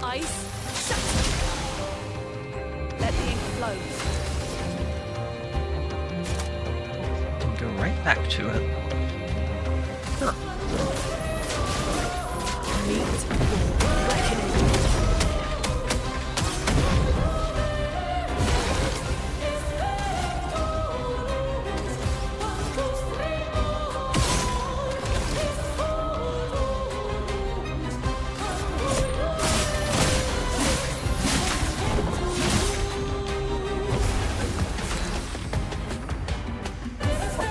Ice right back to it. Sure.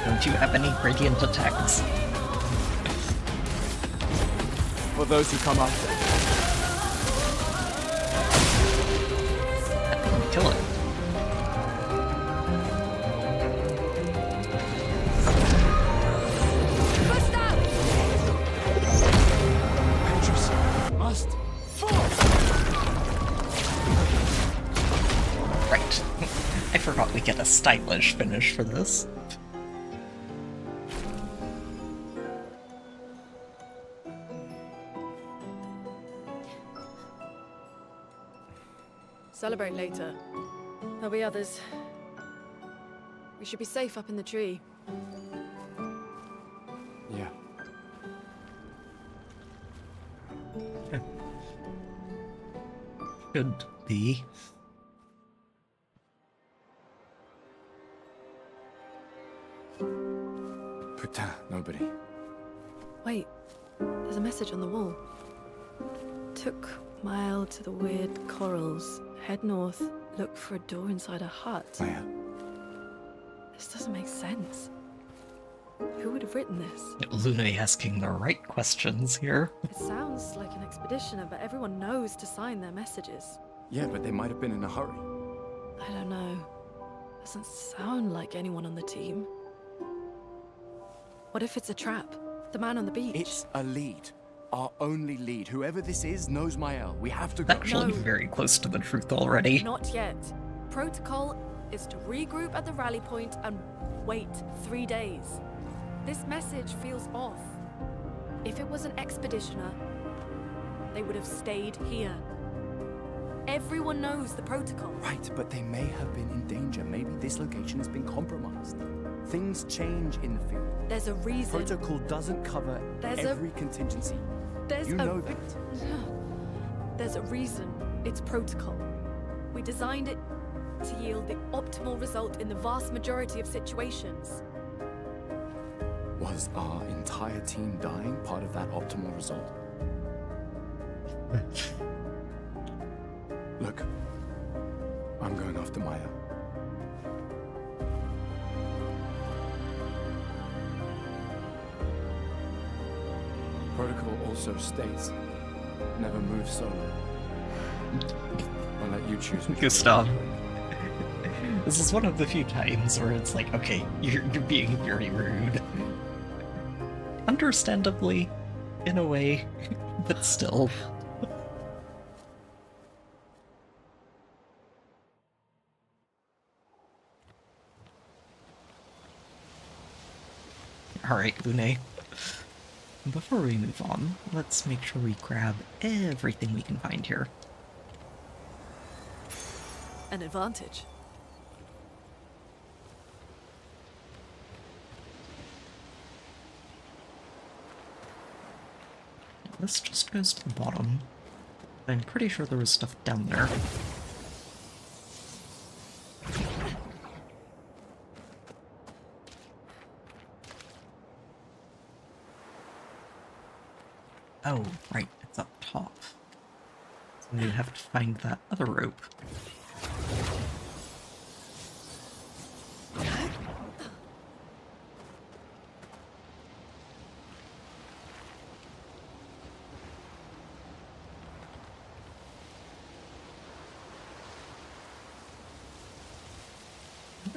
Don't you have any radiant attacks? For those who come after. That didn't kill it. Must Right. I forgot we get a stylish finish for this. Celebrate later. There'll be others. We should be safe up in the tree. Yeah. Should be. Putain, nobody. Wait, there's a message on the wall. Took mile to the weird corals. Head north, look for a door inside a hut. Oh, yeah. This doesn't make sense. Who would have written this? Luna asking the right questions here. It sounds like an expeditioner, but everyone knows to sign their messages. Yeah, but they might have been in a hurry. I don't know. Doesn't sound like anyone on the team. What if it's a trap? The man on the beach? It's a lead. Our only lead. Whoever this is knows Mael. We have to go. Actually, very close to the truth already. Not yet. Protocol is to regroup at the rally point and wait 3 days. This message feels off. If it was an expeditioner, they would have stayed here. Everyone knows the protocol. Right, but they may have been in danger. Maybe this location has been compromised. Things change in the field. There's a reason. Protocol doesn't cover every contingency. You know that. There's a reason it's protocol. We designed it to yield the optimal result in the vast majority of situations. Was our entire team dying part of that optimal result? Look, I'm going after Maya. Protocol also states, never move solo. I'll let you choose. Gustav. This is one of the few times where it's like, okay, you're being very rude. Understandably, in a way, but still. Alright, Lune. Before we move on, let's make sure we grab everything we can find here. An advantage. This just goes to the bottom. I'm pretty sure there was stuff down there. Oh, right, it's up top. So we have to find that other rope. I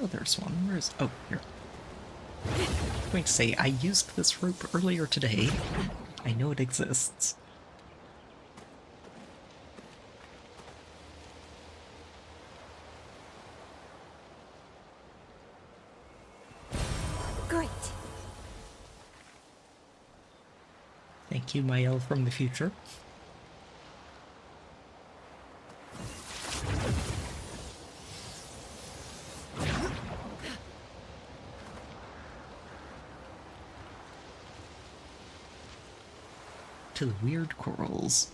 know there's one. Where's... oh, here. I'm going to say, I used this rope earlier today. I know it exists. Great. Thank you, Mael from the future. to the weird corals.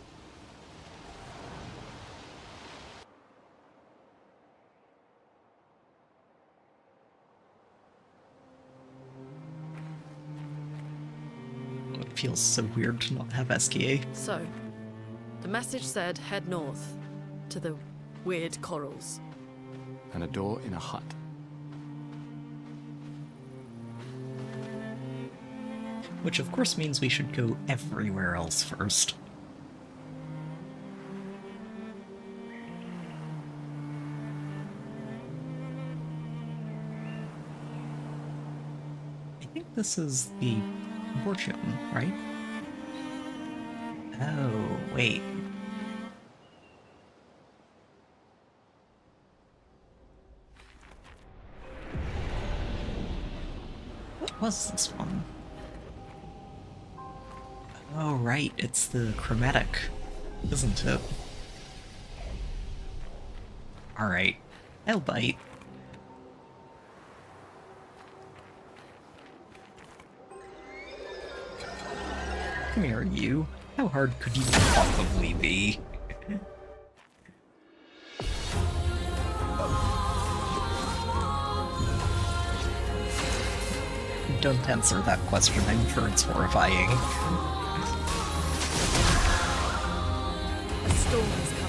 It feels so weird to not have SKA. So, the message said head north, to the weird corals. And a door in a hut. Which of course means we should go everywhere else first. I think this is the Borgium, right? Oh, wait. What was this one? Oh, right, it's the chromatic, isn't it? Alright, I'll bite. Come here, you. How hard could you possibly be? Don't answer that question, I'm sure it's horrifying. A storm is coming.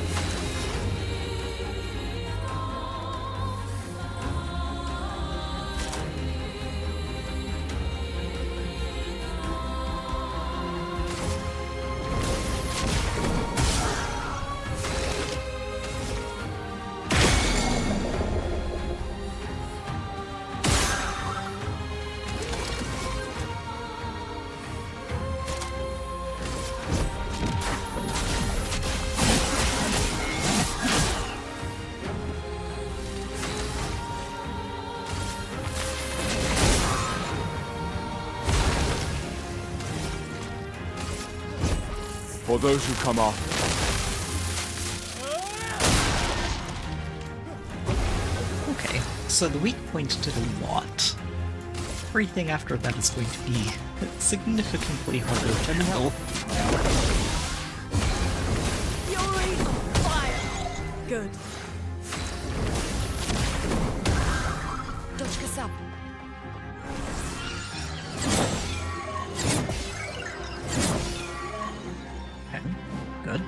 For those who come after. Okay, so the weak point did a lot. Everything after that is going to be significantly harder to handle. Fury on fire! Good. Точка сам. Okay, good.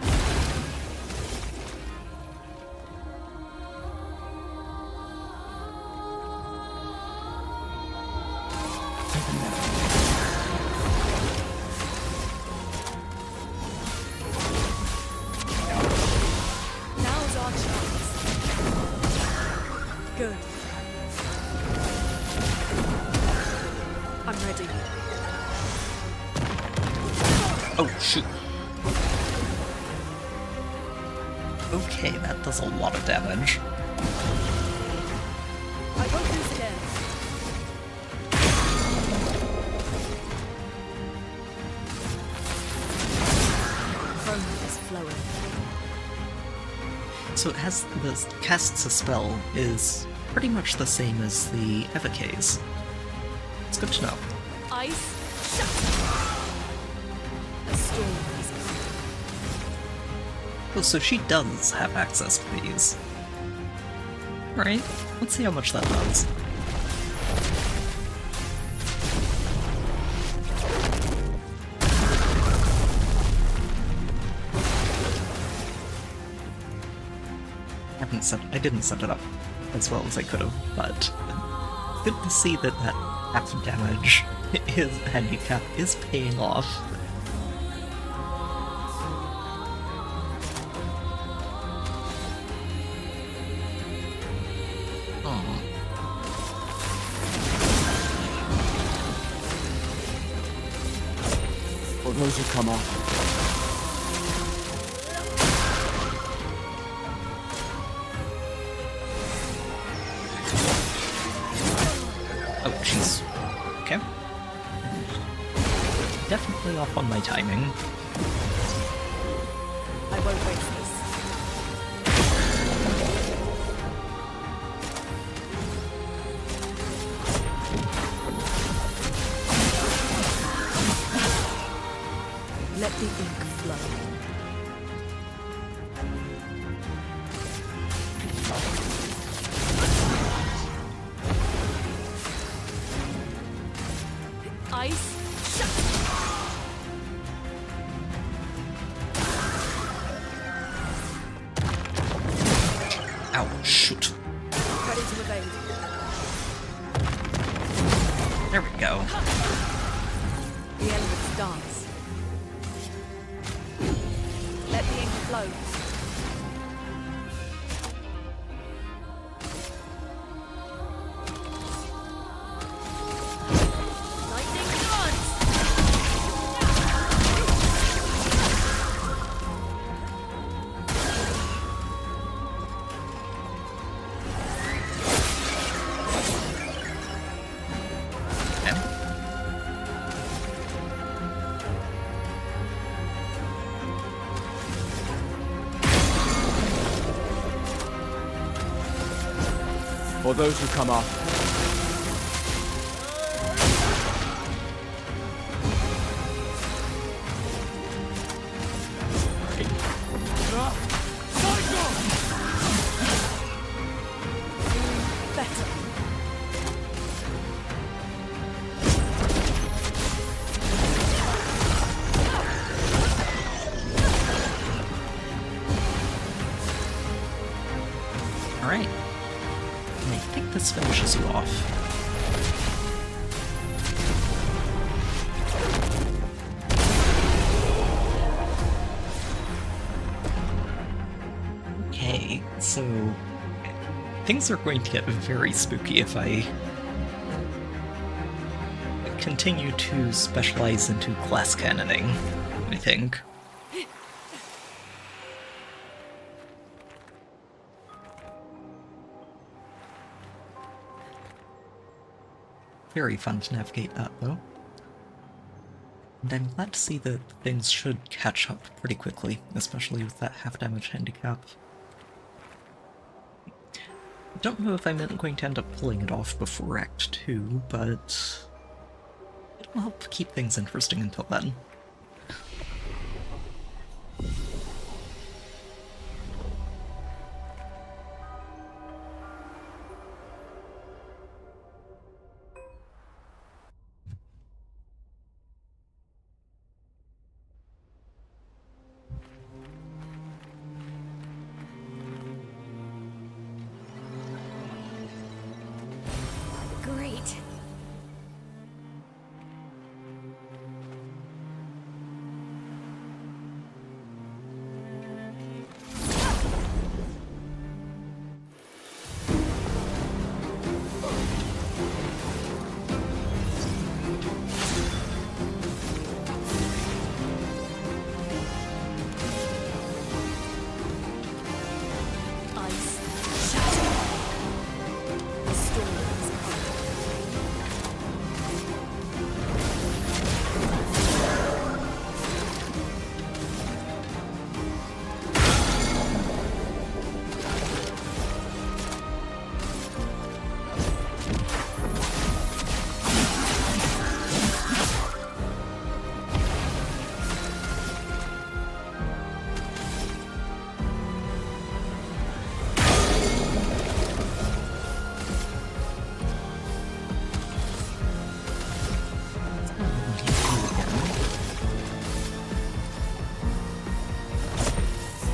Now's our chance. Good. I'm ready. Oh, shoot. Okay, that does a lot of damage. I won't lose again. Foam is flowing. So it has the casts a spell is pretty much the same as the Evocase. It's good to know. Ice, shut. A storm is coming. Oh, so she does have access to these. Alright, let's see how much that does. I didn't set it up as well as I could have, but good to see that that half damage his handicap is paying off. For those who come after. Oh, jeez. Okay. Definitely off on my timing. I won't waste this. Let the ink flow. Ice, shut! Ow, shoot. Ready to evade. There we go. The elements dance. Let the ink flow. Lightning dance! For those who come after. Better. Alright. I think this finishes you off. Okay, so things are going to get very spooky if I continue to specialize into glass cannoning, I think. Very fun to navigate that, though. And I'm glad to see that things should catch up pretty quickly, especially with that half-damage handicap. I don't know if I'm going to end up pulling it off before Act 2, but it'll help keep things interesting until then. Great. Ice, shatter. The storm is coming.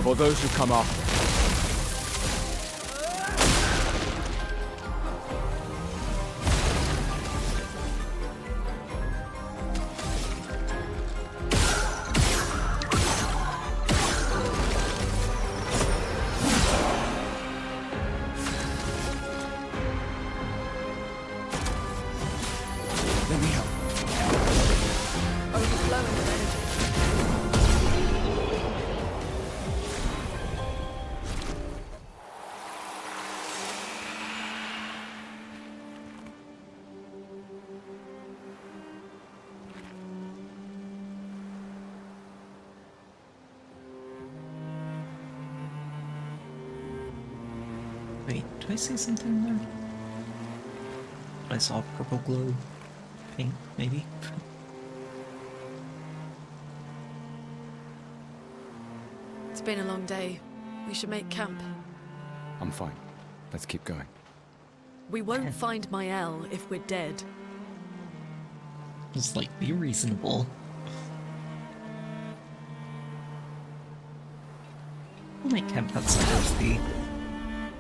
For those who come after. Let me help. Overflowing with energy. Wait, did I see something there? I saw purple glow. Pink, maybe? been a long day. We should make camp. I'm fine. Let's keep going. We won't find Mael if we're dead. Just like, be reasonable. We'll make camp outside of the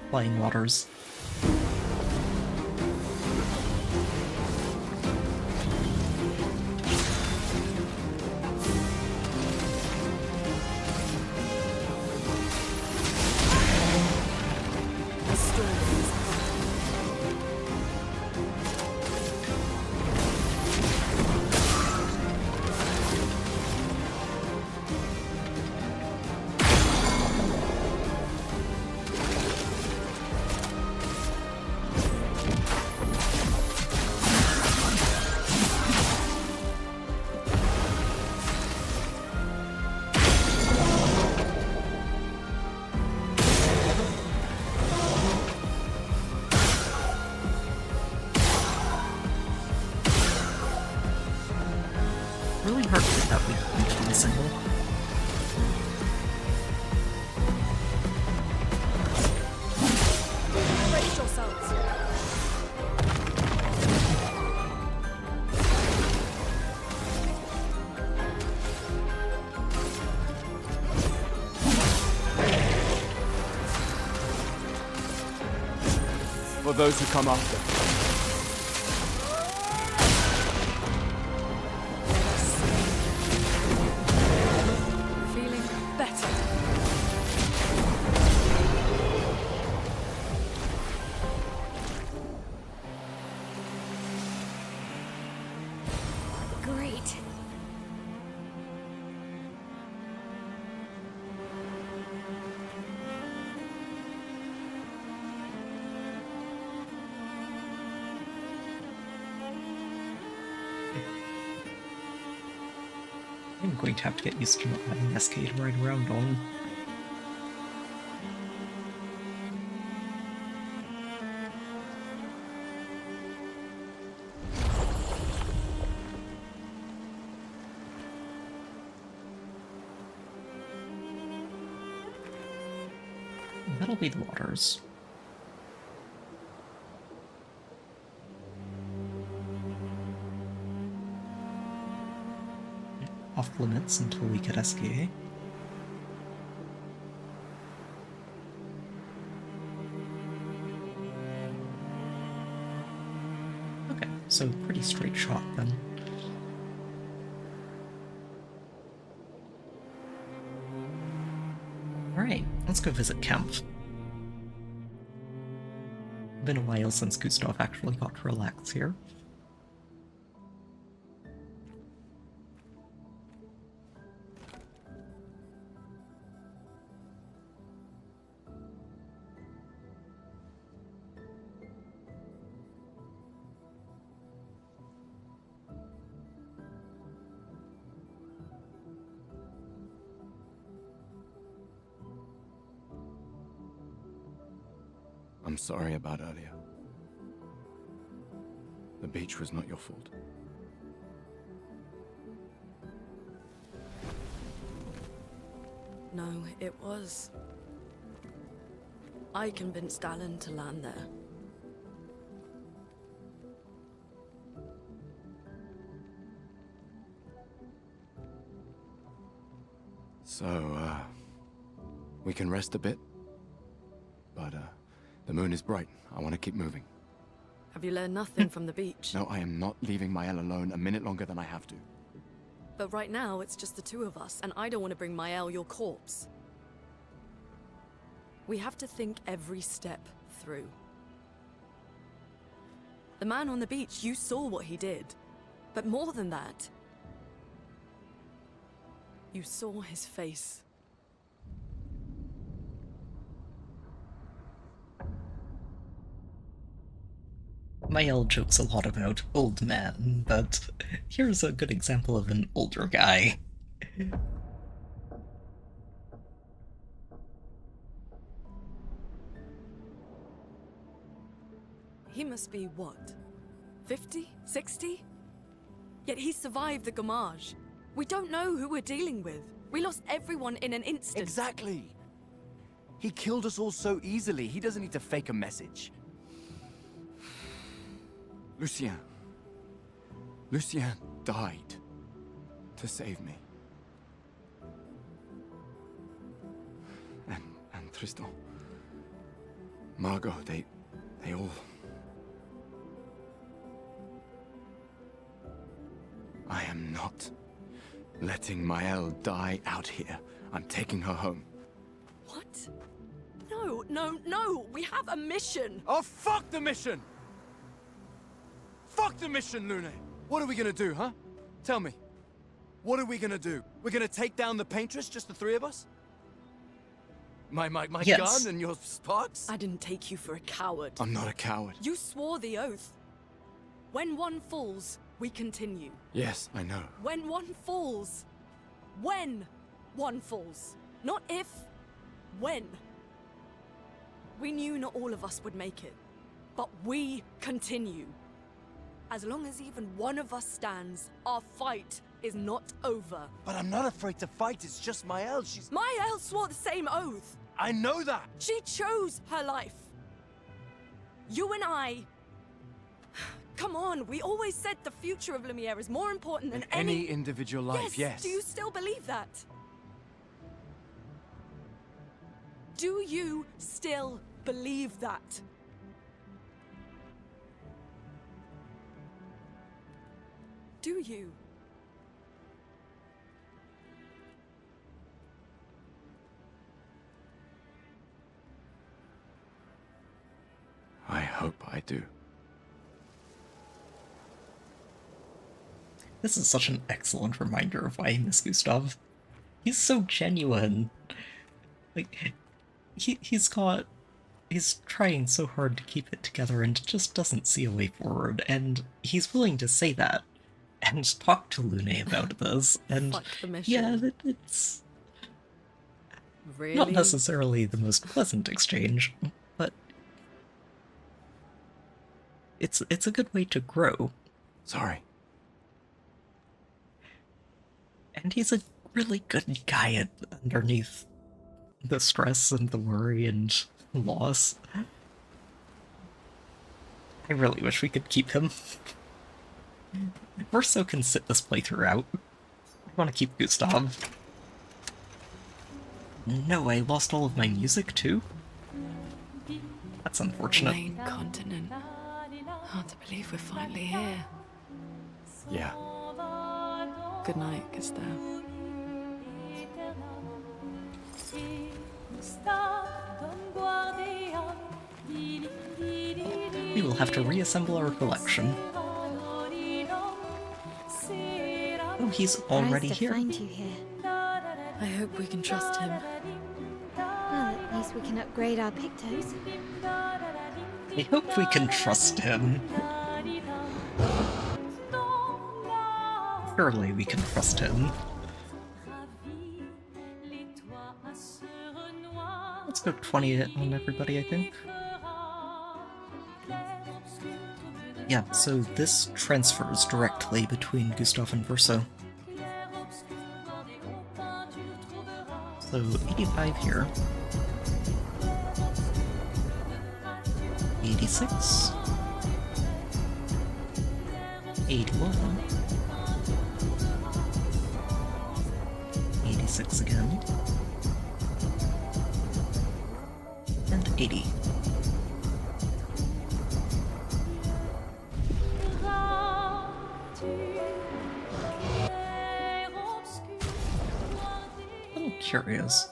flying waters. Really hard to get that weak point to be single. Brace yourselves. For those who come after. Feeling better. Great. I'm going to have to get used to not having SK to ride around on. That'll be the waters. Off limits until we get SKA. Okay, so pretty straight shot then. Alright, let's go visit camp. Been a while since Gustav actually got to relax here. I'm sorry about earlier. The beach was not your fault. No, it was. I convinced Alan to land there. So, we can rest a bit? But, the moon is bright. I want to keep moving. Have you learned nothing from the beach? No, I am not leaving Mael alone a minute longer than I have to. But right now, it's just the two of us, and I don't want to bring Mael your corpse. We have to think every step through. The man on the beach, you saw what he did. But more than that, you saw his face. Mael jokes a lot about old man, but here's a good example of an older guy. He must be what? 50? 60? Yet he survived the Gamage. We don't know who we're dealing with. We lost everyone in an instant. Exactly. He killed us all so easily. He doesn't need to fake a message. Lucien. Lucien died to save me. And Tristan. Margot, they all... I am not letting Maëlle die out here. I'm taking her home. What? No, no, no! We have a mission! Oh, fuck the mission! Fuck the mission, Lune! What are we gonna do, huh? Tell me. What are we gonna do? We're gonna take down the paintress, just the three of us? My Yes. gun and your sparks? I didn't take you for a coward. I'm not a coward. You swore the oath. When one falls, we continue. Yes, I know. When one falls. When one falls. Not if. When. We knew not all of us would make it. But we continue. As long as even one of us stands, our fight is not over. But I'm not afraid to fight, it's just Maëlle, she's... Maëlle swore the same oath. I know that! She chose her life. You and I... Come on, we always said the future of Lumiere is more important than Any individual life, yes. Do you still believe that? Do you still believe that? Do you? I hope I do. This is such an excellent reminder of why I miss Gustav. He's so genuine. Like, he's trying so hard to keep it together and just doesn't see a way forward, and he's willing to say that and talk to Lune about this, and Fuck the mission. yeah, it's Really? not necessarily the most pleasant exchange, but it's a good way to grow. Sorry. And he's a really good guy underneath the stress and the worry and loss. I really wish we could keep him. Verso can sit this playthrough out. I want to keep Gustav. No, I lost all of my music too? That's unfortunate. Main continent. Hard to believe we're finally here. Yeah. Good night, Gustav. We will have to reassemble our collection. Oh, he's already here. Find you here. I hope we can trust him. Well, at least we can upgrade our pictos. I hope we can trust him. Surely we can trust him. Let's go 20 on everybody, I think. Yeah, so this transfers directly between Gustav and Verso. So 85 here. 86. 81. 86 again. And 80. A little curious.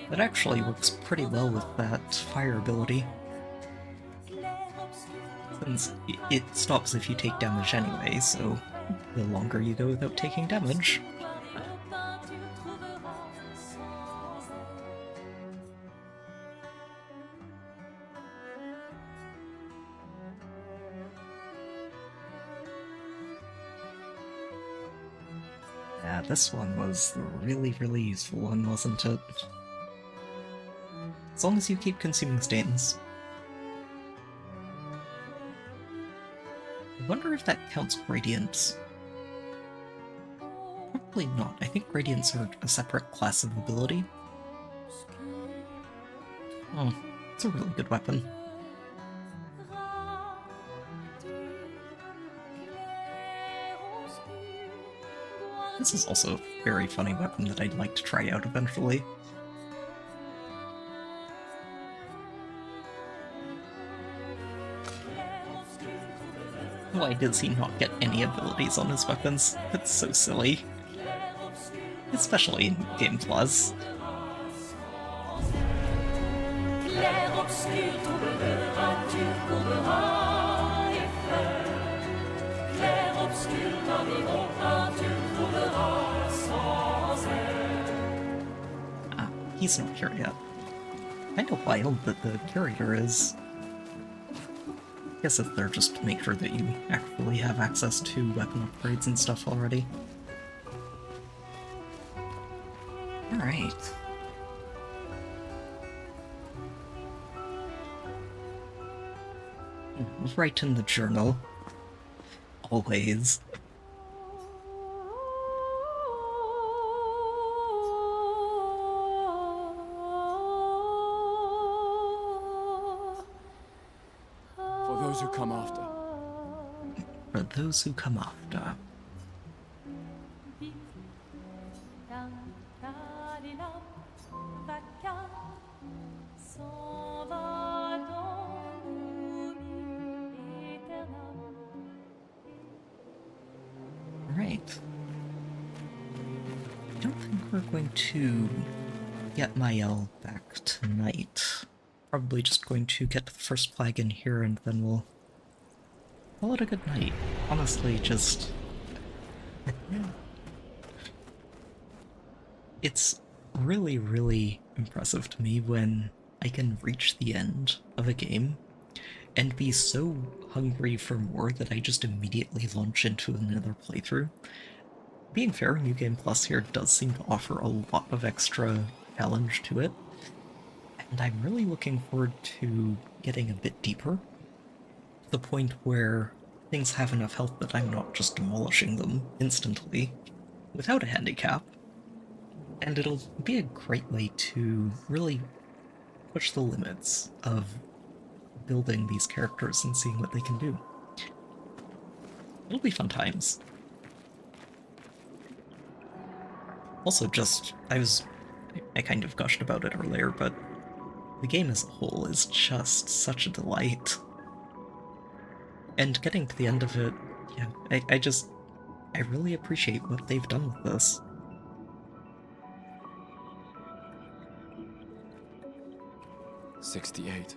That actually works pretty well with that fire ability. Since it stops if you take damage anyway, so the longer you go without taking damage. Yeah, this one was the really, really useful one, wasn't it? As long as you keep consuming stains. I wonder if that counts gradients. Probably not. I think gradients are a separate class of ability. Oh, it's a really good weapon. This is also a very funny weapon that I'd like to try out eventually. Why does he not get any abilities on his weapons? That's so silly. Especially in Game Plus. Ah, he's not here yet. Kinda wild that the curator is. I guess if they're just to make sure that you actually have access to weapon upgrades and stuff already. Alright. Write in the journal. Always. For those who come after. For those who come after. Right. I don't think we're going to get Mael back tonight. Probably just going to get the first flag in here and then we'll call it a good night. Honestly, just... It's really, really impressive to me when I can reach the end of a game and be so hungry for more that I just immediately launch into another playthrough. Being fair, New Game Plus here does seem to offer a lot of extra challenge to it, and I'm really looking forward to getting a bit deeper, to the point where things have enough health that I'm not just demolishing them instantly, without a handicap. And it'll be a great way to really push the limits of building these characters and seeing what they can do. It'll be fun times. Also just, I kind of gushed about it earlier, but the game as a whole is just such a delight. And getting to the end of it, yeah, I really appreciate what they've done with this. '68.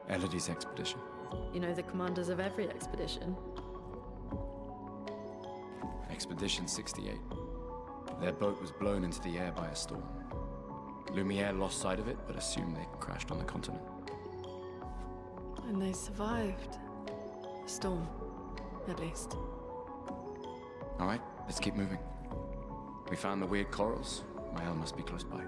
Elodie's expedition. You know the commanders of every expedition. Expedition 68. Their boat was blown into the air by a storm. Lumiere lost sight of it, but assumed they crashed on the continent. And they survived. The storm, at least. Alright, let's keep moving. We found the weird corals. Mael must be close by.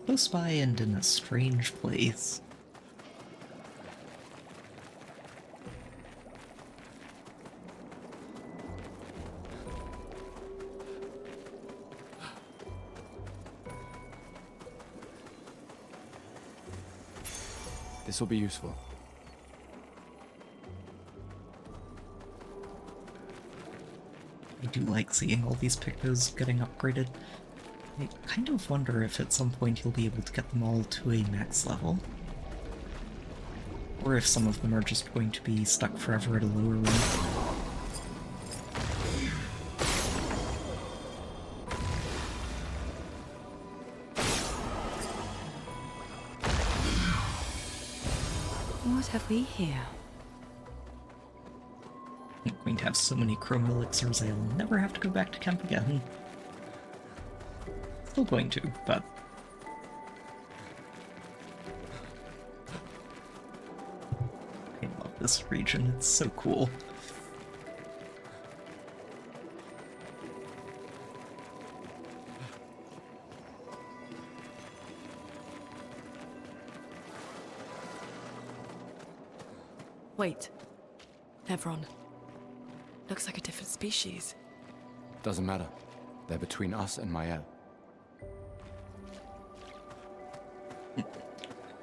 Close by and in a strange place. This will be useful. I do like seeing all these pictos getting upgraded. I kind of wonder if at some point you'll be able to get them all to a max level. Or if some of them are just going to be stuck forever at a lower rank. What have we here? I'm going to have so many chrome elixirs I'll never have to go back to camp again. Still going to, but this region. It's so cool. Wait. Nevron. Looks like a different species. Doesn't matter. They're between us and Mael.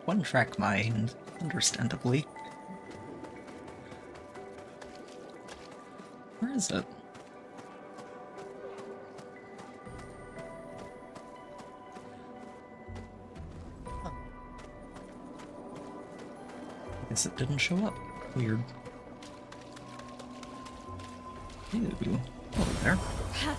One-track mind, understandably. Where is it? Huh. I guess it didn't show up. Weird. Ew. Hello there. Perfect.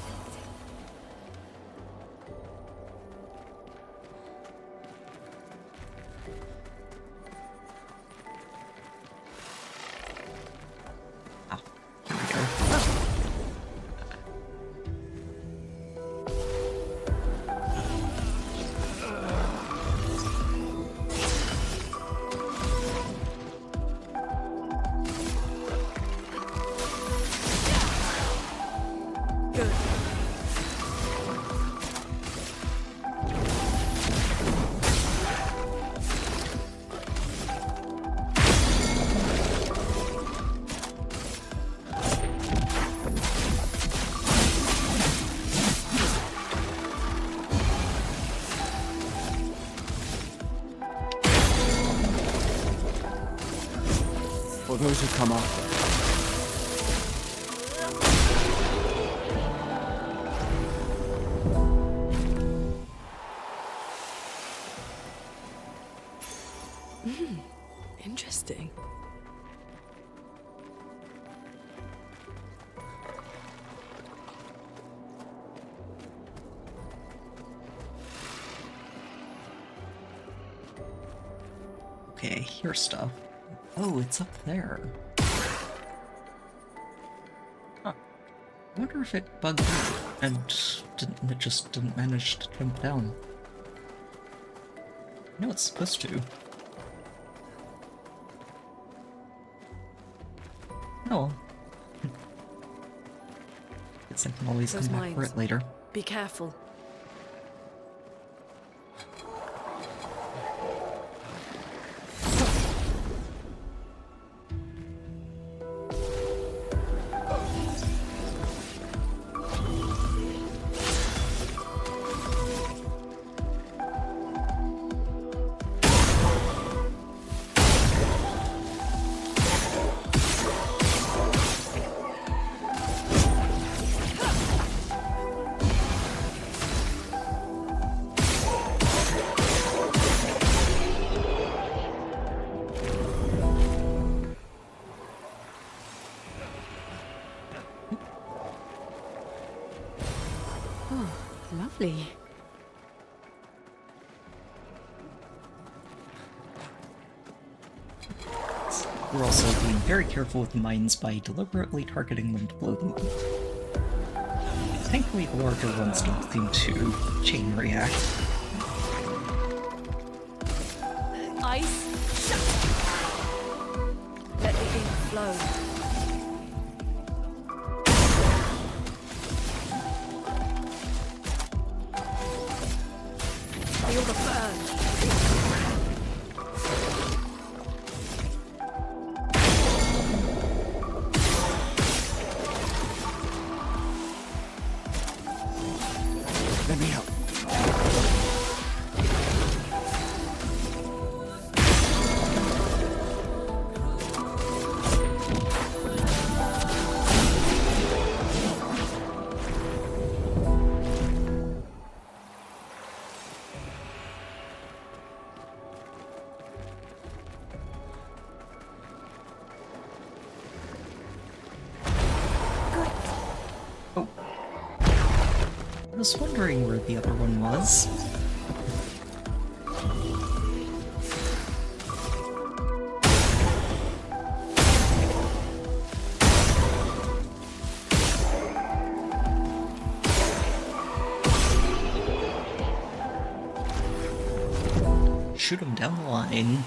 For those who come after. Interesting. Okay, here's stuff. Oh, it's up there. Huh. I wonder if it bugged out and it just didn't manage to jump down. I know it's supposed to. Oh. Guess I can always Those come back for mines. it later. Be careful. Lovely. We're also being very careful with the mines by deliberately targeting them to blow them up. Thankfully, the larger ones don't seem to chain react. Ice, shut! Let the ink flow. Feel the burn. Let me help. I was wondering where the other one was. Shoot him down the line.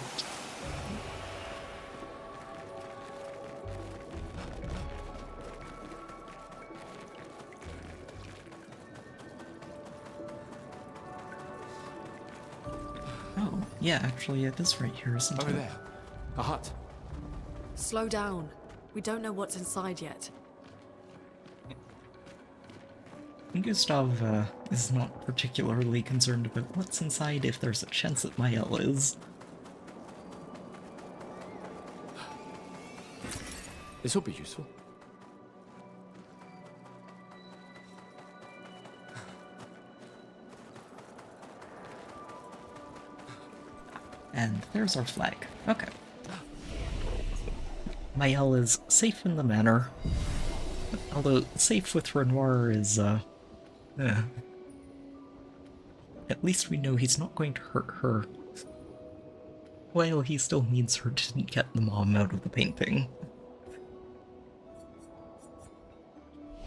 Yeah, actually it is right here, isn't it? Over there. A hut. Slow down. We don't know what's inside yet. Gustav is not particularly concerned about what's inside if there's a chance that Mael is. This will be useful. And there's our flag. Okay. Mael is safe in the manor. Although, safe with Renoir is, at least we know he's not going to hurt her. While he still needs her to get the mom out of the painting.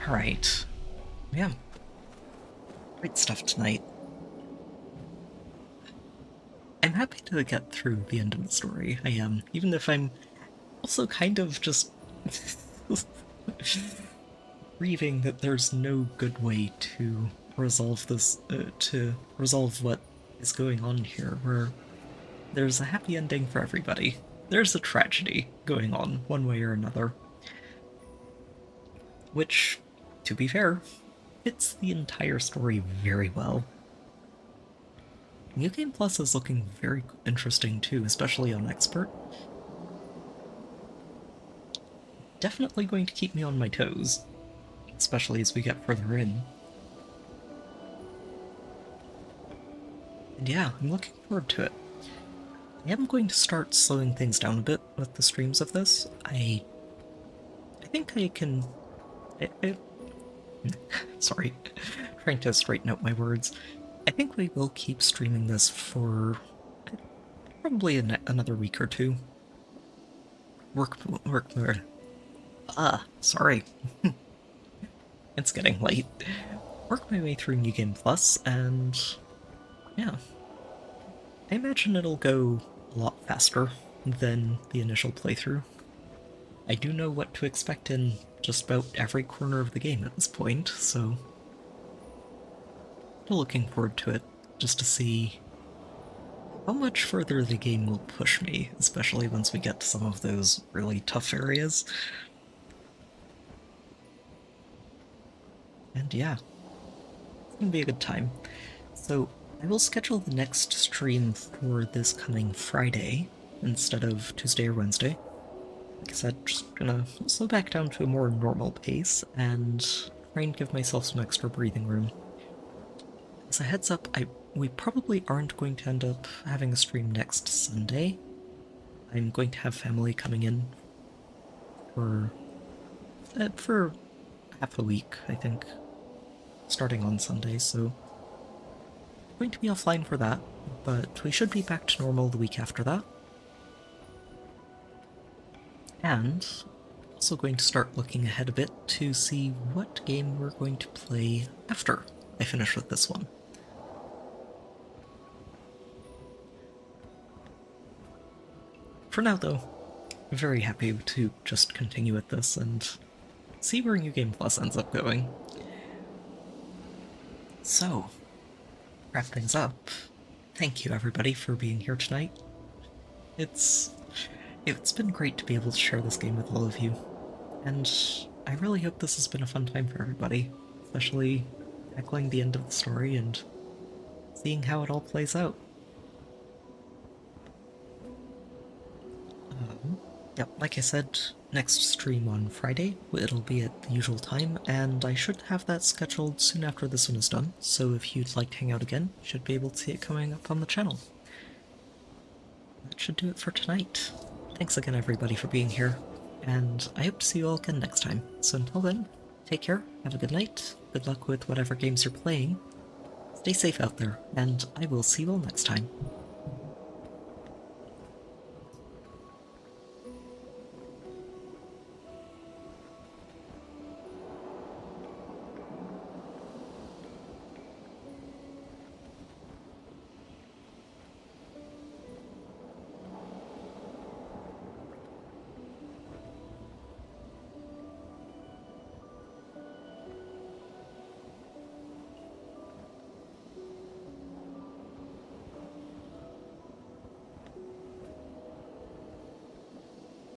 Alright. Yeah. Great stuff tonight. I'm happy to get through the end of the story. I am, even if I'm also kind of just grieving that there's no good way to resolve this, to resolve what is going on here, where there's a happy ending for everybody. There's a tragedy going on, one way or another. Which, to be fair, fits the entire story very well. New Game Plus is looking very interesting too, especially on Expert. Definitely going to keep me on my toes, especially as we get further in. And yeah, I'm looking forward to it. I am going to start slowing things down a bit with the streams of this. I think I can... sorry, trying to straighten out my words. I think we will keep streaming this for probably another week or two. Sorry. It's getting late. Work my way through New Game Plus, and yeah. I imagine it'll go a lot faster than the initial playthrough. I do know what to expect in just about every corner of the game at this point, so I'm looking forward to it, just to see how much further the game will push me, especially once we get to some of those really tough areas. And yeah, it's gonna be a good time. So I will schedule the next stream for this coming Friday instead of Tuesday or Wednesday. Like I said, just gonna slow back down to a more normal pace and try and give myself some extra breathing room. As a heads up, we probably aren't going to end up having a stream next Sunday. I'm going to have family coming in for half a week, I think, starting on Sunday, so I'm going to be offline for that, but we should be back to normal the week after that. And also going to start looking ahead a bit to see what game we're going to play after I finish with this one. For now, though, I'm very happy to just continue with this and see where New Game Plus ends up going. So, wrap things up. Thank you everybody for being here tonight. It's been great to be able to share this game with all of you, and I really hope this has been a fun time for everybody, especially tackling the end of the story and seeing how it all plays out. Yep, like I said, next stream on Friday, it'll be at the usual time, and I should have that scheduled soon after this one is done, so if you'd like to hang out again, you should be able to see it coming up on the channel. That should do it for tonight. Thanks again everybody for being here, and I hope to see you all again next time. So until then, take care, have a good night, good luck with whatever games you're playing, stay safe out there, and I will see you all next time.